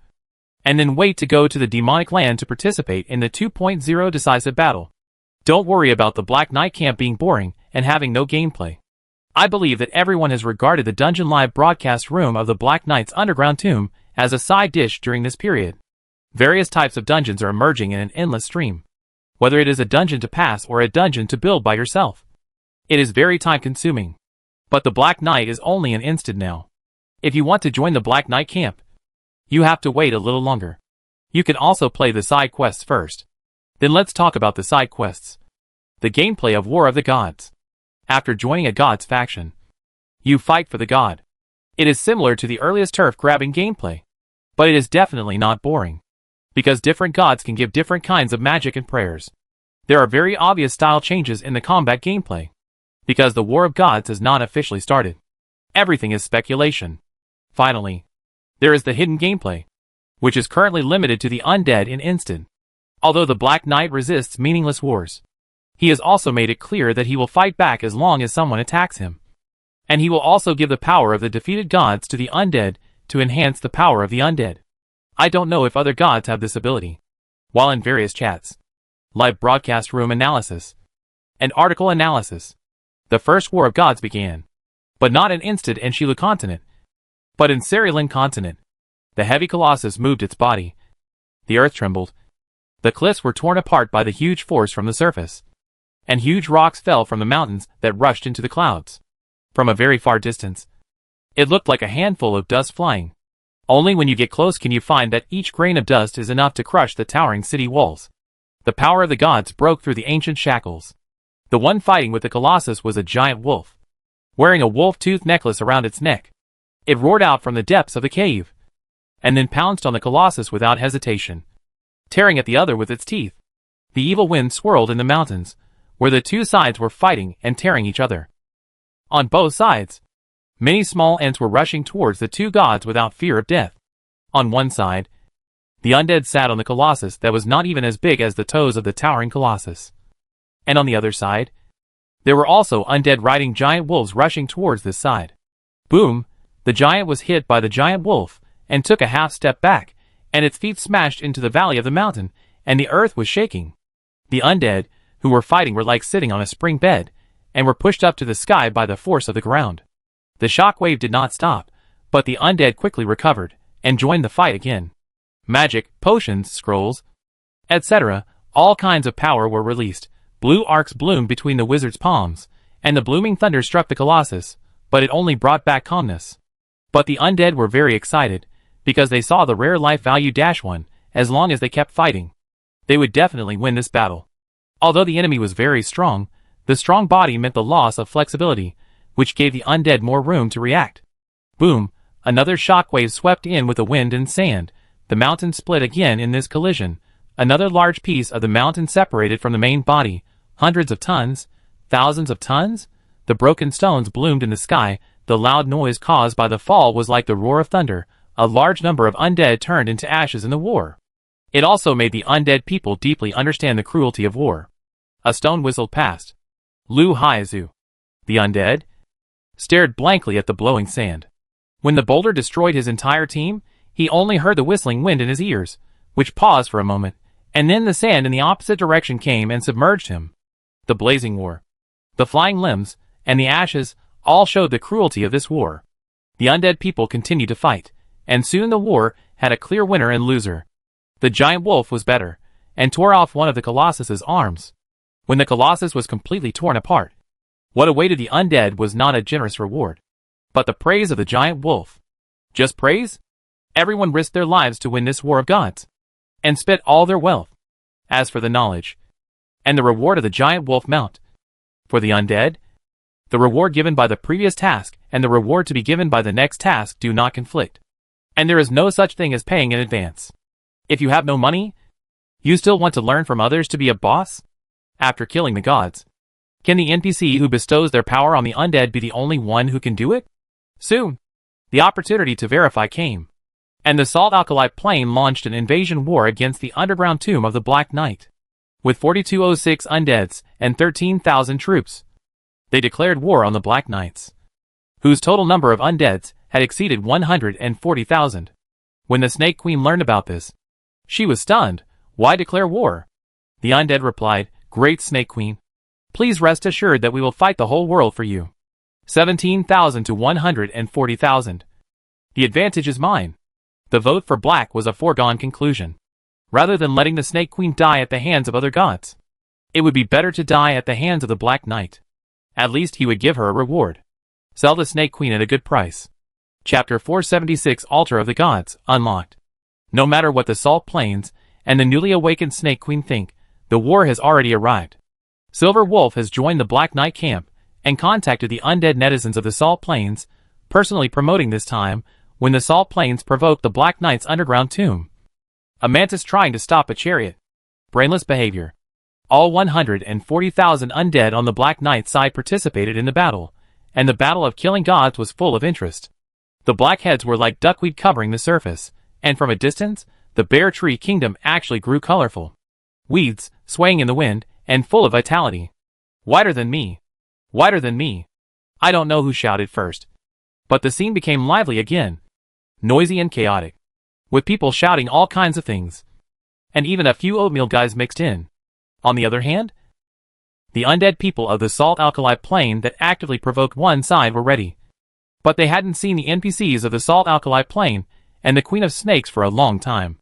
And then wait to go to the demonic land to participate in the 2.0 decisive battle. Don't worry about the Black Knight camp being boring and having no gameplay. I believe that everyone has regarded the Dungeon Live broadcast room of the Black Knight's underground tomb as a side dish during this period. Various types of dungeons are emerging in an endless stream. Whether it is a dungeon to pass or a dungeon to build by yourself. It is very time-consuming. But the Black Knight is only an instant now. If you want to join the Black Knight camp, you have to wait a little longer. You can also play the side quests first. Then let's talk about the side quests. The gameplay of War of the Gods. After joining a god's faction, you fight for the god. It is similar to the earliest turf-grabbing gameplay. But it is definitely not boring. Because different gods can give different kinds of magic and prayers. There are very obvious style changes in the combat gameplay. Because the War of Gods has not officially started. Everything is speculation. Finally, there is the hidden gameplay, which is currently limited to the undead in instant. Although the Black Knight resists meaningless wars, he has also made it clear that he will fight back as long as someone attacks him. And he will also give the power of the defeated gods to the undead to enhance the power of the undead. I don't know if other gods have this ability. While in various chats, live broadcast room analysis, and article analysis, the first war of gods began. But not in Instead and Shilu continent, but in Cerulean continent. The heavy colossus moved its body. The earth trembled. The cliffs were torn apart by the huge force from the surface. And huge rocks fell from the mountains that rushed into the clouds. From a very far distance, it looked like a handful of dust flying. Only when you get close can you find that each grain of dust is enough to crush the towering city walls. The power of the gods broke through the ancient shackles. The one fighting with the colossus was a giant wolf, wearing a wolf-tooth necklace around its neck. It roared out from the depths of the cave, and then pounced on the colossus without hesitation, tearing at the other with its teeth. The evil wind swirled in the mountains, where the two sides were fighting and tearing each other. On both sides, many small ants were rushing towards the two gods without fear of death. On one side, the undead sat on the colossus that was not even as big as the toes of the towering colossus. And on the other side, there were also undead riding giant wolves rushing towards this side. Boom! The giant was hit by the giant wolf, and took a half step back, and its feet smashed into the valley of the mountain, and the earth was shaking. The undead, who were fighting, were like sitting on a spring bed, and were pushed up to the sky by the force of the ground. The shockwave did not stop, but the undead quickly recovered, and joined the fight again. Magic, potions, scrolls, etc., all kinds of power were released. Blue arcs bloomed between the wizard's palms, and the blooming thunder struck the colossus, but it only brought back calmness. But the undead were very excited, because they saw the rare life value -1, as long as they kept fighting, they would definitely win this battle. Although the enemy was very strong, the strong body meant the loss of flexibility, which gave the undead more room to react. Boom! Another shockwave swept in with the wind and sand. The mountain split again in this collision. Another large piece of the mountain separated from the main body. Hundreds of tons, thousands of tons. The broken stones bloomed in the sky. The loud noise caused by the fall was like the roar of thunder. A large number of undead turned into ashes in the war. It also made the undead people deeply understand the cruelty of war. A stone whistled past. Lu Haizu, the undead, stared blankly at the blowing sand. When the boulder destroyed his entire team, he only heard the whistling wind in his ears, which paused for a moment, and then the sand in the opposite direction came and submerged him. The blazing war, the flying limbs, and the ashes all showed the cruelty of this war. The undead people continued to fight, and soon the war had a clear winner and loser. The giant wolf was better, and tore off one of the colossus's arms. When the colossus was completely torn apart, what awaited the undead was not a generous reward, but the praise of the giant wolf. Just praise? Everyone risked their lives to win this war of gods, and spent all their wealth. As for the knowledge, and the reward of the giant wolf mount, for the undead, the reward given by the previous task and the reward to be given by the next task do not conflict. And there is no such thing as paying in advance. If you have no money, you still want to learn from others to be a boss? After killing the gods, can the NPC who bestows their power on the undead be the only one who can do it? Soon, the opportunity to verify came, and the Salt Alkali Plain launched an invasion war against the underground tomb of the Black Knight. With 4206 undeads and 13,000 troops, they declared war on the Black Knights, whose total number of undeads had exceeded 140,000. When the Snake Queen learned about this, she was stunned. Why declare war? The undead replied, Great Snake Queen, please rest assured that we will fight the whole world for you. 17,000 to 140,000. The advantage is mine. The vote for Black was a foregone conclusion. Rather than letting the Snake Queen die at the hands of other gods, it would be better to die at the hands of the Black Knight. At least he would give her a reward. Sell the Snake Queen at a good price. Chapter 476 Altar of the Gods, unlocked. No matter what the Salt Plains and the newly awakened Snake Queen think, the war has already arrived. Silver Wolf has joined the Black Knight camp and contacted the undead netizens of the Salt Plains, personally promoting this time when the Salt Plains provoked the Black Knight's underground tomb. A mantis trying to stop a chariot. Brainless behavior. All 140,000 undead on the Black Knight side participated in the battle, and the battle of killing gods was full of interest. The blackheads were like duckweed covering the surface, and from a distance, the Bear Tree Kingdom actually grew colorful. weeds, swaying in the wind, and full of vitality. Whiter than me. Whiter than me. I don't know who shouted first. But the scene became lively again. Noisy and chaotic. With people shouting all kinds of things. And even a few oatmeal guys mixed in. On the other hand, the undead people of the salt alkali plane that actively provoked one side were ready. But they hadn't seen the NPCs of the salt alkali plane and the Queen of Snakes for a long time.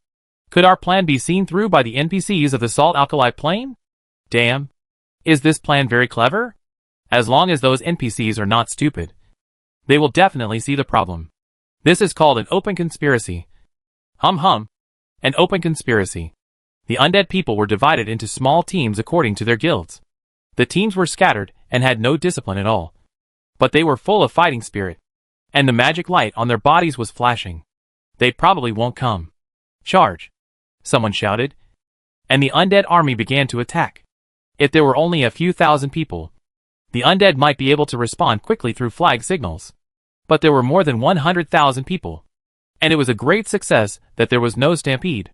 Could our plan be seen through by the NPCs of the salt alkali plane? Damn. Is this plan very clever? As long as those NPCs are not stupid, they will definitely see the problem. This is called an open conspiracy. Hum. An open conspiracy. The undead people were divided into small teams according to their guilds. The teams were scattered and had no discipline at all. But they were full of fighting spirit. And the magic light on their bodies was flashing. They probably won't come. Charge! Someone shouted. And the undead army began to attack. If there were only a few thousand people, the undead might be able to respond quickly through flag signals. But there were more than 100,000 people. And it was a great success that there was no stampede.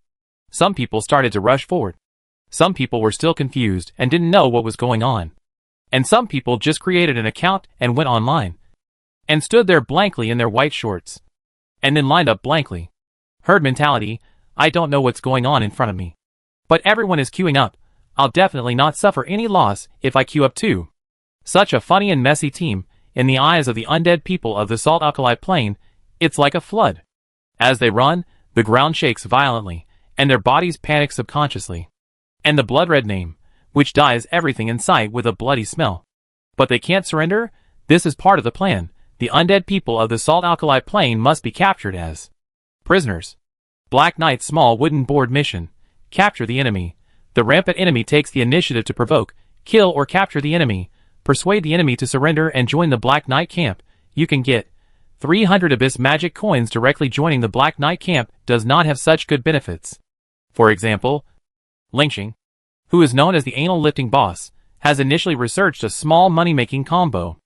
Some people started to rush forward. Some people were still confused and didn't know what was going on. And some people just created an account and went online. And stood there blankly in their white shorts. And then lined up blankly. Herd mentality, I don't know what's going on in front of me. But everyone is queuing up. I'll definitely not suffer any loss if I queue up too. Such a funny and messy team, in the eyes of the undead people of the salt alkali plane, it's like a flood. As they run, the ground shakes violently, and their bodies panic subconsciously. And the blood-red name, which dyes everything in sight with a bloody smell. But they can't surrender. This is part of the plan. The undead people of the salt alkali plane must be captured as prisoners. Black Knight's small wooden board mission. Capture the enemy. The rampant enemy takes the initiative to provoke, kill or capture the enemy. Persuade the enemy to surrender and join the Black Knight camp. You can get 300 Abyss magic coins directly. Joining the Black Knight camp does not have such good benefits. For example, Lingxing, who is known as the anal lifting boss, has initially researched a small money-making combo.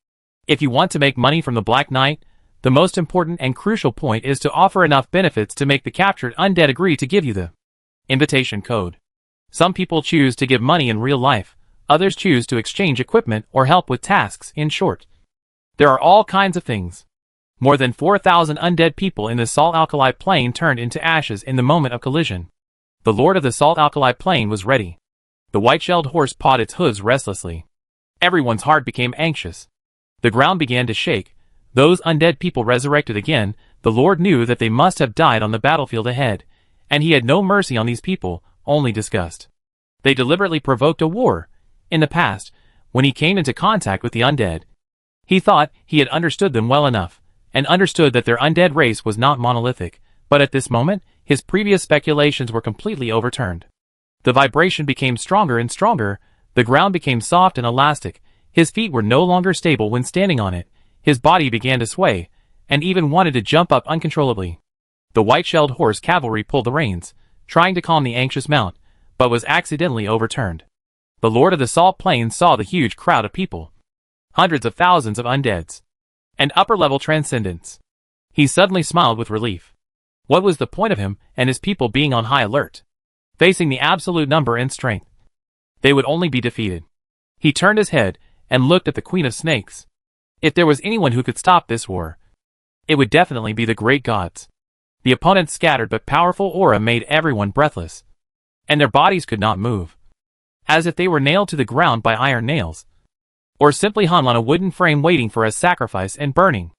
If you want to make money from the Black Knight, the most important and crucial point is to offer enough benefits to make the captured undead agree to give you the invitation code. Some people choose to give money in real life, others choose to exchange equipment or help with tasks. In short, there are all kinds of things. More than 4,000 undead people in the salt alkali plane turned into ashes in the moment of collision. The Lord of the salt alkali plane was ready. The white-shelled horse pawed its hooves restlessly. Everyone's heart became anxious. The ground began to shake. Those undead people resurrected again. The Lord knew that they must have died on the battlefield ahead, and he had no mercy on these people, only disgust. They deliberately provoked a war. In the past, when he came into contact with the undead, he thought he had understood them well enough, and understood that their undead race was not monolithic, but at this moment, his previous speculations were completely overturned. The vibration became stronger and stronger, the ground became soft and elastic, his feet were no longer stable when standing on it, his body began to sway, and even wanted to jump up uncontrollably. The white-shelled horse cavalry pulled the reins, trying to calm the anxious mount, but was accidentally overturned. The Lord of the Salt Plains saw the huge crowd of people. Hundreds of thousands of undeads. And upper-level transcendents. He suddenly smiled with relief. What was the point of him and his people being on high alert? Facing the absolute number and strength, they would only be defeated. He turned his head and looked at the Queen of Snakes. If there was anyone who could stop this war, it would definitely be the great gods. The opponent's scattered but powerful aura made everyone breathless, and their bodies could not move, as if they were nailed to the ground by iron nails, or simply hung on a wooden frame waiting for a sacrifice and burning.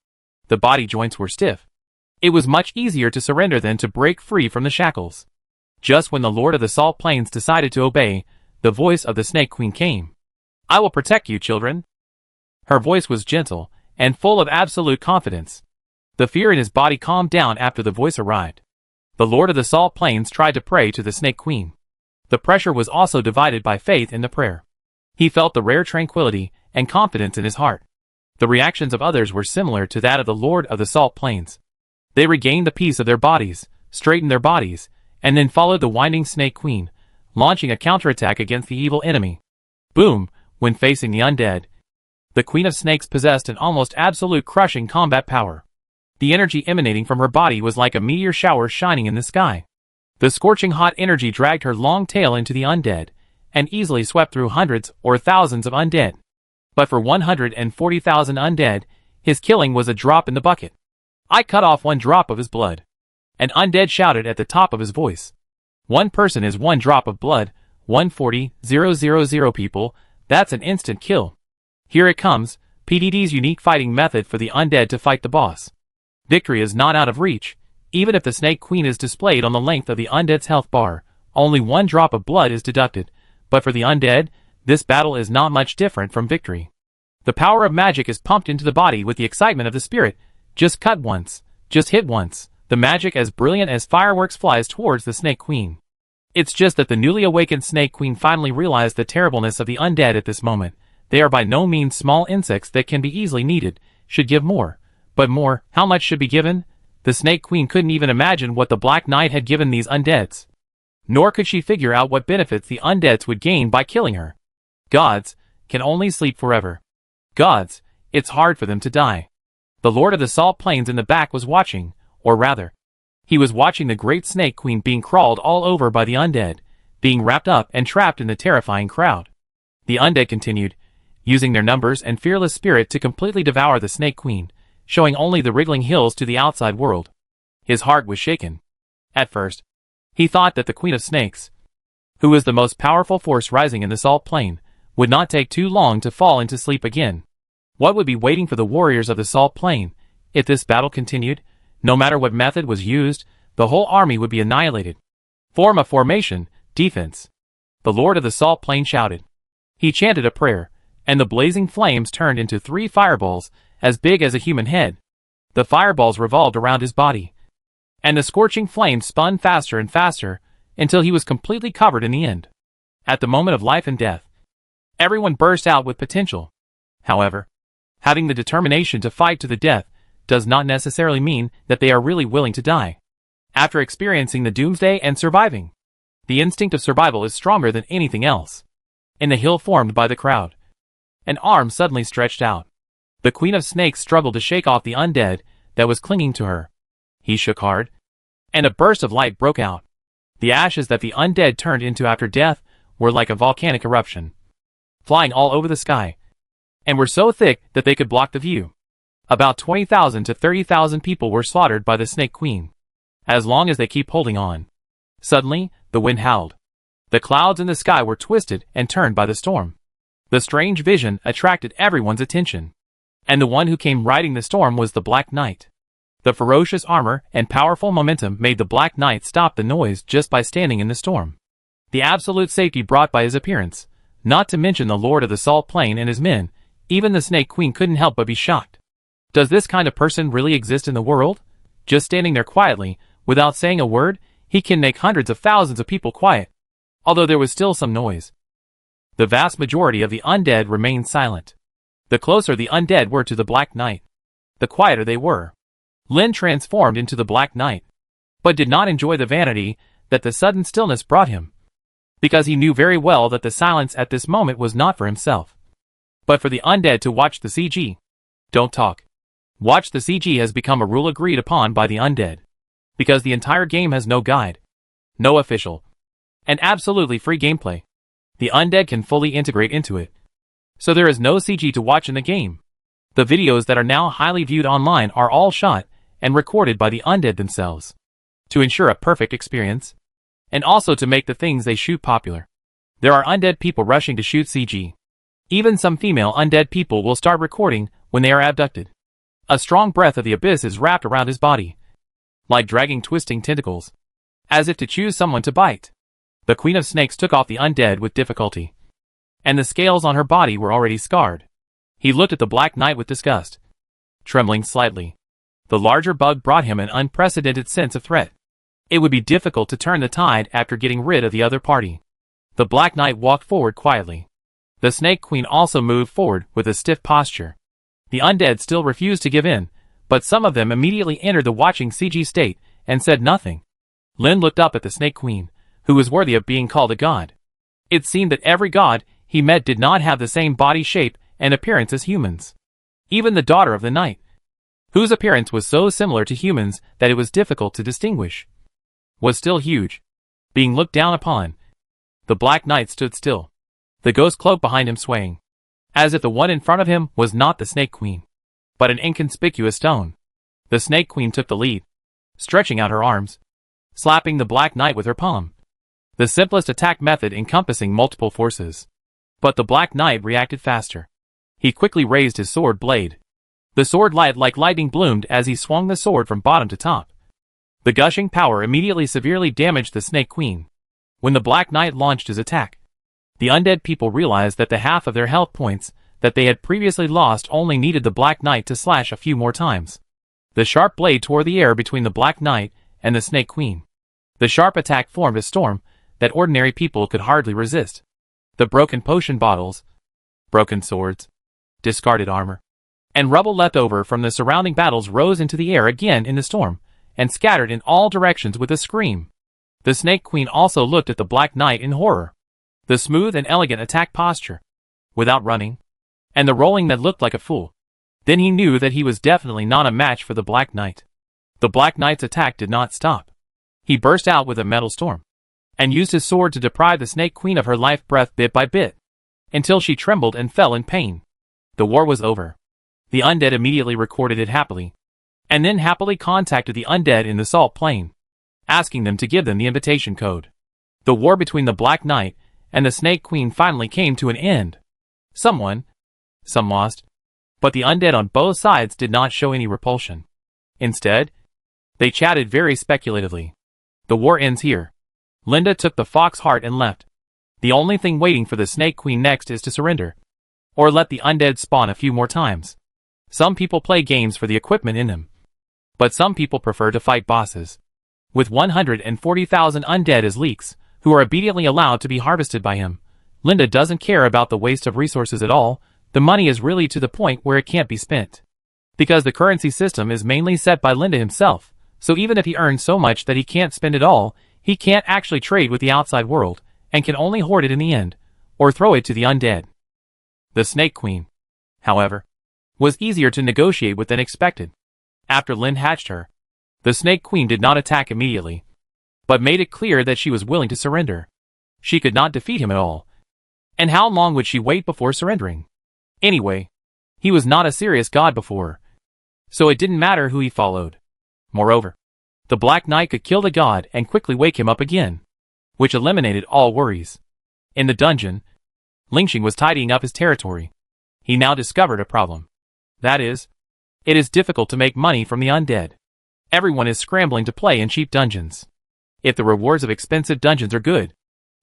The body joints were stiff. It was much easier to surrender than to break free from the shackles. Just when the Lord of the Salt Plains decided to obey, the voice of the Snake Queen came. I will protect you, children. Her voice was gentle and full of absolute confidence. The fear in his body calmed down after the voice arrived. The Lord of the Salt Plains tried to pray to the Snake Queen. The pressure was also divided by faith in the prayer. He felt the rare tranquility and confidence in his heart. The reactions of others were similar to that of the Lord of the Salt Plains. They regained the peace of their bodies, straightened their bodies, and then followed the winding Snake Queen, launching a counterattack against the evil enemy. Boom! When facing the undead, the Queen of Snakes possessed an almost absolute crushing combat power. The energy emanating from her body was like a meteor shower shining in the sky. The scorching hot energy dragged her long tail into the undead, and easily swept through hundreds or thousands of undead. But for 140,000 undead, his killing was a drop in the bucket. I cut off one drop of his blood. An undead shouted at the top of his voice. One person is one drop of blood, 140,000 people, that's an instant kill. Here it comes, PDD's unique fighting method for the undead to fight the boss. Victory is not out of reach, even if the Snake Queen is displayed on the length of the undead's health bar, only one drop of blood is deducted, but for the undead, this battle is not much different from victory. The power of magic is pumped into the body with the excitement of the spirit. Just cut once, just hit once, the magic as brilliant as fireworks flies towards the Snake Queen. It's just that the newly awakened Snake Queen finally realized the terribleness of the undead at this moment. They are by no means small insects that can be easily needed, should give more. But more, how much should be given? The Snake Queen couldn't even imagine what the Black Knight had given these undeads. Nor could she figure out what benefits the undeads would gain by killing her. Gods can only sleep forever. Gods, it's hard for them to die. The Lord of the Salt Plains in the back was watching, or rather, he was watching the great Snake Queen being crawled all over by the undead, being wrapped up and trapped in the terrifying crowd. The undead continued, using their numbers and fearless spirit to completely devour the Snake Queen, showing only the wriggling hills to the outside world. His heart was shaken. At first, he thought that the Queen of Snakes, who was the most powerful force rising in the Salt Plain, would not take too long to fall into sleep again. What would be waiting for the warriors of the Salt Plain? If this battle continued, no matter what method was used, the whole army would be annihilated. Form a formation, defense. The Lord of the Salt Plain shouted. He chanted a prayer, and the blazing flames turned into 3 fireballs, as big as a human head. The fireballs revolved around his body, and the scorching flames spun faster and faster, until he was completely covered in the end. At the moment of life and death, everyone burst out with potential. However, having the determination to fight to the death does not necessarily mean that they are really willing to die. After experiencing the doomsday and surviving, the instinct of survival is stronger than anything else. In the hill formed by the crowd, an arm suddenly stretched out. The Queen of Snakes struggled to shake off the undead that was clinging to her. He shook hard, and a burst of light broke out. The ashes that the undead turned into after death were like a volcanic eruption, flying all over the sky, and were so thick that they could block the view. About 20,000 to 30,000 people were slaughtered by the Snake Queen. As long as they keep holding on. Suddenly, the wind howled. The clouds in the sky were twisted and turned by the storm. The strange vision attracted everyone's attention. And the one who came riding the storm was the Black Knight. The ferocious armor and powerful momentum made the Black Knight stop the noise just by standing in the storm. The absolute safety brought by his appearance, not to mention the Lord of the Salt Plain and his men, even the Snake Queen couldn't help but be shocked. Does this kind of person really exist in the world? Just standing there quietly, without saying a word, he can make hundreds of thousands of people quiet. Although there was still some noise, the vast majority of the undead remained silent. The closer the undead were to the Black Knight, the quieter they were. Lin transformed into the Black Knight, but did not enjoy the vanity that the sudden stillness brought him, because he knew very well that the silence at this moment was not for himself, but for the undead to watch the CG. Don't talk. Watch the CG has become a rule agreed upon by the undead, because the entire game has no guide, no official, and absolutely free gameplay. The undead can fully integrate into it, so there is no CG to watch in the game. The videos that are now highly viewed online are all shot and recorded by the undead themselves, to ensure a perfect experience, and also to make the things they shoot popular. There are undead people rushing to shoot CG. Even some female undead people will start recording when they are abducted. A strong breath of the abyss is wrapped around his body, like dragging twisting tentacles, as if to choose someone to bite. The Queen of Snakes took off the undead with difficulty, and the scales on her body were already scarred. He looked at the Black Knight with disgust, trembling slightly. The larger bug brought him an unprecedented sense of threat. It would be difficult to turn the tide after getting rid of the other party. The Black Knight walked forward quietly. The Snake Queen also moved forward with a stiff posture. The undead still refused to give in, but some of them immediately entered the watching CG state and said nothing. Lin looked up at the Snake Queen, who was worthy of being called a god. It seemed that every god he met did not have the same body shape and appearance as humans. Even the daughter of the night, whose appearance was so similar to humans that it was difficult to distinguish, was still huge, being looked down upon. The Black Knight stood still, the ghost cloak behind him swaying, as if the one in front of him was not the Snake Queen, but an inconspicuous stone. The Snake Queen took the lead, stretching out her arms, slapping the Black Knight with her palm. The simplest attack method encompassing multiple forces. But the Black Knight reacted faster. He quickly raised his sword blade. The sword light like lightning bloomed as he swung the sword from bottom to top. The gushing power immediately severely damaged the Snake Queen. When the Black Knight launched his attack, the undead people realized that the half of their health points that they had previously lost only needed the Black Knight to slash a few more times. The sharp blade tore the air between the Black Knight and the Snake Queen. The sharp attack formed a storm that ordinary people could hardly resist. The broken potion bottles, broken swords, discarded armor, and rubble left over from the surrounding battles rose into the air again in the storm, and scattered in all directions with a scream. The Snake Queen also looked at the Black Knight in horror. The smooth and elegant attack posture, without running, and the rolling that looked like a fool. Then he knew that he was definitely not a match for the Black Knight. The Black Knight's attack did not stop. He burst out with a metal storm, and used his sword to deprive the Snake Queen of her life breath bit by bit, until she trembled and fell in pain. The war was over. The undead immediately recorded it happily, and then happily contacted the undead in the Salt Plain, asking them to give them the invitation code. The war between the Black Knight and the Snake Queen finally came to an end. Some won, some lost, but the undead on both sides did not show any repulsion. Instead, they chatted very speculatively. The war ends here. Linda took the fox heart and left. The only thing waiting for the Snake Queen next is to surrender, or let the undead spawn a few more times. Some people play games for the equipment in them, but some people prefer to fight bosses. With 140,000 undead as leeks, who are obediently allowed to be harvested by him, Linda doesn't care about the waste of resources at all. The money is really to the point where it can't be spent. Because the currency system is mainly set by Linda himself, so even if he earns so much that he can't spend it all, he can't actually trade with the outside world, and can only hoard it in the end, or throw it to the undead. The Snake Queen, however, was easier to negotiate with than expected. After Lynn hatched her, the Snake Queen did not attack immediately, but made it clear that she was willing to surrender. She could not defeat him at all. And how long would she wait before surrendering? Anyway, he was not a serious god before, so it didn't matter who he followed. Moreover, the Black Knight could kill the god and quickly wake him up again, which eliminated all worries. In the dungeon, Lingxing was tidying up his territory. He now discovered a problem. That is, it is difficult to make money from the undead. Everyone is scrambling to play in cheap dungeons. If the rewards of expensive dungeons are good,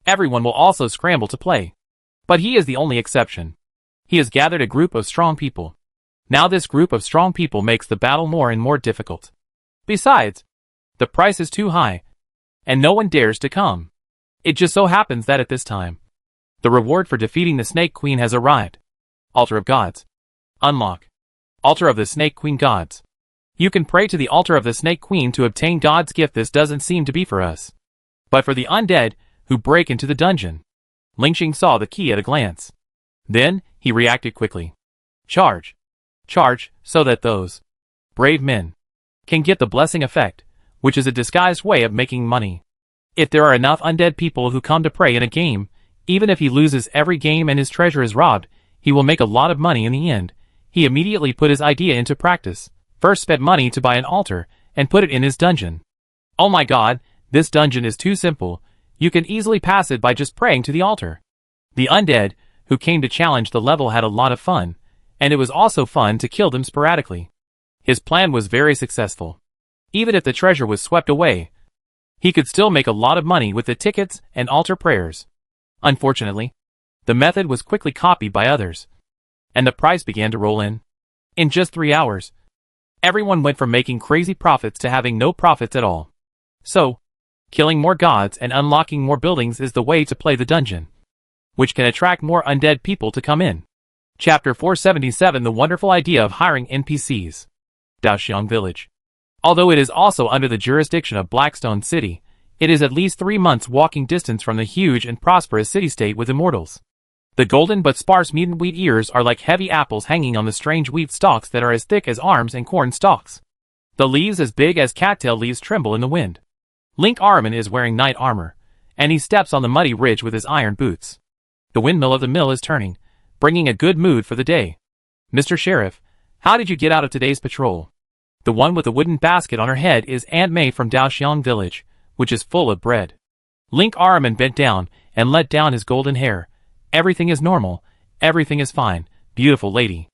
everyone will also scramble to play. But he is the only exception. He has gathered a group of strong people. Now this group of strong people makes the battle more and more difficult. Besides, the price is too high, and no one dares to come. It just so happens that at this time, the reward for defeating the Snake Queen has arrived. Altar of Gods. Unlock. Altar of the Snake Queen Gods. You can pray to the altar of the Snake Queen to obtain God's gift. This doesn't seem to be for us, but for the undead who break into the dungeon. Lingxing saw the key at a glance. Then, he reacted quickly. Charge. Charge, so that those brave men can get the blessing effect, which is a disguised way of making money. If there are enough undead people who come to pray in a game, even if he loses every game and his treasure is robbed, he will make a lot of money in the end. He immediately put his idea into practice. First spent money to buy an altar, and put it in his dungeon. Oh my god, this dungeon is too simple. You can easily pass it by just praying to the altar. The undead, who came to challenge the level, had a lot of fun, and it was also fun to kill them sporadically. His plan was very successful. Even if the treasure was swept away, he could still make a lot of money with the tickets and altar prayers. Unfortunately, the method was quickly copied by others, and the price began to roll in. In just 3 hours, everyone went from making crazy profits to having no profits at all. So, killing more gods and unlocking more buildings is the way to play the dungeon, which can attract more undead people to come in. Chapter 477: The Wonderful Idea of Hiring NPCs. Daoxiang Village. Although it is also under the jurisdiction of Blackstone City, it is at least 3 months' walking distance from the huge and prosperous city-state with immortals. The golden but sparse mutant wheat ears are like heavy apples hanging on the strange wheat stalks that are as thick as arms and corn stalks. The leaves as big as cattail leaves tremble in the wind. Link Armin is wearing knight armor, and he steps on the muddy ridge with his iron boots. The windmill of the mill is turning, bringing a good mood for the day. Mr. Sheriff, how did you get out of today's patrol? The one with the wooden basket on her head is Aunt May from Daoxiang village, which is full of bread. Link Armin bent down and let down his golden hair. Everything is normal. Everything is fine, beautiful lady.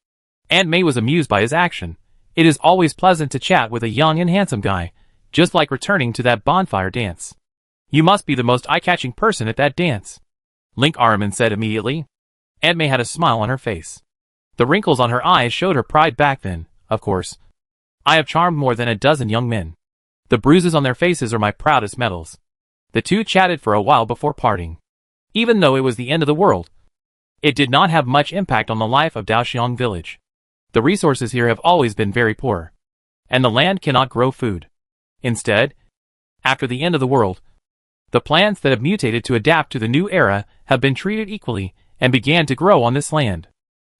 Aunt May was amused by his action. It is always pleasant to chat with a young and handsome guy, just like returning to that bonfire dance. You must be the most eye-catching person at that dance, Link Armin said immediately. Aunt May had a smile on her face. The wrinkles on her eyes showed her pride back then, of course. I have charmed more than a dozen young men. The bruises on their faces are my proudest medals. The two chatted for a while before parting. Even though it was the end of the world, it did not have much impact on the life of Daoxiang village. The resources here have always been very poor, and the land cannot grow food. Instead, after the end of the world, the plants that have mutated to adapt to the new era have been treated equally and began to grow on this land.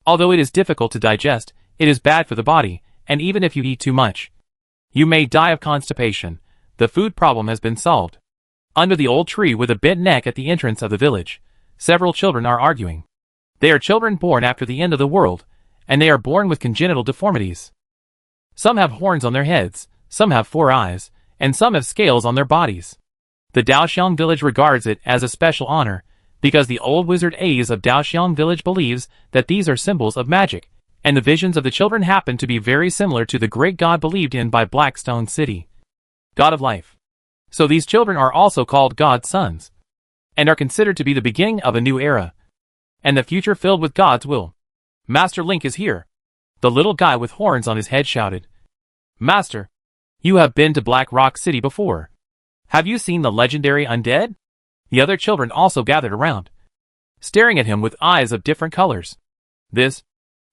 Although it is difficult to digest, it is bad for the body, and even if you eat too much, you may die of constipation. The food problem has been solved. Under the old tree with a bent neck at the entrance of the village, several children are arguing. They are children born after the end of the world, and they are born with congenital deformities. Some have horns on their heads, some have 4 eyes, and some have scales on their bodies. The Daoxiang village regards it as a special honor, because the old wizard A's of Daoxiang village believes that these are symbols of magic, and the visions of the children happen to be very similar to the great god believed in by Blackstone City, god of life. So these children are also called God's sons, and are considered to be the beginning of a new era, and the future filled with God's will. Master Link is here, the little guy with horns on his head shouted. Master, you have been to Black Rock City before. Have you seen the legendary undead? The other children also gathered around, staring at him with eyes of different colors.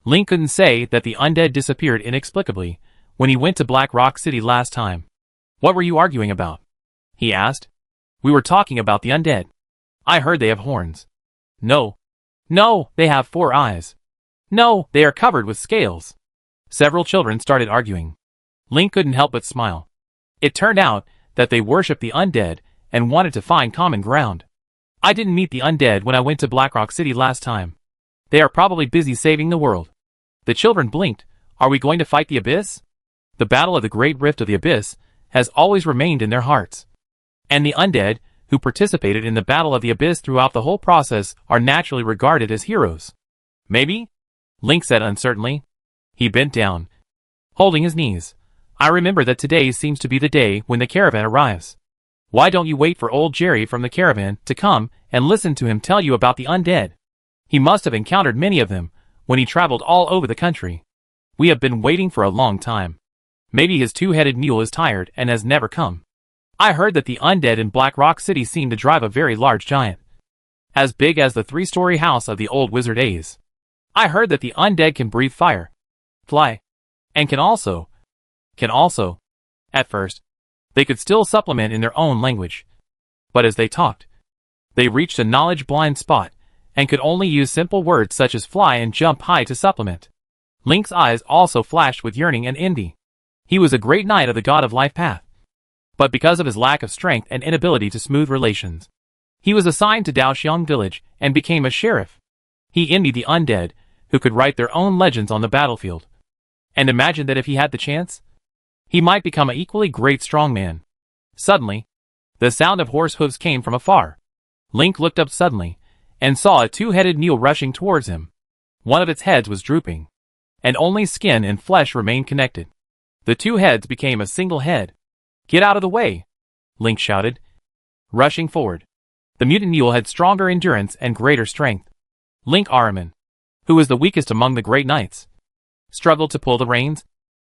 Link couldn't say that the undead disappeared inexplicably when he went to Black Rock City last time. What were you arguing about? He asked. We were talking about the undead. I heard they have horns. No, they have 4 eyes. No, they are covered with scales. Several children started arguing. Link couldn't help but smile. It turned out that they worshipped the undead and wanted to find common ground. I didn't meet the undead when I went to Black Rock City last time. They are probably busy saving the world. The children blinked. Are we going to fight the abyss? The battle of the Great Rift of the Abyss has always remained in their hearts. And the undead, who participated in the Battle of the Abyss throughout the whole process, are naturally regarded as heroes. Maybe? Link said uncertainly. He bent down, holding his knees. I remember that today seems to be the day when the caravan arrives. Why don't you wait for old Jerry from the caravan to come and listen to him tell you about the undead? He must have encountered many of them when he traveled all over the country. We have been waiting for a long time. Maybe his 2-headed mule is tired and has never come. I heard that the undead in Black Rock City seem to drive a very large giant, as big as the 3-story house of the old wizard A's. I heard that the undead can breathe fire, fly, and can also. At first, they could still supplement in their own language. But as they talked, they reached a knowledge-blind spot and could only use simple words such as fly and jump high to supplement. Link's eyes also flashed with yearning and envy. He was a great knight of the God of Life path, but because of his lack of strength and inability to smooth relations, he was assigned to Daoxiang village and became a sheriff. He envied the undead, who could write their own legends on the battlefield, and imagined that if he had the chance, he might become an equally great strongman. Suddenly, the sound of horse hooves came from afar. Link looked up suddenly, and saw a 2-headed mule rushing towards him. One of its heads was drooping, and only skin and flesh remained connected. The 2 heads became a single head. Get out of the way! Link shouted, rushing forward. The mutant mule had stronger endurance and greater strength. Link Armin, who was the weakest among the great knights, struggled to pull the reins.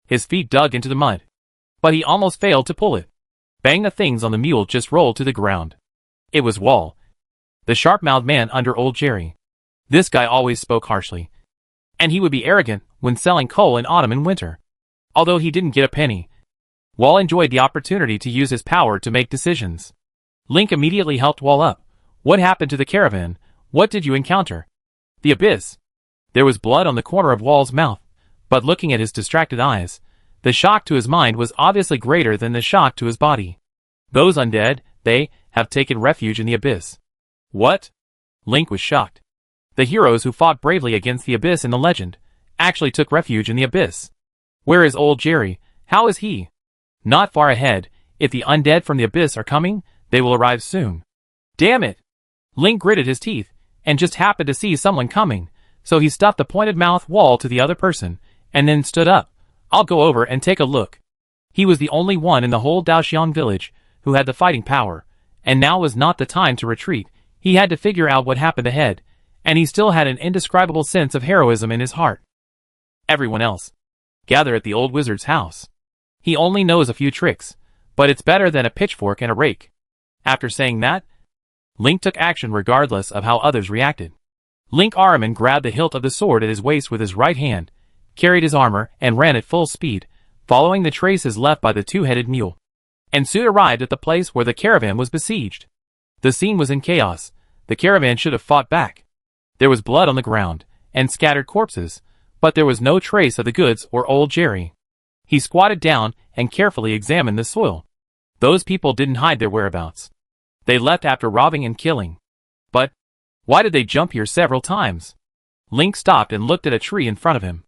His feet dug into the mud, but he almost failed to pull it. Bang! The things on the mule just rolled to the ground. It was Wall, the sharp-mouthed man under old Jerry. This guy always spoke harshly, and he would be arrogant when selling coal in autumn and winter. Although he didn't get a penny, Wall enjoyed the opportunity to use his power to make decisions. Link immediately helped Wall up. What happened to the caravan? What did you encounter? The abyss. There was blood on the corner of Wall's mouth, but looking at his distracted eyes, the shock to his mind was obviously greater than the shock to his body. Those undead, They have taken refuge in the abyss. What? Link was shocked. The heroes who fought bravely against the abyss in the legend actually took refuge in the abyss. Where is old Jerry? How is he? Not far ahead. If the undead from the abyss are coming, they will arrive soon. Damn it! Link gritted his teeth, and just happened to see someone coming, so he stuffed the pointed mouth wall to the other person, and then stood up. I'll go over and take a look. He was the only one in the whole Daoxiang village who had the fighting power, and now was not the time to retreat. He had to figure out what happened ahead, and he still had an indescribable sense of heroism in his heart. Everyone else gather at the old wizard's house. He only knows a few tricks, but it's better than a pitchfork and a rake. After saying that, Link took action regardless of how others reacted. Link Ahriman grabbed the hilt of the sword at his waist with his right hand, carried his armor, and ran at full speed, following the traces left by the two-headed mule, and soon arrived at the place where the caravan was besieged. The scene was in chaos. The caravan should have fought back. There was blood on the ground, and scattered corpses, but there was no trace of the goods or old Jerry. He squatted down and carefully examined the soil. Those people didn't hide their whereabouts. They left after robbing and killing. But why did they jump here several times? Link stopped and looked at a tree in front of him.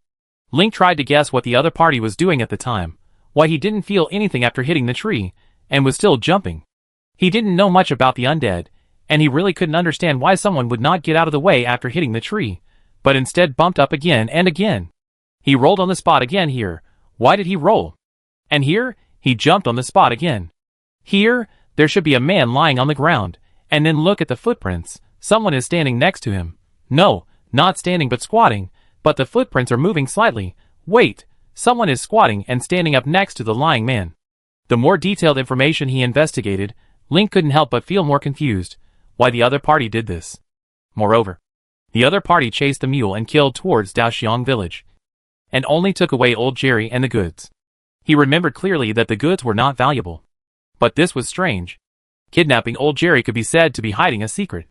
Link tried to guess what the other party was doing at the time, why he didn't feel anything after hitting the tree, and was still jumping. He didn't know much about the undead, and he really couldn't understand why someone would not get out of the way after hitting the tree, but instead bumped up again and again. He rolled on the spot again here. Why did he roll? And here, he jumped on the spot again. Here, there should be a man lying on the ground, and then look at the footprints. Someone is standing next to him. No, not standing but squatting, but the footprints are moving slightly. Wait, someone is squatting and standing up next to the lying man. The more detailed information he investigated, Link couldn't help but feel more confused why the other party did this. Moreover, the other party chased the mule and killed towards Daoxiang village, and only took away old Jerry and the goods. He remembered clearly that the goods were not valuable. But this was strange. Kidnapping old Jerry could be said to be hiding a secret.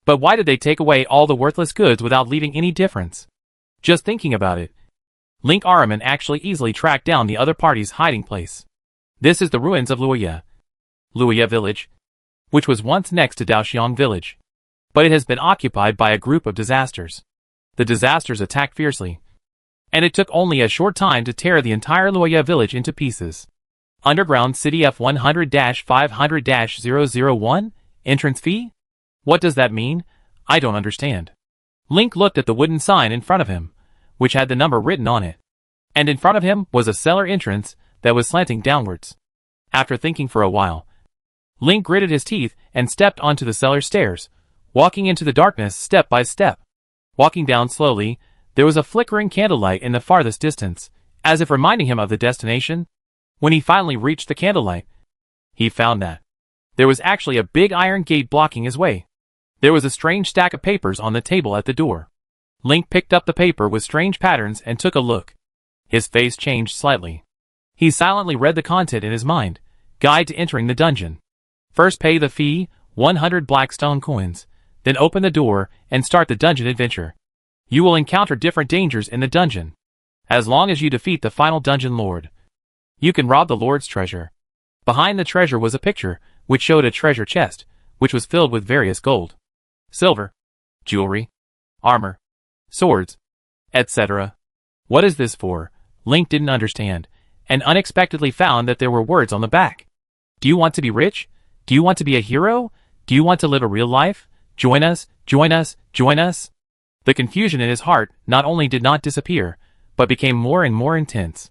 But why did they take away all the worthless goods without leaving any difference? Just thinking about it, Link Ahriman actually easily tracked down the other party's hiding place. This is the ruins of Luoya village, which was once next to Daoxiang village. But it has been occupied by a group of disasters. The disasters attacked fiercely, and it took only a short time to tear the entire Luoya village into pieces. Underground City F100-500-001? Entrance fee? What does that mean? I don't understand. Link looked at the wooden sign in front of him, which had the number written on it. And in front of him was a cellar entrance that was slanting downwards. After thinking for a while, Link gritted his teeth and stepped onto the cellar stairs, walking into the darkness step by step. Walking down slowly, there was a flickering candlelight in the farthest distance, as if reminding him of the destination. When he finally reached the candlelight, he found that there was actually a big iron gate blocking his way. There was a strange stack of papers on the table at the door. Link picked up the paper with strange patterns and took a look. His face changed slightly. He silently read the content in his mind. Guide to entering the dungeon. First pay the fee, 100 blackstone coins, then open the door and start the dungeon adventure. You will encounter different dangers in the dungeon. As long as you defeat the final dungeon lord, you can rob the lord's treasure. Behind the treasure was a picture, which showed a treasure chest, which was filled with various gold, silver, jewelry, armor, swords, etc. What is this for? Link didn't understand, and unexpectedly found that there were words on the back. Do you want to be rich? Do you want to be a hero? Do you want to live a real life? Join us, join us, join us. The confusion in his heart not only did not disappear, but became more and more intense.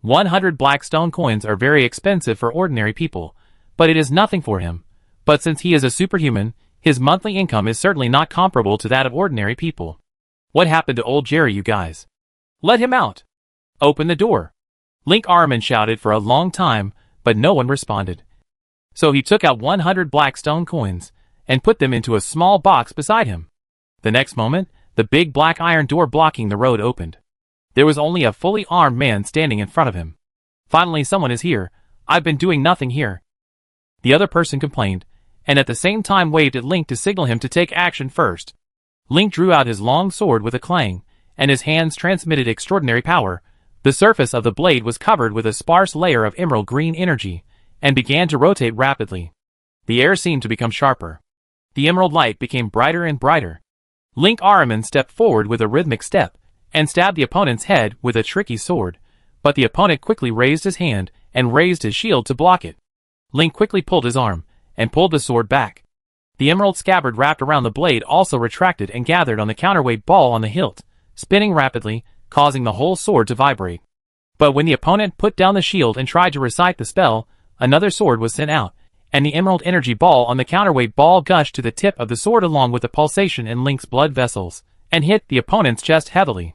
100 blackstone coins are very expensive for ordinary people, but it is nothing for him. But since he is a superhuman, his monthly income is certainly not comparable to that of ordinary people. What happened to old Jerry, you guys? Let him out. Open the door. Link Ahriman shouted for a long time, but no one responded. So he took out 100 blackstone coins and put them into a small box beside him. The next moment, the big black iron door blocking the road opened. There was only a fully armed man standing in front of him. Finally, someone is here. I've been doing nothing here, the other person complained, and at the same time waved at Link to signal him to take action first. Link drew out his long sword with a clang, and his hands transmitted extraordinary power. The surface of the blade was covered with a sparse layer of emerald green energy, and began to rotate rapidly. The air seemed to become sharper. The emerald light became brighter and brighter. Link Ahriman stepped forward with a rhythmic step, and stabbed the opponent's head with a tricky sword, but the opponent quickly raised his hand and raised his shield to block it. Link quickly pulled his arm, and pulled the sword back. The emerald scabbard wrapped around the blade also retracted and gathered on the counterweight ball on the hilt, spinning rapidly, causing the whole sword to vibrate. But when the opponent put down the shield and tried to recite the spell, another sword was sent out, and the emerald energy ball on the counterweight ball gushed to the tip of the sword along with the pulsation in Link's blood vessels, and hit the opponent's chest heavily.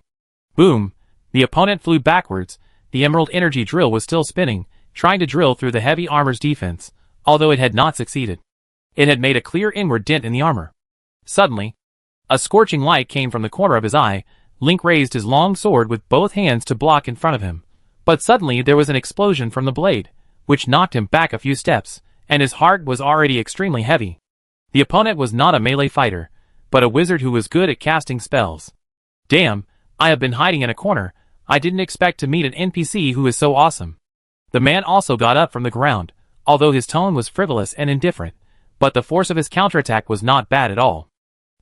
Boom! The opponent flew backwards. The emerald energy drill was still spinning, trying to drill through the heavy armor's defense, although it had not succeeded. It had made a clear inward dent in the armor. Suddenly, a scorching light came from the corner of his eye. Link raised his long sword with both hands to block in front of him. But suddenly there was an explosion from the blade, which knocked him back a few steps, and his heart was already extremely heavy. The opponent was not a melee fighter, but a wizard who was good at casting spells. Damn, I have been hiding in a corner. I didn't expect to meet an NPC who is so awesome. The man also got up from the ground, although his tone was frivolous and indifferent, but the force of his counterattack was not bad at all.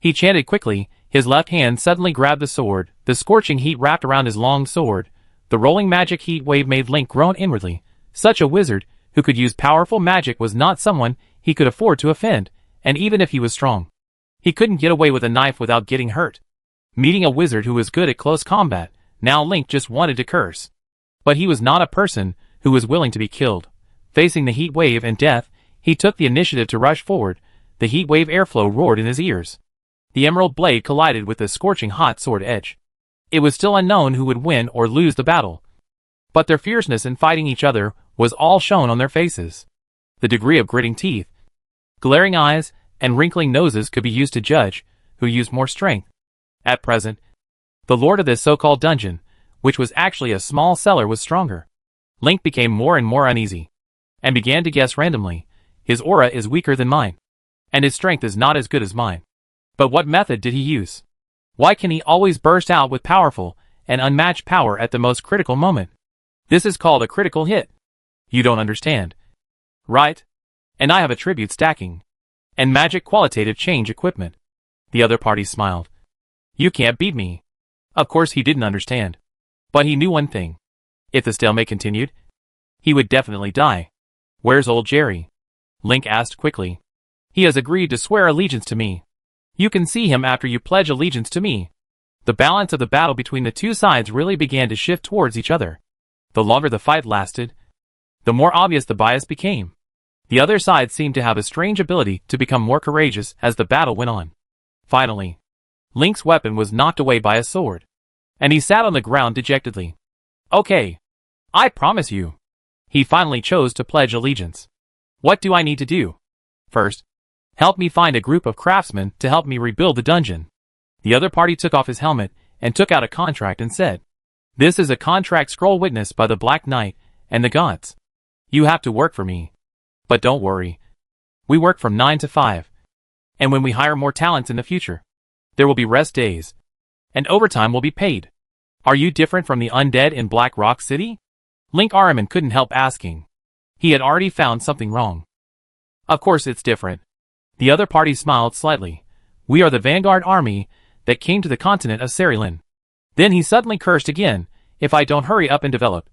He chanted quickly, his left hand suddenly grabbed the sword, the scorching heat wrapped around his long sword. The rolling magic heat wave made Link groan inwardly. Such a wizard, who could use powerful magic, was not someone he could afford to offend, and even if he was strong, he couldn't get away with a knife without getting hurt. Meeting a wizard who was good at close combat, now Link just wanted to curse. But he was not a person who was willing to be killed. Facing the heat wave and death, he took the initiative to rush forward. The heat wave airflow roared in his ears. The emerald blade collided with the scorching hot sword edge. It was still unknown who would win or lose the battle, but their fierceness in fighting each other was all shown on their faces. The degree of gritting teeth, glaring eyes, and wrinkling noses could be used to judge who used more strength. At present, the lord of this so-called dungeon, which was actually a small cellar, was stronger. Link became more and more uneasy, and began to guess randomly. His aura is weaker than mine, and his strength is not as good as mine. But what method did he use? Why can he always burst out with powerful and unmatched power at the most critical moment? This is called a critical hit. You don't understand, right? And I have attribute stacking and magic qualitative change equipment. The other party smiled. You can't beat me. Of course he didn't understand. But he knew one thing. If the stalemate continued, he would definitely die. Where's old Jerry? Link asked quickly. He has agreed to swear allegiance to me. You can see him after you pledge allegiance to me. The balance of the battle between the two sides really began to shift towards each other. The longer the fight lasted, the more obvious the bias became. The other side seemed to have a strange ability to become more courageous as the battle went on. Finally, Link's weapon was knocked away by a sword, and he sat on the ground dejectedly. Okay, I promise you. He finally chose to pledge allegiance. What do I need to do? First, help me find a group of craftsmen to help me rebuild the dungeon. The other party took off his helmet and took out a contract and said, This is a contract scroll witnessed by the Black Knight and the gods. You have to work for me. But don't worry. We work from 9 to 5. And when we hire more talents in the future, there will be rest days. And overtime will be paid. Are you different from the undead in Black Rock City? Link Ahriman couldn't help asking. He had already found something wrong. Of course it's different. The other party smiled slightly. We are the vanguard army that came to the continent of Cerilin. Then he suddenly cursed again. If I don't hurry up and develop,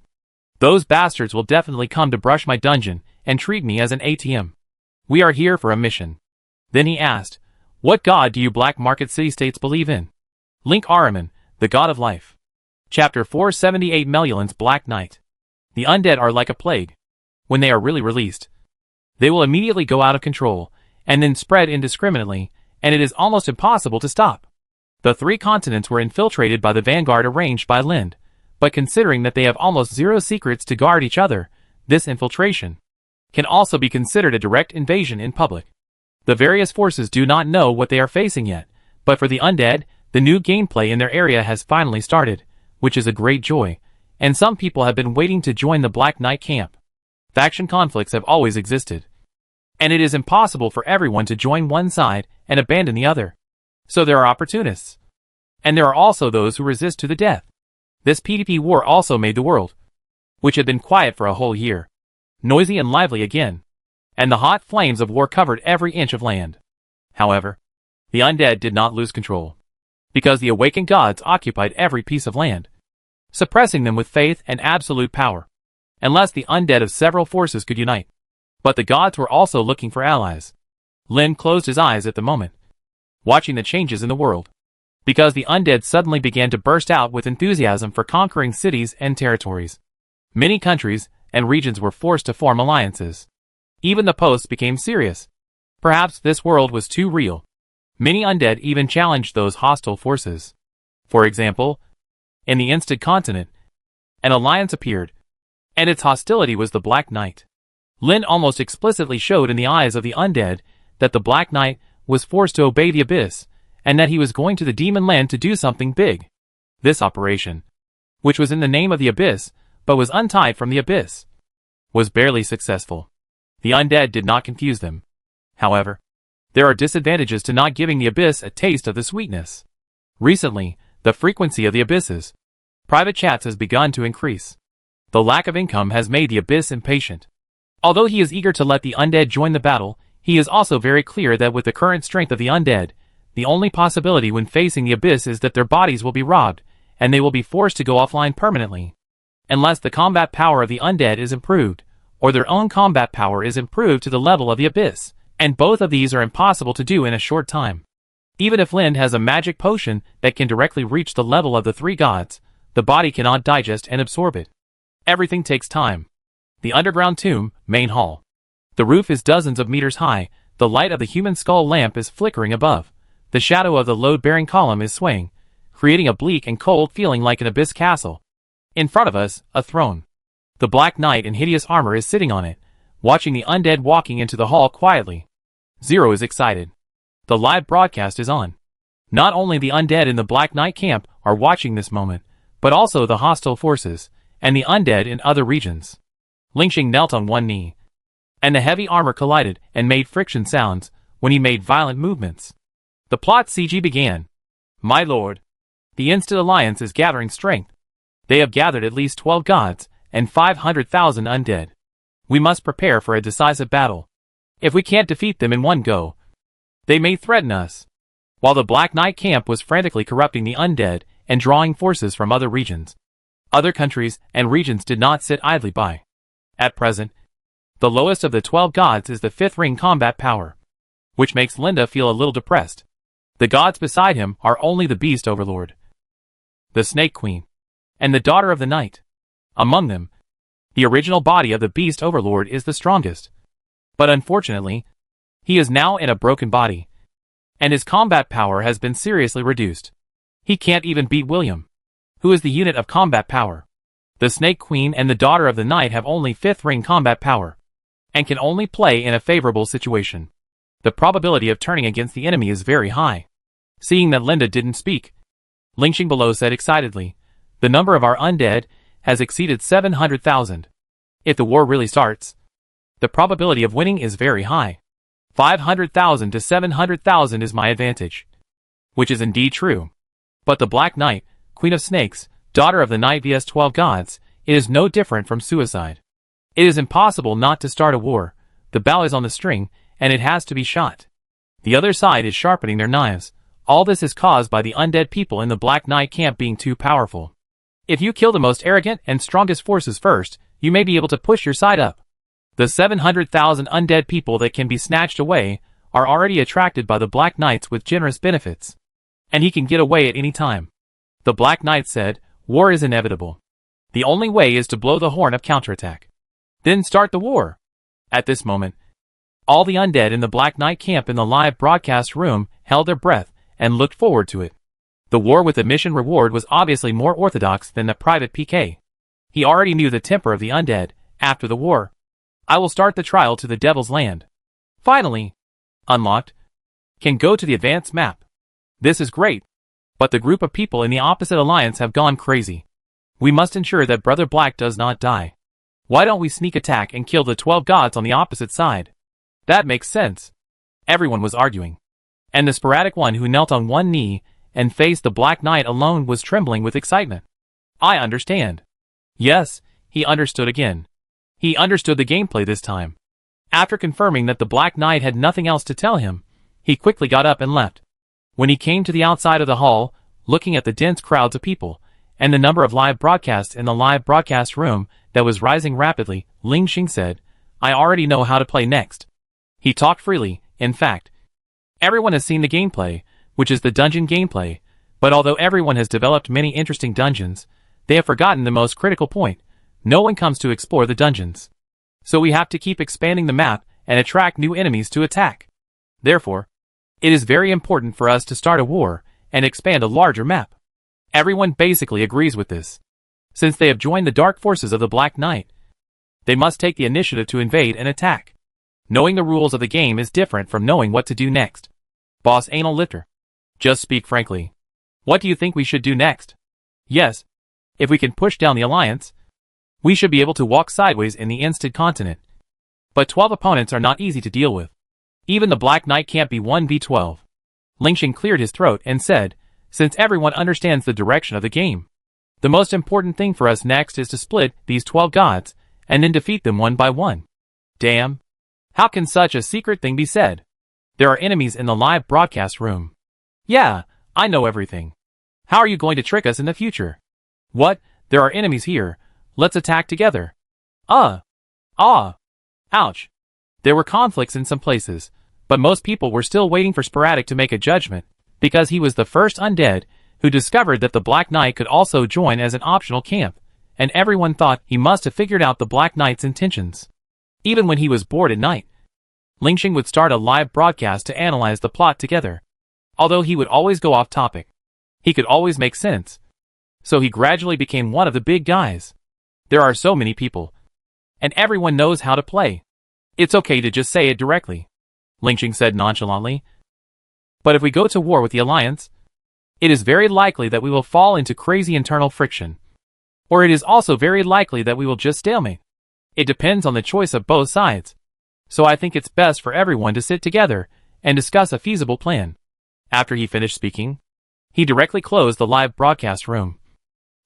those bastards will definitely come to brush my dungeon and treat me as an ATM. We are here for a mission. Then he asked, What god do you Black Market City-States believe in? Link Ahriman, the god of life. Chapter 478 Melulin's Black Knight. The undead are like a plague. When they are really released, they will immediately go out of control, and then spread indiscriminately, and it is almost impossible to stop. The 3 continents were infiltrated by the vanguard arranged by Lind, but considering that they have almost 0 secrets to guard each other, this infiltration can also be considered a direct invasion in public. The various forces do not know what they are facing yet, but for the undead, the new gameplay in their area has finally started, which is a great joy, and some people have been waiting to join the Black Knight camp. Faction conflicts have always existed, and it is impossible for everyone to join one side and abandon the other. So there are opportunists. And there are also those who resist to the death. This PvP war also made the world, which had been quiet for a whole year, noisy and lively again. and the hot flames of war covered every inch of land. However, the undead did not lose control, because the awakened gods occupied every piece of land, suppressing them with faith and absolute power, unless the undead of several forces could unite. But the gods were also looking for allies. Lin closed his eyes at the moment, watching the changes in the world, because the undead suddenly began to burst out with enthusiasm for conquering cities and territories. Many countries and regions were forced to form alliances. Even the posts became serious. Perhaps this world was too real. Many undead even challenged those hostile forces. For example, in the Instant Continent, an alliance appeared, and its hostility was the Black Knight. Lin almost explicitly showed in the eyes of the undead that the Black Knight was forced to obey the Abyss, and that he was going to the Demon Land to do something big. This operation, which was in the name of the Abyss, but was untied from the Abyss, was barely successful. The undead did not confuse them. However, there are disadvantages to not giving the Abyss a taste of the sweetness. Recently, the frequency of the Abyss's private chats has begun to increase. The lack of income has made the Abyss impatient. Although he is eager to let the undead join the battle, he is also very clear that with the current strength of the undead, the only possibility when facing the Abyss is that their bodies will be robbed, and they will be forced to go offline permanently. Unless the combat power of the undead is improved, or their own combat power is improved to the level of the Abyss, and both of these are impossible to do in a short time. Even if Lin has a magic potion that can directly reach the level of the three gods, the body cannot digest and absorb it. Everything takes time. The underground tomb, main hall. The roof is dozens of meters high, the light of the human skull lamp is flickering above. The shadow of the load-bearing column is swaying, creating a bleak and cold feeling like an abyss castle. In front of us, a throne. The Black Knight in hideous armor is sitting on it, watching the undead walking into the hall quietly. Zero is excited. The live broadcast is on. Not only the undead in the Black Knight camp are watching this moment, but also the hostile forces, and the undead in other regions. Lingxing knelt on one knee, and the heavy armor collided and made friction sounds when he made violent movements. The plot CG began. My lord, the Instant Alliance is gathering strength. They have gathered at least 12 gods and 500,000 undead. We must prepare for a decisive battle. If we can't defeat them in one go, they may threaten us. While the Black Knight camp was frantically corrupting the undead and drawing forces from other regions, other countries and regions did not sit idly by. At present, the lowest of the 12 gods is the 5th ring combat power, which makes Linda feel a little depressed. The gods beside him are only the Beast Overlord, the Snake Queen, and the Daughter of the Night. Among them, the original body of the Beast Overlord is the strongest. But unfortunately, he is now in a broken body, and his combat power has been seriously reduced. He can't even beat William, who is the unit of combat power. The Snake Queen and the Daughter of the Night have only 5th ring combat power, and can only play in a favorable situation. The probability of turning against the enemy is very high. Seeing that Linda didn't speak, Lingxing below said excitedly, the number of our undead has exceeded 700,000. If the war really starts, the probability of winning is very high. 500,000 to 700,000 is my advantage. Which is indeed true. But the Black Knight, Queen of Snakes, Daughter of the Night vs 12 gods, it is no different from suicide. It is impossible not to start a war. The bow is on the string, and it has to be shot. The other side is sharpening their knives. All this is caused by the undead people in the Black Knight camp being too powerful. If you kill the most arrogant and strongest forces first, you may be able to push your side up. The 700,000 undead people that can be snatched away are already attracted by the Black Knights with generous benefits. And he can get away at any time. The Black Knight said, war is inevitable. The only way is to blow the horn of counterattack. Then start the war. At this moment, all the undead in the Black Knight camp in the live broadcast room held their breath and looked forward to it. The war with the mission reward was obviously more orthodox than the private PK. He already knew the temper of the undead. After the war, I will start the trial to the Devil's Land. Finally, unlocked, can go to the advanced map. This is great, but the group of people in the opposite alliance have gone crazy. We must ensure that Brother Black does not die. Why don't we sneak attack and kill the 12 gods on the opposite side? That makes sense. Everyone was arguing. And the sporadic one who knelt on one knee and faced the Black Knight alone was trembling with excitement. I understand. Yes, he understood again. He understood the gameplay this time. After confirming that the Black Knight had nothing else to tell him, he quickly got up and left. When he came to the outside of the hall, looking at the dense crowds of people, and the number of live broadcasts in the live broadcast room that was rising rapidly, Ling Xing said, "I already know how to play next." He talked freely. In fact, everyone has seen the gameplay, which is the dungeon gameplay, but although everyone has developed many interesting dungeons, they have forgotten the most critical point: no one comes to explore the dungeons. So we have to keep expanding the map and attract new enemies to attack. Therefore, it is very important for us to start a war and expand a larger map. Everyone basically agrees with this. Since they have joined the dark forces of the Black Knight, they must take the initiative to invade and attack. Knowing the rules of the game is different from knowing what to do next. Boss Anal Lifter. Just speak frankly. What do you think we should do next? Yes, if we can push down the Alliance, we should be able to walk sideways in the instant continent. But 12 opponents are not easy to deal with. Even the Black Knight can't be 1v12. Ling Xing cleared his throat and said, since everyone understands the direction of the game, the most important thing for us next is to split these 12 gods, and then defeat them one by one. Damn. How can such a secret thing be said? There are enemies in the live broadcast room. Yeah, I know everything. How are you going to trick us in the future? What? There are enemies here. Let's attack together. Ouch. There were conflicts in some places, but most people were still waiting for Sporadic to make a judgment, because he was the first undead who discovered that the Black Knight could also join as an optional camp, and everyone thought he must have figured out the Black Knight's intentions. Even when he was bored at night, Ling Xing would start a live broadcast to analyze the plot together. Although he would always go off topic, he could always make sense. So he gradually became one of the big guys. There are so many people, and everyone knows how to play. It's okay to just say it directly, Ling Xing said nonchalantly. But if we go to war with the Alliance, it is very likely that we will fall into crazy internal friction. Or it is also very likely that we will just stalemate. It depends on the choice of both sides. So I think it's best for everyone to sit together and discuss a feasible plan. After he finished speaking, he directly closed the live broadcast room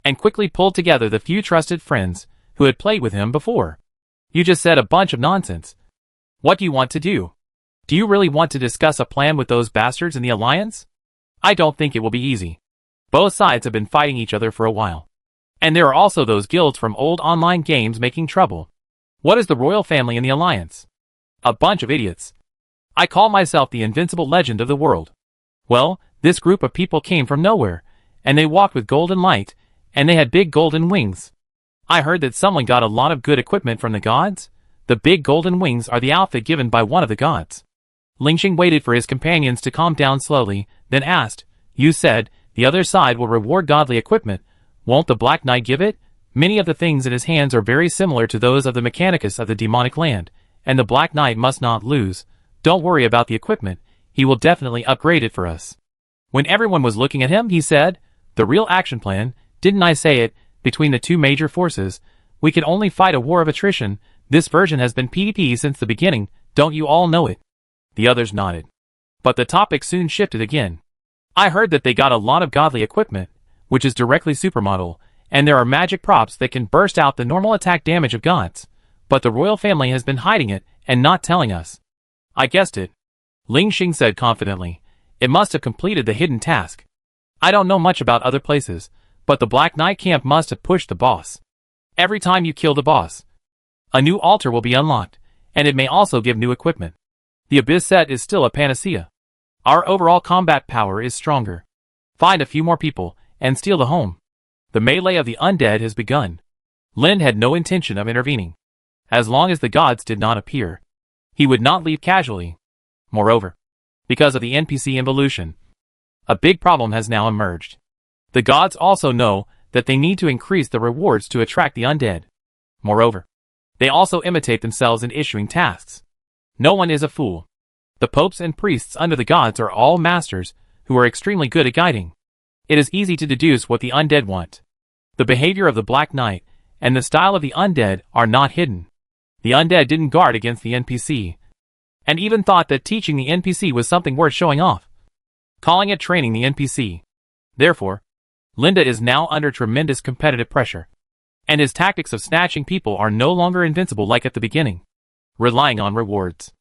and quickly pulled together the few trusted friends who had played with him before. You just said a bunch of nonsense. What do you want to do? Do you really want to discuss a plan with those bastards in the Alliance? I don't think it will be easy. Both sides have been fighting each other for a while. And there are also those guilds from old online games making trouble. What is the royal family in the Alliance? A bunch of idiots. I call myself the invincible legend of the world. Well, this group of people came from nowhere, and they walked with golden light, and they had big golden wings. I heard that someone got a lot of good equipment from the gods. The big golden wings are the outfit given by one of the gods. Ling Xing waited for his companions to calm down slowly, then asked, you said, the other side will reward godly equipment. Won't the Black Knight give it? Many of the things in his hands are very similar to those of the Mechanicus of the demonic land, and the Black Knight must not lose. Don't worry about the equipment, he will definitely upgrade it for us. When everyone was looking at him, he said, the real action plan, didn't I say it, between the two major forces, we can only fight a war of attrition. This version has been PvP since the beginning, don't you all know it? The others nodded. But the topic soon shifted again. I heard that they got a lot of godly equipment, which is directly supermodel, and there are magic props that can burst out the normal attack damage of gods. But the royal family has been hiding it and not telling us. I guessed it, Ling Xing said confidently. It must have completed the hidden task. I don't know much about other places, but the Black Knight camp must have pushed the boss. Every time you kill the boss, a new altar will be unlocked, and it may also give new equipment. The Abyss set is still a panacea. Our overall combat power is stronger. Find a few more people, and steal the home. The melee of the undead has begun. Lin had no intention of intervening. As long as the gods did not appear, he would not leave casually. Moreover, because of the NPC involution, a big problem has now emerged. The gods also know that they need to increase the rewards to attract the undead. Moreover, they also imitate themselves in issuing tasks. No one is a fool. The popes and priests under the gods are all masters who are extremely good at guiding. It is easy to deduce what the undead want. The behavior of the Black Knight and the style of the undead are not hidden. The undead didn't guard against the NPC, and even thought that teaching the NPC was something worth showing off, calling it training the NPC. Therefore, Linda is now under tremendous competitive pressure, and his tactics of snatching people are no longer invincible like at the beginning. relying on rewards.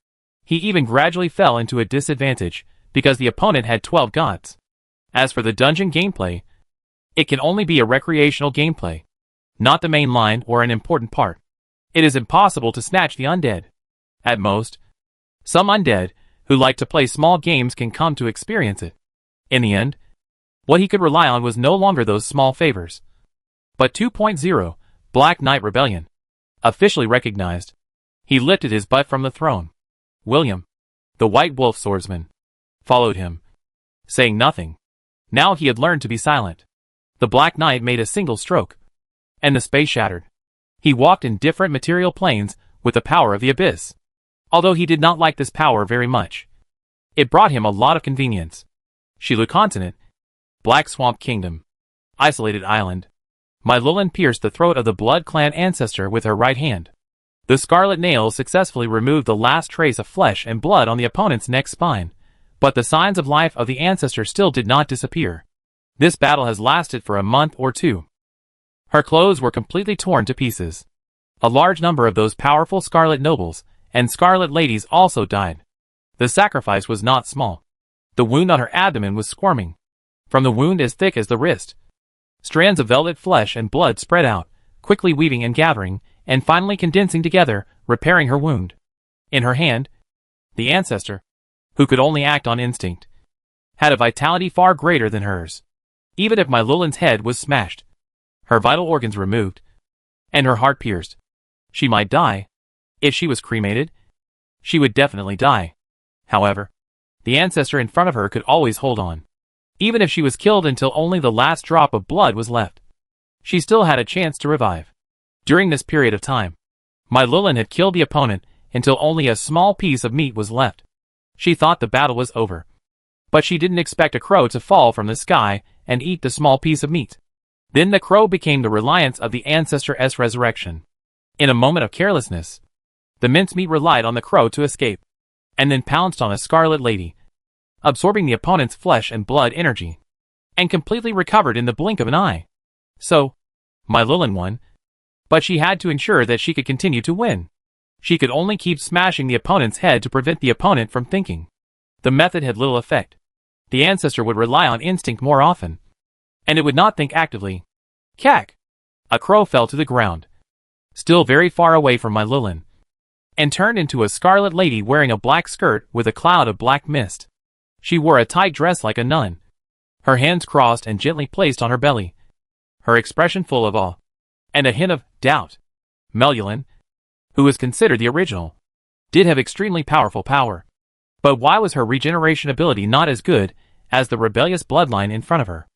He even gradually fell into a disadvantage, because the opponent had 12 gods. As for the dungeon gameplay, it can only be a recreational gameplay, not the main line or an important part. It is impossible to snatch the undead. At most, some undead, who like to play small games, can come to experience it. In the end, what he could rely on was no longer those small favors, but 2.0, Black Knight Rebellion. Officially recognized, he lifted his butt from the throne. William, the White Wolf swordsman, followed him, saying nothing. Now he had learned to be silent. The Black Knight made a single stroke, and the space shattered. He walked in different material planes with the power of the abyss. Although he did not like this power very much, it brought him a lot of convenience. Shilu Continent, Black Swamp Kingdom, Isolated Island. My Lulin pierced the throat of the Blood Clan ancestor with her right hand. The scarlet nails successfully removed the last trace of flesh and blood on the opponent's neck spine, but the signs of life of the ancestor still did not disappear. This battle has lasted for a month or two. Her clothes were completely torn to pieces. A large number of those powerful scarlet nobles and scarlet ladies also died. The sacrifice was not small. The wound on her abdomen was squirming. From the wound as thick as the wrist, strands of velvet flesh and blood spread out, quickly weaving and gathering, and finally condensing together, repairing her wound. In her hand, the ancestor, who could only act on instinct, had a vitality far greater than hers. Even if my Lulin's head was smashed, her vital organs removed, and her heart pierced, she might die. If she was cremated, she would definitely die. However, the ancestor in front of her could always hold on. Even if she was killed until only the last drop of blood was left, she still had a chance to revive. During this period of time, my Lulin had killed the opponent until only a small piece of meat was left. She thought the battle was over, but she didn't expect a crow to fall from the sky and eat the small piece of meat. Then the crow became the reliance of the ancestor's resurrection. In a moment of carelessness, the mincemeat relied on the crow to escape, and then pounced on a scarlet lady, absorbing the opponent's flesh and blood energy, and completely recovered in the blink of an eye. So, my Lulin won, but she had to ensure that she could continue to win. She could only keep smashing the opponent's head to prevent the opponent from thinking. The method had little effect. The ancestor would rely on instinct more often, and it would not think actively. Cack! A crow fell to the ground, still very far away from my Lulin, and turned into a scarlet lady wearing a black skirt with a cloud of black mist. She wore a tight dress like a nun, her hands crossed and gently placed on her belly, her expression full of awe, and a hint of doubt. Melulin, who was considered the original, did have extremely powerful power. But why was her regeneration ability not as good as the rebellious bloodline in front of her?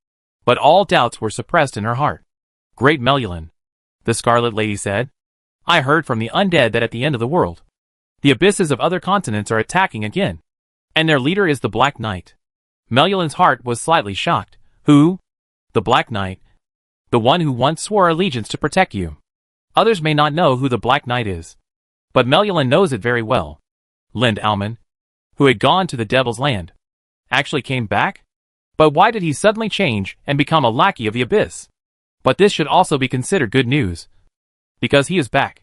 But all doubts were suppressed in her heart. Great Melulin, the Scarlet Lady said, I heard from the undead that at the end of the world, the abysses of other continents are attacking again, and their leader is the Black Knight. Melulin's heart was slightly shocked. Who? The Black Knight? The one who once swore allegiance to protect you. Others may not know who the Black Knight is, but Melulin knows it very well. Lind Alman, who had gone to the Devil's Land, actually came back? But why did he suddenly change and become a lackey of the Abyss? But this should also be considered good news, because he is back.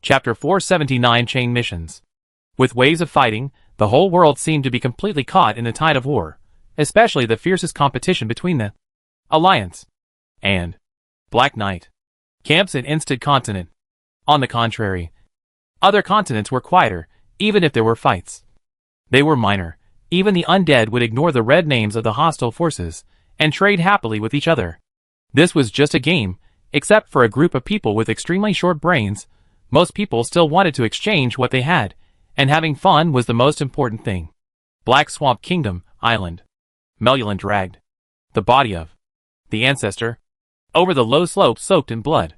Chapter 479 Chain Missions. With waves of fighting, the whole world seemed to be completely caught in the tide of war, especially the fiercest competition between the Alliance and Black Knight camps in Instant Continent. On the contrary, other continents were quieter, even if there were fights. They were minor. Even the undead would ignore the red names of the hostile forces and trade happily with each other. This was just a game, except for a group of people with extremely short brains. Most people still wanted to exchange what they had, and having fun was the most important thing. Black Swamp Kingdom, Island. Melulin dragged the body of the ancestor over the low slope soaked in blood.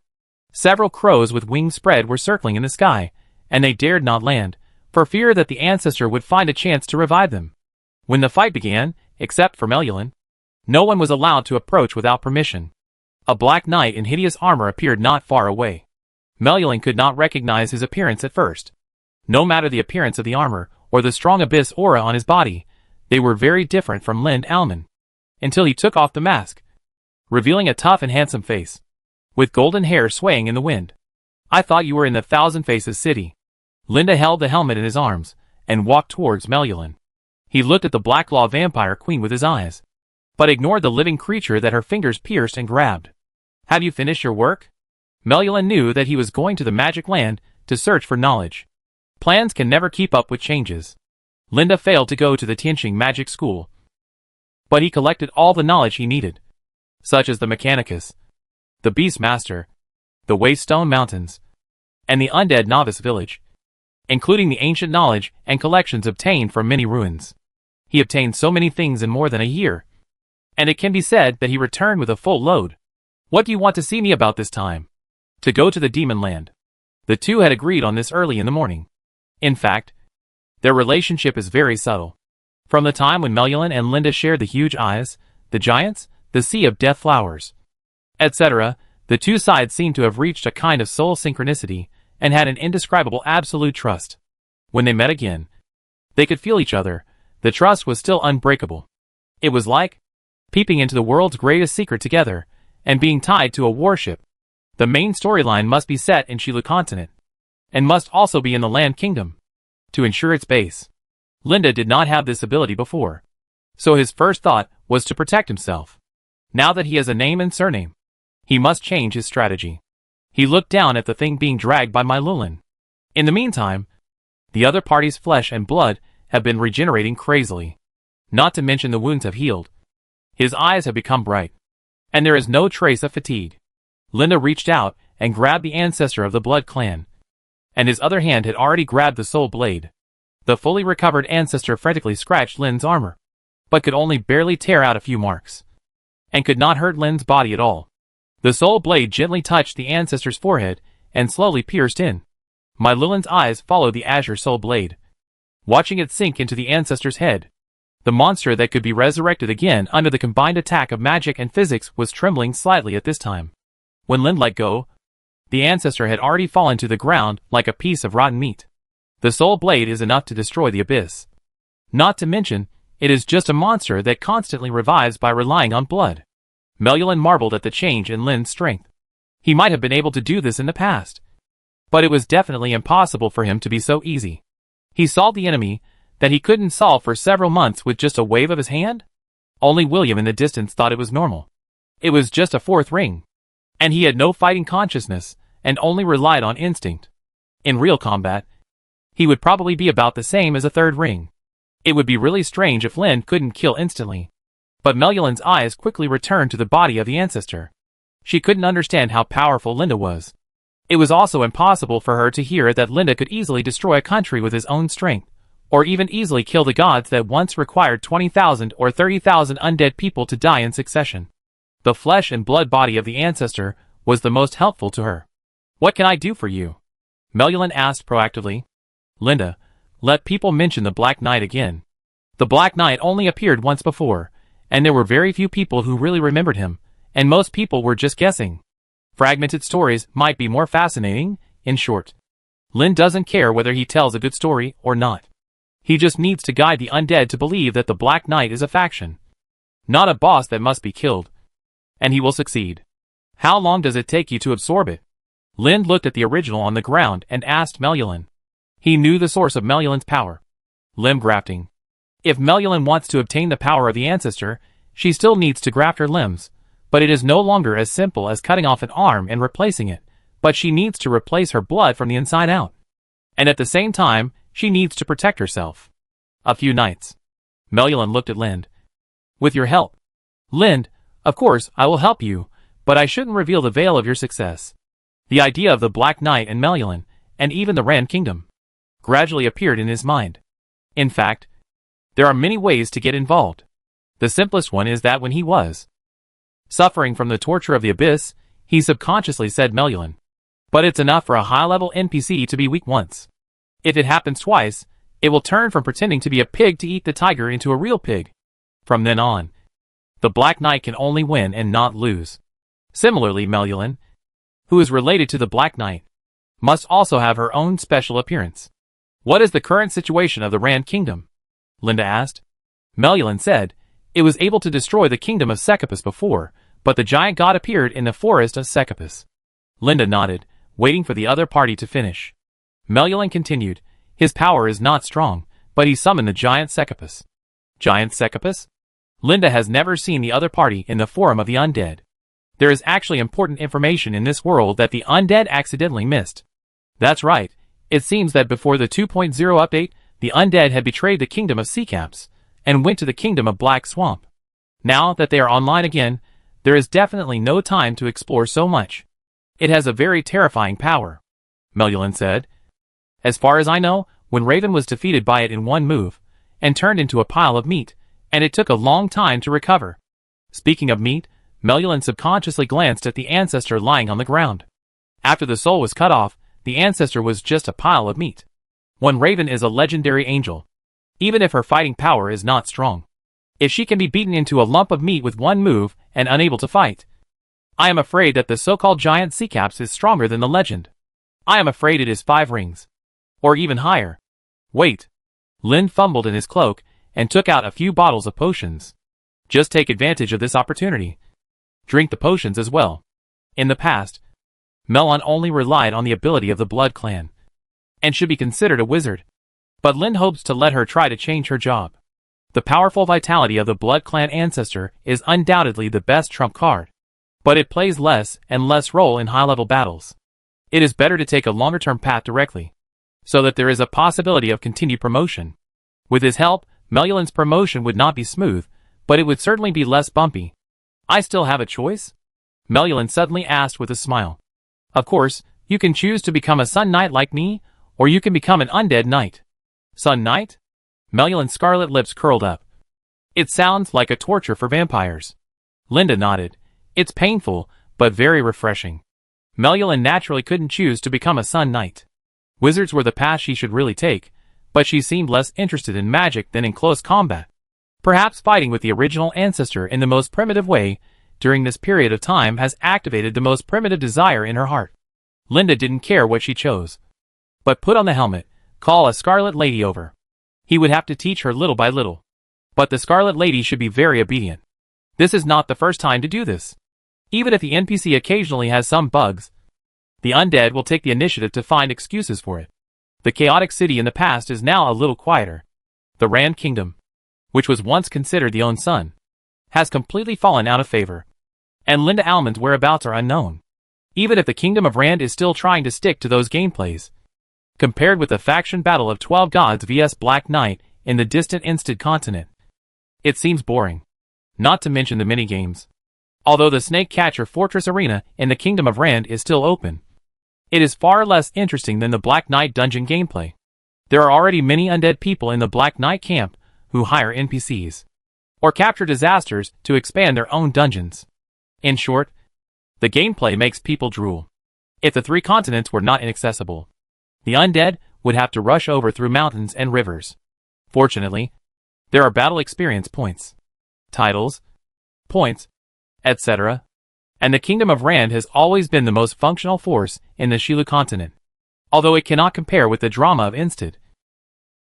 Several crows with wings spread were circling in the sky, and they dared not land, for fear that the ancestor would find a chance to revive them. When the fight began, except for Melulin, no one was allowed to approach without permission. A black knight in hideous armor appeared not far away. Melulin could not recognize his appearance at first. No matter the appearance of the armor, or the strong abyss aura on his body, they were very different from Lind Alman. Until he took off the mask, revealing a tough and handsome face, with golden hair swaying in the wind. I thought you were in the Thousand Faces city. Linda held the helmet in his arms and walked towards Melulin. He looked at the Black Law vampire queen with his eyes, but ignored the living creature that her fingers pierced and grabbed. Have you finished your work? Melulin knew that he was going to the magic land to search for knowledge. Plans can never keep up with changes. Linda failed to go to the Tianqing magic school, but he collected all the knowledge he needed, such as the Mechanicus, the Beast Master, the Waystone Mountains, and the Undead Novice Village, including the ancient knowledge and collections obtained from many ruins. He obtained so many things in more than a year, and it can be said that he returned with a full load. What do you want to see me about this time? To go to the Demon Land. The two had agreed on this early in the morning. In fact, their relationship is very subtle. From the time when Melulin and Linda shared the huge eyes, the giants, the sea of death flowers, etc., the two sides seemed to have reached a kind of soul synchronicity and had an indescribable absolute trust. When they met again, they could feel each other. The trust was still unbreakable. It was like peeping into the world's greatest secret together and being tied to a warship. The main storyline must be set in Shilu continent, and must also be in the Land Kingdom, to ensure its base. Linda did not have this ability before, so his first thought was to protect himself. Now that he has a name and surname, he must change his strategy. He looked down at the thing being dragged by Melulin. In the meantime, the other party's flesh and blood have been regenerating crazily. Not to mention the wounds have healed. His eyes have become bright, and there is no trace of fatigue. Linda reached out and grabbed the ancestor of the Blood Clan, and his other hand had already grabbed the soul blade. The fully recovered ancestor frantically scratched Lin's armor, but could only barely tear out a few marks, and could not hurt Lin's body at all. The soul blade gently touched the ancestor's forehead and slowly pierced in. Melulin's eyes followed the azure soul blade, watching it sink into the ancestor's head. The monster that could be resurrected again under the combined attack of magic and physics was trembling slightly at this time. When Lin let go, the ancestor had already fallen to the ground like a piece of rotten meat. The soul blade is enough to destroy the abyss. Not to mention, it is just a monster that constantly revives by relying on blood. Melulin marveled at the change in Lin's strength. He might have been able to do this in the past, but it was definitely impossible for him to be so easy. He solved the enemy that he couldn't solve for several months with just a wave of his hand? Only William in the distance thought it was normal. It was just a fourth ring, and he had no fighting consciousness and only relied on instinct. In real combat, he would probably be about the same as a third ring. It would be really strange if Lin couldn't kill instantly. But Melulin's eyes quickly returned to the body of the ancestor. She couldn't understand how powerful Linda was. It was also impossible for her to hear that Linda could easily destroy a country with his own strength, or even easily kill the gods that once required 20,000 or 30,000 undead people to die in succession. The flesh and blood body of the ancestor was the most helpful to her. "What can I do for you?" Melulin asked proactively. "Linda, let people mention the Black Knight again. The Black Knight only appeared once before, and there were very few people who really remembered him, and most people were just guessing. Fragmented stories might be more fascinating. In short, Lin doesn't care whether he tells a good story or not. He just needs to guide the undead to believe that the Black Knight is a faction, not a boss that must be killed. And he will succeed. How long does it take you to absorb it?" Lin looked at the original on the ground and asked Melulin. He knew the source of Melulin's power: limb grafting. If Melulin wants to obtain the power of the ancestor, she still needs to graft her limbs, but it is no longer as simple as cutting off an arm and replacing it, but she needs to replace her blood from the inside out. And at the same time, she needs to protect herself. "A few nights." Melulin looked at Lind. "With your help." "Lind, of course I will help you, but I shouldn't reveal the veil of your success." The idea of the Black Knight and Melulin, and even the Rand Kingdom, gradually appeared in his mind. In fact, there are many ways to get involved. The simplest one is that when he was suffering from the torture of the abyss, he subconsciously said Melulin. But it's enough for a high-level NPC to be weak once. If it happens twice, it will turn from pretending to be a pig to eat the tiger into a real pig. From then on, the Black Knight can only win and not lose. Similarly, Melulin, who is related to the Black Knight, must also have her own special appearance. "What is the current situation of the Rand Kingdom?" Linda asked. Melulin said, "It was able to destroy the kingdom of Secapus before, but the giant god appeared in the forest of Secapus." Linda nodded, waiting for the other party to finish. Melulin continued. His power is not strong, but he summoned the giant Secapus. Giant Secapus? Linda has never seen the other party in the form of the undead. There is actually important information in this world that the undead accidentally missed. That's right. It seems that before the 2.0 update, the undead had betrayed the kingdom of Seacaps and went to the kingdom of Black Swamp. Now that they are online again, there is definitely no time to explore so much. It has a very terrifying power, Melulin said. As far as I know, when Raven was defeated by it in one move, and turned into a pile of meat, and it took a long time to recover. Speaking of meat, Melulin subconsciously glanced at the ancestor lying on the ground. After the soul was cut off, the ancestor was just a pile of meat. One Raven is a legendary angel, even if her fighting power is not strong. If she can be beaten into a lump of meat with one move and unable to fight, I am afraid that the so-called giant Seacaps is stronger than the legend. I am afraid it is 5 rings. Or even higher. Wait. Lin fumbled in his cloak and took out a few bottles of potions. Just take advantage of this opportunity. Drink the potions as well. In the past, Melon only relied on the ability of the Blood Clan, and should be considered a wizard. But Lin hopes to let her try to change her job. The powerful vitality of the Blood Clan ancestor is undoubtedly the best trump card, but it plays less and less role in high-level battles. It is better to take a longer-term path directly, so that there is a possibility of continued promotion. With his help, Melulin's promotion would not be smooth, but it would certainly be less bumpy. I still have a choice? Melulin suddenly asked with a smile. Of course, you can choose to become a Sun Knight like me, or you can become an Undead Knight. Sun Knight? Melulin's scarlet lips curled up. It sounds like a torture for vampires. Linda nodded. It's painful, but very refreshing. Melulin naturally couldn't choose to become a Sun Knight. Wizards were the path she should really take, but she seemed less interested in magic than in close combat. Perhaps fighting with the original ancestor in the most primitive way during this period of time has activated the most primitive desire in her heart. Linda didn't care what she chose, but put on the helmet, call a Scarlet Lady over. He would have to teach her little by little. But the Scarlet Lady should be very obedient. This is not the first time to do this. Even if the NPC occasionally has some bugs, the undead will take the initiative to find excuses for it. The chaotic city in the past is now a little quieter. The Rand Kingdom, which was once considered the own sun, has completely fallen out of favor. And Linda Almond's whereabouts are unknown. Even if the Kingdom of Rand is still trying to stick to those gameplays. Compared with the faction battle of 12 gods vs Black Knight in the distant Instead continent, it seems boring. Not to mention the minigames. Although the Snake Catcher Fortress Arena in the Kingdom of Rand is still open, it is far less interesting than the Black Knight dungeon gameplay. There are already many undead people in the Black Knight camp who hire NPCs or capture disasters to expand their own dungeons. In short, the gameplay makes people drool. If the 3 continents were not inaccessible, the undead would have to rush over through mountains and rivers. Fortunately, there are battle experience points, titles, points, etc. And the Kingdom of Rand has always been the most functional force in the Shilu continent. Although it cannot compare with the drama of Instead,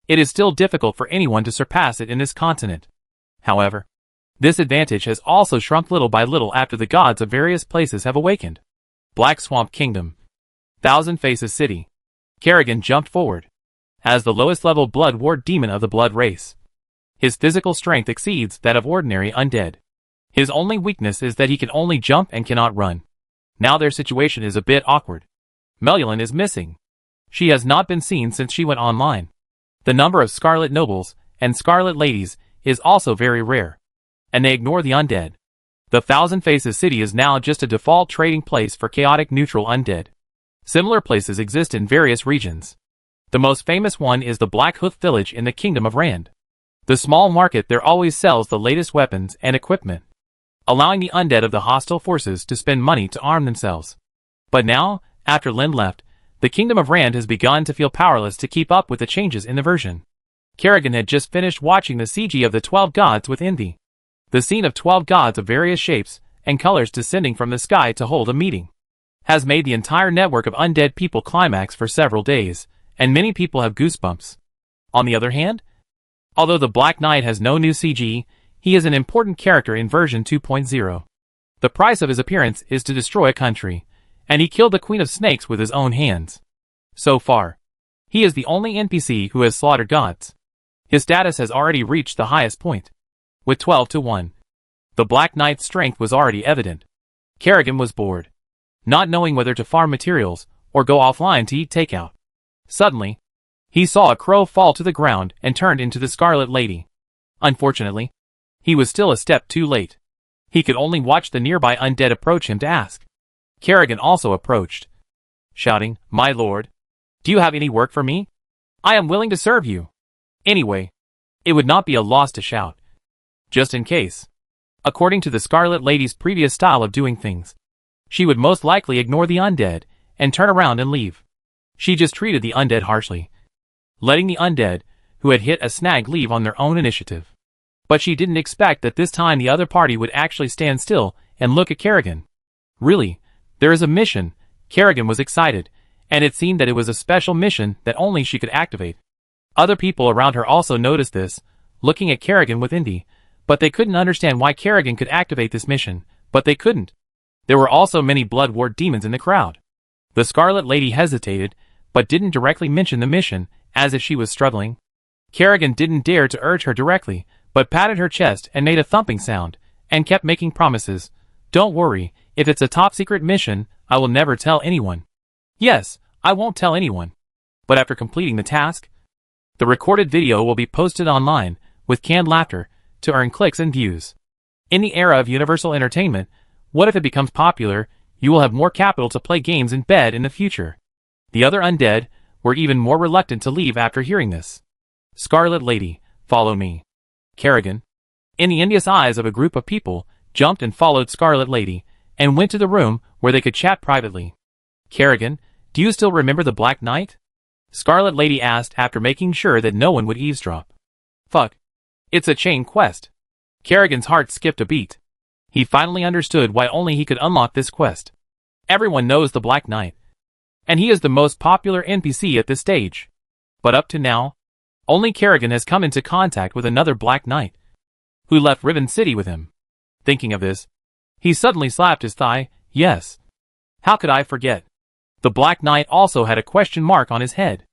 it is still difficult for anyone to surpass it in this continent. However, this advantage has also shrunk little by little after the gods of various places have awakened. Black Swamp Kingdom. Thousand Faces City. Kerrigan jumped forward. As the lowest level blood ward demon of the blood race, his physical strength exceeds that of ordinary undead. His only weakness is that he can only jump and cannot run. Now their situation is a bit awkward. Melulin is missing. She has not been seen since she went online. The number of Scarlet Nobles and Scarlet Ladies is also very rare, and they ignore the undead. The Thousand Faces City is now just a default trading place for chaotic neutral undead. Similar places exist in various regions. The most famous one is the Black Hoof Village in the Kingdom of Rand. The small market there always sells the latest weapons and equipment, allowing the undead of the hostile forces to spend money to arm themselves. But now, after Lin left, the Kingdom of Rand has begun to feel powerless to keep up with the changes in the version. Kerrigan had just finished watching the CG of the 12 gods with envy. The scene of 12 gods of various shapes and colors descending from the sky to hold a meeting has made the entire network of undead people climax for several days, and many people have goosebumps. On the other hand, although the Black Knight has no new CG, he is an important character in version 2.0. The price of his appearance is to destroy a country, and he killed the Queen of Snakes with his own hands. So far, He is the only NPC who has slaughtered gods. His status has already reached the highest point. With 12 to 1. The Black Knight's strength was already evident. Kerrigan was bored, not knowing whether to farm materials or go offline to eat takeout. Suddenly, he saw a crow fall to the ground and turned into the Scarlet Lady. Unfortunately, he was still a step too late. He could only watch the nearby undead approach him to ask. Kerrigan also approached, shouting, "My lord, do you have any work for me? I am willing to serve you." Anyway, it would not be a loss to shout, just in case. According to the Scarlet Lady's previous style of doing things, she would most likely ignore the undead and turn around and leave. She just treated the undead harshly, letting the undead, who had hit a snag, leave on their own initiative. But she didn't expect that this time the other party would actually stand still and look at Kerrigan. Really, there is a mission. Kerrigan was excited, and it seemed that it was a special mission that only she could activate. Other people around her also noticed this, looking at Kerrigan with envy, but they couldn't understand why Kerrigan could activate this mission, but they couldn't. There were also many Blood Ward demons in the crowd. The Scarlet Lady hesitated, but didn't directly mention the mission, as if she was struggling. Kerrigan didn't dare to urge her directly, but patted her chest and made a thumping sound, and kept making promises. "Don't worry, if it's a top-secret mission, I will never tell anyone." "Yes, I won't tell anyone." But after completing the task, the recorded video will be posted online, with canned laughter, to earn clicks and views. In the era of universal entertainment, what if it becomes popular? You will have more capital to play games in bed in the future. The other undead were even more reluctant to leave after hearing this. Scarlet Lady, follow me. Kerrigan, in the envious eyes of a group of people, jumped and followed Scarlet Lady, and went to the room where they could chat privately. Kerrigan, do you still remember the Black Knight? Scarlet Lady asked after making sure that no one would eavesdrop. Fuck. It's a chain quest. Kerrigan's heart skipped a beat. He finally understood why only he could unlock this quest. Everyone knows the Black Knight, and he is the most popular NPC at this stage. But up to now, only Kerrigan has come into contact with another Black Knight, who left Riven City with him. Thinking of this, he suddenly slapped his thigh. Yes. How could I forget? The Black Knight also had a question mark on his head.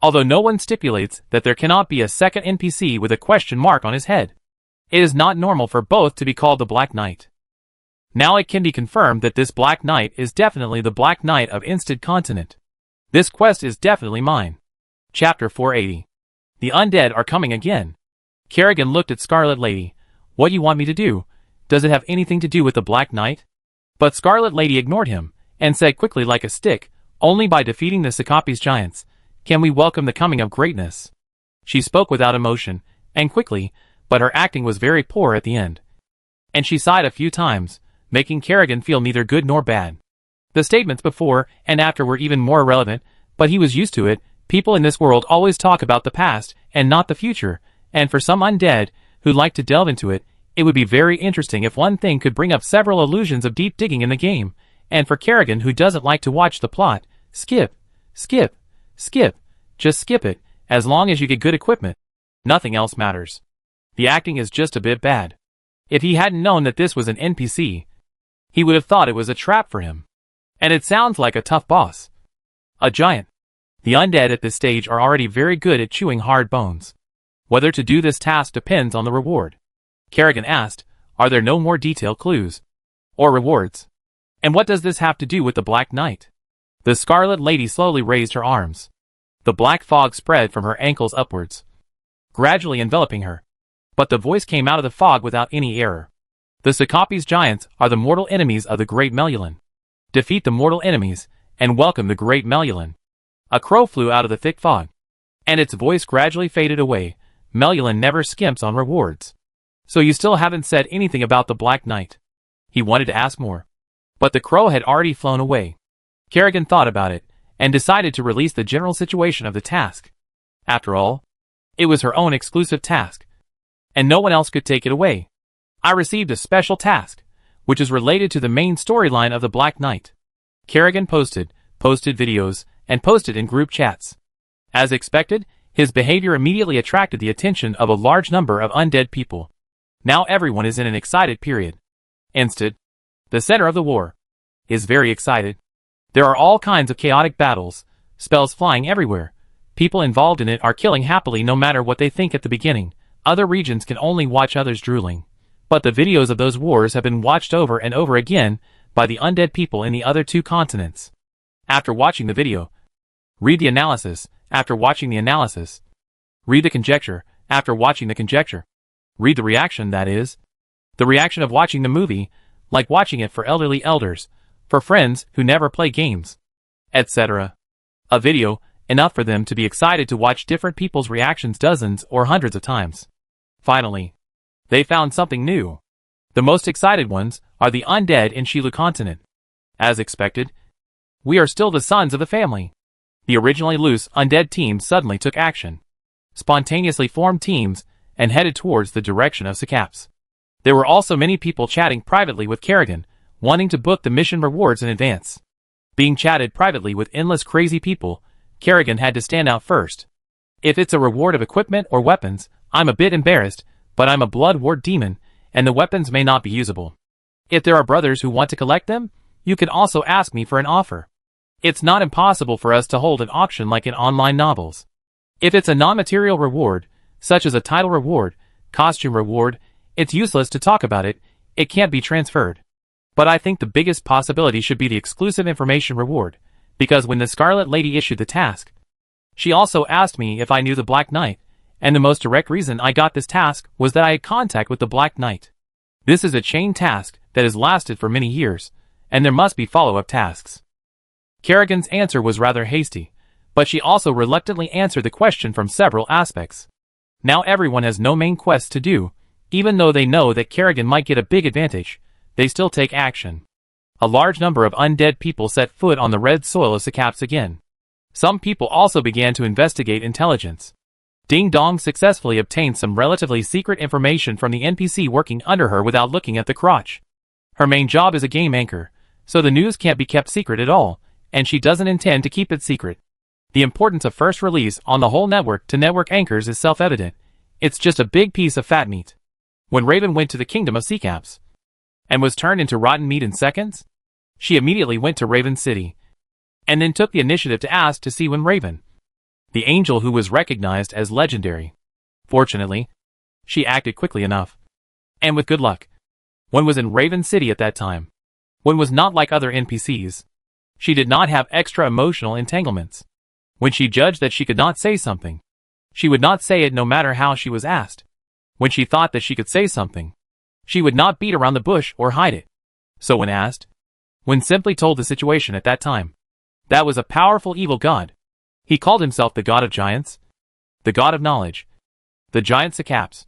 Although no one stipulates that there cannot be a second NPC with a question mark on his head, it is not normal for both to be called the Black Knight. Now it can be confirmed that this Black Knight is definitely the Black Knight of Instead Continent. This quest is definitely mine. Chapter 480. The undead are coming again. Kerrigan looked at Scarlet Lady. What do you want me to do? Does it have anything to do with the Black Knight? But Scarlet Lady ignored him, and said quickly like a stick, only by defeating the Sakapi's giants can we welcome the coming of greatness. She spoke without emotion, and quickly, but her acting was very poor at the end. And she sighed a few times, making Kerrigan feel neither good nor bad. The statements before and after were even more irrelevant, but he was used to it. People in this world always talk about the past and not the future, and for some undead who like to delve into it, it would be very interesting if one thing could bring up several illusions of deep digging in the game, and for Kerrigan who doesn't like to watch the plot, skip, skip, skip, just skip it, as long as you get good equipment. Nothing else matters. The acting is just a bit bad. If he hadn't known that this was an NPC, he would have thought it was a trap for him. And it sounds like a tough boss. A giant. The undead at this stage are already very good at chewing hard bones. Whether to do this task depends on the reward. Kerrigan asked, are there no more detailed clues? Or rewards? And what does this have to do with the Black Knight? The Scarlet Lady slowly raised her arms. The black fog spread from her ankles upwards, gradually enveloping her. But the voice came out of the fog without any error. The Sakapi's giants are the mortal enemies of the Great Melulan. Defeat the mortal enemies, and welcome the Great Melulan. A crow flew out of the thick fog, and its voice gradually faded away. Melulan never skimps on rewards. So you still haven't said anything about the Black Knight? He wanted to ask more, but the crow had already flown away. Kerrigan thought about it, and decided to release the general situation of the task. After all, it was her own exclusive task, and no one else could take it away. I received a special task, which is related to the main storyline of the Black Knight. Kerrigan posted videos, and posted in group chats. As expected, his behavior immediately attracted the attention of a large number of undead people. Now everyone is in an excited period. Instead, the center of the war, is very excited. There are all kinds of chaotic battles, spells flying everywhere. People involved in it are killing happily no matter what they think at the beginning. Other regions can only watch others drooling. But the videos of those wars have been watched over and over again by the undead people in the other 2 continents. After watching the video, read the analysis. After watching the analysis, read the conjecture. After watching the conjecture, read the reaction, that is, the reaction of watching the movie, like watching it for elderly elders, for friends who never play games, etc. A video, enough for them to be excited to watch different people's reactions dozens or hundreds of times. Finally, they found something new. The most excited ones are the undead in Shilu continent. As expected, we are still the sons of the family. The originally loose undead team suddenly took action, spontaneously formed teams, and headed towards the direction of Sakaps. There were also many people chatting privately with Kerrigan, wanting to book the mission rewards in advance. Being chatted privately with endless crazy people, Kerrigan had to stand out first. If it's a reward of equipment or weapons, I'm a bit embarrassed, but I'm a blood ward demon, and the weapons may not be usable. If there are brothers who want to collect them, you can also ask me for an offer. It's not impossible for us to hold an auction like in online novels. If it's a non-material reward, such as a title reward, costume reward, it's useless to talk about it, it can't be transferred. But I think the biggest possibility should be the exclusive information reward, because when the Scarlet Lady issued the task, she also asked me if I knew the Black Knight, and the most direct reason I got this task was that I had contact with the Black Knight. This is a chain task that has lasted for many years, and there must be follow-up tasks. Kerrigan's answer was rather hasty, but she also reluctantly answered the question from several aspects. Now everyone has no main quests to do, even though they know that Kerrigan might get a big advantage, they still take action. A large number of undead people set foot on the red soil of Sakaps again. Some people also began to investigate intelligence. Ding Dong successfully obtained some relatively secret information from the NPC working under her without looking at the crotch. Her main job is a game anchor, so the news can't be kept secret at all, and she doesn't intend to keep it secret. The importance of first release on the whole network to network anchors is self-evident. It's just a big piece of fat meat. When Raven went to the kingdom of Sakaps and was turned into rotten meat in seconds, she immediately went to Raven City, and then took the initiative to ask to see when Raven, the angel who was recognized as legendary. Fortunately, she acted quickly enough, and with good luck. One was in Raven City at that time. One was not like other NPCs. She did not have extra emotional entanglements. When she judged that she could not say something, she would not say it no matter how she was asked. When she thought that she could say something, she would not beat around the bush or hide it. So when asked, when simply told the situation at that time, that was a powerful evil god. He called himself the god of giants, the god of knowledge, the giant Sakaps.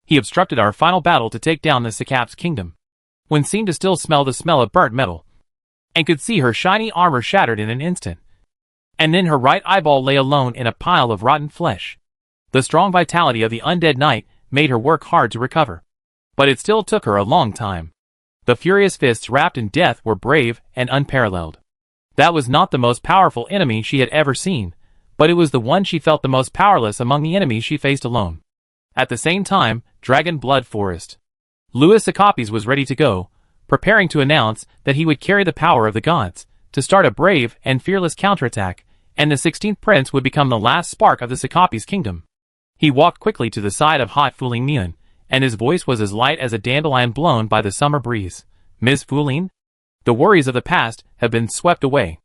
He obstructed our final battle to take down the Sakaps kingdom. When seemed to still smell the smell of burnt metal, and could see her shiny armor shattered in an instant. And then her right eyeball lay alone in a pile of rotten flesh. The strong vitality of the undead knight made her work hard to recover. But it still took her a long time. The furious fists wrapped in death were brave and unparalleled. That was not the most powerful enemy she had ever seen, but it was the one she felt the most powerless among the enemies she faced alone. At the same time, Dragon Blood Forest. Louis Sakapis was ready to go, preparing to announce that he would carry the power of the gods, to start a brave and fearless counterattack, and the 16th prince would become the last spark of the Sakapis kingdom. He walked quickly to the side of Hot Fuling Mian, and his voice was as light as a dandelion blown by the summer breeze. Ms. Fuling? The worries of the past have been swept away.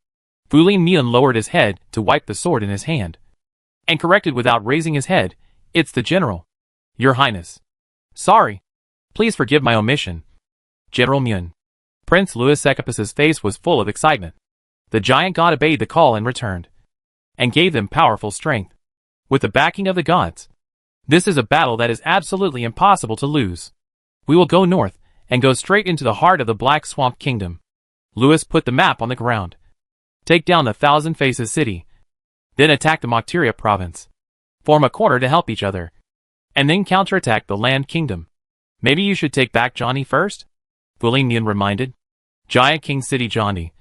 Fuling Mian lowered his head to wipe the sword in his hand, and corrected without raising his head, "It's the general. Your Highness. Sorry. Please forgive my omission. General Mian." Prince Louis Sakapis's face was full of excitement. The giant god obeyed the call and returned, and gave them powerful strength. With the backing of the gods, this is a battle that is absolutely impossible to lose. We will go north, and go straight into the heart of the Black Swamp Kingdom. Louis put the map on the ground. Take down the Thousand Faces city. Then attack the Mocteria province. Form a corner to help each other. And then counterattack the Land Kingdom. Maybe you should take back Johnny first? Fuling Mian reminded. Giant King City Johnny.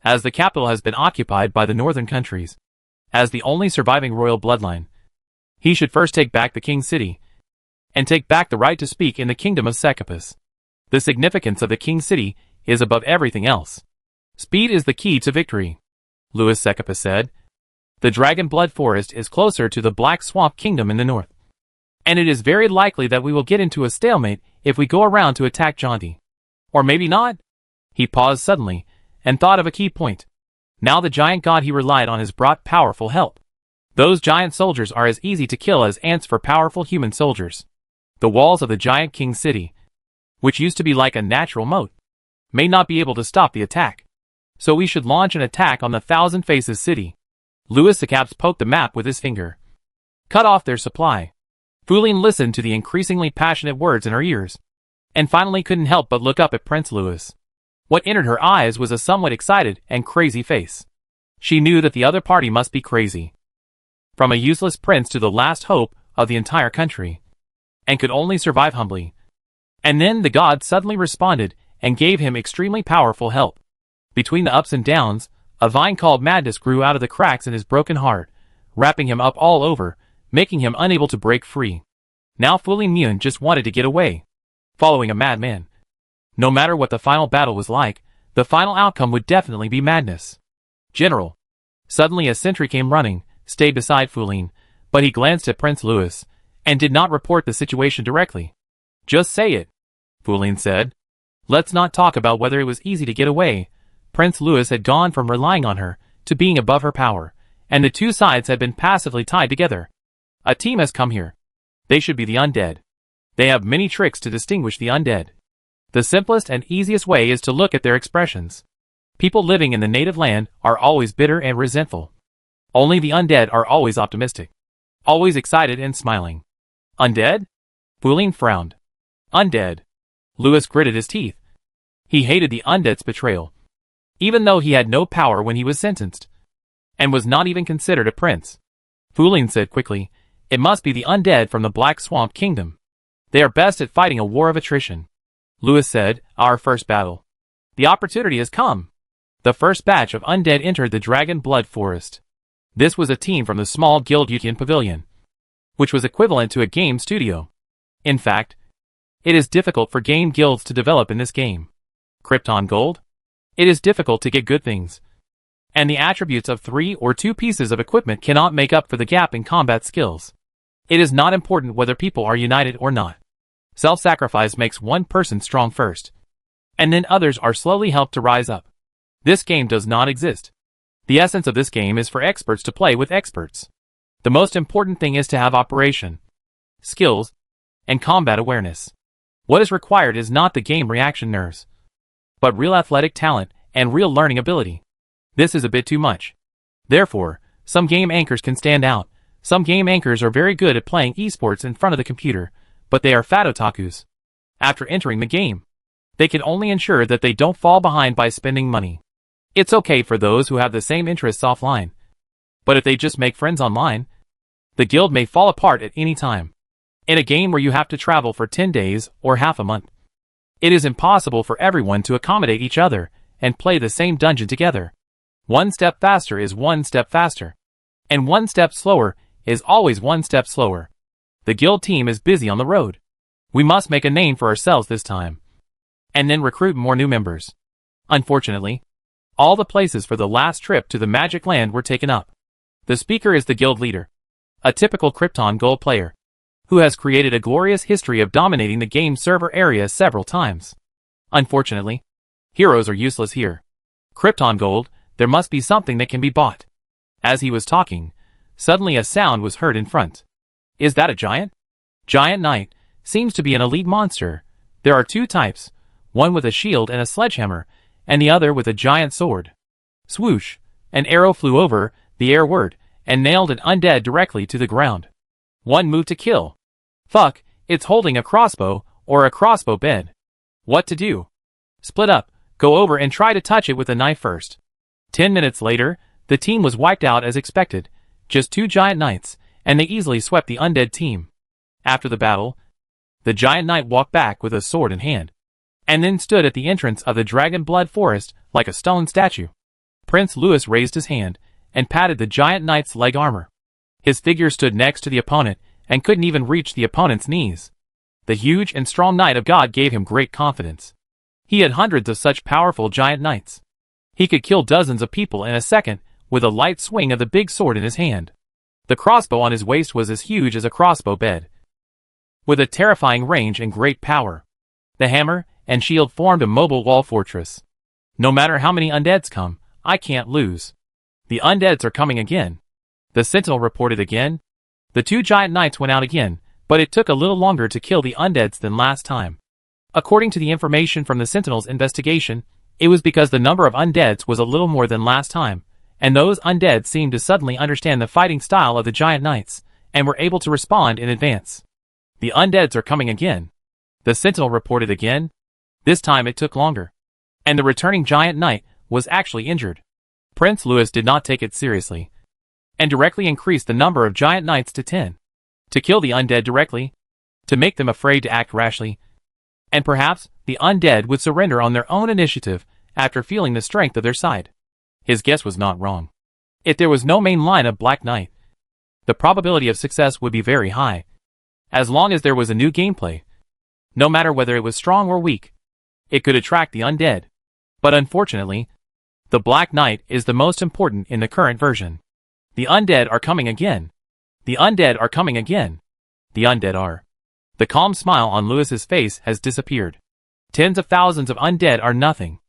As the capital has been occupied by the northern countries, as the only surviving royal bloodline, he should first take back the King City, and take back the right to speak in the kingdom of Sakapis. The significance of the King City is above everything else. Speed is the key to victory, Louis Sakapis said. The Dragon Blood Forest is closer to the Black Swamp Kingdom in the north. And it is very likely that we will get into a stalemate if we go around to attack Jaunty. Or maybe not? He paused suddenly, and thought of a key point. Now the giant god he relied on has brought powerful help. Those giant soldiers are as easy to kill as ants for powerful human soldiers. The walls of the giant king city, which used to be like a natural moat, may not be able to stop the attack. So we should launch an attack on the Thousand Faces city. Louis Sacaps poked the map with his finger. Cut off their supply. Fuline listened to the increasingly passionate words in her ears, and finally couldn't help but look up at Prince Louis. What entered her eyes was a somewhat excited and crazy face. She knew that the other party must be crazy. From a useless prince to the last hope of the entire country, and could only survive humbly. And then the god suddenly responded and gave him extremely powerful help. Between the ups and downs, a vine called madness grew out of the cracks in his broken heart, wrapping him up all over, making him unable to break free. Now Fuling Mian just wanted to get away, following a madman. No matter what the final battle was like, the final outcome would definitely be madness. General. Suddenly a sentry came running, stayed beside Fuling, but he glanced at Prince Louis, and did not report the situation directly. Just say it, Fuling said. Let's not talk about whether it was easy to get away. Prince Louis had gone from relying on her to being above her power, and the two sides had been passively tied together. A team has come here. They should be the undead. They have many tricks to distinguish the undead. The simplest and easiest way is to look at their expressions. People living in the native land are always bitter and resentful. Only the undead are always optimistic, always excited and smiling. Undead? Fuling frowned. Undead. Louis gritted his teeth. He hated the undead's betrayal, even though he had no power when he was sentenced, and was not even considered a prince. Fuling said quickly, it must be the undead from the Black Swamp Kingdom. They are best at fighting a war of attrition. Louis said, our first battle. The opportunity has come. The first batch of undead entered the Dragon Blood Forest. This was a team from the small guild Yutian Pavilion, which was equivalent to a game studio. In fact, it is difficult for game guilds to develop in this game. Krypton Gold? It is difficult to get good things, and the attributes of 3 or 2 pieces of equipment cannot make up for the gap in combat skills. It is not important whether people are united or not. Self-sacrifice makes one person strong first, and then others are slowly helped to rise up. This game does not exist. The essence of this game is for experts to play with experts. The most important thing is to have operation, skills, and combat awareness. What is required is not the game reaction nerves, but real athletic talent and real learning ability. This is a bit too much. Therefore, some game anchors can stand out. Some game anchors are very good at playing esports in front of the computer, but they are fat otakus. After entering the game, they can only ensure that they don't fall behind by spending money. It's okay for those who have the same interests offline, but if they just make friends online, the guild may fall apart at any time. In a game where you have to travel for 10 days or half a month, it is impossible for everyone to accommodate each other and play the same dungeon together. One step faster is one step faster, and one step slower is always one step slower. The guild team is busy on the road. We must make a name for ourselves this time, and then recruit more new members. Unfortunately, all the places for the last trip to the Magic Land were taken up. The speaker is the guild leader, a typical Krypton Gold player, who has created a glorious history of dominating the game server area several times. Unfortunately, heroes are useless here. Krypton Gold, there must be something that can be bought. As he was talking, suddenly a sound was heard in front. Is that a giant? Giant Knight seems to be an elite monster. There are 2 types, one with a shield and a sledgehammer, and the other with a giant sword. Swoosh! An arrow flew over the airward and nailed an undead directly to the ground. One move to kill. Fuck, it's holding a crossbow or a crossbow bed. What to do? Split up, go over and try to touch it with a knife first. 10 minutes later, the team was wiped out as expected, just 2 giant knights, and they easily swept the undead team. After the battle, the giant knight walked back with a sword in hand, and then stood at the entrance of the Dragon Blood Forest like a stone statue. Prince Louis raised his hand and patted the giant knight's leg armor. His figure stood next to the opponent and couldn't even reach the opponent's knees. The huge and strong Knight of God gave him great confidence. He had hundreds of such powerful giant knights. He could kill dozens of people in a second with a light swing of the big sword in his hand. The crossbow on his waist was as huge as a crossbow bed, with a terrifying range and great power. The hammer and shield formed a mobile wall fortress. No matter how many undeads come, I can't lose. The undeads are coming again. The sentinel reported again. The 2 giant knights went out again, but it took a little longer to kill the undeads than last time. According to the information from the sentinel's investigation, it was because the number of undeads was a little more than last time, and those undead seemed to suddenly understand the fighting style of the giant knights, and were able to respond in advance. The undeads are coming again. The sentinel reported again. This time it took longer. And the returning giant knight was actually injured. Prince Louis did not take it seriously, and directly increased the number of giant knights to 10. To kill the undead directly, to make them afraid to act rashly, and perhaps the undead would surrender on their own initiative after feeling the strength of their side. His guess was not wrong. If there was no main line of Black Knight, the probability of success would be very high. As long as there was a new gameplay, no matter whether it was strong or weak, it could attract the undead. But unfortunately, the Black Knight is the most important in the current version. The undead are coming again. The undead are coming again. The undead are. The calm smile on Louis's face has disappeared. Tens of thousands of undead are nothing.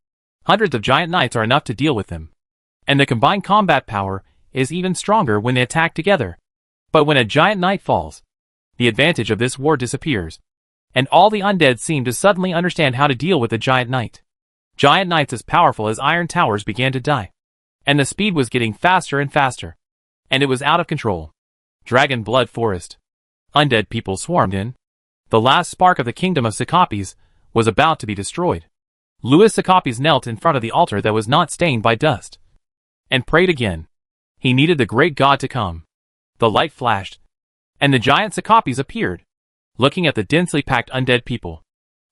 Hundreds of giant knights are enough to deal with them. And the combined combat power is even stronger when they attack together. But when a giant knight falls, the advantage of this war disappears, and all the undead seem to suddenly understand how to deal with a giant knight. Giant knights as powerful as iron towers began to die, and the speed was getting faster and faster, and it was out of control. Dragon Blood Forest. Undead people swarmed in. The last spark of the kingdom of Cicopes was about to be destroyed. Louis Cicopes knelt in front of the altar that was not stained by dust, and prayed again. He needed the great god to come. The light flashed, and the giant Cicopes appeared, looking at the densely packed undead people.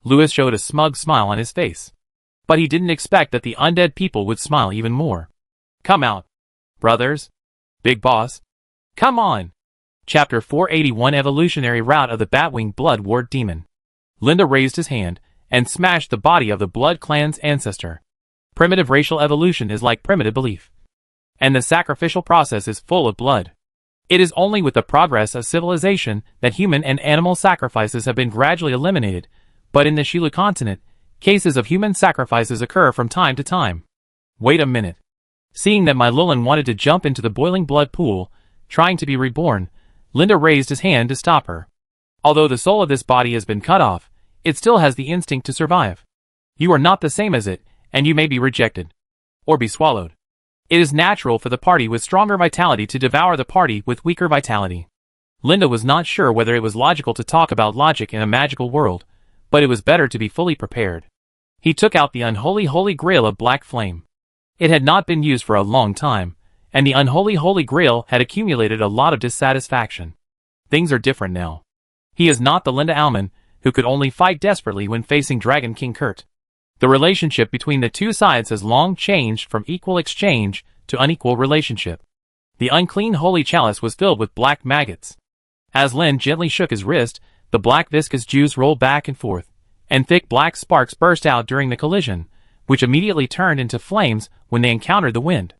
Louis showed a smug smile on his face, but he didn't expect that the undead people would smile even more. Come out, brothers. Big boss. Come on. Chapter 481 Evolutionary Route of the Batwing Blood Ward Demon. Linda raised his hand and smashed the body of the Blood Clan's ancestor. Primitive racial evolution is like primitive belief, and the sacrificial process is full of blood. It is only with the progress of civilization that human and animal sacrifices have been gradually eliminated, but in the Shilu continent, cases of human sacrifices occur from time to time. Wait a minute. Seeing that my Lulin wanted to jump into the boiling blood pool, trying to be reborn, Linda raised his hand to stop her. Although the soul of this body has been cut off, it still has the instinct to survive. You are not the same as it, and you may be rejected, or be swallowed. It is natural for the party with stronger vitality to devour the party with weaker vitality. Linda was not sure whether it was logical to talk about logic in a magical world, but it was better to be fully prepared. He took out the unholy holy grail of black flame. It had not been used for a long time, and the unholy holy grail had accumulated a lot of dissatisfaction. Things are different now. He is not the Linda Alman, who could only fight desperately when facing Dragon King Kurt. The relationship between the two sides has long changed from equal exchange to unequal relationship. The unclean holy chalice was filled with black maggots. As Lin gently shook his wrist, the black viscous juice rolled back and forth, and thick black sparks burst out during the collision, which immediately turned into flames when they encountered the wind.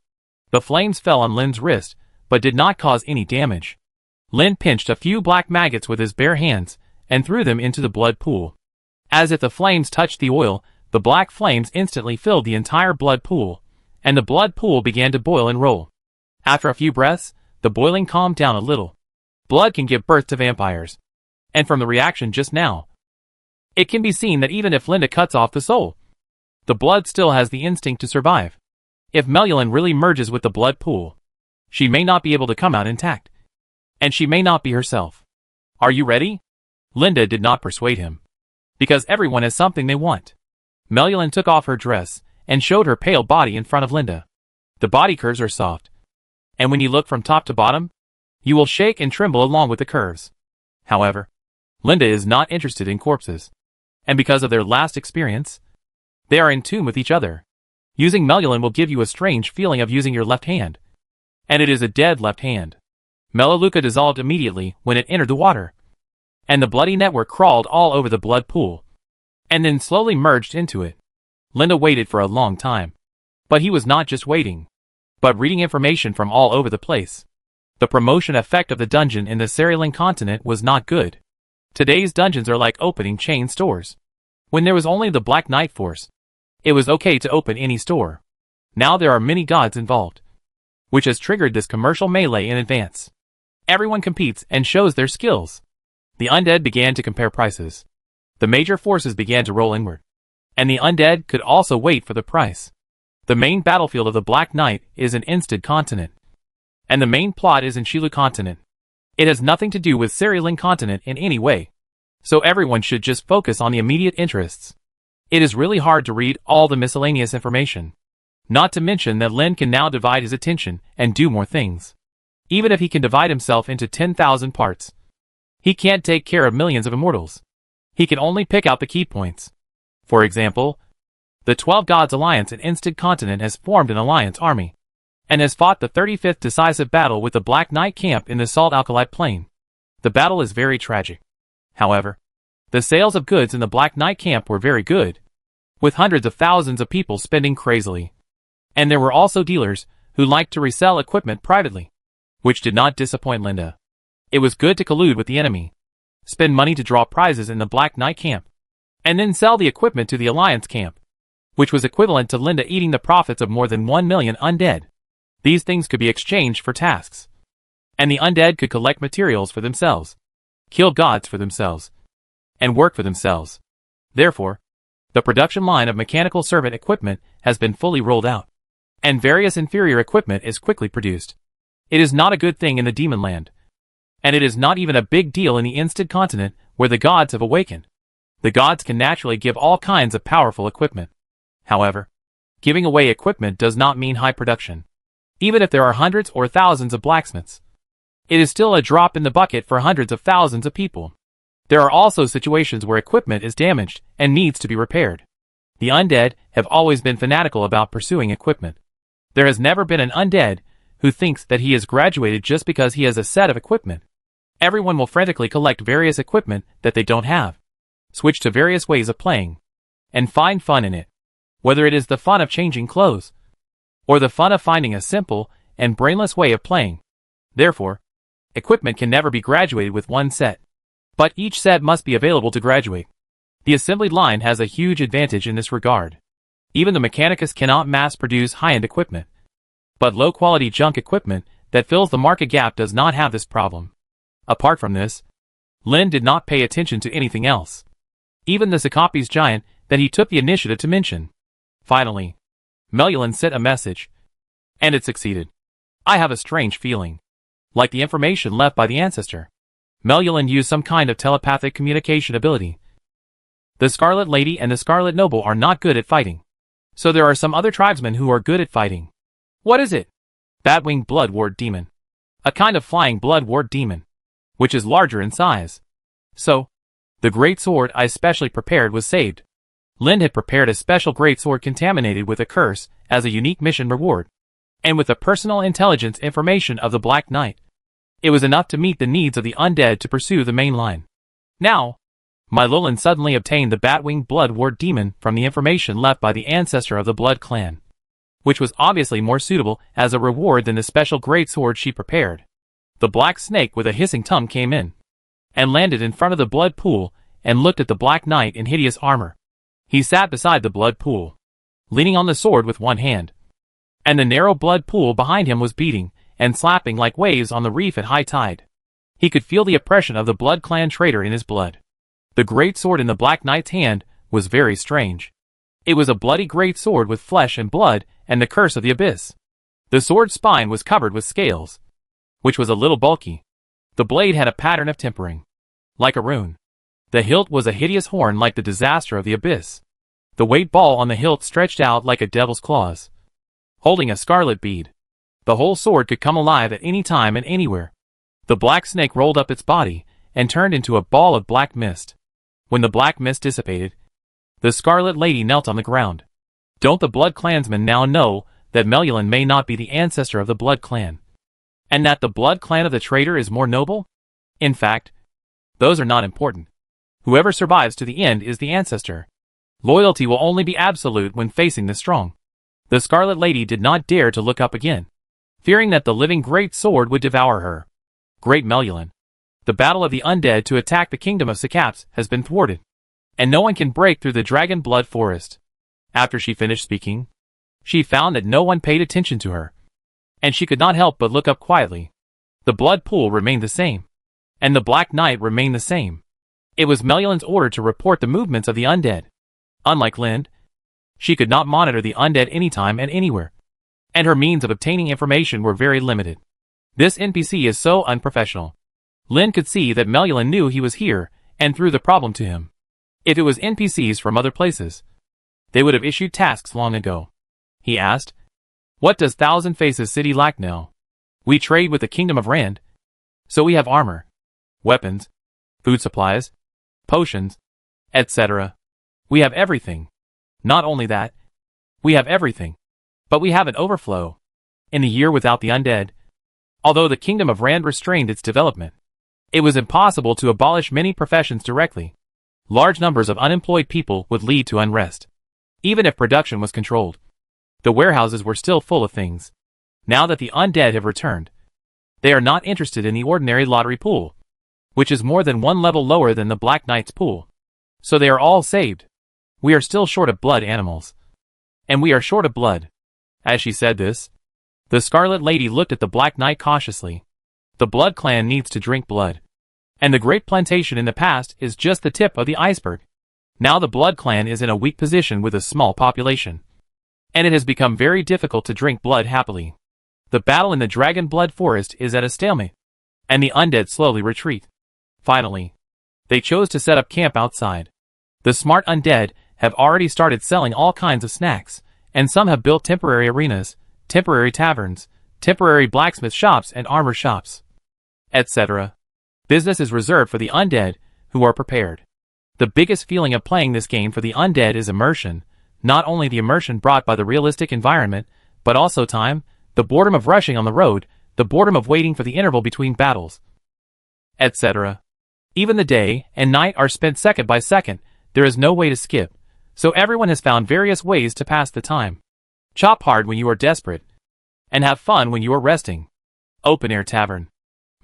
The flames fell on Lin's wrist, but did not cause any damage. Lin pinched a few black maggots with his bare hands, and threw them into the blood pool. As if the flames touched the oil, the black flames instantly filled the entire blood pool, and the blood pool began to boil and roll. After a few breaths, the boiling calmed down a little. Blood can give birth to vampires. And from the reaction just now, it can be seen that even if Linda cuts off the soul, the blood still has the instinct to survive. If Melulin really merges with the blood pool, she may not be able to come out intact. And she may not be herself. Are you ready? Linda did not persuade him. Because everyone has something they want. Melulin took off her dress and showed her pale body in front of Linda. The body curves are soft, and when you look from top to bottom, you will shake and tremble along with the curves. However, Linda is not interested in corpses, and because of their last experience, they are in tune with each other. Using Melulin will give you a strange feeling of using your left hand, and it is a dead left hand. Melaleuca dissolved immediately when it entered the water, and the bloody network crawled all over the blood pool, and then slowly merged into it. Linda waited for a long time. But he was not just waiting. but reading information from all over the place. The promotion effect of the dungeon in the Cerulean continent was not good. Today's dungeons are like opening chain stores. When there was only the Black Knight force, it was okay to open any store. Now there are many gods involved, which has triggered this commercial melee in advance. Everyone competes and shows their skills. The undead began to compare prices. The major forces began to roll inward, and the undead could also wait for the price. The main battlefield of the Black Knight is in Instead continent, and the main plot is in Shilu continent. It has nothing to do with Cerulean continent in any way, so everyone should just focus on the immediate interests. It is really hard to read all the miscellaneous information. Not to mention that Lin can now divide his attention and do more things. Even if he can divide himself into 10,000 parts, he can't take care of millions of immortals. He can only pick out the key points. For example, the 12 Gods Alliance in Instead continent has formed an alliance army, and has fought the 35th decisive battle with the Black Knight camp in the Salt Alkalite Plain. The battle is very tragic. However, the sales of goods in the Black Knight camp were very good, with hundreds of thousands of people spending crazily. And there were also dealers who liked to resell equipment privately, which did not disappoint Linda. It was good to collude with the enemy, spend money to draw prizes in the Black Knight camp, and then sell the equipment to the Alliance camp, which was equivalent to Linda eating the profits of more than 1 million undead. These things could be exchanged for tasks, and the undead could collect materials for themselves, kill gods for themselves, and work for themselves. Therefore, the production line of mechanical servant equipment has been fully rolled out, and various inferior equipment is quickly produced. It is not a good thing in the Demon Land, and it is not even a big deal in the Instead continent where the gods have awakened. The gods can naturally give all kinds of powerful equipment. However, giving away equipment does not mean high production. Even if there are hundreds or thousands of blacksmiths, it is still a drop in the bucket for hundreds of thousands of people. There are also situations where equipment is damaged and needs to be repaired. The undead have always been fanatical about pursuing equipment. There has never been an undead who thinks that he has graduated just because he has a set of equipment. Everyone will frantically collect various equipment that they don't have, switch to various ways of playing, and find fun in it. Whether it is the fun of changing clothes, or the fun of finding a simple and brainless way of playing. Therefore, equipment can never be graduated with one set, but each set must be available to graduate. The assembly line has a huge advantage in this regard. Even the Mechanicus cannot mass-produce high-end equipment, but low-quality junk equipment that fills the market gap does not have this problem. Apart from this, Lin did not pay attention to anything else, even the Sakapi's giant that he took the initiative to mention. Finally, Melulin sent a message, and it succeeded. I have a strange feeling, like the information left by the ancestor. Melulin used some kind of telepathic communication ability. The Scarlet Lady and the Scarlet Noble are not good at fighting, so there are some other tribesmen who are good at fighting. What is it? Batwing Blood Ward Demon. A kind of flying Blood Ward Demon, which is larger in size. So, the great sword I specially prepared was saved. Lin had prepared a special great sword contaminated with a curse as a unique mission reward, and with the personal intelligence information of the Black Knight. It was enough to meet the needs of the undead to pursue the main line. Now, Melulin suddenly obtained the Batwing Blood Ward Demon from the information left by the ancestor of the Blood Clan, which was obviously more suitable as a reward than the special great sword she prepared. The black snake with a hissing tongue came in, and landed in front of the blood pool, and looked at the Black Knight in hideous armor. He sat beside the blood pool, leaning on the sword with one hand, and the narrow blood pool behind him was beating and slapping like waves on the reef at high tide. He could feel the oppression of the Blood Clan traitor in his blood. The great sword in the Black Knight's hand was very strange. It was a bloody great sword with flesh and blood and the curse of the abyss. The sword's spine was covered with scales, which was a little bulky. The blade had a pattern of tempering, like a rune. The hilt was a hideous horn like the disaster of the abyss. The weight ball on the hilt stretched out like a devil's claws, holding a scarlet bead. The whole sword could come alive at any time and anywhere. The black snake rolled up its body and turned into a ball of black mist. When the black mist dissipated, the Scarlet Lady knelt on the ground. Don't the Blood Clansmen now know that Melulin may not be the ancestor of the Blood Clan, and that the Blood Clan of the traitor is more noble? In fact, those are not important. Whoever survives to the end is the ancestor. Loyalty will only be absolute when facing the strong. The Scarlet Lady did not dare to look up again, fearing that the living great sword would devour her. Great Melulin. The battle of the undead to attack the kingdom of Sycaps has been thwarted, and no one can break through the dragon blood forest. After she finished speaking, she found that no one paid attention to her, and she could not help but look up quietly. The blood pool remained the same, and the Black Knight remained the same. It was Melulin's order to report the movements of the undead. Unlike Lind, she could not monitor the undead anytime and anywhere, and her means of obtaining information were very limited. This NPC is so unprofessional. Lind could see that Melulin knew he was here and threw the problem to him. If it was NPCs from other places, they would have issued tasks long ago. He asked, "What does Thousand Faces City lack now? We trade with the Kingdom of Rand, so we have armor, weapons, food supplies, potions, etc. We have everything. Not only that, we have everything, but we have an overflow. In the year without the undead, although the Kingdom of Rand restrained its development, it was impossible to abolish many professions directly. Large numbers of unemployed people would lead to unrest. Even if production was controlled, the warehouses were still full of things. Now that the undead have returned, they are not interested in the ordinary lottery pool, which is more than one level lower than the Black Knight's pool. So they are all saved. We are still short of blood animals. And we are short of blood." As she said this, the Scarlet Lady looked at the Black Knight cautiously. The Blood Clan needs to drink blood, and the Great Plantation in the past is just the tip of the iceberg. Now the Blood Clan is in a weak position with a small population, and it has become very difficult to drink blood happily. The battle in the Dragon Blood Forest is at a stalemate, and the undead slowly retreat. Finally, they chose to set up camp outside. The smart undead have already started selling all kinds of snacks, and some have built temporary arenas, temporary taverns, temporary blacksmith shops and armor shops, etc. Business is reserved for the undead, who are prepared. The biggest feeling of playing this game for the undead is immersion, not only the immersion brought by the realistic environment, but also time, the boredom of rushing on the road, the boredom of waiting for the interval between battles, etc. Even the day and night are spent second by second. There is no way to skip, so everyone has found various ways to pass the time. Chop hard when you are desperate, and have fun when you are resting. Open-air tavern.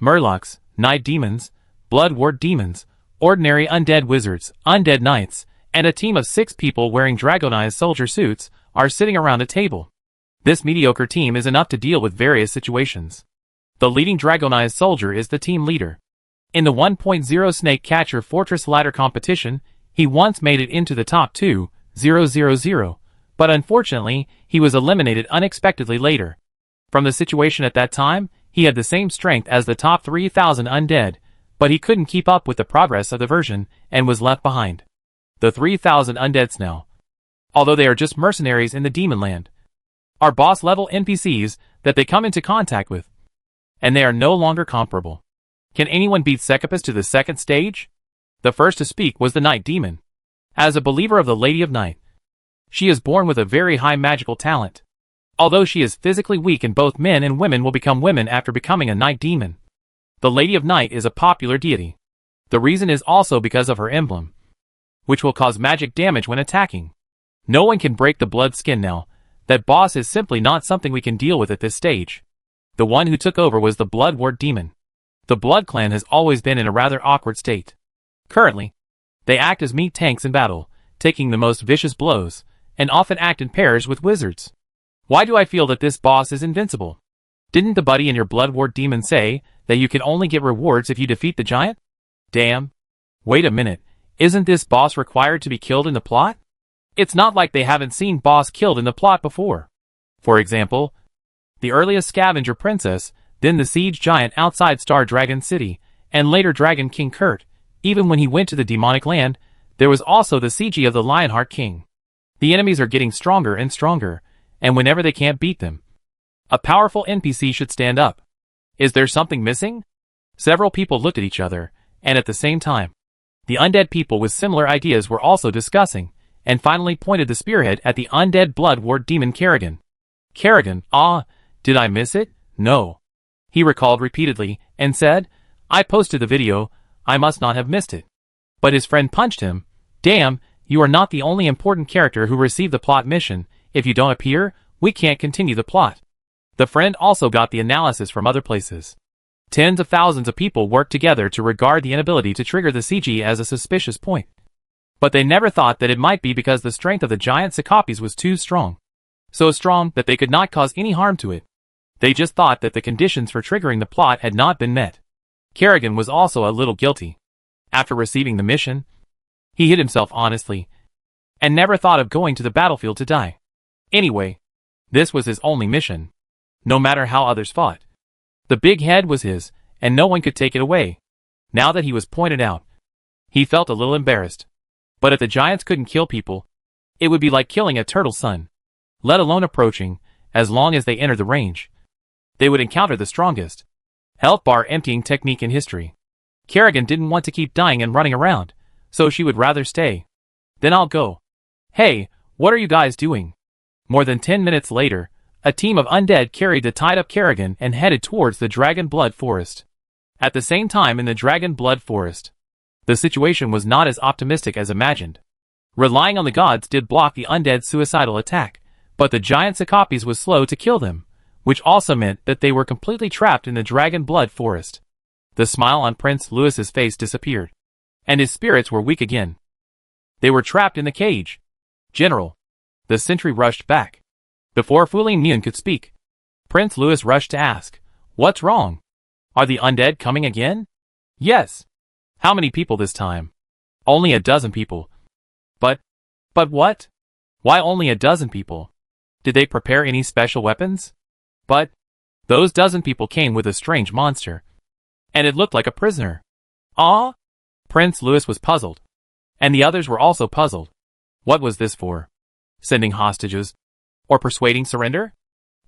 Murlocs, night demons, blood ward demons, ordinary undead wizards, undead knights, and a team of 6 people wearing dragonized soldier suits are sitting around a table. This mediocre team is enough to deal with various situations. The leading dragonized soldier is the team leader. In the 1.0 Snake Catcher Fortress Ladder competition, he once made it into the top 2,000, but unfortunately, he was eliminated unexpectedly later. From the situation at that time, he had the same strength as the top 3,000 undead, but he couldn't keep up with the progress of the version and was left behind. The 3,000 undeads now, although they are just mercenaries in the demon land, are boss-level NPCs that they come into contact with, and they are no longer comparable. Can anyone beat Sycaps to the second stage? The first to speak was the Night Demon. As a believer of the Lady of Night, she is born with a very high magical talent. Although she is physically weak and both men and women will become women after becoming a Night Demon, the Lady of Night is a popular deity. The reason is also because of her emblem, which will cause magic damage when attacking. No one can break the blood skin now. That boss is simply not something we can deal with at this stage. The one who took over was the Blood Ward Demon. The Blood Clan has always been in a rather awkward state. Currently, they act as meat tanks in battle, taking the most vicious blows, and often act in pairs with wizards. Why do I feel that this boss is invincible? Didn't the buddy in your Blood Ward Demon say that you can only get rewards if you defeat the giant? Damn. Wait a minute, isn't this boss required to be killed in the plot? It's not like they haven't seen boss killed in the plot before. For example, the earliest Scavenger Princess, then the Siege Giant outside Star Dragon City, and later Dragon King Kurt. Even when he went to the demonic land, there was also the siege of the Lionheart King. The enemies are getting stronger and stronger, and whenever they can't beat them, a powerful NPC should stand up. Is there something missing? Several people looked at each other, and at the same time, the undead people with similar ideas were also discussing, and finally pointed the spearhead at the undead Blood Ward Demon Kerrigan. Kerrigan, did I miss it? No. He recalled repeatedly, and said, I posted the video, I must not have missed it. But his friend punched him. Damn, you are not the only important character who received the plot mission. If you don't appear, we can't continue the plot. The friend also got the analysis from other places. Tens of thousands of people worked together to regard the inability to trigger the CG as a suspicious point. But they never thought that it might be because the strength of the giant Cicopes was too strong. So strong that they could not cause any harm to it. They just thought that the conditions for triggering the plot had not been met. Kerrigan was also a little guilty. After receiving the mission, he hid himself honestly, and never thought of going to the battlefield to die. Anyway, this was his only mission. No matter how others fought. The big head was his, and no one could take it away. Now that he was pointed out, he felt a little embarrassed. But if the giants couldn't kill people, it would be like killing a turtle's son. Let alone approaching, as long as they entered the range. They would encounter the strongest health bar emptying technique in history. Kerrigan didn't want to keep dying and running around, so she would rather stay. Then I'll go. Hey, what are you guys doing? More than 10 minutes later, a team of undead carried the tied-up Kerrigan and headed towards the Dragon Blood Forest. At the same time in the Dragon Blood Forest, the situation was not as optimistic as imagined. Relying on the gods did block the undead's suicidal attack, but the giant Cicopes was slow to kill them, which also meant that they were completely trapped in the Dragon Blood Forest. The smile on Prince Louis's face disappeared, and his spirits were weak again. They were trapped in the cage. General. The sentry rushed back. Before Fu Lingnian could speak, Prince Louis rushed to ask, "What's wrong? Are the undead coming again?" "Yes." "How many people this time?" "Only a dozen people." But what? Why only a dozen people? Did they prepare any special weapons?" "But those dozen people came with a strange monster. And it looked like a prisoner." "Ah?" Prince Louis was puzzled. And the others were also puzzled. What was this for? Sending hostages? Or persuading surrender?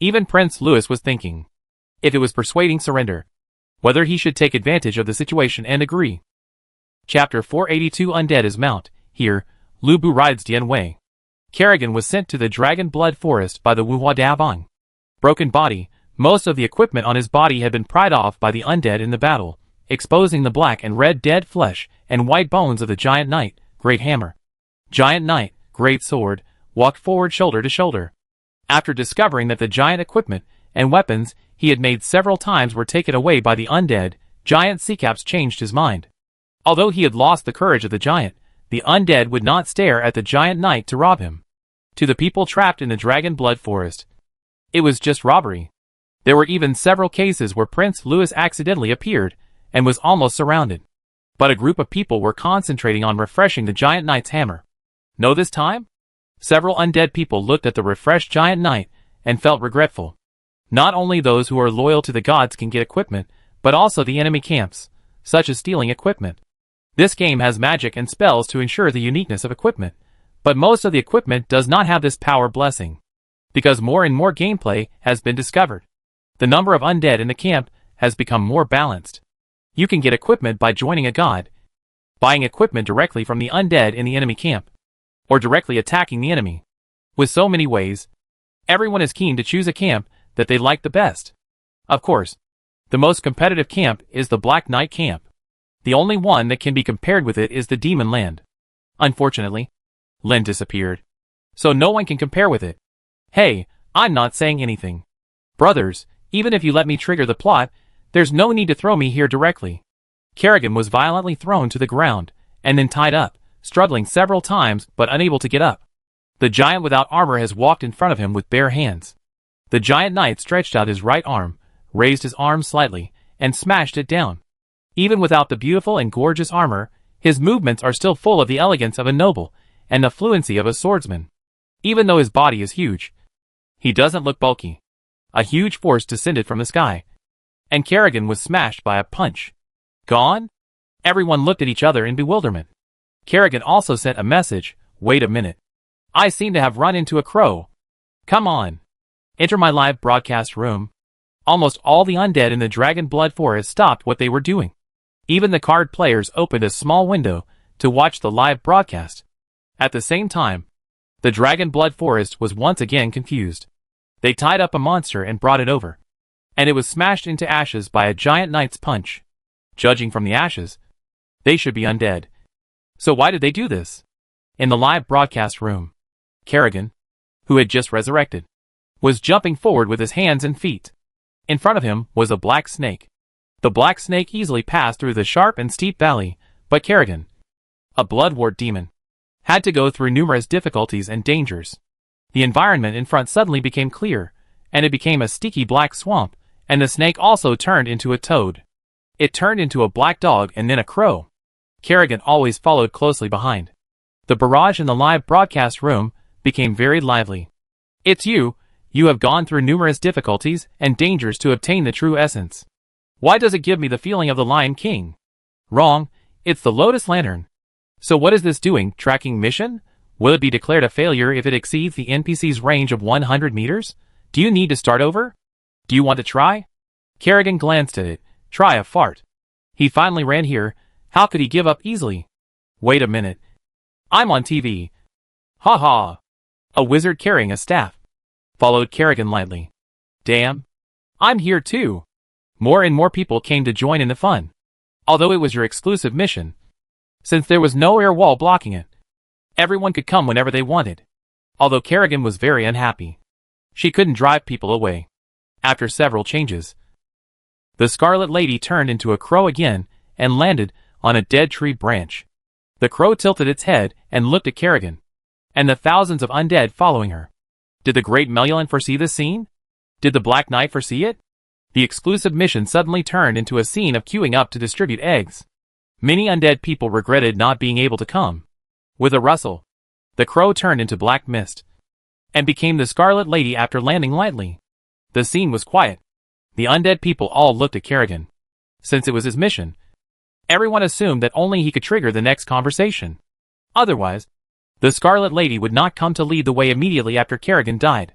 Even Prince Louis was thinking. If it was persuading surrender, whether he should take advantage of the situation and agree. Chapter 482 Undead as Mount. Here, Lu Bu rides Dian Wei. Kerrigan was sent to the Dragon Blood Forest by the Wuhua Dabang. Broken body, most of the equipment on his body had been pried off by the undead in the battle, exposing the black and red dead flesh and white bones of the Giant Knight, Great Hammer. Giant Knight, Great Sword, walked forward shoulder to shoulder. After discovering that the giant equipment and weapons he had made several times were taken away by the undead, Giant Cicopes changed his mind. Although he had lost the courage of the giant, the undead would not stare at the Giant Knight to rob him. To the people trapped in the Dragon Blood Forest, it was just robbery. There were even several cases where Prince Louis accidentally appeared and was almost surrounded. But a group of people were concentrating on refreshing the Giant Knight's hammer. No, this time? Several undead people looked at the refreshed Giant Knight and felt regretful. Not only those who are loyal to the gods can get equipment, but also the enemy camps, such as stealing equipment. This game has magic and spells to ensure the uniqueness of equipment, but most of the equipment does not have this power blessing. Because more and more gameplay has been discovered. The number of undead in the camp has become more balanced. You can get equipment by joining a god, buying equipment directly from the undead in the enemy camp, or directly attacking the enemy. With so many ways, everyone is keen to choose a camp that they like the best. Of course, the most competitive camp is the Black Knight camp. The only one that can be compared with it is the Demon Land. Unfortunately, Lin disappeared, so no one can compare with it. Hey, I'm not saying anything. Brothers, even if you let me trigger the plot, there's no need to throw me here directly. Kerrigan was violently thrown to the ground, and then tied up, struggling several times but unable to get up. The giant without armor has walked in front of him with bare hands. The Giant Knight stretched out his right arm, raised his arm slightly, and smashed it down. Even without the beautiful and gorgeous armor, his movements are still full of the elegance of a noble, and the fluency of a swordsman. Even though his body is huge, he doesn't look bulky. A huge force descended from the sky, and Kerrigan was smashed by a punch. Gone? Everyone looked at each other in bewilderment. Kerrigan also sent a message, "Wait a minute. I seem to have run into a crow. Come on. Enter my live broadcast room." Almost all the undead in the Dragon Blood Forest stopped what they were doing. Even the card players opened a small window to watch the live broadcast. At the same time, the Dragon Blood Forest was once again confused. They tied up a monster and brought it over, and it was smashed into ashes by a Giant Knight's punch. Judging from the ashes, they should be undead. So why did they do this? In the live broadcast room, Kerrigan, who had just resurrected, was jumping forward with his hands and feet. In front of him was a black snake. The black snake easily passed through the sharp and steep valley, but Kerrigan, a bloodwort demon, had to go through numerous difficulties and dangers. The environment in front suddenly became clear, and it became a sticky black swamp, and the snake also turned into a toad. It turned into a black dog and then a crow. Kerrigan always followed closely behind. The barrage in the live broadcast room became very lively. It's you. You have gone through numerous difficulties and dangers to obtain the true essence. Why does it give me the feeling of the Lion King? Wrong, it's the Lotus Lantern. So what is this doing, tracking mission? Will it be declared a failure if it exceeds the NPC's range of 100 meters? Do you need to start over? Do you want to try? Kerrigan glanced at it. Try a fart. He finally ran here. How could he give up easily? Wait a minute. I'm on TV. Ha ha. A wizard carrying a staff followed Kerrigan lightly. Damn. I'm here too. More and more people came to join in the fun. Although it was your exclusive mission, since there was no air wall blocking it, everyone could come whenever they wanted. Although Kerrigan was very unhappy, she couldn't drive people away. After several changes, the Scarlet Lady turned into a crow again and landed on a dead tree branch. The crow tilted its head and looked at Kerrigan, and the thousands of undead following her. Did the great Melulan foresee this scene? Did the Black Knight foresee it? The exclusive mission suddenly turned into a scene of queuing up to distribute eggs. Many undead people regretted not being able to come. With a rustle, the crow turned into black mist and became the Scarlet Lady after landing lightly. The scene was quiet. The undead people all looked at Kerrigan. Since it was his mission, everyone assumed that only he could trigger the next conversation. Otherwise, the Scarlet Lady would not come to lead the way immediately after Kerrigan died.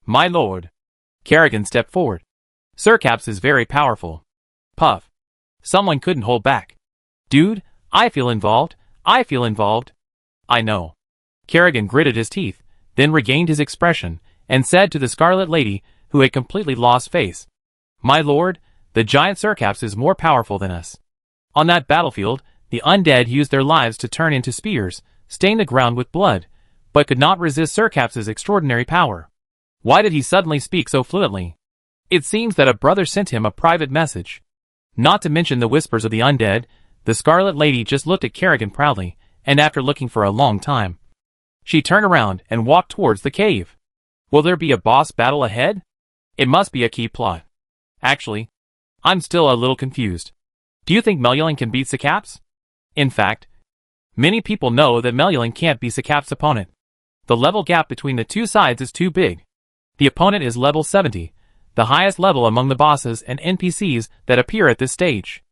My lord. Kerrigan stepped forward. Sir Caps is very powerful. Puff. Someone couldn't hold back. Dude, I feel involved. I feel involved. I know. Kerrigan gritted his teeth, then regained his expression, and said to the Scarlet Lady, who had completely lost face, My lord, the giant Sir Caps is more powerful than us. On that battlefield, the undead used their lives to turn into spears, stain the ground with blood, but could not resist Sir Caps's extraordinary power. Why did he suddenly speak so fluently? It seems that a brother sent him a private message. Not to mention the whispers of the undead, the Scarlet Lady just looked at Kerrigan proudly, and after looking for a long time, she turned around and walked towards the cave. Will there be a boss battle ahead? It must be a key plot. Actually, I'm still a little confused. Do you think Melulan can beat Sir Caps? In fact, many people know that Melulan can't be Sir Caps' opponent. The level gap between the two sides is too big. The opponent is level 70, the highest level among the bosses and NPCs that appear at this stage.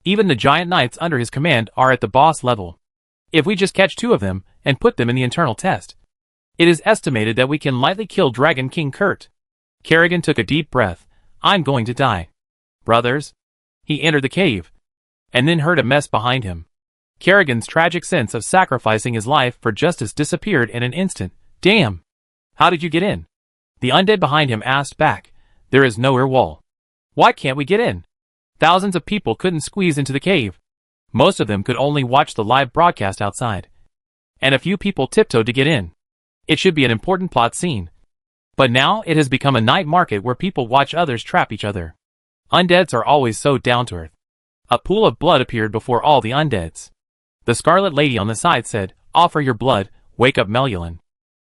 Even the giant knights under his command are at the boss level. If we just catch 2 of them and put them in the internal test, it is estimated that we can lightly kill Dragon King Kurt. Kerrigan took a deep breath. I'm going to die. Brothers. He entered the cave, and then heard a mess behind him. Kerrigan's tragic sense of sacrificing his life for justice disappeared in an instant. Damn! How did you get in? The undead behind him asked back. There is no air wall. Why can't we get in? Thousands of people couldn't squeeze into the cave. Most of them could only watch the live broadcast outside. And a few people tiptoed to get in. It should be an important plot scene. But now it has become a night market where people watch others trap each other. Undeads are always so down to earth. A pool of blood appeared before all the undeads. The Scarlet Lady on the side said, Offer your blood, wake up Melulan.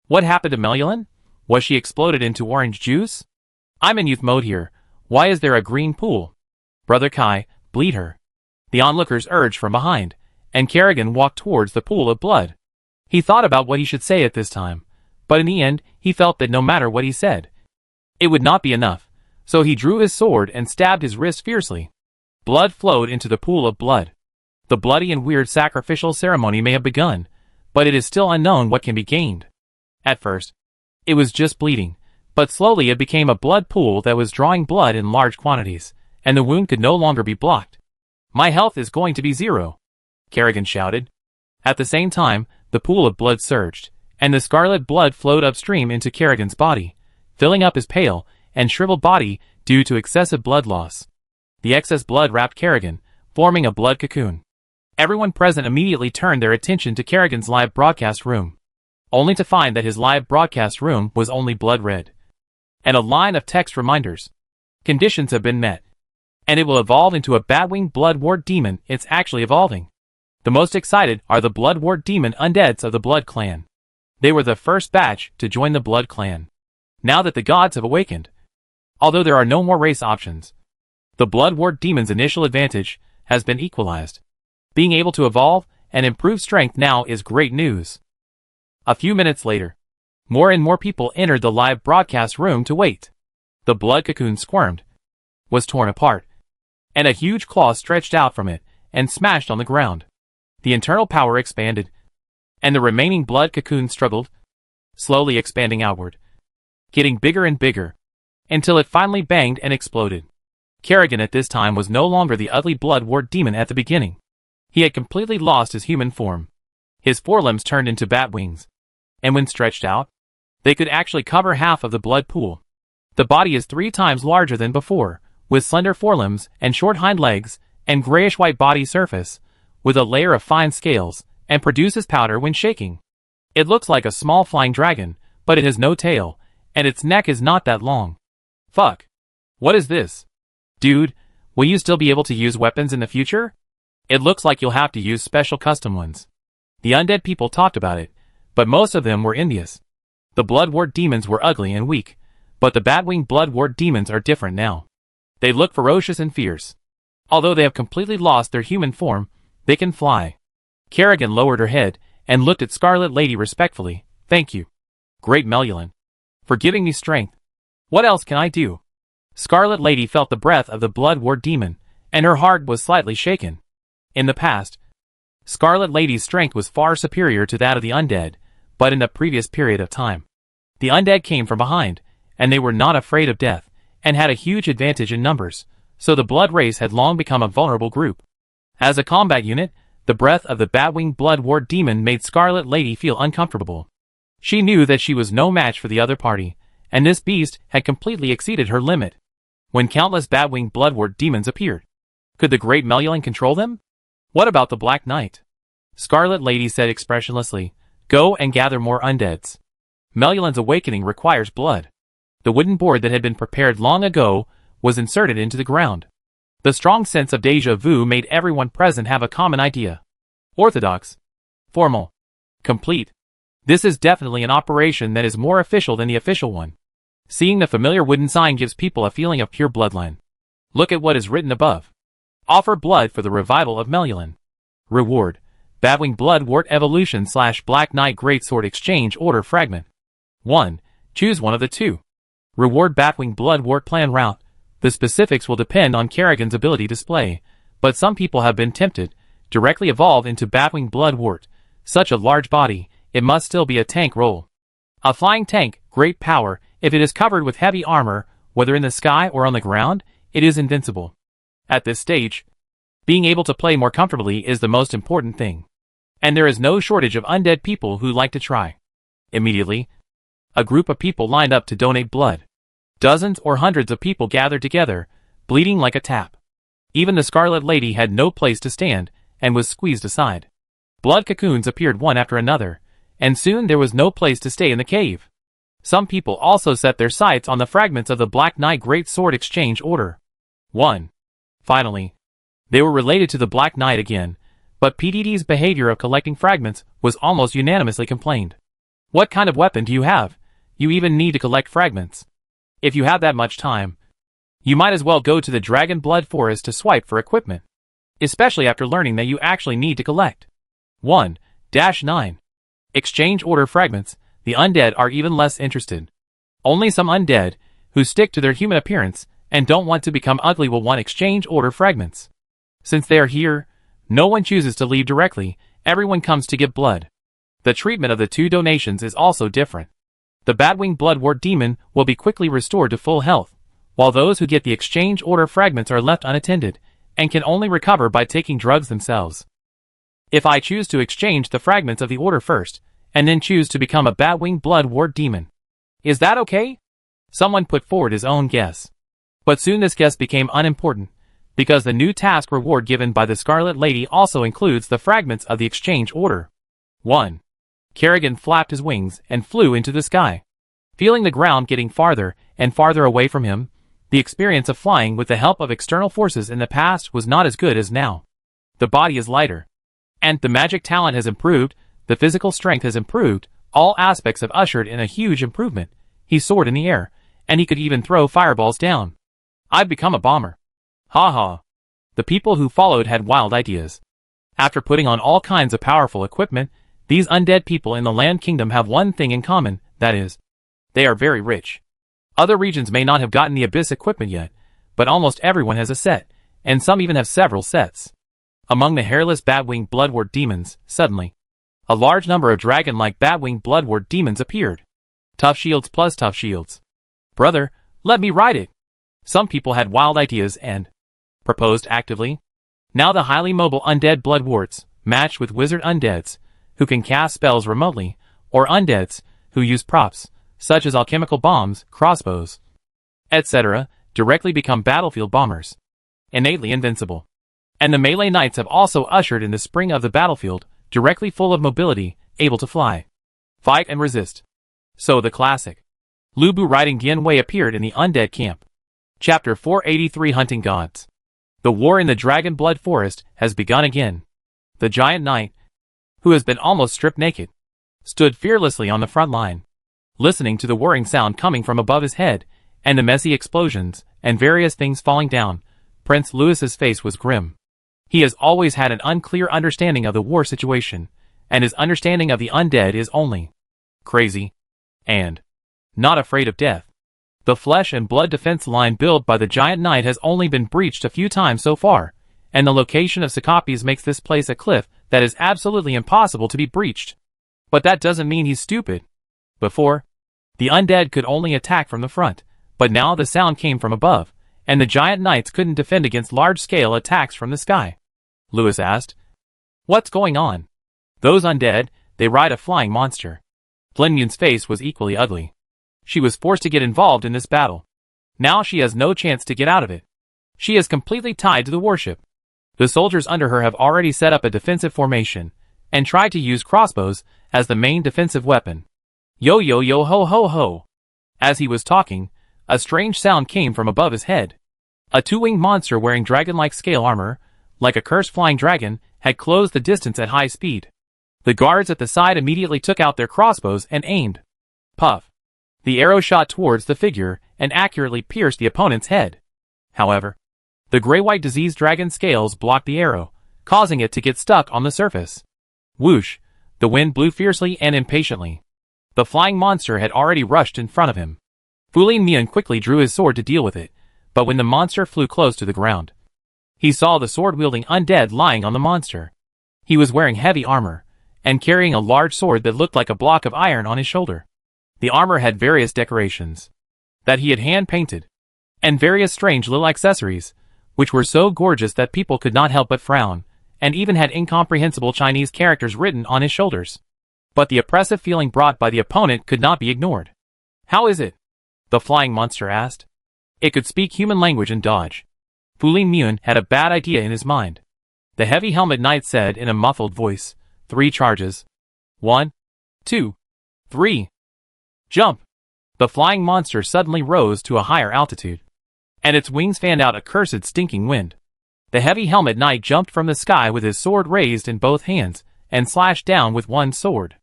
What happened to Melulan? Was she exploded into orange juice? I'm in youth mode here. Why is there a green pool? Brother Kai, bleed her. The onlookers urged from behind, and Kerrigan walked towards the pool of blood. He thought about what he should say at this time, but in the end, he felt that no matter what he said, it would not be enough, so he drew his sword and stabbed his wrist fiercely. Blood flowed into the pool of blood. The bloody and weird sacrificial ceremony may have begun, but it is still unknown what can be gained. At first, it was just bleeding, but slowly it became a blood pool that was drawing blood in large quantities, and the wound could no longer be blocked. My health is going to be 0, Kerrigan shouted. At the same time, the pool of blood surged, and the scarlet blood flowed upstream into Kerrigan's body, filling up his pale and shriveled body due to excessive blood loss. The excess blood wrapped Kerrigan, forming a blood cocoon. Everyone present immediately turned their attention to Kerrigan's live broadcast room, only to find that his live broadcast room was only blood red. and a line of text reminders. Conditions have been met. And it will evolve into a Batwing Bloodwort Demon. It's actually evolving. The most excited are the Bloodwort Demon undeads of the Blood Clan. They were the first batch to join the Blood Clan. Now that the gods have awakened, although there are no more race options, the Bloodwort Demon's initial advantage has been equalized. Being able to evolve and improve strength now is great news. A few minutes later, more and more people entered the live broadcast room to wait. The blood cocoon squirmed, was torn apart, and a huge claw stretched out from it and smashed on the ground. The internal power expanded, and the remaining blood cocoon struggled, slowly expanding outward, getting bigger and bigger, until it finally banged and exploded. Kerrigan at this time was no longer the ugly Bloodwort Demon at the beginning. He had completely lost his human form. His forelimbs turned into bat wings, and when stretched out, they could actually cover half of the blood pool. The body is 3 times larger than before, with slender forelimbs and short hind legs and grayish-white body surface, with a layer of fine scales, and produces powder when shaking. It looks like a small flying dragon, but it has no tail, and its neck is not that long. Fuck. What is this? Dude, will you still be able to use weapons in the future? It looks like you'll have to use special custom ones. The undead people talked about it, but most of them were envious. The Bloodwort Demons were ugly and weak, but the Batwing Bloodwort Demons are different now. They look ferocious and fierce. Although they have completely lost their human form, they can fly. Kerrigan lowered her head and looked at Scarlet Lady respectfully. Thank you, Great Melulan, for giving me strength. What else can I do? Scarlet Lady felt the breath of the Bloodwort Demon, and her heart was slightly shaken. In the past, Scarlet Lady's strength was far superior to that of the undead, but in the previous period of time, the undead came from behind, and they were not afraid of death, and had a huge advantage in numbers, so the blood race had long become a vulnerable group. As a combat unit, the breath of the Batwing Bloodwort Demon made Scarlet Lady feel uncomfortable. She knew that she was no match for the other party, and this beast had completely exceeded her limit. When countless Batwing Bloodwort Demons appeared, could the Great Melulan control them? What about the Black Knight? Scarlet Lady said expressionlessly, Go and gather more undeads. Melulan's awakening requires blood. The wooden board that had been prepared long ago was inserted into the ground. The strong sense of déjà vu made everyone present have a common idea. Orthodox. Formal. Complete. This is definitely an operation that is more official than the official one. Seeing the familiar wooden sign gives people a feeling of pure bloodline. Look at what is written above. Offer blood for the revival of Melulan. Reward. Batwing Bloodwort Evolution / Black Knight Greatsword Exchange Order Fragment. 1. Choose one of the 2. Reward Batwing Bloodwort Plan Route. The specifics will depend on Kerrigan's ability display, but some people have been tempted. Directly evolve into Batwing Bloodwort. Such a large body, it must still be a tank role. A flying tank, great power. If it is covered with heavy armor, whether in the sky or on the ground, it is invincible. At this stage, being able to play more comfortably is the most important thing. And there is no shortage of undead people who like to try. Immediately, a group of people lined up to donate blood. Dozens or hundreds of people gathered together, bleeding like a tap. Even the Scarlet Lady had no place to stand, and was squeezed aside. Blood cocoons appeared one after another, and soon there was no place to stay in the cave. Some people also set their sights on the fragments of the Black Knight Great Sword Exchange Order. 1. Finally, they were related to the Black Knight again, but PDD's behavior of collecting fragments was almost unanimously complained. What kind of weapon do you have? You even need to collect fragments. If you have that much time, you might as well go to the Dragon Blood Forest to swipe for equipment. Especially after learning that you actually need to collect. 1-9. Exchange Order Fragments. The undead are even less interested. Only some undead, who stick to their human appearance and don't want to become ugly, will want Exchange Order Fragments. Since they are here, no one chooses to leave directly, everyone comes to give blood. The treatment of the 2 donations is also different. The Batwing Bloodwort Demon will be quickly restored to full health, while those who get the Exchange Order Fragments are left unattended, and can only recover by taking drugs themselves. If I choose to exchange the fragments of the order first, and then choose to become a Batwing Bloodwort Demon, is that okay? Someone put forward his own guess. But soon this guess became unimportant, because the new task reward given by the Scarlet Lady also includes the fragments of the exchange order. 1. Kerrigan flapped his wings and flew into the sky. Feeling the ground getting farther and farther away from him, the experience of flying with the help of external forces in the past was not as good as now. The body is lighter. And the magic talent has improved, the physical strength has improved, all aspects have ushered in a huge improvement. He soared in the air, and he could even throw fireballs down. I've become a bomber. Ha ha. The people who followed had wild ideas. After putting on all kinds of powerful equipment, these undead people in the Land Kingdom have one thing in common, that is, they are very rich. Other regions may not have gotten the Abyss equipment yet, but almost everyone has a set, and some even have several sets. Among the hairless bat-winged bloodwort demons, suddenly, a large number of dragon-like bat-winged bloodwort demons appeared. Tough shields plus tough shields. Brother, let me ride it. Some people had wild ideas and proposed actively. Now the highly mobile undead bloodworts, matched with wizard undeads, who can cast spells remotely, or undeads, who use props, such as alchemical bombs, crossbows, etc., directly become battlefield bombers. Innately invincible. And the melee knights have also ushered in the spring of the battlefield, directly full of mobility, able to fly, fight and resist. So the classic Lu Bu riding Dian Wei appeared in the undead camp. Chapter 483 Hunting Gods. The war in the Dragon Blood Forest has begun again. The giant knight, who has been almost stripped naked, stood fearlessly on the front line, listening to the whirring sound coming from above his head, and the messy explosions, and various things falling down. Prince Louis's face was grim. He has always had an unclear understanding of the war situation, and his understanding of the undead is only crazy and not afraid of death. The flesh and blood defense line built by the giant knight has only been breached a few times so far, and the location of Sakapis makes this place a cliff that is absolutely impossible to be breached. But that doesn't mean he's stupid. Before, the undead could only attack from the front, but now the sound came from above, and the giant knights couldn't defend against large-scale attacks from the sky. Louis asked, "What's going on?" "Those undead, they ride a flying monster." Lin Yun's face was equally ugly. She was forced to get involved in this battle. Now she has no chance to get out of it. She is completely tied to the warship. The soldiers under her have already set up a defensive formation, and tried to use crossbows as the main defensive weapon. Yo yo yo ho ho ho. As he was talking, a strange sound came from above his head. A two-winged monster wearing dragon-like scale armor, like a cursed flying dragon, had closed the distance at high speed. The guards at the side immediately took out their crossbows and aimed. Puff. The arrow shot towards the figure and accurately pierced the opponent's head. However, the gray-white diseased dragon scales blocked the arrow, causing it to get stuck on the surface. Whoosh! The wind blew fiercely and impatiently. The flying monster had already rushed in front of him. Fu Lin Mian quickly drew his sword to deal with it, but when the monster flew close to the ground, he saw the sword-wielding undead lying on the monster. He was wearing heavy armor, and carrying a large sword that looked like a block of iron on his shoulder. The armor had various decorations that he had hand-painted, and various strange little accessories, which were so gorgeous that people could not help but frown, and even had incomprehensible Chinese characters written on his shoulders. But the oppressive feeling brought by the opponent could not be ignored. "How is it?" the flying monster asked. It could speak human language and dodge. Fu Lin Mian had a bad idea in his mind. The heavy helmet knight said in a muffled voice, "3 charges. 1, 2, 3. Jump!" The flying monster suddenly rose to a higher altitude, and its wings fanned out a cursed stinking wind. The heavy helmet knight jumped from the sky with his sword raised in both hands, and slashed down with one sword.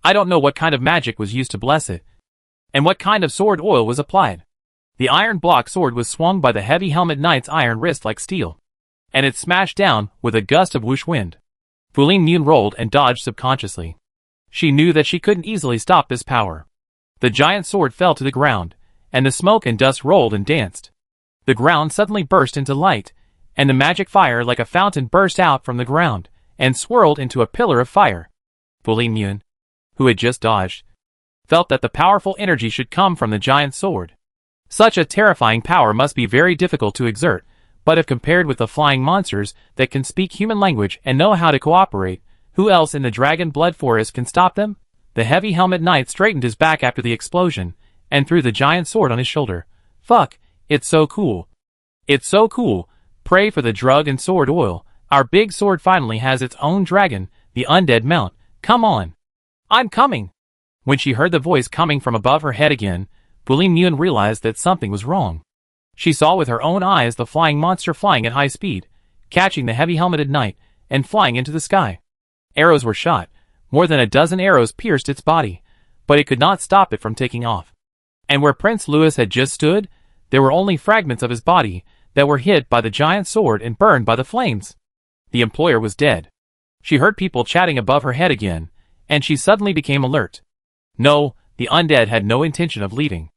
I don't know what kind of magic was used to bless it, and what kind of sword oil was applied. The iron block sword was swung by the heavy helmet knight's iron wrist like steel, and it smashed down with a gust of whoosh wind. Fu Lin Mian rolled and dodged subconsciously. She knew that she couldn't easily stop this power. The giant sword fell to the ground, and the smoke and dust rolled and danced. The ground suddenly burst into light, and the magic fire like a fountain burst out from the ground, and swirled into a pillar of fire. Fu Lin Mian, who had just dodged, felt that the powerful energy should come from the giant sword. Such a terrifying power must be very difficult to exert, but if compared with the flying monsters that can speak human language and know how to cooperate, who else in the Dragon Blood Forest can stop them? The heavy helmet knight straightened his back after the explosion, and threw the giant sword on his shoulder. "Fuck, it's so cool. It's so cool. Pray for the drug and sword oil. Our big sword finally has its own dragon, the undead mount. Come on." "I'm coming." When she heard the voice coming from above her head again, Fu Lin realized that something was wrong. She saw with her own eyes the flying monster flying at high speed, catching the heavy-helmeted knight, and flying into the sky. Arrows were shot. More than a dozen arrows pierced its body, but it could not stop it from taking off. And where Prince Louis had just stood, there were only fragments of his body that were hit by the giant sword and burned by the flames. The employer was dead. She heard people chatting above her head again, and she suddenly became alert. No, the undead had no intention of leaving.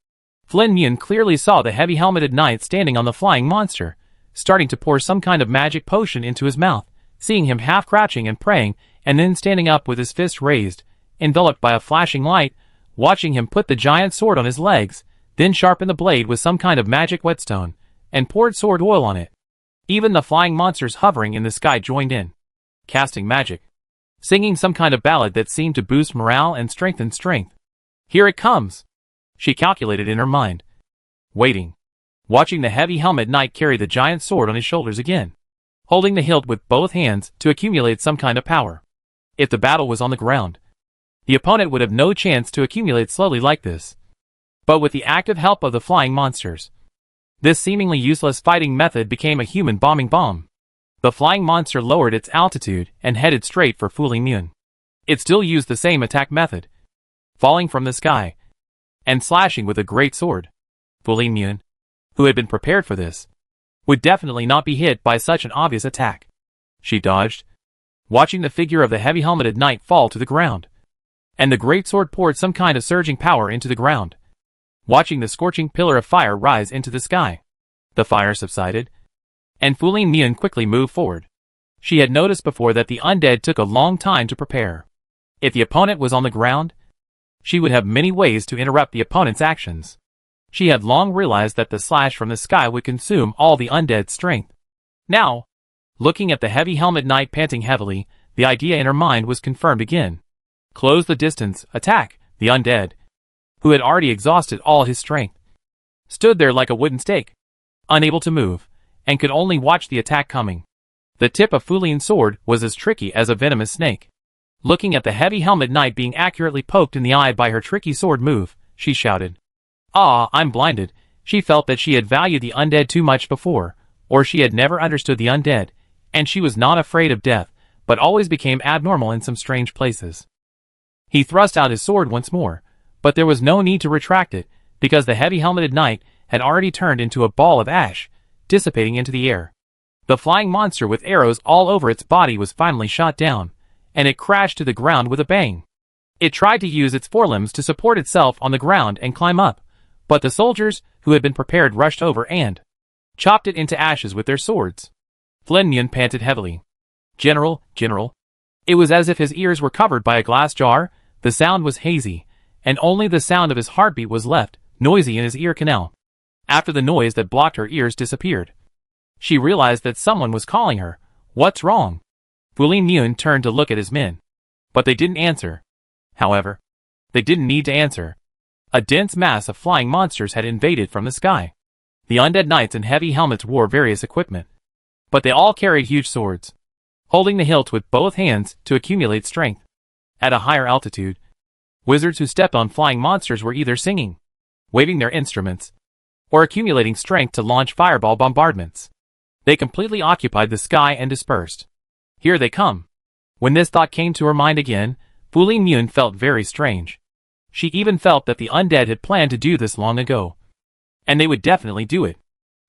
Flynn Mew clearly saw the heavy-helmeted knight standing on the flying monster, starting to pour some kind of magic potion into his mouth, seeing him half crouching and praying, and then standing up with his fist raised, enveloped by a flashing light, watching him put the giant sword on his legs, then sharpen the blade with some kind of magic whetstone, and poured sword oil on it. Even the flying monsters hovering in the sky joined in, casting magic, singing some kind of ballad that seemed to boost morale and strengthen strength. Here it comes, she calculated in her mind. Waiting, watching the heavy helmet knight carry the giant sword on his shoulders again, holding the hilt with both hands to accumulate some kind of power. If the battle was on the ground, the opponent would have no chance to accumulate slowly like this. But with the active help of the flying monsters, this seemingly useless fighting method became a human bombing bomb. The flying monster lowered its altitude and headed straight for Fu Lin. It still used the same attack method, falling from the sky and slashing with a great sword. Fu Lin, who had been prepared for this, would definitely not be hit by such an obvious attack. She dodged, watching the figure of the heavy-helmeted knight fall to the ground, and the great sword poured some kind of surging power into the ground, watching the scorching pillar of fire rise into the sky. The fire subsided, and Fu Lin quickly moved forward. She had noticed before that the undead took a long time to prepare. If the opponent was on the ground, she would have many ways to interrupt the opponent's actions. She had long realized that the slash from the sky would consume all the undead's strength. Now, looking at the heavy helmet knight panting heavily, the idea in her mind was confirmed again. Close the distance, attack. The undead, who had already exhausted all his strength, stood there like a wooden stake, unable to move, and could only watch the attack coming. The tip of Fu Lin's sword was as tricky as a venomous snake. Looking at the heavy helmet knight being accurately poked in the eye by her tricky sword move, she shouted, "Ah, I'm blinded." She felt that she had valued the undead too much before, or she had never understood the undead, and she was not afraid of death, but always became abnormal in some strange places. He thrust out his sword once more, but there was no need to retract it, because the heavy-helmeted knight had already turned into a ball of ash, dissipating into the air. The flying monster with arrows all over its body was finally shot down, and it crashed to the ground with a bang. It tried to use its forelimbs to support itself on the ground and climb up, but the soldiers, who had been prepared, rushed over and chopped it into ashes with their swords. Flynn Mew panted heavily. General. It was as if his ears were covered by a glass jar. The sound was hazy, and only the sound of his heartbeat was left, noisy in his ear canal. After the noise that blocked her ears disappeared, she realized that someone was calling her. What's wrong? Fu Lin turned to look at his men, but they didn't answer. However, they didn't need to answer. A dense mass of flying monsters had invaded from the sky. The undead knights in heavy helmets wore various equipment, but they all carried huge swords, holding the hilt with both hands to accumulate strength. At a higher altitude, wizards who stepped on flying monsters were either singing, waving their instruments, or accumulating strength to launch fireball bombardments. They completely occupied the sky and dispersed. Here they come. When this thought came to her mind again, Fu Lin felt very strange. She even felt that the undead had planned to do this long ago, and they would definitely do it.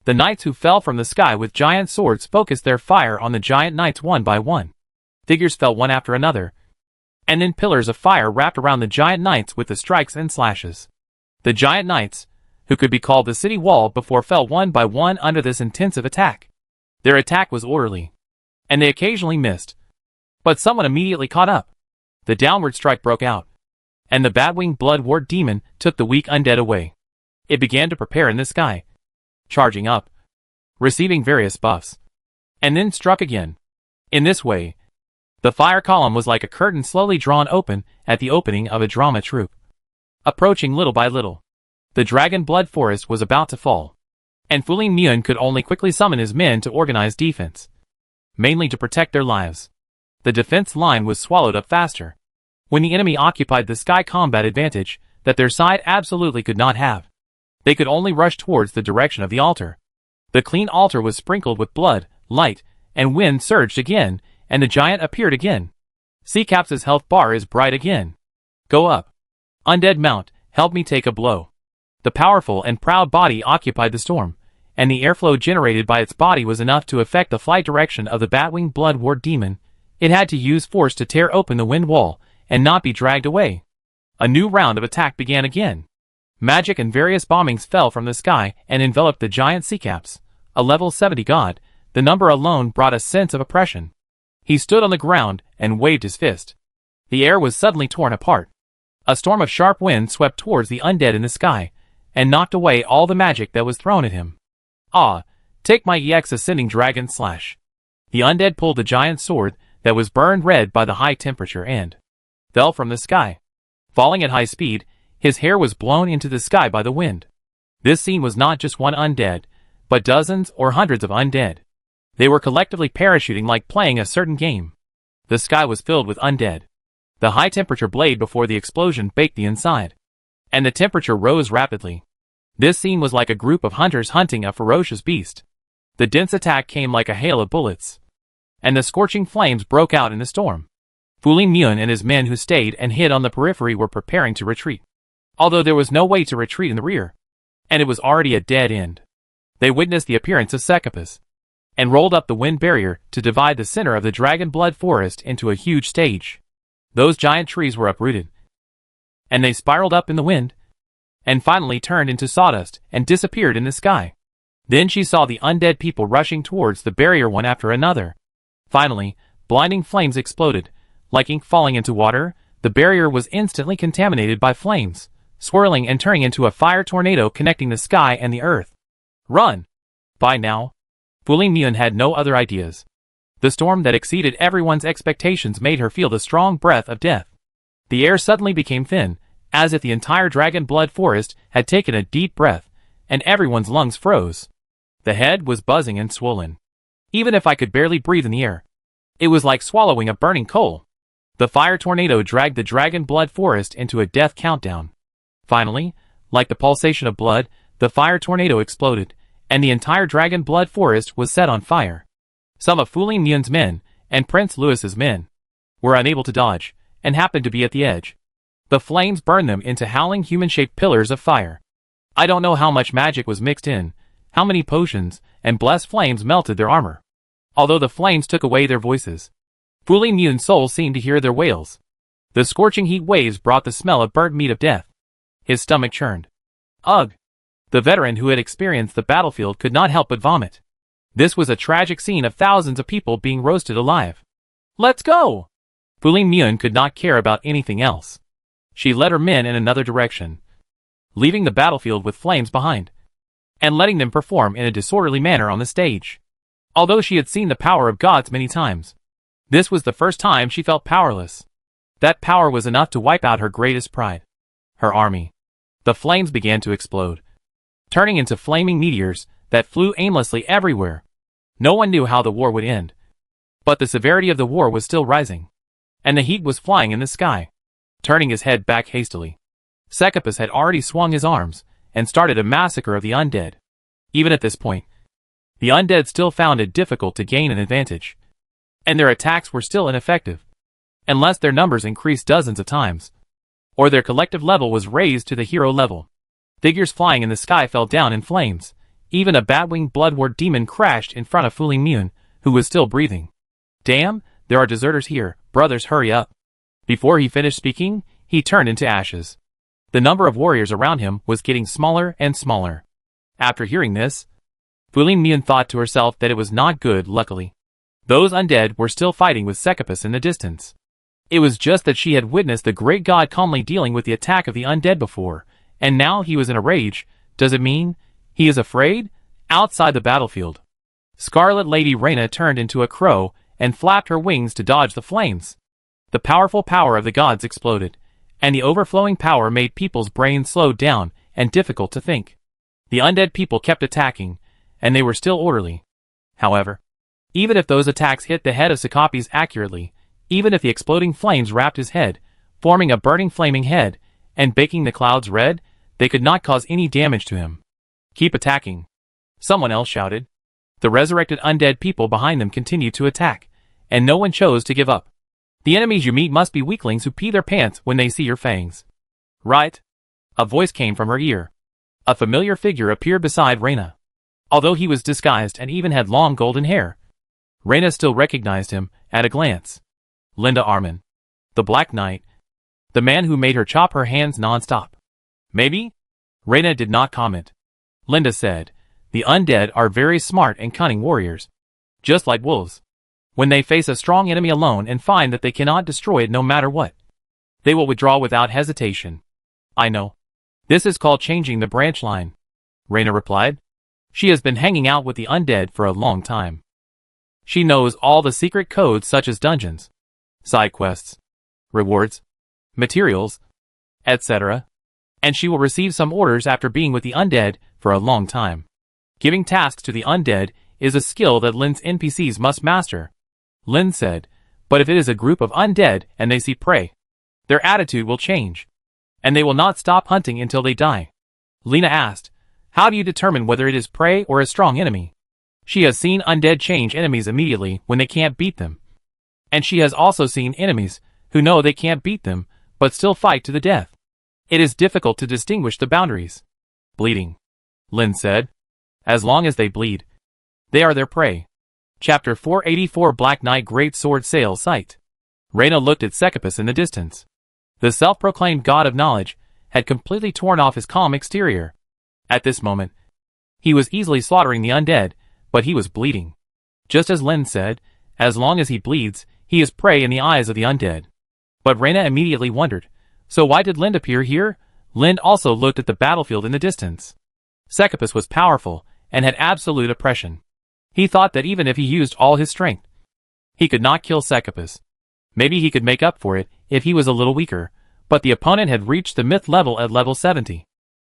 The knights who fell from the sky with giant swords focused their fire on the giant knights one by one. Figures fell one after another, and then pillars of fire wrapped around the giant knights with the strikes and slashes. The giant knights, who could be called the city wall before, fell one by one under this intensive attack. Their attack was orderly, and they occasionally missed, but someone immediately caught up. The downward strike broke out, and the bat-winged blood-wart demon took the weak undead away. It began to prepare in the sky, charging up, receiving various buffs, and then struck again. In this way, the fire column was like a curtain slowly drawn open at the opening of a drama troupe. Approaching little by little, the dragon blood forest was about to fall, and Fu Lin could only quickly summon his men to organize defense, mainly to protect their lives. The defense line was swallowed up faster. when the enemy occupied the sky combat advantage that their side absolutely could not have. They could only rush towards the direction of the altar. The clean altar was sprinkled with blood, light, and wind surged again, and the giant appeared again. Seacaps's health bar is bright again. Go up. Undead mount, help me take a blow. The powerful and proud body occupied the storm, and the airflow generated by its body was enough to affect the flight direction of the Batwing Blood Ward Demon. It had to use force to tear open the wind wall, and not be dragged away. A new round of attack began again. Magic and various bombings fell from the sky and enveloped the giant Seacaps. A level 70 god, the number alone brought a sense of oppression. He stood on the ground and waved his fist. The air was suddenly torn apart. A storm of sharp wind swept towards the undead in the sky, and knocked away all the magic that was thrown at him. Ah, take my EX Ascending Dragon Slash. The undead pulled the giant sword that was burned red by the high temperature and fell from the sky. Falling at high speed, his hair was blown into the sky by the wind. This scene was not just one undead, but dozens or hundreds of undead. They were collectively parachuting like playing a certain game. The sky was filled with undead. The high temperature blade before the explosion baked the inside, and the temperature rose rapidly. This scene was like a group of hunters hunting a ferocious beast. The dense attack came like a hail of bullets, and the scorching flames broke out in the storm. Fu Lingmyun and his men who stayed and hid on the periphery were preparing to retreat, although there was no way to retreat in the rear, and it was already a dead end. They witnessed the appearance of Sekapis, and rolled up the wind barrier to divide the center of the Dragon Blood Forest into a huge stage. Those giant trees were uprooted, and they spiraled up in the wind, and finally turned into sawdust and disappeared in the sky. Then she saw the undead people rushing towards the barrier one after another. Finally, blinding flames exploded. Like ink falling into water, the barrier was instantly contaminated by flames, swirling and turning into a fire tornado connecting the sky and the earth. Run! By now, Fu Lingmyun had no other ideas. The storm that exceeded everyone's expectations made her feel the strong breath of death. The air suddenly became thin, as if the entire Dragon Blood Forest had taken a deep breath, and everyone's lungs froze. The head was buzzing and swollen. Even if I could barely breathe in the air, it was like swallowing a burning coal. The fire tornado dragged the Dragon Blood Forest into a death countdown. Finally, like the pulsation of blood, the fire tornado exploded, and the entire Dragon Blood Forest was set on fire. Some of Fu Lingmyun's men, and Prince Louis's men, were unable to dodge, and happened to be at the edge. The flames burned them into howling human-shaped pillars of fire. I don't know how much magic was mixed in, how many potions and blessed flames melted their armor. Although the flames took away their voices, Fu Lingmyun's soul seemed to hear their wails. The scorching heat waves brought the smell of burnt meat of death. His stomach churned. Ugh! The veteran who had experienced the battlefield could not help but vomit. This was a tragic scene of thousands of people being roasted alive. Let's go! Fu Lingmyun could not care about anything else. She led her men in another direction, leaving the battlefield with flames behind, and letting them perform in a disorderly manner on the stage. Although she had seen the power of gods many times, this was the first time she felt powerless. That power was enough to wipe out her greatest pride, her army. The flames began to explode, turning into flaming meteors that flew aimlessly everywhere. No one knew how the war would end, but the severity of the war was still rising, and the heat was flying in the sky. Turning his head back hastily, Sekapis had already swung his arms and started a massacre of the undead. Even at this point, the undead still found it difficult to gain an advantage, and their attacks were still ineffective, unless their numbers increased dozens of times, or their collective level was raised to the hero level. Figures flying in the sky fell down in flames. Even a Batwing Blood Ward demon crashed in front of Fu Lingmyun, who was still breathing. Damn, there are deserters here, brothers, hurry up. Before he finished speaking, he turned into ashes. The number of warriors around him was getting smaller and smaller. After hearing this, Fu Lingmyun thought to herself that it was not good. Luckily, those undead were still fighting with Sekapis in the distance. It was just that she had witnessed the great god calmly dealing with the attack of the undead before, and now he was in a rage. Does it mean he is afraid? Outside the battlefield, Scarlet Lady Reyna turned into a crow and flapped her wings to dodge the flames. The powerful power of the gods exploded, and the overflowing power made people's brains slowed down and difficult to think. The undead people kept attacking, and they were still orderly. However, even if those attacks hit the head of Sekapis accurately, even if the exploding flames wrapped his head, forming a burning flaming head, and baking the clouds red. They could not cause any damage to him. Keep attacking, someone else shouted. The resurrected undead people behind them continued to attack, and no one chose to give up. The enemies you meet must be weaklings who pee their pants when they see your fangs. Right? A voice came from her ear. A familiar figure appeared beside Reyna. Although he was disguised and even had long golden hair, Reyna still recognized him at a glance. Linda Arman. The Black Knight. The man who made her chop her hands non-stop. Maybe? Reyna did not comment. Linda said, the undead are very smart and cunning warriors. Just like wolves. When they face a strong enemy alone and find that they cannot destroy it no matter what, they will withdraw without hesitation. I know. This is called changing the branch line, Reyna replied. She has been hanging out with the undead for a long time. She knows all the secret codes such as dungeons, side quests, rewards, materials, etc. And she will receive some orders after being with the undead for a long time. Giving tasks to the undead is a skill that Lin's NPCs must master. Lin said, but if it is a group of undead and they see prey, their attitude will change, and they will not stop hunting until they die. Lena asked, how do you determine whether it is prey or a strong enemy? She has seen undead change enemies immediately when they can't beat them. And she has also seen enemies who know they can't beat them, but still fight to the death. It is difficult to distinguish the boundaries. Bleeding, Lin said. As long as they bleed, they are their prey. Chapter 484 Black Knight Great Sword Sail Sight. Reyna looked at Sekipus in the distance. The self-proclaimed god of knowledge had completely torn off his calm exterior. At this moment, he was easily slaughtering the undead, but he was bleeding. Just as Lin said, as long as he bleeds, he is prey in the eyes of the undead. But Reyna immediately wondered, so why did Lind appear here? Lind also looked at the battlefield in the distance. Sekipus was powerful and had absolute oppression. He thought that even if he used all his strength, he could not kill Sekipus. Maybe he could make up for it if he was a little weaker, but the opponent had reached the myth level at level 70.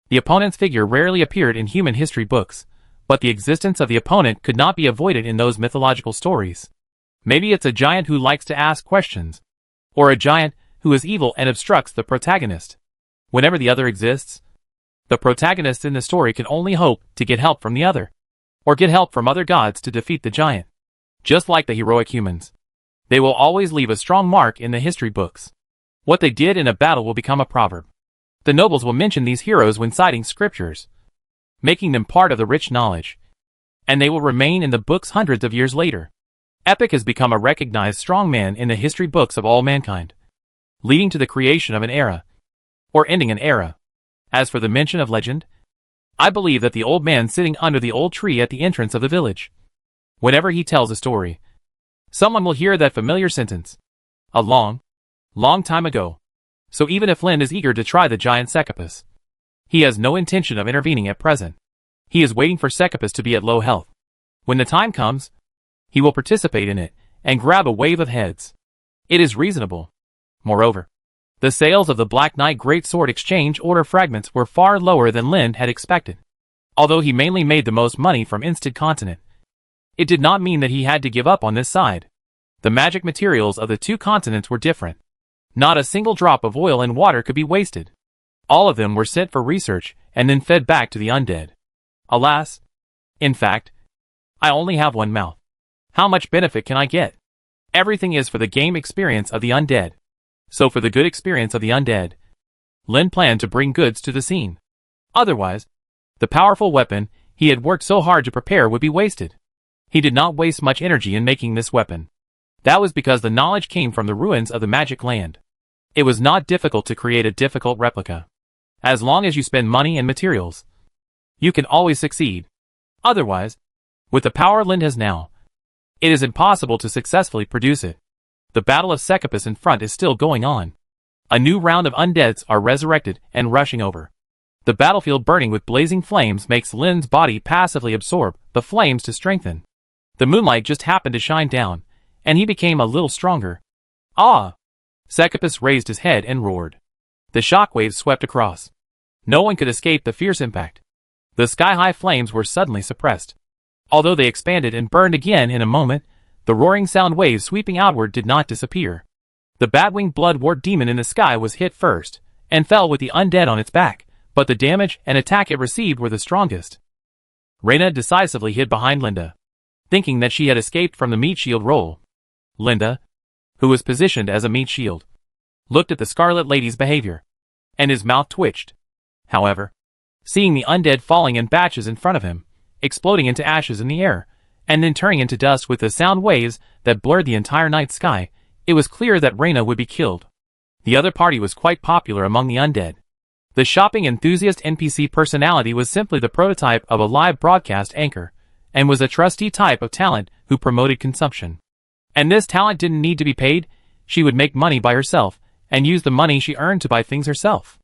The opponent's figure rarely appeared in human history books, but the existence of the opponent could not be avoided in those mythological stories. Maybe it's a giant who likes to ask questions, or a giant who is evil and obstructs the protagonist. Whenever the other exists, the protagonist in the story can only hope to get help from the other, or get help from other gods to defeat the giant. Just like the heroic humans, they will always leave a strong mark in the history books. What they did in a battle will become a proverb. The nobles will mention these heroes when citing scriptures, making them part of the rich knowledge, and they will remain in the books hundreds of years later. Epic has become a recognized strongman in the history books of all mankind, leading to the creation of an era, or ending an era. As for the mention of legend, I believe that the old man sitting under the old tree at the entrance of the village, whenever he tells a story, someone will hear that familiar sentence, a long, long time ago. So even if Lind is eager to try the giant Sekipus, he has no intention of intervening at present. He is waiting for Sekipus to be at low health. When the time comes, he will participate in it and grab a wave of heads. It is reasonable. Moreover, the sales of the Black Knight Greatsword exchange order fragments were far lower than Lind had expected. Although he mainly made the most money from Instead continent, it did not mean that he had to give up on this side. The magic materials of the two continents were different. Not a single drop of oil and water could be wasted. All of them were sent for research and then fed back to the undead. Alas, in fact, I only have one mouth. How much benefit can I get? Everything is for the game experience of the undead. So for the good experience of the undead, Lind planned to bring goods to the scene. Otherwise, the powerful weapon he had worked so hard to prepare would be wasted. He did not waste much energy in making this weapon. That was because the knowledge came from the ruins of the magic land. It was not difficult to create a difficult replica. As long as you spend money and materials, you can always succeed. Otherwise, with the power Lind has now, it is impossible to successfully produce it. The Battle of Sekipus in front is still going on. A new round of undeads are resurrected and rushing over. The battlefield burning with blazing flames makes Lind's body passively absorb the flames to strengthen. The moonlight just happened to shine down, and he became a little stronger. Ah! Sekipus raised his head and roared. The shockwaves swept across. No one could escape the fierce impact. The sky-high flames were suddenly suppressed. Although they expanded and burned again in a moment, the roaring sound waves sweeping outward did not disappear. The bat-winged blood-wart demon in the sky was hit first, and fell with the undead on its back, but the damage and attack it received were the strongest. Reyna decisively hid behind Linda, thinking that she had escaped from the meat shield role. Linda, who was positioned as a meat shield, looked at the Scarlet Lady's behavior, and his mouth twitched. However, seeing the undead falling in batches in front of him, exploding into ashes in the air, and then turning into dust with the sound waves that blurred the entire night sky, it was clear that Reyna would be killed. The other party was quite popular among the undead. The shopping enthusiast NPC personality was simply the prototype of a live broadcast anchor, and was a trusty type of talent who promoted consumption. And this talent didn't need to be paid. She would make money by herself, and use the money she earned to buy things herself.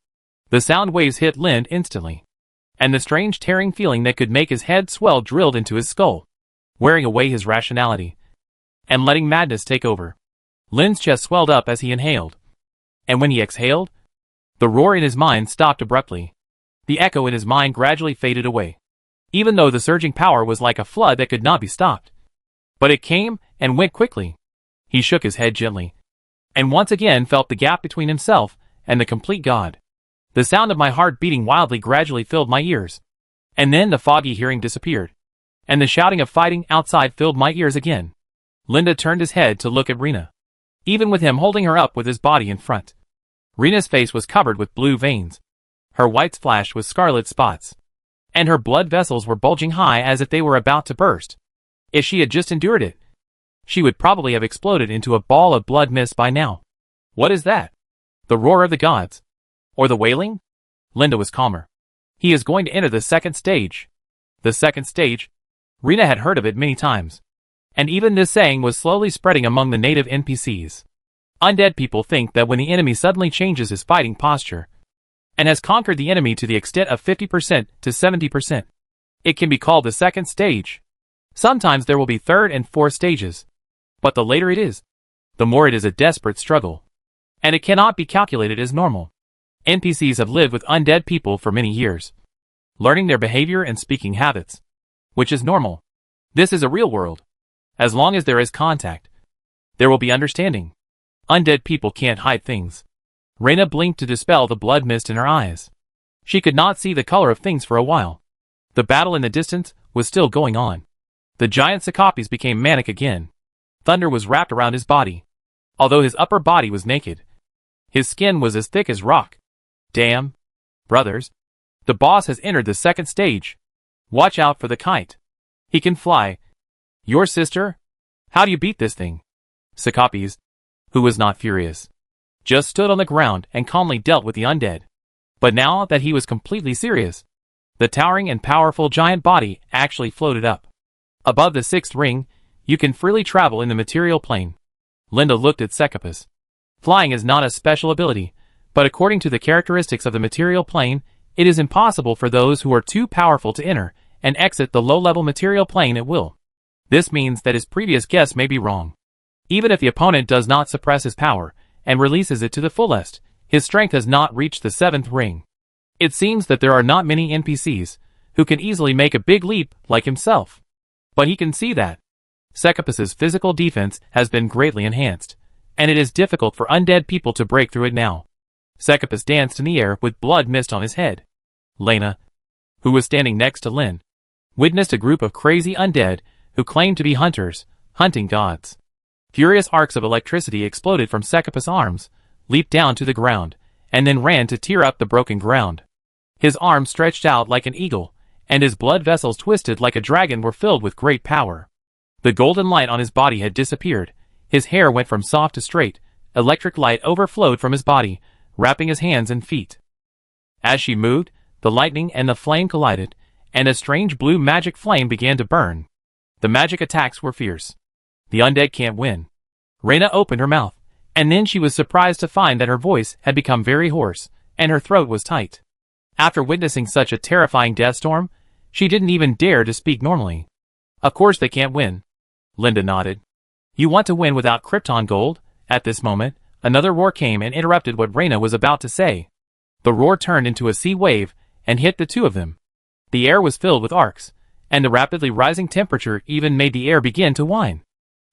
The sound waves hit Lind instantly, and the strange tearing feeling that could make his head swell drilled into his skull, wearing away his rationality, and letting madness take over. Lind's chest swelled up as he inhaled, and when he exhaled, the roar in his mind stopped abruptly. The echo in his mind gradually faded away, even though the surging power was like a flood that could not be stopped. But it came and went quickly. He shook his head gently, and once again felt the gap between himself and the complete God. The sound of my heart beating wildly gradually filled my ears, and then the foggy hearing disappeared, and the shouting of fighting outside filled my ears again. Linda turned his head to look at Reyna, even with him holding her up with his body in front. Reyna's face was covered with blue veins. Her whites flashed with scarlet spots, and her blood vessels were bulging high as if they were about to burst. If she had just endured it, she would probably have exploded into a ball of blood mist by now. What is that? The roar of the gods? Or the wailing? Linda was calmer. He is going to enter the second stage. The second stage? Reyna had heard of it many times, and even this saying was slowly spreading among the native NPCs. Undead people think that when the enemy suddenly changes his fighting posture, and has conquered the enemy to the extent of 50% to 70%, it can be called the second stage. Sometimes there will be third and fourth stages, but the later it is, the more it is a desperate struggle, and it cannot be calculated as normal. NPCs have lived with undead people for many years, learning their behavior and speaking habits, which is normal. This is a real world. As long as there is contact, there will be understanding. Undead people can't hide things. Reyna blinked to dispel the blood mist in her eyes. She could not see the color of things for a while. The battle in the distance was still going on. The giant Cicopes became manic again. Thunder was wrapped around his body, although his upper body was naked. His skin was as thick as rock. Damn, brothers. The boss has entered the second stage. Watch out for the kite. He can fly. Your sister? How do you beat this thing? Cicopes, who was not furious, just stood on the ground and calmly dealt with the undead. But now that he was completely serious, the towering and powerful giant body actually floated up. Above the sixth ring, you can freely travel in the material plane. Linda looked at Cicopes. Flying is not a special ability, but according to the characteristics of the material plane, it is impossible for those who are too powerful to enter and exit the low-level material plane at will. This means that his previous guess may be wrong. Even if the opponent does not suppress his power and releases it to the fullest, his strength has not reached the seventh ring. It seems that there are not many NPCs who can easily make a big leap like himself. But he can see that Cicopes' physical defense has been greatly enhanced, and it is difficult for undead people to break through it now. Cicopes danced in the air with blood mist on his head. Lena, who was standing next to Lynn, witnessed a group of crazy undead who claimed to be hunters, hunting gods. Furious arcs of electricity exploded from Cicopes' arms, leaped down to the ground, and then ran to tear up the broken ground. His arms stretched out like an eagle, and his blood vessels twisted like a dragon were filled with great power. The golden light on his body had disappeared. His hair went from soft to straight. Electric light overflowed from his body, wrapping his hands and feet. As she moved, the lightning and the flame collided, and a strange blue magic flame began to burn. The magic attacks were fierce. The undead can't win. Reyna opened her mouth, and then she was surprised to find that her voice had become very hoarse, and her throat was tight. After witnessing such a terrifying death storm, she didn't even dare to speak normally. Of course they can't win. Linda nodded. You want to win without Krypton gold? At this moment, another roar came and interrupted what Reyna was about to say. The roar turned into a sea wave and hit the two of them. The air was filled with arcs, and the rapidly rising temperature even made the air begin to whine.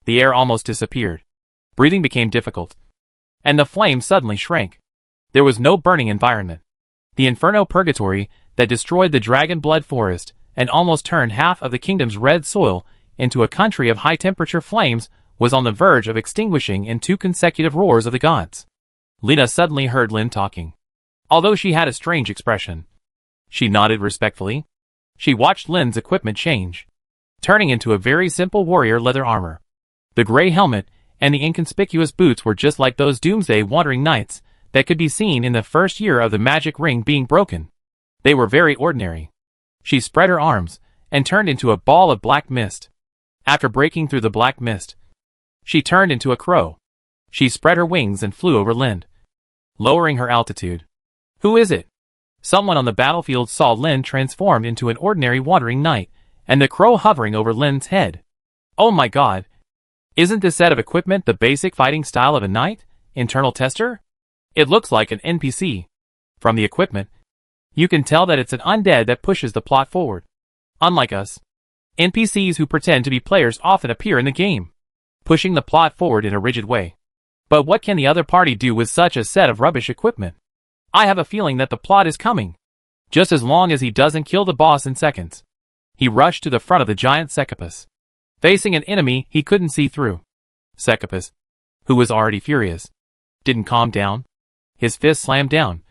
The air almost disappeared. Breathing became difficult, and the flame suddenly shrank. There was no burning environment. The Inferno Purgatory that destroyed the Dragon Blood Forest and almost turned half of the kingdom's red soil into a country of high-temperature flames was on the verge of extinguishing in 2 consecutive roars of the gods. Lena suddenly heard Lin talking. Although she had a strange expression, she nodded respectfully. She watched Lin's equipment change, turning into a very simple warrior leather armor. The gray helmet and the inconspicuous boots were just like those doomsday wandering knights that could be seen in the first year of the magic ring being broken. They were very ordinary. She spread her arms and turned into a ball of black mist. After breaking through the black mist, she turned into a crow. She spread her wings and flew over Lin, lowering her altitude. Who is it? Someone on the battlefield saw Lin transformed into an ordinary wandering knight, and the crow hovering over Lin's head. Oh my god! Isn't this set of equipment the basic fighting style of a knight? Internal tester? It looks like an NPC. From the equipment, you can tell that it's an undead that pushes the plot forward. Unlike us, NPCs who pretend to be players often appear in the game, pushing the plot forward in a rigid way. But what can the other party do with such a set of rubbish equipment? I have a feeling that the plot is coming. Just as long as he doesn't kill the boss in seconds. He rushed to the front of the giant Secapus, facing an enemy he couldn't see through. Secapus, who was already furious, didn't calm down. His fist slammed down,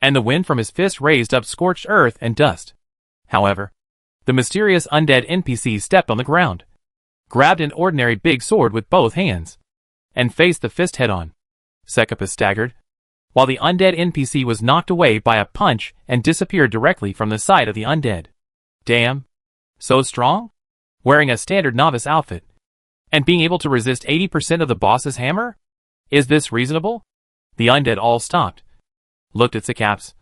and the wind from his fist raised up scorched earth and dust. However, the mysterious undead NPC stepped on the ground, grabbed an ordinary big sword with both hands, and faced the fist head-on. Secapus staggered, while the undead NPC was knocked away by a punch and disappeared directly from the sight of the undead. Damn. So strong? Wearing a standard novice outfit, and being able to resist 80% of the boss's hammer? Is this reasonable? The undead all stopped, looked at Secaps,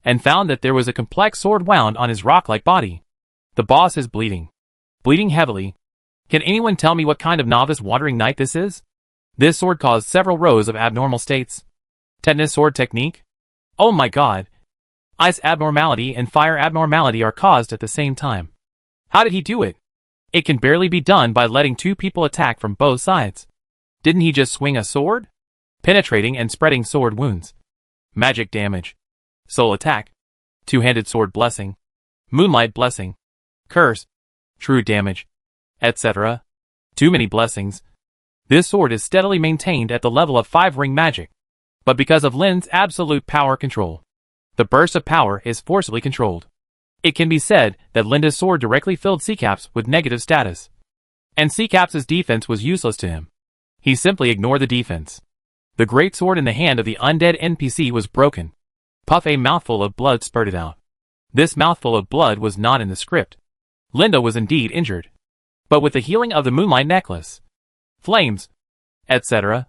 and found that there was a complex sword wound on his rock-like body. The boss is bleeding. Bleeding heavily. Can anyone tell me what kind of novice wandering knight this is? This sword caused several rows of abnormal states. Tetanus sword technique? Oh my god. Ice abnormality and fire abnormality are caused at the same time. How did he do it? It can barely be done by letting 2 people attack from both sides. Didn't he just swing a sword? Penetrating and spreading sword wounds. Magic damage. Soul attack. Two-handed sword blessing. Moonlight blessing. Curse. True damage. Etc. Too many blessings. This sword is steadily maintained at the level of 5-ring magic. But because of Lin's absolute power control, the burst of power is forcibly controlled. It can be said that Linda's sword directly filled Secaps with negative status. And Secaps's defense was useless to him. He simply ignored the defense. The great sword in the hand of the undead NPC was broken. Puff, a mouthful of blood spurted out. This mouthful of blood was not in the script. Linda was indeed injured. But with the healing of the moonlight necklace, flames, etc.,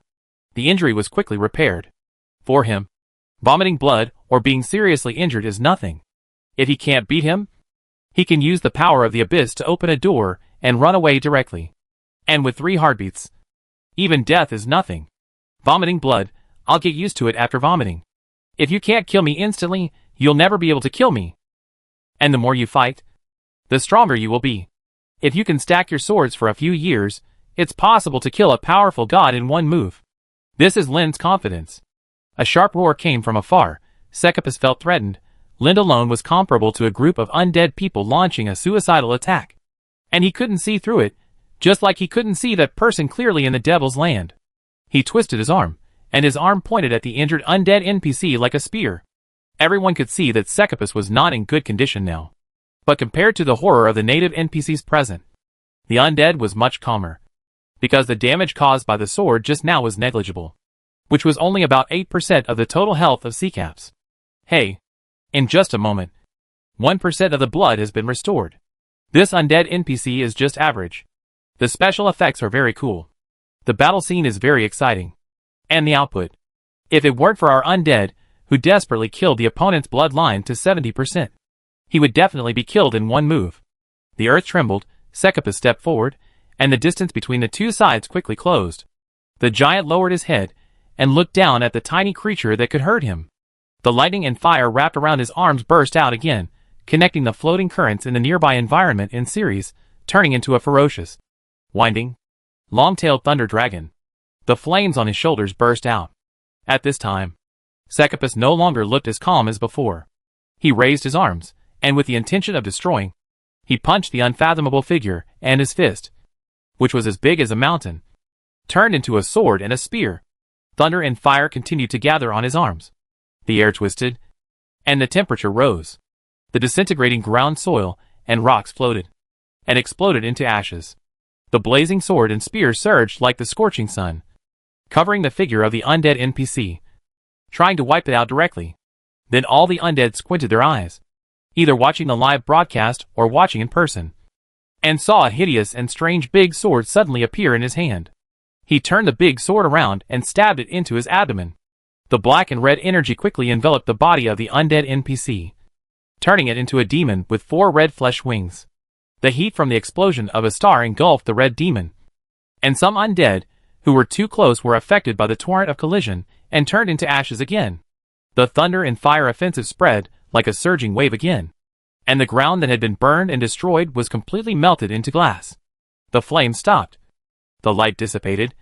the injury was quickly repaired. For him, vomiting blood or being seriously injured is nothing. If he can't beat him, he can use the power of the abyss to open a door and run away directly. And with 3 heartbeats, even death is nothing. Vomiting blood, I'll get used to it after vomiting. If you can't kill me instantly, you'll never be able to kill me. And the more you fight, the stronger you will be. If you can stack your swords for a few years, it's possible to kill a powerful god in one move. This is Lin's confidence. A sharp roar came from afar. Secapus felt threatened. Lind alone was comparable to a group of undead people launching a suicidal attack. And he couldn't see through it, just like he couldn't see that person clearly in the devil's land. He twisted his arm, and his arm pointed at the injured undead NPC like a spear. Everyone could see that Secapus was not in good condition now. But compared to the horror of the native NPCs present, the undead was much calmer, because the damage caused by the sword just now was negligible, which was only about 8% of the total health of Secaps. Hey, in just a moment, 1% of the blood has been restored. This undead NPC is just average. The special effects are very cool. The battle scene is very exciting. And the output. If it weren't for our undead, who desperately killed the opponent's bloodline to 70%, he would definitely be killed in one move. The earth trembled, Secapus stepped forward, and the distance between the 2 sides quickly closed. The giant lowered his head and looked down at the tiny creature that could hurt him. The lightning and fire wrapped around his arms burst out again, connecting the floating currents in the nearby environment in series, turning into a ferocious, winding, long-tailed thunder dragon. The flames on his shoulders burst out, At this time, Secopus no longer looked as calm as before. He raised his arms, and with the intention of destroying, he punched the unfathomable figure, and his fist, which was as big as a mountain, turned into a sword and a spear. Thunder and fire continued to gather on his arms. The air twisted, and the temperature rose. The disintegrating ground soil and rocks floated and exploded into ashes. The blazing sword and spear surged like the scorching sun, covering the figure of the undead NPC, trying to wipe it out directly. Then all the undead squinted their eyes, either watching the live broadcast or watching in person, and saw a hideous and strange big sword suddenly appear in his hand. He turned the big sword around and stabbed it into his abdomen. The black and red energy quickly enveloped the body of the undead NPC, turning it into a demon with 4 red flesh wings. The heat from the explosion of a star engulfed the red demon, and some undead who were too close were affected by the torrent of collision and turned into ashes again. The thunder and fire offensive spread like a surging wave again, and the ground that had been burned and destroyed was completely melted into glass. The flame stopped. The light dissipated,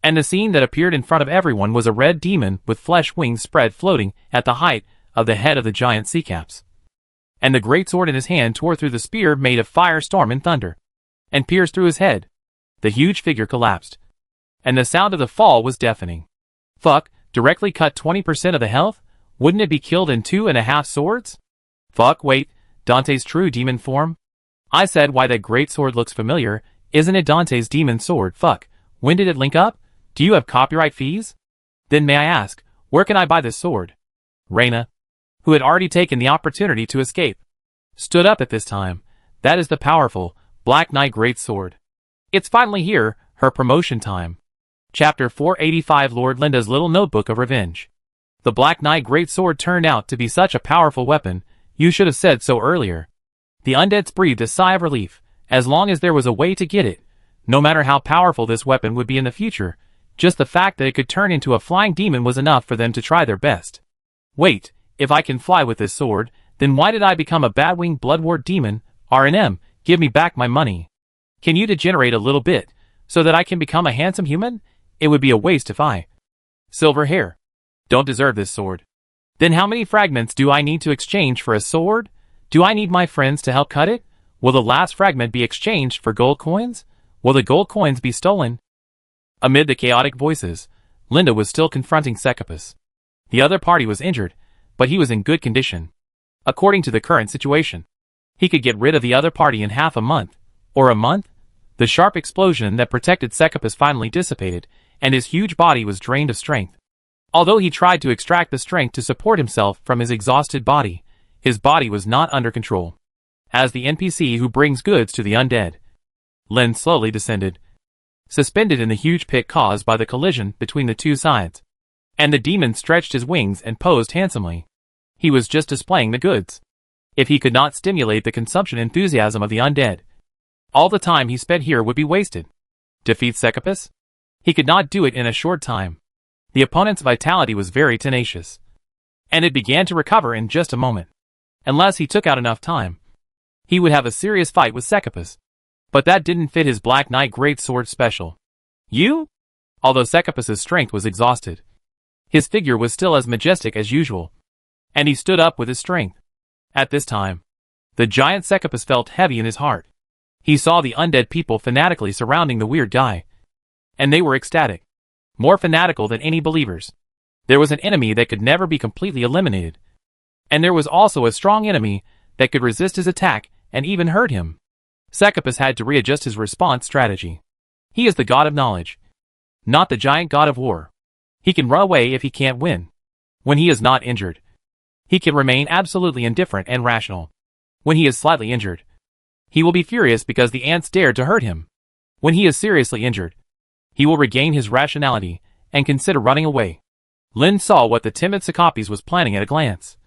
and the scene that appeared in front of everyone was a red demon with flesh wings spread floating at the height of the head of the giant sea caps. And the great sword in his hand tore through the spear made of fire, storm, and thunder, and pierced through his head. The huge figure collapsed, and the sound of the fall was deafening. Fuck, directly cut 20% of the health? Wouldn't it be killed in 2.5 swords? Fuck, wait, Dante's true demon form? I said why that great sword looks familiar. Isn't it Dante's demon sword? Fuck, when did it link up? Do you have copyright fees? Then may I ask, where can I buy this sword? Reyna, who had already taken the opportunity to escape, stood up at this time. That is the powerful Black Knight Great Sword. It's finally here, her promotion time. Chapter 485 Lord Linda's Little Notebook of Revenge. The Black Knight Great Sword turned out to be such a powerful weapon, you should have said so earlier. The undeads breathed a sigh of relief, as long as there was a way to get it. No matter how powerful this weapon would be in the future, just the fact that it could turn into a flying demon was enough for them to try their best. Wait, if I can fly with this sword, then why did I become a Batwing Bloodwort demon? R&M, give me back my money. Can you degenerate a little bit, so that I can become a handsome human? It would be a waste if I, Silver Hair, don't deserve this sword. Then how many fragments do I need to exchange for a sword? Do I need my friends to help cut it? Will the last fragment be exchanged for gold coins? Will the gold coins be stolen? Amid the chaotic voices, Linda was still confronting Secopus. The other party was injured, but he was in good condition. According to the current situation, he could get rid of the other party in half a month, or a month. The sharp explosion that protected Secopus finally dissipated, and his huge body was drained of strength. Although he tried to extract the strength to support himself from his exhausted body, his body was not under control. As the NPC who brings goods to the undead, Lin slowly descended, suspended in the huge pit caused by the collision between the two sides. And the demon stretched his wings and posed handsomely. He was just displaying the goods. If he could not stimulate the consumption enthusiasm of the undead, all the time he spent here would be wasted. Defeat Secopus? He could not do it in a short time. The opponent's vitality was very tenacious, and it began to recover in just a moment. Unless he took out enough time, he would have a serious fight with Secopus. But that didn't fit his Black Knight Great Sword special. You? Although Secopus's strength was exhausted, his figure was still as majestic as usual, and he stood up with his strength. At this time, the giant Secopus felt heavy in his heart. He saw the undead people fanatically surrounding the weird guy, and they were ecstatic, more fanatical than any believers. There was an enemy that could never be completely eliminated, and there was also a strong enemy that could resist his attack and even hurt him. Secopus had to readjust his response strategy. He is the god of knowledge, not the giant god of war. He can run away if he can't win. When he is not injured, he can remain absolutely indifferent and rational. When he is slightly injured, he will be furious because the ants dared to hurt him. When he is seriously injured, he will regain his rationality and consider running away. Lin saw what the timid Secopus was planning at a glance.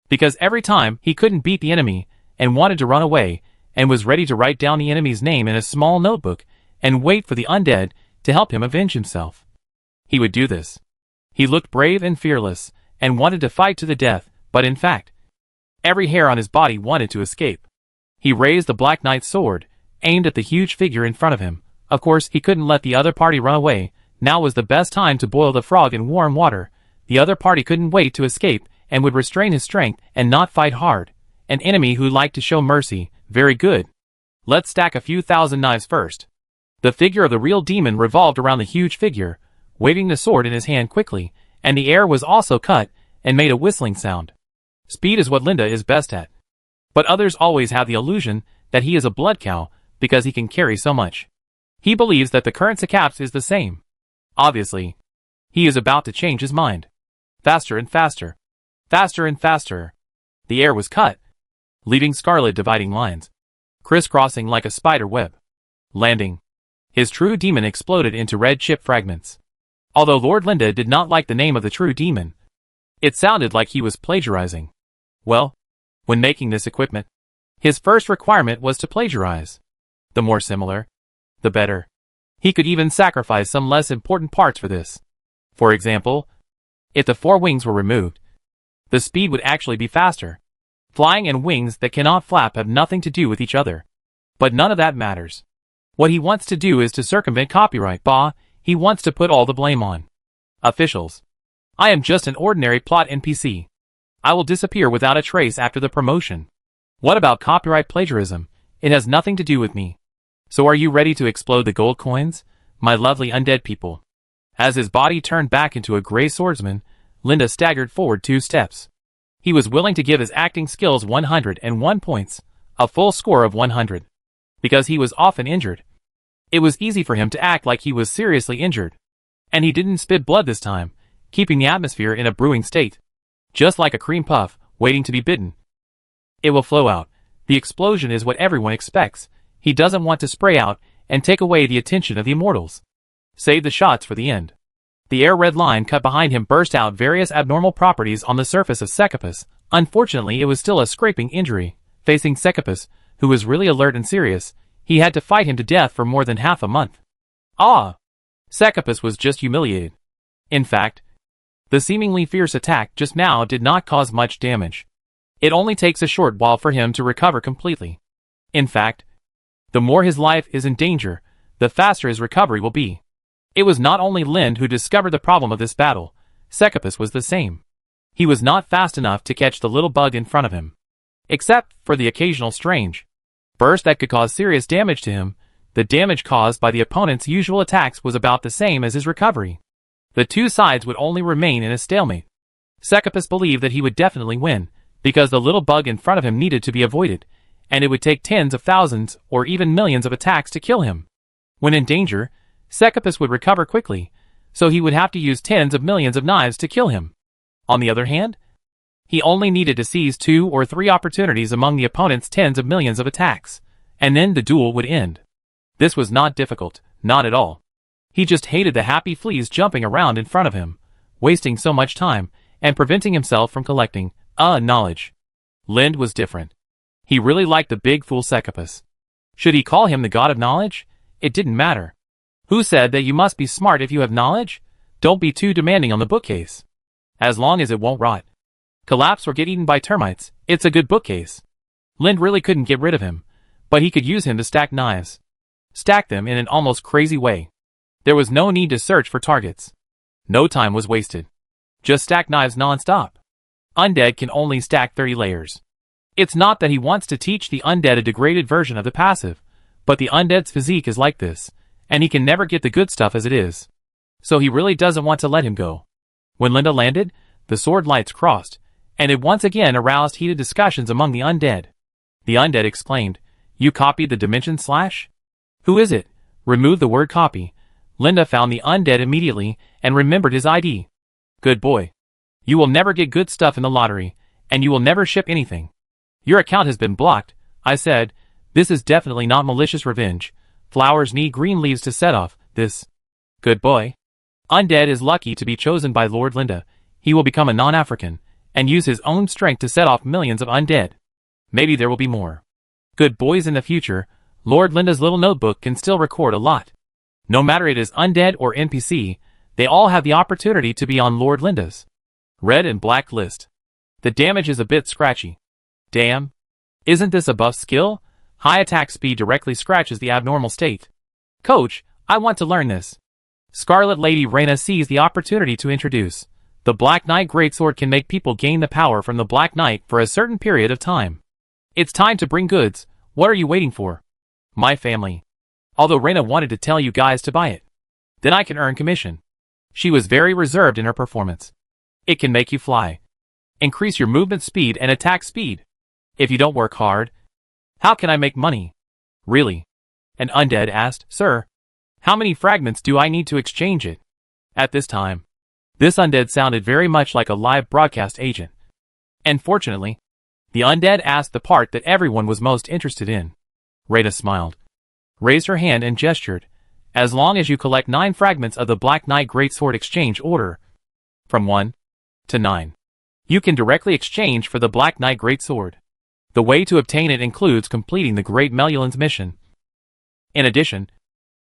Because every time he couldn't beat the enemy and wanted to run away and was ready to write down the enemy's name in a small notebook and wait for the undead to help him avenge himself. He would do this. He looked brave and fearless and wanted to fight to the death, but in fact, every hair on his body wanted to escape. He raised the Black Knight's sword, aimed at the huge figure in front of him. Of course, he couldn't let the other party run away. Now was the best time to boil the frog in warm water, The other party couldn't wait to escape and would restrain his strength and not fight hard. An enemy who liked to show mercy. Very good. Let's stack a few thousand knives first. The figure of the real demon revolved around the huge figure, waving the sword in his hand quickly, and the air was also cut and made a whistling sound. Speed is what Linda is best at. But others always have the illusion that he is a blood cow because he can carry so much. He believes that the current Caps is the same. Obviously, he is about to change his mind. Faster and faster. Faster and faster. The air was cut, leaving scarlet dividing lines, crisscrossing like a spider web. Landing. His true demon exploded into red chip fragments. Although Lord Linda did not like the name of the true demon, it sounded like he was plagiarizing. Well, when making this equipment, his first requirement was to plagiarize. The more similar, the better. He could even sacrifice some less important parts for this. For example, if the four wings were removed, the speed would actually be faster. Flying and wings that cannot flap have nothing to do with each other. But none of that matters. What he wants to do is to circumvent copyright. He wants to put all the blame on officials. I am just an ordinary plot NPC. I will disappear without a trace after the promotion. What about copyright plagiarism? It has nothing to do with me. So are you ready to explode the gold coins, my lovely undead people? As his body turned back into a gray swordsman, Linda staggered forward 2 steps. He was willing to give his acting skills 101 points, a full score of 100. Because he was often injured, it was easy for him to act like he was seriously injured. And he didn't spit blood this time, keeping the atmosphere in a brewing state. Just like a cream puff, waiting to be bitten. It will flow out. The explosion is what everyone expects. He doesn't want to spray out and take away the attention of the immortals. Save the shots for the end. The air red line cut behind him burst out various abnormal properties on the surface of Secapus. Unfortunately, it was still a scraping injury. Facing Secapus, who was really alert and serious, he had to fight him to death for more than half a month. Secapus was just humiliated. In fact, the seemingly fierce attack just now did not cause much damage. It only takes a short while for him to recover completely. In fact, the more his life is in danger, the faster his recovery will be. It was not only Lind who discovered the problem of this battle, Secapus was the same. He was not fast enough to catch the little bug in front of him. Except for the occasional strange burst that could cause serious damage to him, the damage caused by the opponent's usual attacks was about the same as his recovery. The two sides would only remain in a stalemate. Secapus believed that he would definitely win, because the little bug in front of him needed to be avoided, and it would take tens of thousands or even millions of attacks to kill him. When in danger, Secapus would recover quickly, so he would have to use tens of millions of knives to kill him. On the other hand, he only needed to seize 2 or 3 opportunities among the opponent's tens of millions of attacks, and then the duel would end. This was not difficult, not at all. He just hated the happy fleas jumping around in front of him, wasting so much time, and preventing himself from collecting knowledge. Lind was different. He really liked the big fool Secapus. Should he call him the god of knowledge? It didn't matter. Who said that you must be smart if you have knowledge? Don't be too demanding on the bookcase. As long as it won't rot, collapse or get eaten by termites, it's a good bookcase. Lind really couldn't get rid of him, but he could use him to stack knives. Stack them in an almost crazy way. There was no need to search for targets. No time was wasted. Just stack knives non-stop. Undead can only stack 30 layers. It's not that he wants to teach the undead a degraded version of the passive, but the undead's physique is like this, and he can never get the good stuff as it is. So he really doesn't want to let him go. When Linda landed, the sword lights crossed, and it once again aroused heated discussions among the undead. The undead exclaimed, "You copied the dimension slash? Who is it?" Remove the word copy. Linda found the undead immediately and remembered his ID. Good boy. You will never get good stuff in the lottery, and you will never ship anything. Your account has been blocked, I said. This is definitely not malicious revenge. Flowers need green leaves to set off this. Good boy. Undead is lucky to be chosen by Lord Linda. He will become a non-African, and use his own strength to set off millions of undead. Maybe there will be more good boys in the future. Lord Linda's little notebook can still record a lot. No matter it is undead or NPC, they all have the opportunity to be on Lord Linda's red and black list. The damage is a bit scratchy. Damn. Isn't this a buff skill? High attack speed directly scratches the abnormal state. Coach, I want to learn this. Scarlet Lady Reyna seized the opportunity to introduce. The Black Knight Greatsword can make people gain the power from the Black Knight for a certain period of time. It's time to bring goods. What are you waiting for? My family. Although Reyna wanted to tell you guys to buy it. Then I can earn commission. She was very reserved in her performance. It can make you fly. Increase your movement speed and attack speed. If you don't work hard, how can I make money? Really? An undead asked, Sir, how many fragments do I need to exchange it? At this time, this undead sounded very much like a live broadcast agent. And fortunately, the undead asked the part that everyone was most interested in. Reyna smiled, raised her hand and gestured, as long as you collect 9 fragments of the Black Knight Greatsword exchange order, from 1 to 9, you can directly exchange for the Black Knight Greatsword. The way to obtain it includes completing the Great Melion's mission. In addition,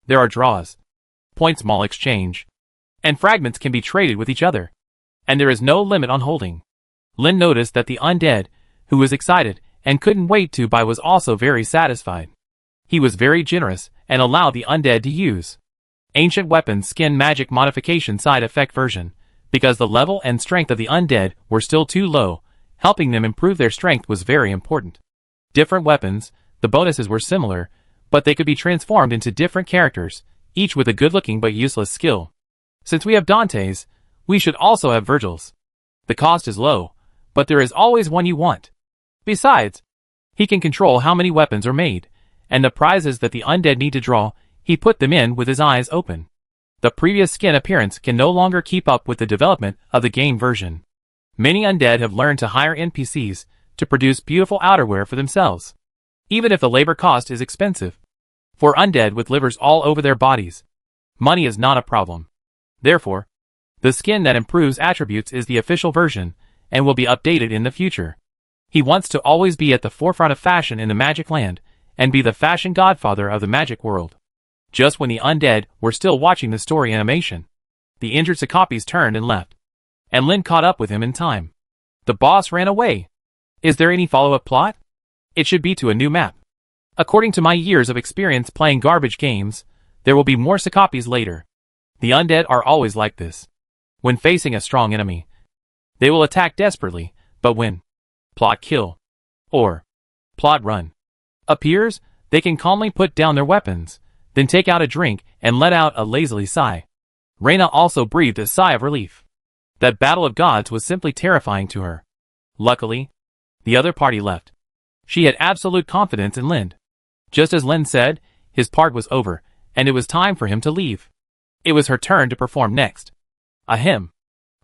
there are draws, points mall exchange, and fragments can be traded with each other, and there is no limit on holding. Lin noticed that the undead, who was excited and couldn't wait to buy, was also very satisfied. He was very generous and allowed the undead to use Ancient Weapons Skin Magic Modification Side Effect version, because the level and strength of the undead were still too low. Helping them improve their strength was very important. Different weapons, the bonuses were similar, but they could be transformed into different characters, each with a good-looking but useless skill. Since we have Dante's, we should also have Virgil's. The cost is low, but there is always one you want. Besides, he can control how many weapons are made, and the prizes that the undead need to draw, he put them in with his eyes open. The previous skin appearance can no longer keep up with the development of the game version. Many undead have learned to hire NPCs to produce beautiful outerwear for themselves, even if the labor cost is expensive. For undead with livers all over their bodies, money is not a problem. Therefore, the skin that improves attributes is the official version and will be updated in the future. He wants to always be at the forefront of fashion in the Magic Land and be the fashion godfather of the magic world. Just when the undead were still watching the story animation, the injured Sakopis turned and left, and Lin caught up with him in time. The boss ran away. Is there any follow-up plot? It should be to a new map. According to my years of experience playing garbage games, there will be more Sakopis later. The undead are always like this. When facing a strong enemy, they will attack desperately, but when plot kill or plot run appears, they can calmly put down their weapons, then take out a drink and let out a lazily sigh. Reyna also breathed a sigh of relief. That battle of gods was simply terrifying to her. Luckily, the other party left. She had absolute confidence in Lin. Just as Lin said, his part was over, and it was time for him to leave. It was her turn to perform next. Ahem.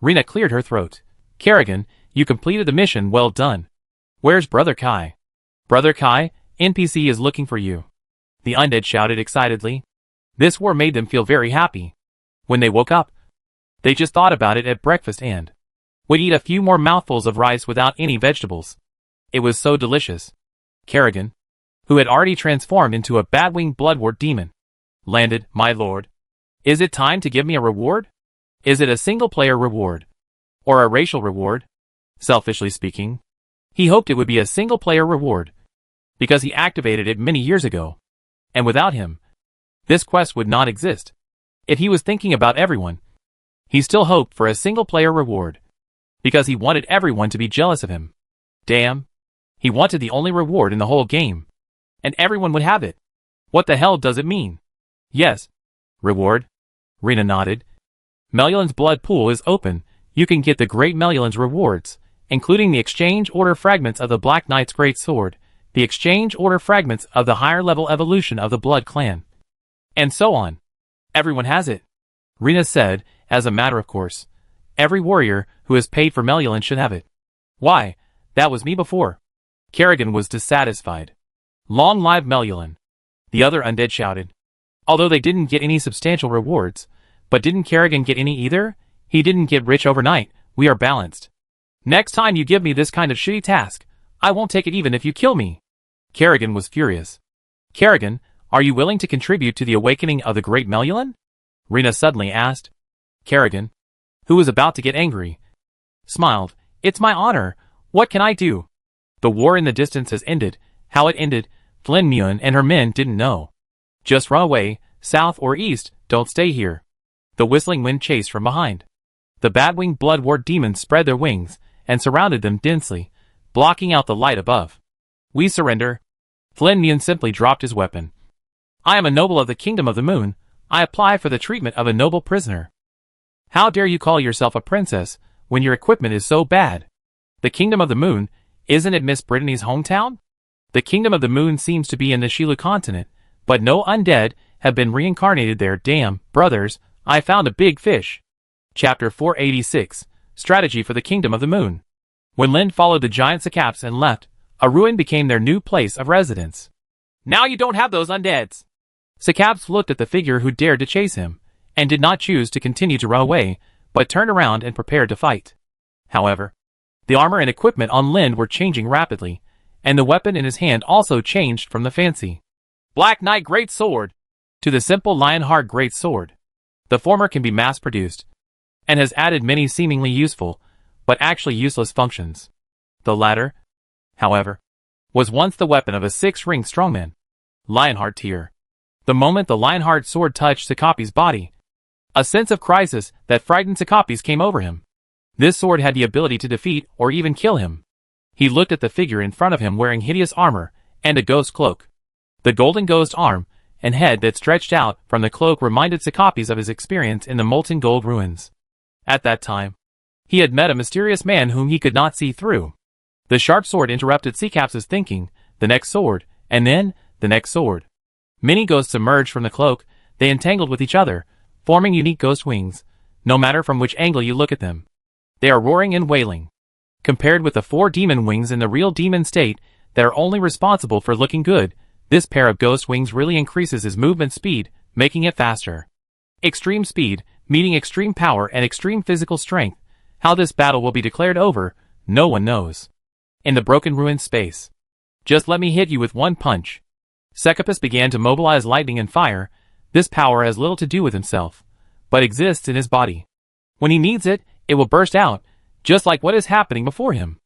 Reyna cleared her throat. Kerrigan, you completed the mission, well done. Where's Brother Kai? Brother Kai, NPC is looking for you. The undead shouted excitedly. This war made them feel very happy. When they woke up, they just thought about it at breakfast and would eat a few more mouthfuls of rice without any vegetables. It was so delicious. Kerrigan, who had already transformed into a bat-winged bloodwort demon, landed. My lord, is it time to give me a reward? Is it a single-player reward? Or a racial reward? Selfishly speaking, he hoped it would be a single-player reward, because he activated it many years ago, and without him, this quest would not exist. If he was thinking about everyone, he still hoped for a single-player reward, because he wanted everyone to be jealous of him. Damn, he wanted the only reward in the whole game, and everyone would have it. What the hell does it mean? Yes, reward. Reyna nodded. Melion's blood pool is open. You can get the Great Melion's rewards, including the exchange order fragments of the Black Knight's Great Sword, the exchange order fragments of the higher level evolution of the Blood Clan, and so on. Everyone has it, Reyna said, as a matter of course. Every warrior who has paid for Melion should have it. Why, that was me before. Kerrigan was dissatisfied. Long live Melion, the other undead shouted. Although they didn't get any substantial rewards, but didn't Kerrigan get any either? He didn't get rich overnight. We are balanced. Next time you give me this kind of shitty task, I won't take it even if you kill me. Kerrigan was furious. Kerrigan, are you willing to contribute to the awakening of the Great Melion? Reyna suddenly asked. Kerrigan, who was about to get angry, smiled. It's my honor. What can I do? The war in the distance has ended. How it ended, Flynn Muen and her men didn't know. Just run away, south or east, don't stay here. The whistling wind chased from behind. The bat-winged blood-wart demons spread their wings and surrounded them densely, blocking out the light above. We surrender. Flynn Mew simply dropped his weapon. I am a noble of the Kingdom of the Moon. I apply for the treatment of a noble prisoner. How dare you call yourself a princess when your equipment is so bad? The Kingdom of the Moon, isn't it Miss Brittany's hometown? The Kingdom of the Moon seems to be in the Shilu continent, but no undead have been reincarnated there. Damn, brothers, I found a big fish. Chapter 486, Strategy for the Kingdom of the Moon. When Lin followed the giant Cycaps and left, a ruin became their new place of residence. Now you don't have those undeads. Cycaps looked at the figure who dared to chase him, and did not choose to continue to run away, but turned around and prepared to fight. However, the armor and equipment on Lin were changing rapidly, and the weapon in his hand also changed from the fancy Black Knight Great Sword to the simple Lionheart Great Sword. The former can be mass-produced, and has added many seemingly useful, but actually useless functions. The latter, however, was once the weapon of a six-ringed strongman, Lionheart tier. The moment the Lionheart sword touched Cycapi's body, a sense of crisis that frightened Cycapi came over him. This sword had the ability to defeat or even kill him. He looked at the figure in front of him wearing hideous armor and a ghost cloak. The golden ghost arm and head that stretched out from the cloak reminded Cycapi of his experience in the molten gold ruins. At that time, he had met a mysterious man whom he could not see through. The sharp sword interrupted Cycaps' thinking, the next sword, and then, the next sword. Many ghosts emerged from the cloak. They entangled with each other, forming unique ghost wings, no matter from which angle you look at them. They are roaring and wailing. Compared with the 4 demon wings in the real demon state that are only responsible for looking good, this pair of ghost wings really increases his movement speed, making it faster. Extreme speed, meeting extreme power and extreme physical strength. How this battle will be declared over, no one knows. In the broken ruined space. Just let me hit you with one punch. Cycapi began to mobilize lightning and fire. This power has little to do with himself, but exists in his body. When he needs it, it will burst out, just like what is happening before him.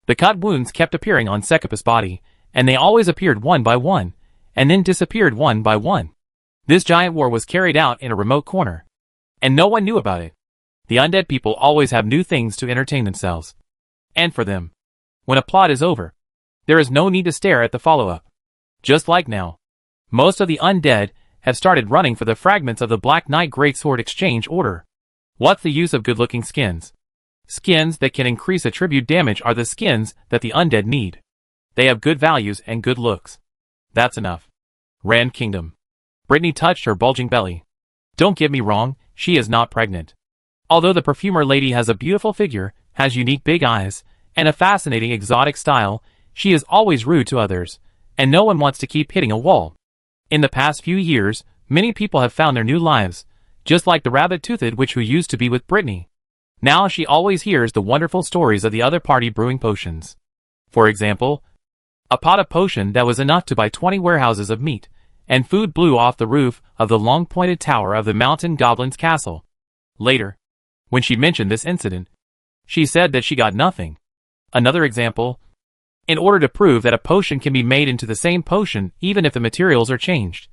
The cut wounds kept appearing on Cycapi's body, and they always appeared one by one, and then disappeared one by one. This giant war was carried out in a remote corner, and no one knew about it. The undead people always have new things to entertain themselves. And for them, when a plot is over, there is no need to stare at the follow-up. Just like now, most of the undead have started running for the fragments of the Black Knight Greatsword exchange order. What's the use of good-looking skins? Skins that can increase attribute damage are the skins that the undead need. They have good values and good looks. That's enough. Rand Kingdom. Brittany touched her bulging belly. Don't get me wrong, she is not pregnant. Although the perfumer lady has a beautiful figure, has unique big eyes, and a fascinating exotic style, she is always rude to others, and no one wants to keep hitting a wall. In the past few years, many people have found their new lives, just like the rabbit-toothed witch who used to be with Brittany. Now she always hears the wonderful stories of the other party brewing potions. For example, a pot of potion that was enough to buy 20 warehouses of meat and food blew off the roof of the long-pointed tower of the mountain goblin's castle. Later, when she mentioned this incident, she said that she got nothing. Another example, in order to prove that a potion can be made into the same potion even if the materials are changed.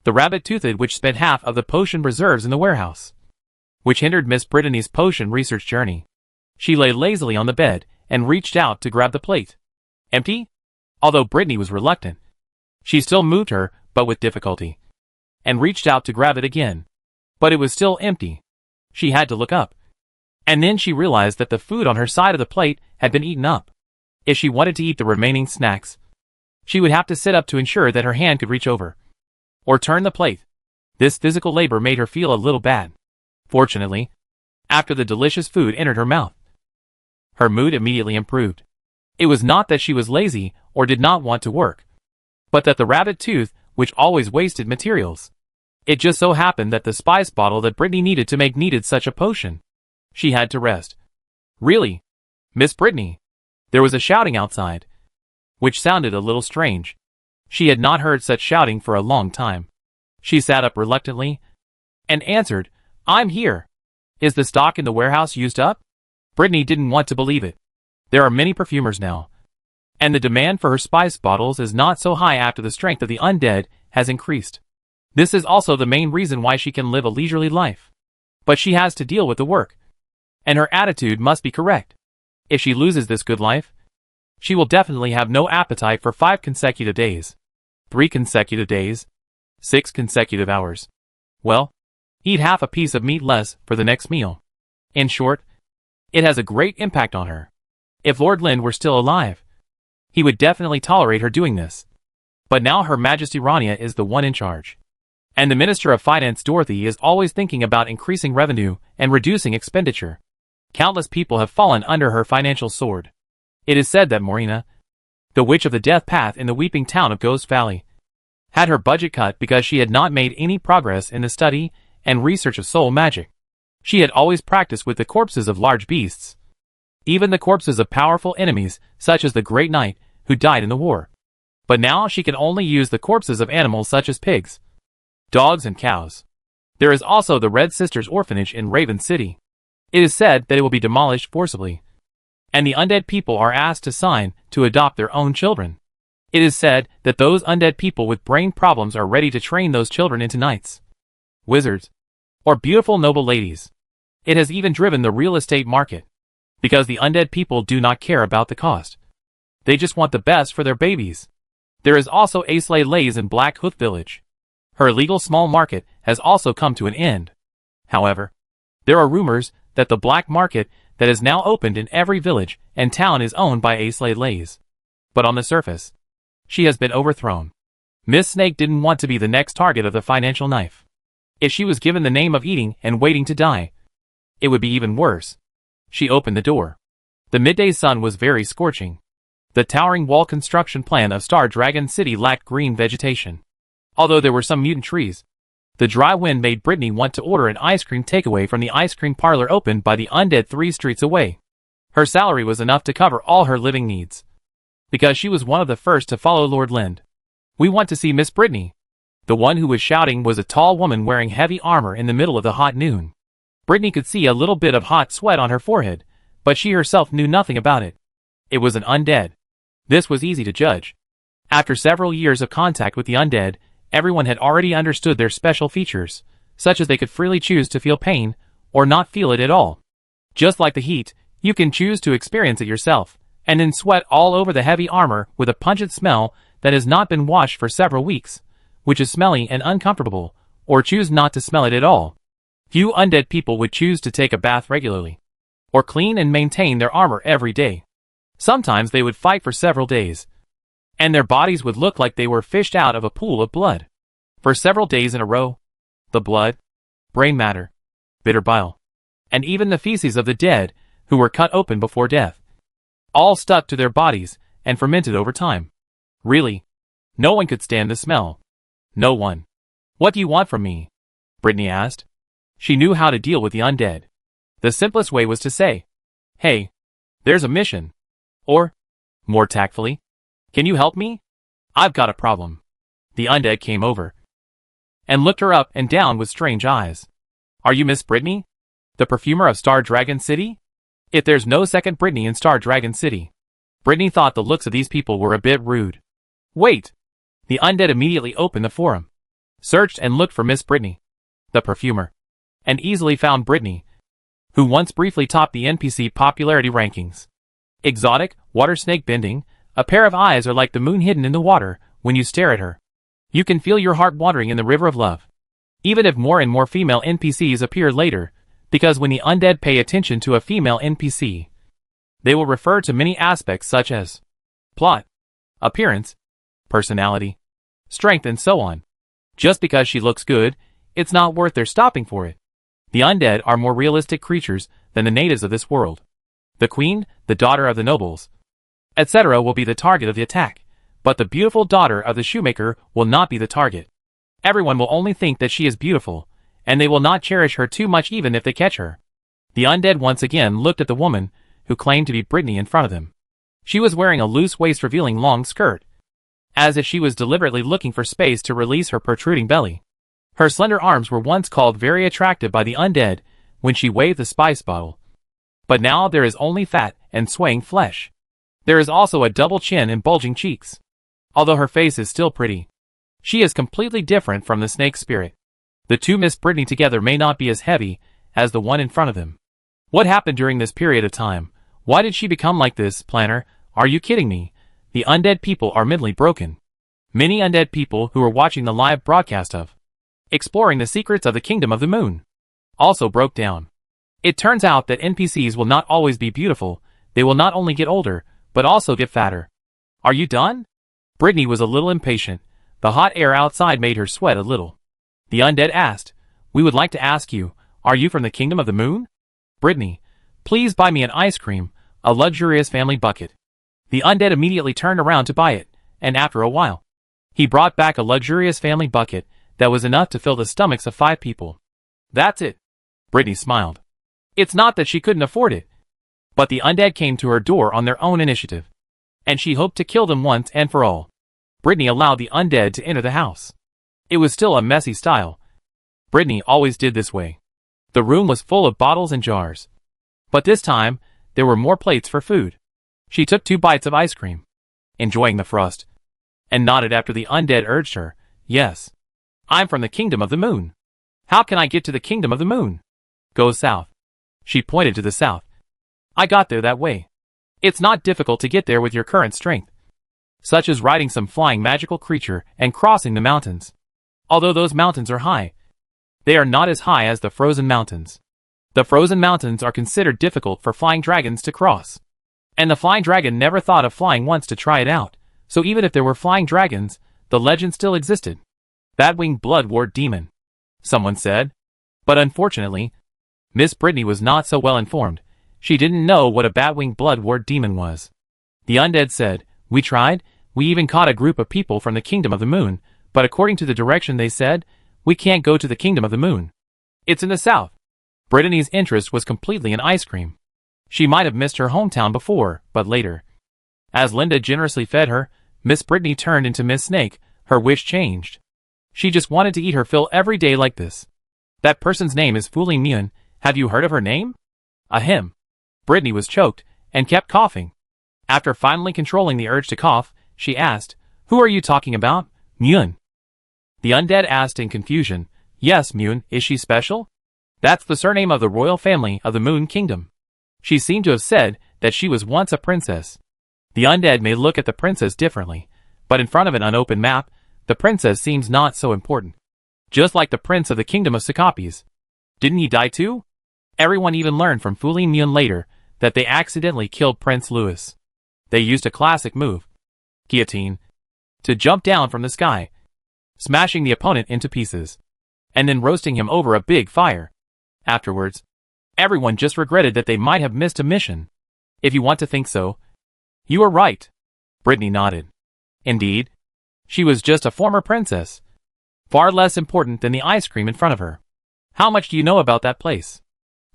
The rabbit-toothed witch spent half of the potion reserves in the warehouse, which hindered Miss Brittany's potion research journey. She lay lazily on the bed and reached out to grab the plate. Empty? Although Brittany was reluctant, she still moved her, but with difficulty, and reached out to grab it again. But it was still empty. She had to look up. And then she realized that the food on her side of the plate had been eaten up. If she wanted to eat the remaining snacks, she would have to sit up to ensure that her hand could reach over, or turn the plate. This physical labor made her feel a little bad. Fortunately, after the delicious food entered her mouth, her mood immediately improved. It was not that she was lazy or did not want to work, but that the rabbit tooth, which always wasted materials. It just so happened that the spice bottle that Brittany needed to make needed such a potion. She had to rest. Really? Miss Brittany? There was a shouting outside, which sounded a little strange. She had not heard such shouting for a long time. She sat up reluctantly and answered, "I'm here. Is the stock in the warehouse used up?" Brittany didn't want to believe it. There are many perfumers now, and the demand for her spice bottles is not so high after the strength of the undead has increased. This is also the main reason why she can live a leisurely life. But she has to deal with the work. And her attitude must be correct. If she loses this good life, she will definitely have no appetite for 5 consecutive days, 3 consecutive days, 6 consecutive hours. Well, eat half a piece of meat less for the next meal. In short, it has a great impact on her. If Lord Lind were still alive, he would definitely tolerate her doing this. But now Her Majesty Rania is the one in charge. And the Minister of Finance Dorothy is always thinking about increasing revenue and reducing expenditure. Countless people have fallen under her financial sword. It is said that Morina, the witch of the death path in the weeping town of Ghost Valley, had her budget cut because she had not made any progress in the study and research of soul magic. She had always practiced with the corpses of large beasts, even the corpses of powerful enemies such as the Great Knight who died in the war. But now she can only use the corpses of animals such as pigs, dogs and cows. There is also the Red Sisters Orphanage in Raven City. It is said that it will be demolished forcibly, and the undead people are asked to sign to adopt their own children. It is said that those undead people with brain problems are ready to train those children into knights, wizards, or beautiful noble ladies. It has even driven the real estate market, because the undead people do not care about the cost. They just want the best for their babies. There is also Aisley Lays in Black Hoof Village. Her illegal small market has also come to an end. However, there are rumors that the black market that is now opened in every village and town is owned by Aisley Lays. But on the surface, she has been overthrown. Miss Snake didn't want to be the next target of the financial knife. If she was given the name of eating and waiting to die, it would be even worse. She opened the door. The midday sun was very scorching. The towering wall construction plan of Star Dragon City lacked green vegetation. Although there were some mutant trees, the dry wind made Brittany want to order an ice cream takeaway from the ice cream parlor opened by the undead 3 streets away. Her salary was enough to cover all her living needs, because she was one of the first to follow Lord Lind. "We want to see Miss Brittany." The one who was shouting was a tall woman wearing heavy armor in the middle of the hot noon. Brittany could see a little bit of hot sweat on her forehead, but she herself knew nothing about it. It was an undead. This was easy to judge. After several years of contact with the undead, everyone had already understood their special features, such as they could freely choose to feel pain, or not feel it at all. Just like the heat, you can choose to experience it yourself, and then sweat all over the heavy armor with a pungent smell that has not been washed for several weeks, which is smelly and uncomfortable, or choose not to smell it at all. Few undead people would choose to take a bath regularly, or clean and maintain their armor every day. Sometimes they would fight for several days, and their bodies would look like they were fished out of a pool of blood. For several days in a row, the blood, brain matter, bitter bile, and even the feces of the dead, who were cut open before death, all stuck to their bodies and fermented over time. Really, no one could stand the smell. No one. "What do you want from me?" Brittany asked. She knew how to deal with the undead. The simplest way was to say, "Hey, there's a mission." Or, more tactfully, "Can you help me? I've got a problem." The undead came over and looked her up and down with strange eyes. "Are you Miss Brittany, the perfumer of Star Dragon City?" If there's no second Brittany in Star Dragon City. Brittany thought the looks of these people were a bit rude. "Wait." The undead immediately opened the forum, searched and looked for Miss Brittany, the perfumer, and easily found Brittany, who once briefly topped the NPC popularity rankings. Exotic, water snake bending, a pair of eyes are like the moon hidden in the water when you stare at her. You can feel your heart wandering in the river of love. Even if more and more female NPCs appear later, because when the undead pay attention to a female NPC, they will refer to many aspects such as plot, appearance, personality, strength, and so on. Just because she looks good, it's not worth their stopping for it. The undead are more realistic creatures than the natives of this world. The queen, the daughter of the nobles, etc. will be the target of the attack, but the beautiful daughter of the shoemaker will not be the target. Everyone will only think that she is beautiful, and they will not cherish her too much even if they catch her. The undead once again looked at the woman who claimed to be Brittany in front of them. She was wearing a loose waist revealing long skirt, as if she was deliberately looking for space to release her protruding belly. Her slender arms were once called very attractive by the undead when she waved the spice bottle, but now there is only fat and swaying flesh. There is also a double chin and bulging cheeks. Although her face is still pretty, she is completely different from the snake spirit. The two Miss Brittany together may not be as heavy as the one in front of them, What happened during this period of time? Why did she become like this, Planner? Are you kidding me? The undead people are mentally broken. Many undead people who were watching the live broadcast of Exploring the Secrets of the Kingdom of the Moon also broke down. It turns out that NPCs will not always be beautiful. They will not only get older, but also get fatter. Are you done? Brittany was a little impatient. The hot air outside made her sweat a little. The undead asked, "We would like to ask you, are you from the Kingdom of the Moon?" Brittany, "Please buy me an ice cream, a luxurious family bucket." The undead immediately turned around to buy it, and after a while, he brought back a luxurious family bucket that was enough to fill the stomachs of 5 people. That's it. Brittany smiled. It's not that she couldn't afford it, but the undead came to her door on their own initiative, and she hoped to kill them once and for all. Brittany allowed the undead to enter the house. It was still a messy style. Brittany always did this way. The room was full of bottles and jars. But this time, there were more plates for food. She took 2 bites of ice cream, enjoying the frust, and nodded after the undead urged her, "Yes. I'm from the Kingdom of the Moon. How can I get to the Kingdom of the Moon?" "Go south." She pointed to the south. "I got there that way. It's not difficult to get there with your current strength, such as riding some flying magical creature and crossing the mountains. Although those mountains are high, they are not as high as the frozen mountains. The frozen mountains are considered difficult for flying dragons to cross. And the flying dragon never thought of flying once to try it out, so even if there were flying dragons, the legend still existed. Bat-winged blood ward demon, someone said. But unfortunately, Miss Brittany was not so well informed. She didn't know what a bat-winged blood ward demon was. The undead said, "We tried, we even caught a group of people from the Kingdom of the Moon, but according to the direction they said, we can't go to the Kingdom of the Moon. It's in the south." Brittany's interest was completely in ice cream. She might have missed her hometown before, but later, as Linda generously fed her, Miss Brittany turned into Miss Snake. Her wish changed. She just wanted to eat her fill every day like this. "That person's name is Fooling Myun. Have you heard of her name?" Ahem. Brittany was choked, and kept coughing. After finally controlling the urge to cough, she asked, "Who are you talking about, Myun?" The undead asked in confusion, "Yes, Myun, is she special? That's the surname of the royal family of the Moon Kingdom. She seemed to have said that she was once a princess." The undead may look at the princess differently, but in front of an unopened map, the princess seems not so important. Just like the prince of the Kingdom of Sakapis. Didn't he die too? Everyone even learned from Fooling Myun later that they accidentally killed Prince Louis. They used a classic move, guillotine, to jump down from the sky, smashing the opponent into pieces, and then roasting him over a big fire. Afterwards, everyone just regretted that they might have missed a mission. If you want to think so, you are right. Brittany nodded. Indeed, she was just a former princess, far less important than the ice cream in front of her. "How much do you know about that place?"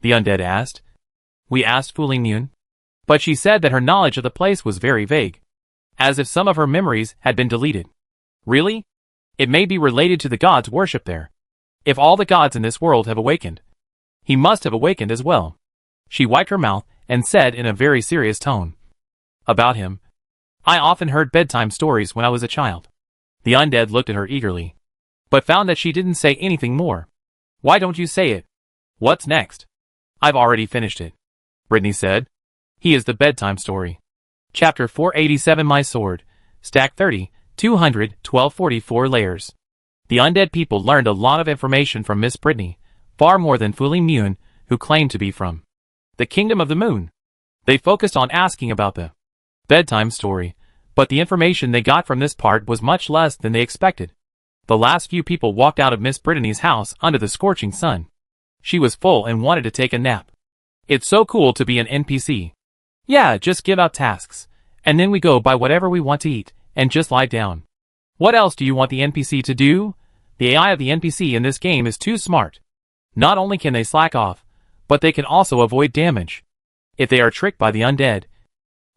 the undead asked. We asked Fooling Myun, but she said that her knowledge of the place was very vague, as if some of her memories had been deleted. "Really? It may be related to the gods worshipped there. If all the gods in this world have awakened, he must have awakened as well." She wiped her mouth and said in a very serious tone, "About him, I often heard bedtime stories when I was a child." The undead looked at her eagerly, but found that she didn't say anything more. "Why don't you say it? What's next?" "I've already finished it," Brittany said. "He is the bedtime story." Chapter 487 My Sword, Stack 30, 200, 1244 layers. The undead people learned a lot of information from Miss Brittany, far more than Fooling Myun, who claimed to be from the Kingdom of the Moon. They focused on asking about the bedtime story, but the information they got from this part was much less than they expected. The last few people walked out of Miss Brittany's house under the scorching sun. She was full and wanted to take a nap. It's so cool to be an NPC. Yeah, just give out tasks, and then we go buy whatever we want to eat, and just lie down. What else do you want the NPC to do? The AI of the NPC in this game is too smart. Not only can they slack off, but they can also avoid damage. If they are tricked by the undead,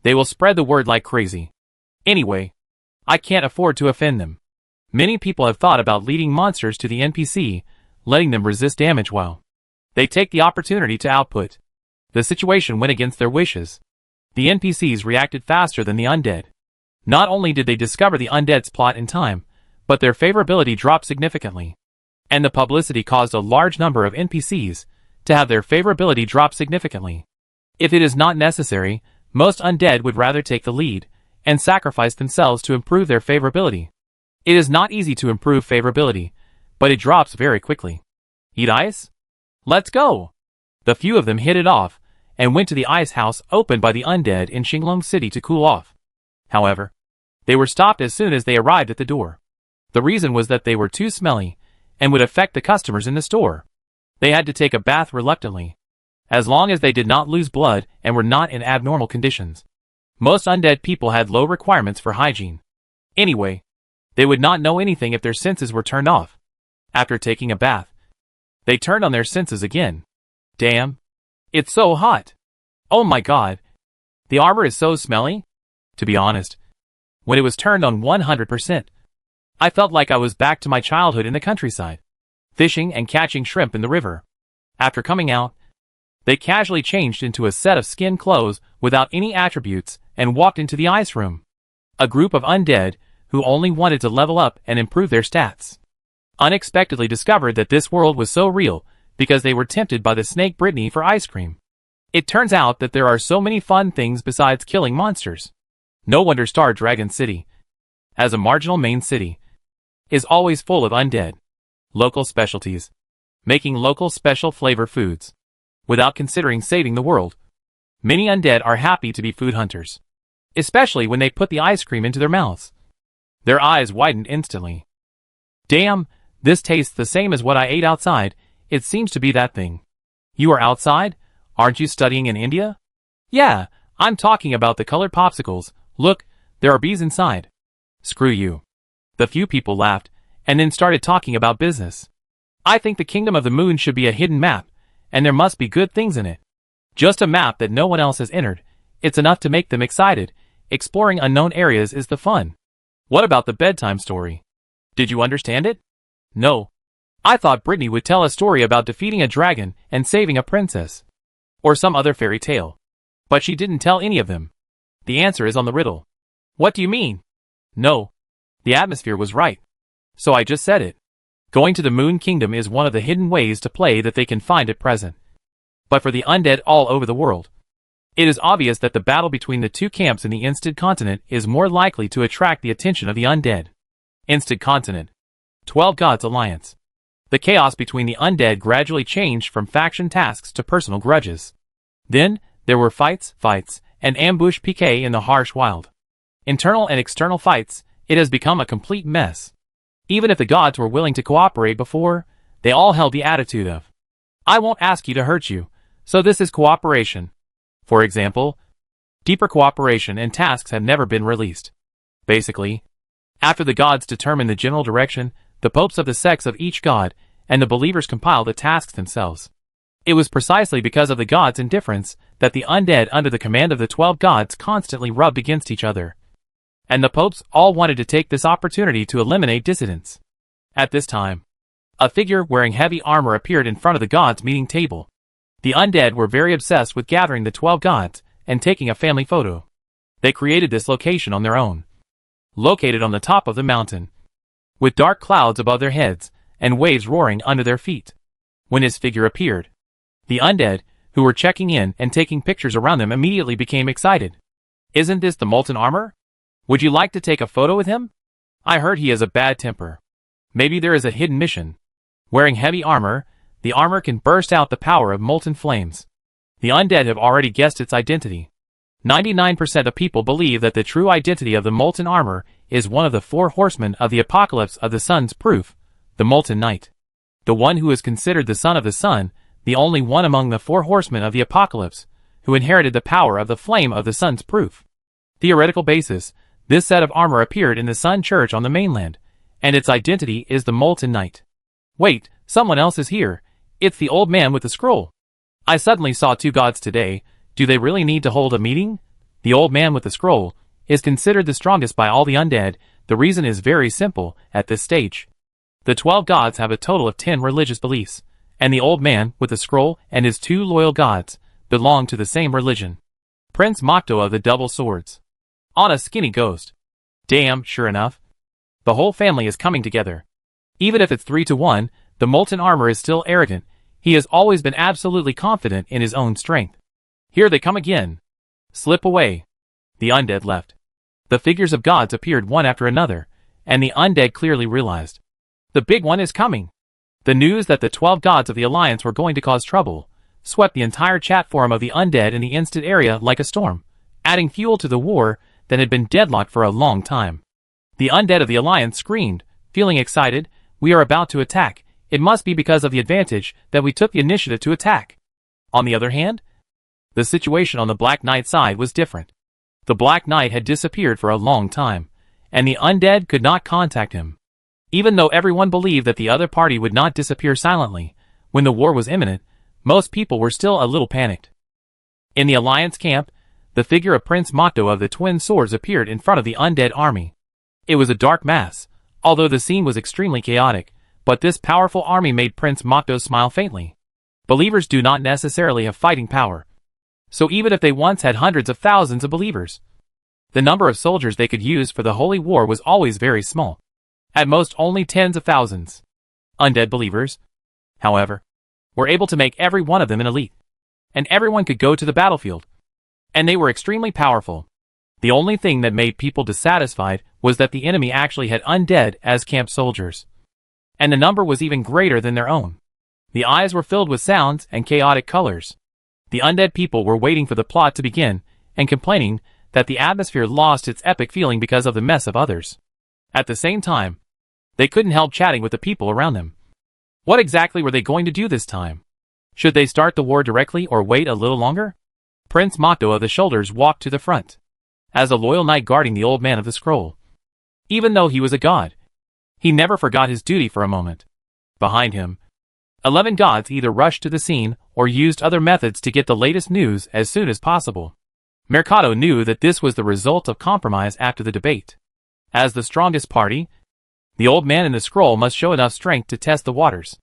they will spread the word like crazy. Anyway, I can't afford to offend them. Many people have thought about leading monsters to the NPC, letting them resist damage while they take the opportunity to output. The situation went against their wishes. The NPCs reacted faster than the undead. Not only did they discover the undead's plot in time, but their favorability dropped significantly. And the publicity caused a large number of NPCs to have their favorability drop significantly. If it is not necessary, most undead would rather take the lead and sacrifice themselves to improve their favorability. It is not easy to improve favorability, but it drops very quickly. Eat ice? Let's go! The few of them hit it off and went to the ice house opened by the undead in Xinglong City to cool off. However, they were stopped as soon as they arrived at the door. The reason was that they were too smelly and would affect the customers in the store. They had to take a bath reluctantly, as long as they did not lose blood and were not in abnormal conditions. Most undead people had low requirements for hygiene. Anyway, they would not know anything if their senses were turned off. After taking a bath, they turned on their senses again. Damn. It's so hot. Oh my god. The armor is so smelly. To be honest, when it was turned on 100%, I felt like I was back to my childhood in the countryside, fishing and catching shrimp in the river. After coming out, they casually changed into a set of skin clothes without any attributes and walked into the ice room. A group of undead who only wanted to level up and improve their stats unexpectedly discovered that this world was so real because they were tempted by the snake Brittany for ice cream. It turns out that there are so many fun things besides killing monsters. No wonder Star Dragon City, as a marginal main city, is always full of undead. Local specialties. Making local special flavor foods. Without considering saving the world. Many undead are happy to be food hunters. Especially when they put the ice cream into their mouths. Their eyes widened instantly. Damn, this tastes the same as what I ate outside. It seems to be that thing. You are outside? Aren't you studying in India? Yeah, I'm talking about the colored popsicles. Look, there are bees inside. Screw you. The few people laughed, and then started talking about business. I think the Kingdom of the Moon should be a hidden map, and there must be good things in it. Just a map that no one else has entered. It's enough to make them excited. Exploring unknown areas is the fun. What about the bedtime story? Did you understand it? No. I thought Brittany would tell a story about defeating a dragon and saving a princess. Or some other fairy tale. But she didn't tell any of them. The answer is on the riddle. What do you mean? No. The atmosphere was right. So I just said it. Going to the Moon Kingdom is one of the hidden ways to play that they can find at present. But for the undead all over the world, it is obvious that the battle between the two camps in the Instead continent is more likely to attract the attention of the undead. Instead continent. 12 Gods Alliance. The chaos between the undead gradually changed from faction tasks to personal grudges. Then, there were fights, and ambush PK in the harsh wild. Internal and external fights, it has become a complete mess. Even if the gods were willing to cooperate before, they all held the attitude of, I won't ask you to hurt you, so this is cooperation. For example, deeper cooperation and tasks have never been released. Basically, after the gods determine the general direction, the popes of the sects of each god, and the believers compile the tasks themselves. It was precisely because of the gods' indifference that the undead under the command of the 12 gods constantly rubbed against each other. And the popes all wanted to take this opportunity to eliminate dissidents. At this time, a figure wearing heavy armor appeared in front of the gods' meeting table. The undead were very obsessed with gathering the 12 gods and taking a family photo. They created this location on their own. Located on the top of the mountain, with dark clouds above their heads and waves roaring under their feet. When his figure appeared, the undead, who were checking in and taking pictures around them, immediately became excited. Isn't this the molten armor? Would you like to take a photo with him? I heard he has a bad temper. Maybe there is a hidden mission. Wearing heavy armor, the armor can burst out the power of molten flames. The undead have already guessed its identity. 99% of people believe that the true identity of the molten armor is one of the 4 horsemen of the apocalypse of the sun's proof, the molten knight. The one who is considered the son of the sun, the only one among the 4 horsemen of the apocalypse, who inherited the power of the flame of the sun's proof. Theoretical basis, this set of armor appeared in the Sun Church on the mainland, and its identity is the molten knight. Wait, someone else is here. It's the old man with the scroll. I suddenly saw 2 gods today. Do they really need to hold a meeting? The old man with the scroll is considered the strongest by all the undead. The reason is very simple at this stage. The 12 gods have a total of 10 religious beliefs, and the old man with the scroll and his 2 loyal gods belong to the same religion. Prince Mokto of the Double Swords. On a skinny ghost. Damn, sure enough. The whole family is coming together. Even if it's 3-1, the molten armor is still arrogant. He has always been absolutely confident in his own strength. Here they come again. Slip away. The undead left. The figures of gods appeared one after another, and the undead clearly realized. The big one is coming. The news that the 12 gods of the Alliance were going to cause trouble swept the entire chat forum of the undead in the instant area like a storm, adding fuel to the war that had been deadlocked for a long time. The undead of the Alliance screamed, feeling excited, "We are about to attack. It must be because of the advantage that we took the initiative to attack." On the other hand, the situation on the Black Knight side was different. The Black Knight had disappeared for a long time, and the undead could not contact him. Even though everyone believed that the other party would not disappear silently, when the war was imminent, most people were still a little panicked. In the Alliance camp, the figure of Prince Motto of the Twin Swords appeared in front of the undead army. It was a dark mass, although the scene was extremely chaotic, but this powerful army made Prince Motto smile faintly. Believers do not necessarily have fighting power. So even if they once had hundreds of thousands of believers, the number of soldiers they could use for the holy war was always very small. At most only tens of thousands. Undead believers, however, were able to make every one of them an elite. And everyone could go to the battlefield. And they were extremely powerful. The only thing that made people dissatisfied was that the enemy actually had undead as camp soldiers. And the number was even greater than their own. The eyes were filled with sounds and chaotic colors. The undead people were waiting for the plot to begin, and complaining that the atmosphere lost its epic feeling because of the mess of others. At the same time, they couldn't help chatting with the people around them. What exactly were they going to do this time? Should they start the war directly or wait a little longer? Prince Motto of the Shoulders walked to the front, as a loyal knight guarding the old man of the scroll. Even though he was a god, he never forgot his duty for a moment. Behind him, 11 gods either rushed to the scene or used other methods to get the latest news as soon as possible. Mercado knew that this was the result of compromise after the debate. As the strongest party, the old man in the scroll must show enough strength to test the waters.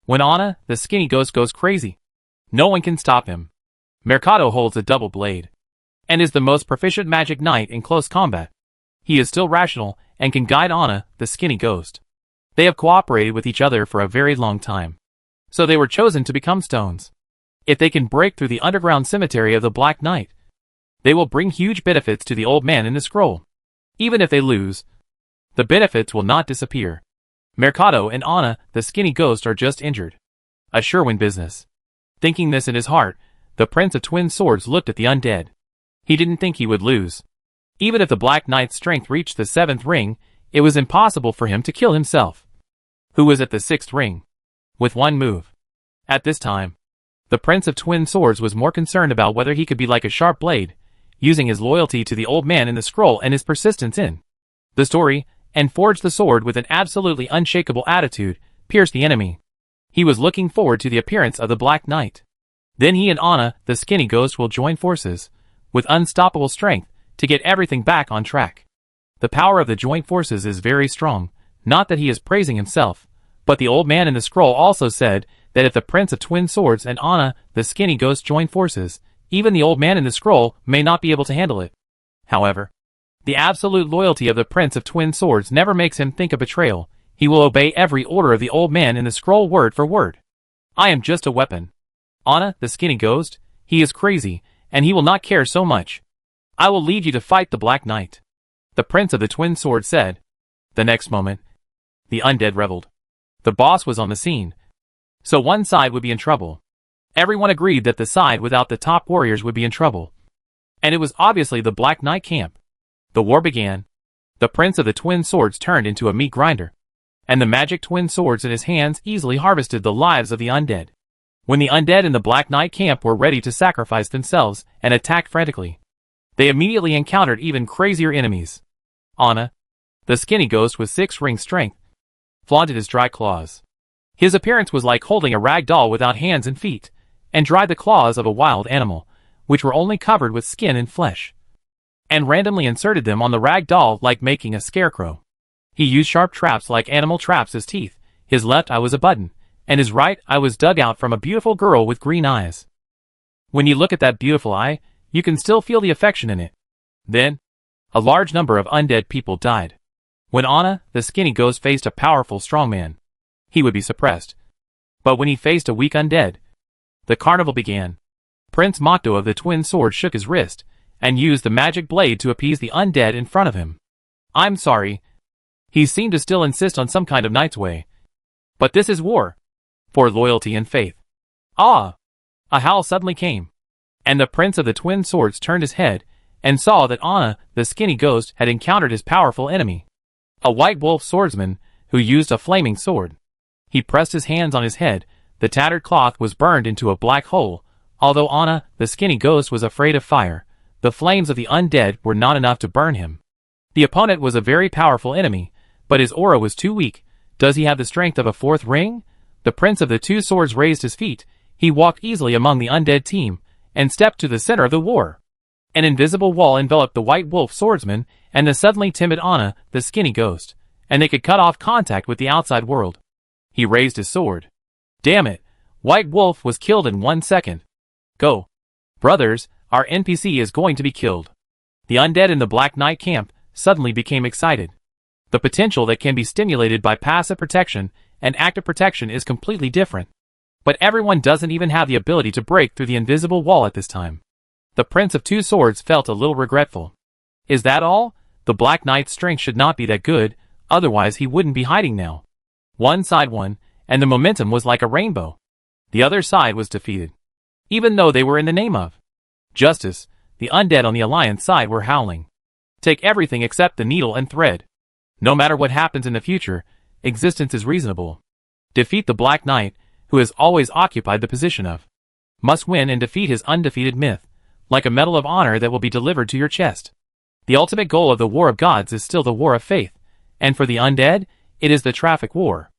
When Anna, the skinny ghost, goes crazy, no one can stop him. Mercado holds a double blade, and is the most proficient magic knight in close combat. He is still rational and can guide Anna, the skinny ghost. They have cooperated with each other for a very long time, so they were chosen to become stones. If they can break through the underground cemetery of the Black Knight, they will bring huge benefits to the old man in the scroll. Even if they lose, the benefits will not disappear. Mercado and Anna, the skinny ghost, are just injured. A sure win business. Thinking this in his heart, the Prince of Twin Swords looked at the undead. He didn't think he would lose. Even if the Black Knight's strength reached the 7th ring, it was impossible for him to kill himself, who was at the 6th ring, with one move. At this time, the Prince of Twin Swords was more concerned about whether he could be like a sharp blade, using his loyalty to the old man in the scroll and his persistence in the story, and forged the sword with an absolutely unshakable attitude, pierced the enemy. He was looking forward to the appearance of the Black Knight. Then he and Anna, the skinny ghost, will join forces, with unstoppable strength, to get everything back on track. The power of the joint forces is very strong, not that he is praising himself, but the old man in the scroll also said that if the Prince of Twin Swords and Anna, the skinny ghost, join forces, even the old man in the scroll may not be able to handle it. However, the absolute loyalty of the Prince of Twin Swords never makes him think of betrayal. He will obey every order of the old man in the scroll word for word. I am just a weapon. Anna, the skinny ghost, he is crazy, and he will not care so much. I will leave you to fight the Black Knight, the Prince of the Twin Swords said. The next moment, the undead reveled. The boss was on the scene, so one side would be in trouble. Everyone agreed that the side without the top warriors would be in trouble. And it was obviously the Black Knight camp. The war began. The Prince of the Twin Swords turned into a meat grinder, and the magic twin swords in his hands easily harvested the lives of the undead. When the undead in the Black Knight camp were ready to sacrifice themselves and attacked frantically, they immediately encountered even crazier enemies. Anna, the skinny ghost with 6-ring strength, flaunted his dry claws. His appearance was like holding a rag doll without hands and feet, and dried the claws of a wild animal, which were only covered with skin and flesh, and randomly inserted them on the rag doll like making a scarecrow. He used sharp traps like animal traps as teeth. His left eye was a button, and his right eye was dug out from a beautiful girl with green eyes. When you look at that beautiful eye, you can still feel the affection in it. Then, a large number of undead people died. When Anna, the skinny ghost, faced a powerful strongman, he would be suppressed. But when he faced a weak undead, the carnival began. Prince Mokto of the Twin Swords shook his wrist, and used the magic blade to appease the undead in front of him. I'm sorry. He seemed to still insist on some kind of knight's way. But this is war. For loyalty and faith. Ah! A howl suddenly came. And the Prince of the Twin Swords turned his head, and saw that Anna, the skinny ghost, had encountered his powerful enemy. A white wolf swordsman, who used a flaming sword. He pressed his hands on his head, the tattered cloth was burned into a black hole. Although Anna, the skinny ghost, was afraid of fire, the flames of the undead were not enough to burn him. The opponent was a very powerful enemy, but his aura was too weak. Does he have the strength of a fourth ring? The Prince of the Two Swords raised his feet. He walked easily among the undead team, and stepped to the center of the war. An invisible wall enveloped the white wolf swordsman, and the suddenly timid Anna, the skinny ghost, and they could cut off contact with the outside world. He raised his sword. Damn it! White Wolf was killed in 1 second. Go. Brothers, our NPC is going to be killed. The undead in the Black Knight camp suddenly became excited. The potential that can be stimulated by passive protection and active protection is completely different. But everyone doesn't even have the ability to break through the invisible wall at this time. The Prince of Two Swords felt a little regretful. Is that all? The Black Knight's strength should not be that good, otherwise he wouldn't be hiding now. One side won, and the momentum was like a rainbow. The other side was defeated. Even though they were in the name of justice, the undead on the Alliance side were howling. Take everything except the needle and thread. No matter what happens in the future, existence is reasonable. Defeat the Black Knight, who has always occupied the position of must win, and defeat his undefeated myth, like a medal of honor that will be delivered to your chest. The ultimate goal of the War of Gods is still the War of Faith, and for the undead, it is the traffic war.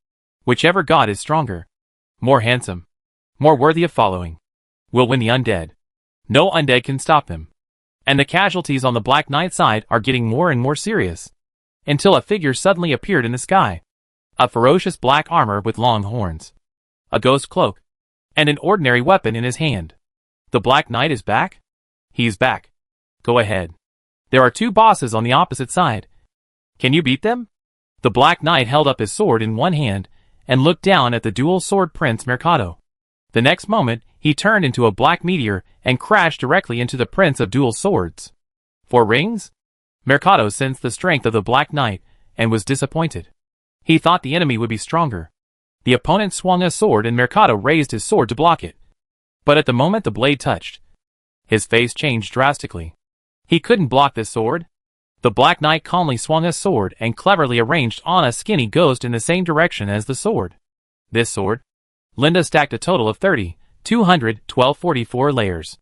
Whichever god is stronger, more handsome, more worthy of following, will win the undead. No undead can stop them. And the casualties on the Black Knight side are getting more and more serious. Until a figure suddenly appeared in the sky. A ferocious black armor with long horns. A ghost cloak. And an ordinary weapon in his hand. The Black Knight is back? He's back. Go ahead. There are two bosses on the opposite side. Can you beat them? The Black Knight held up his sword in one hand, and looked down at the dual sword Prince Mercado. The next moment, he turned into a black meteor, and crashed directly into the Prince of Dual Swords. 4 rings? Mercado sensed the strength of the Black Knight, and was disappointed. He thought the enemy would be stronger. The opponent swung a sword and Mercado raised his sword to block it. But at the moment the blade touched, his face changed drastically. He couldn't block this sword. The Black Knight calmly swung a sword and cleverly arranged on a skinny ghost in the same direction as the sword. This sword, Linda stacked a total of 30, 200, 1244 layers.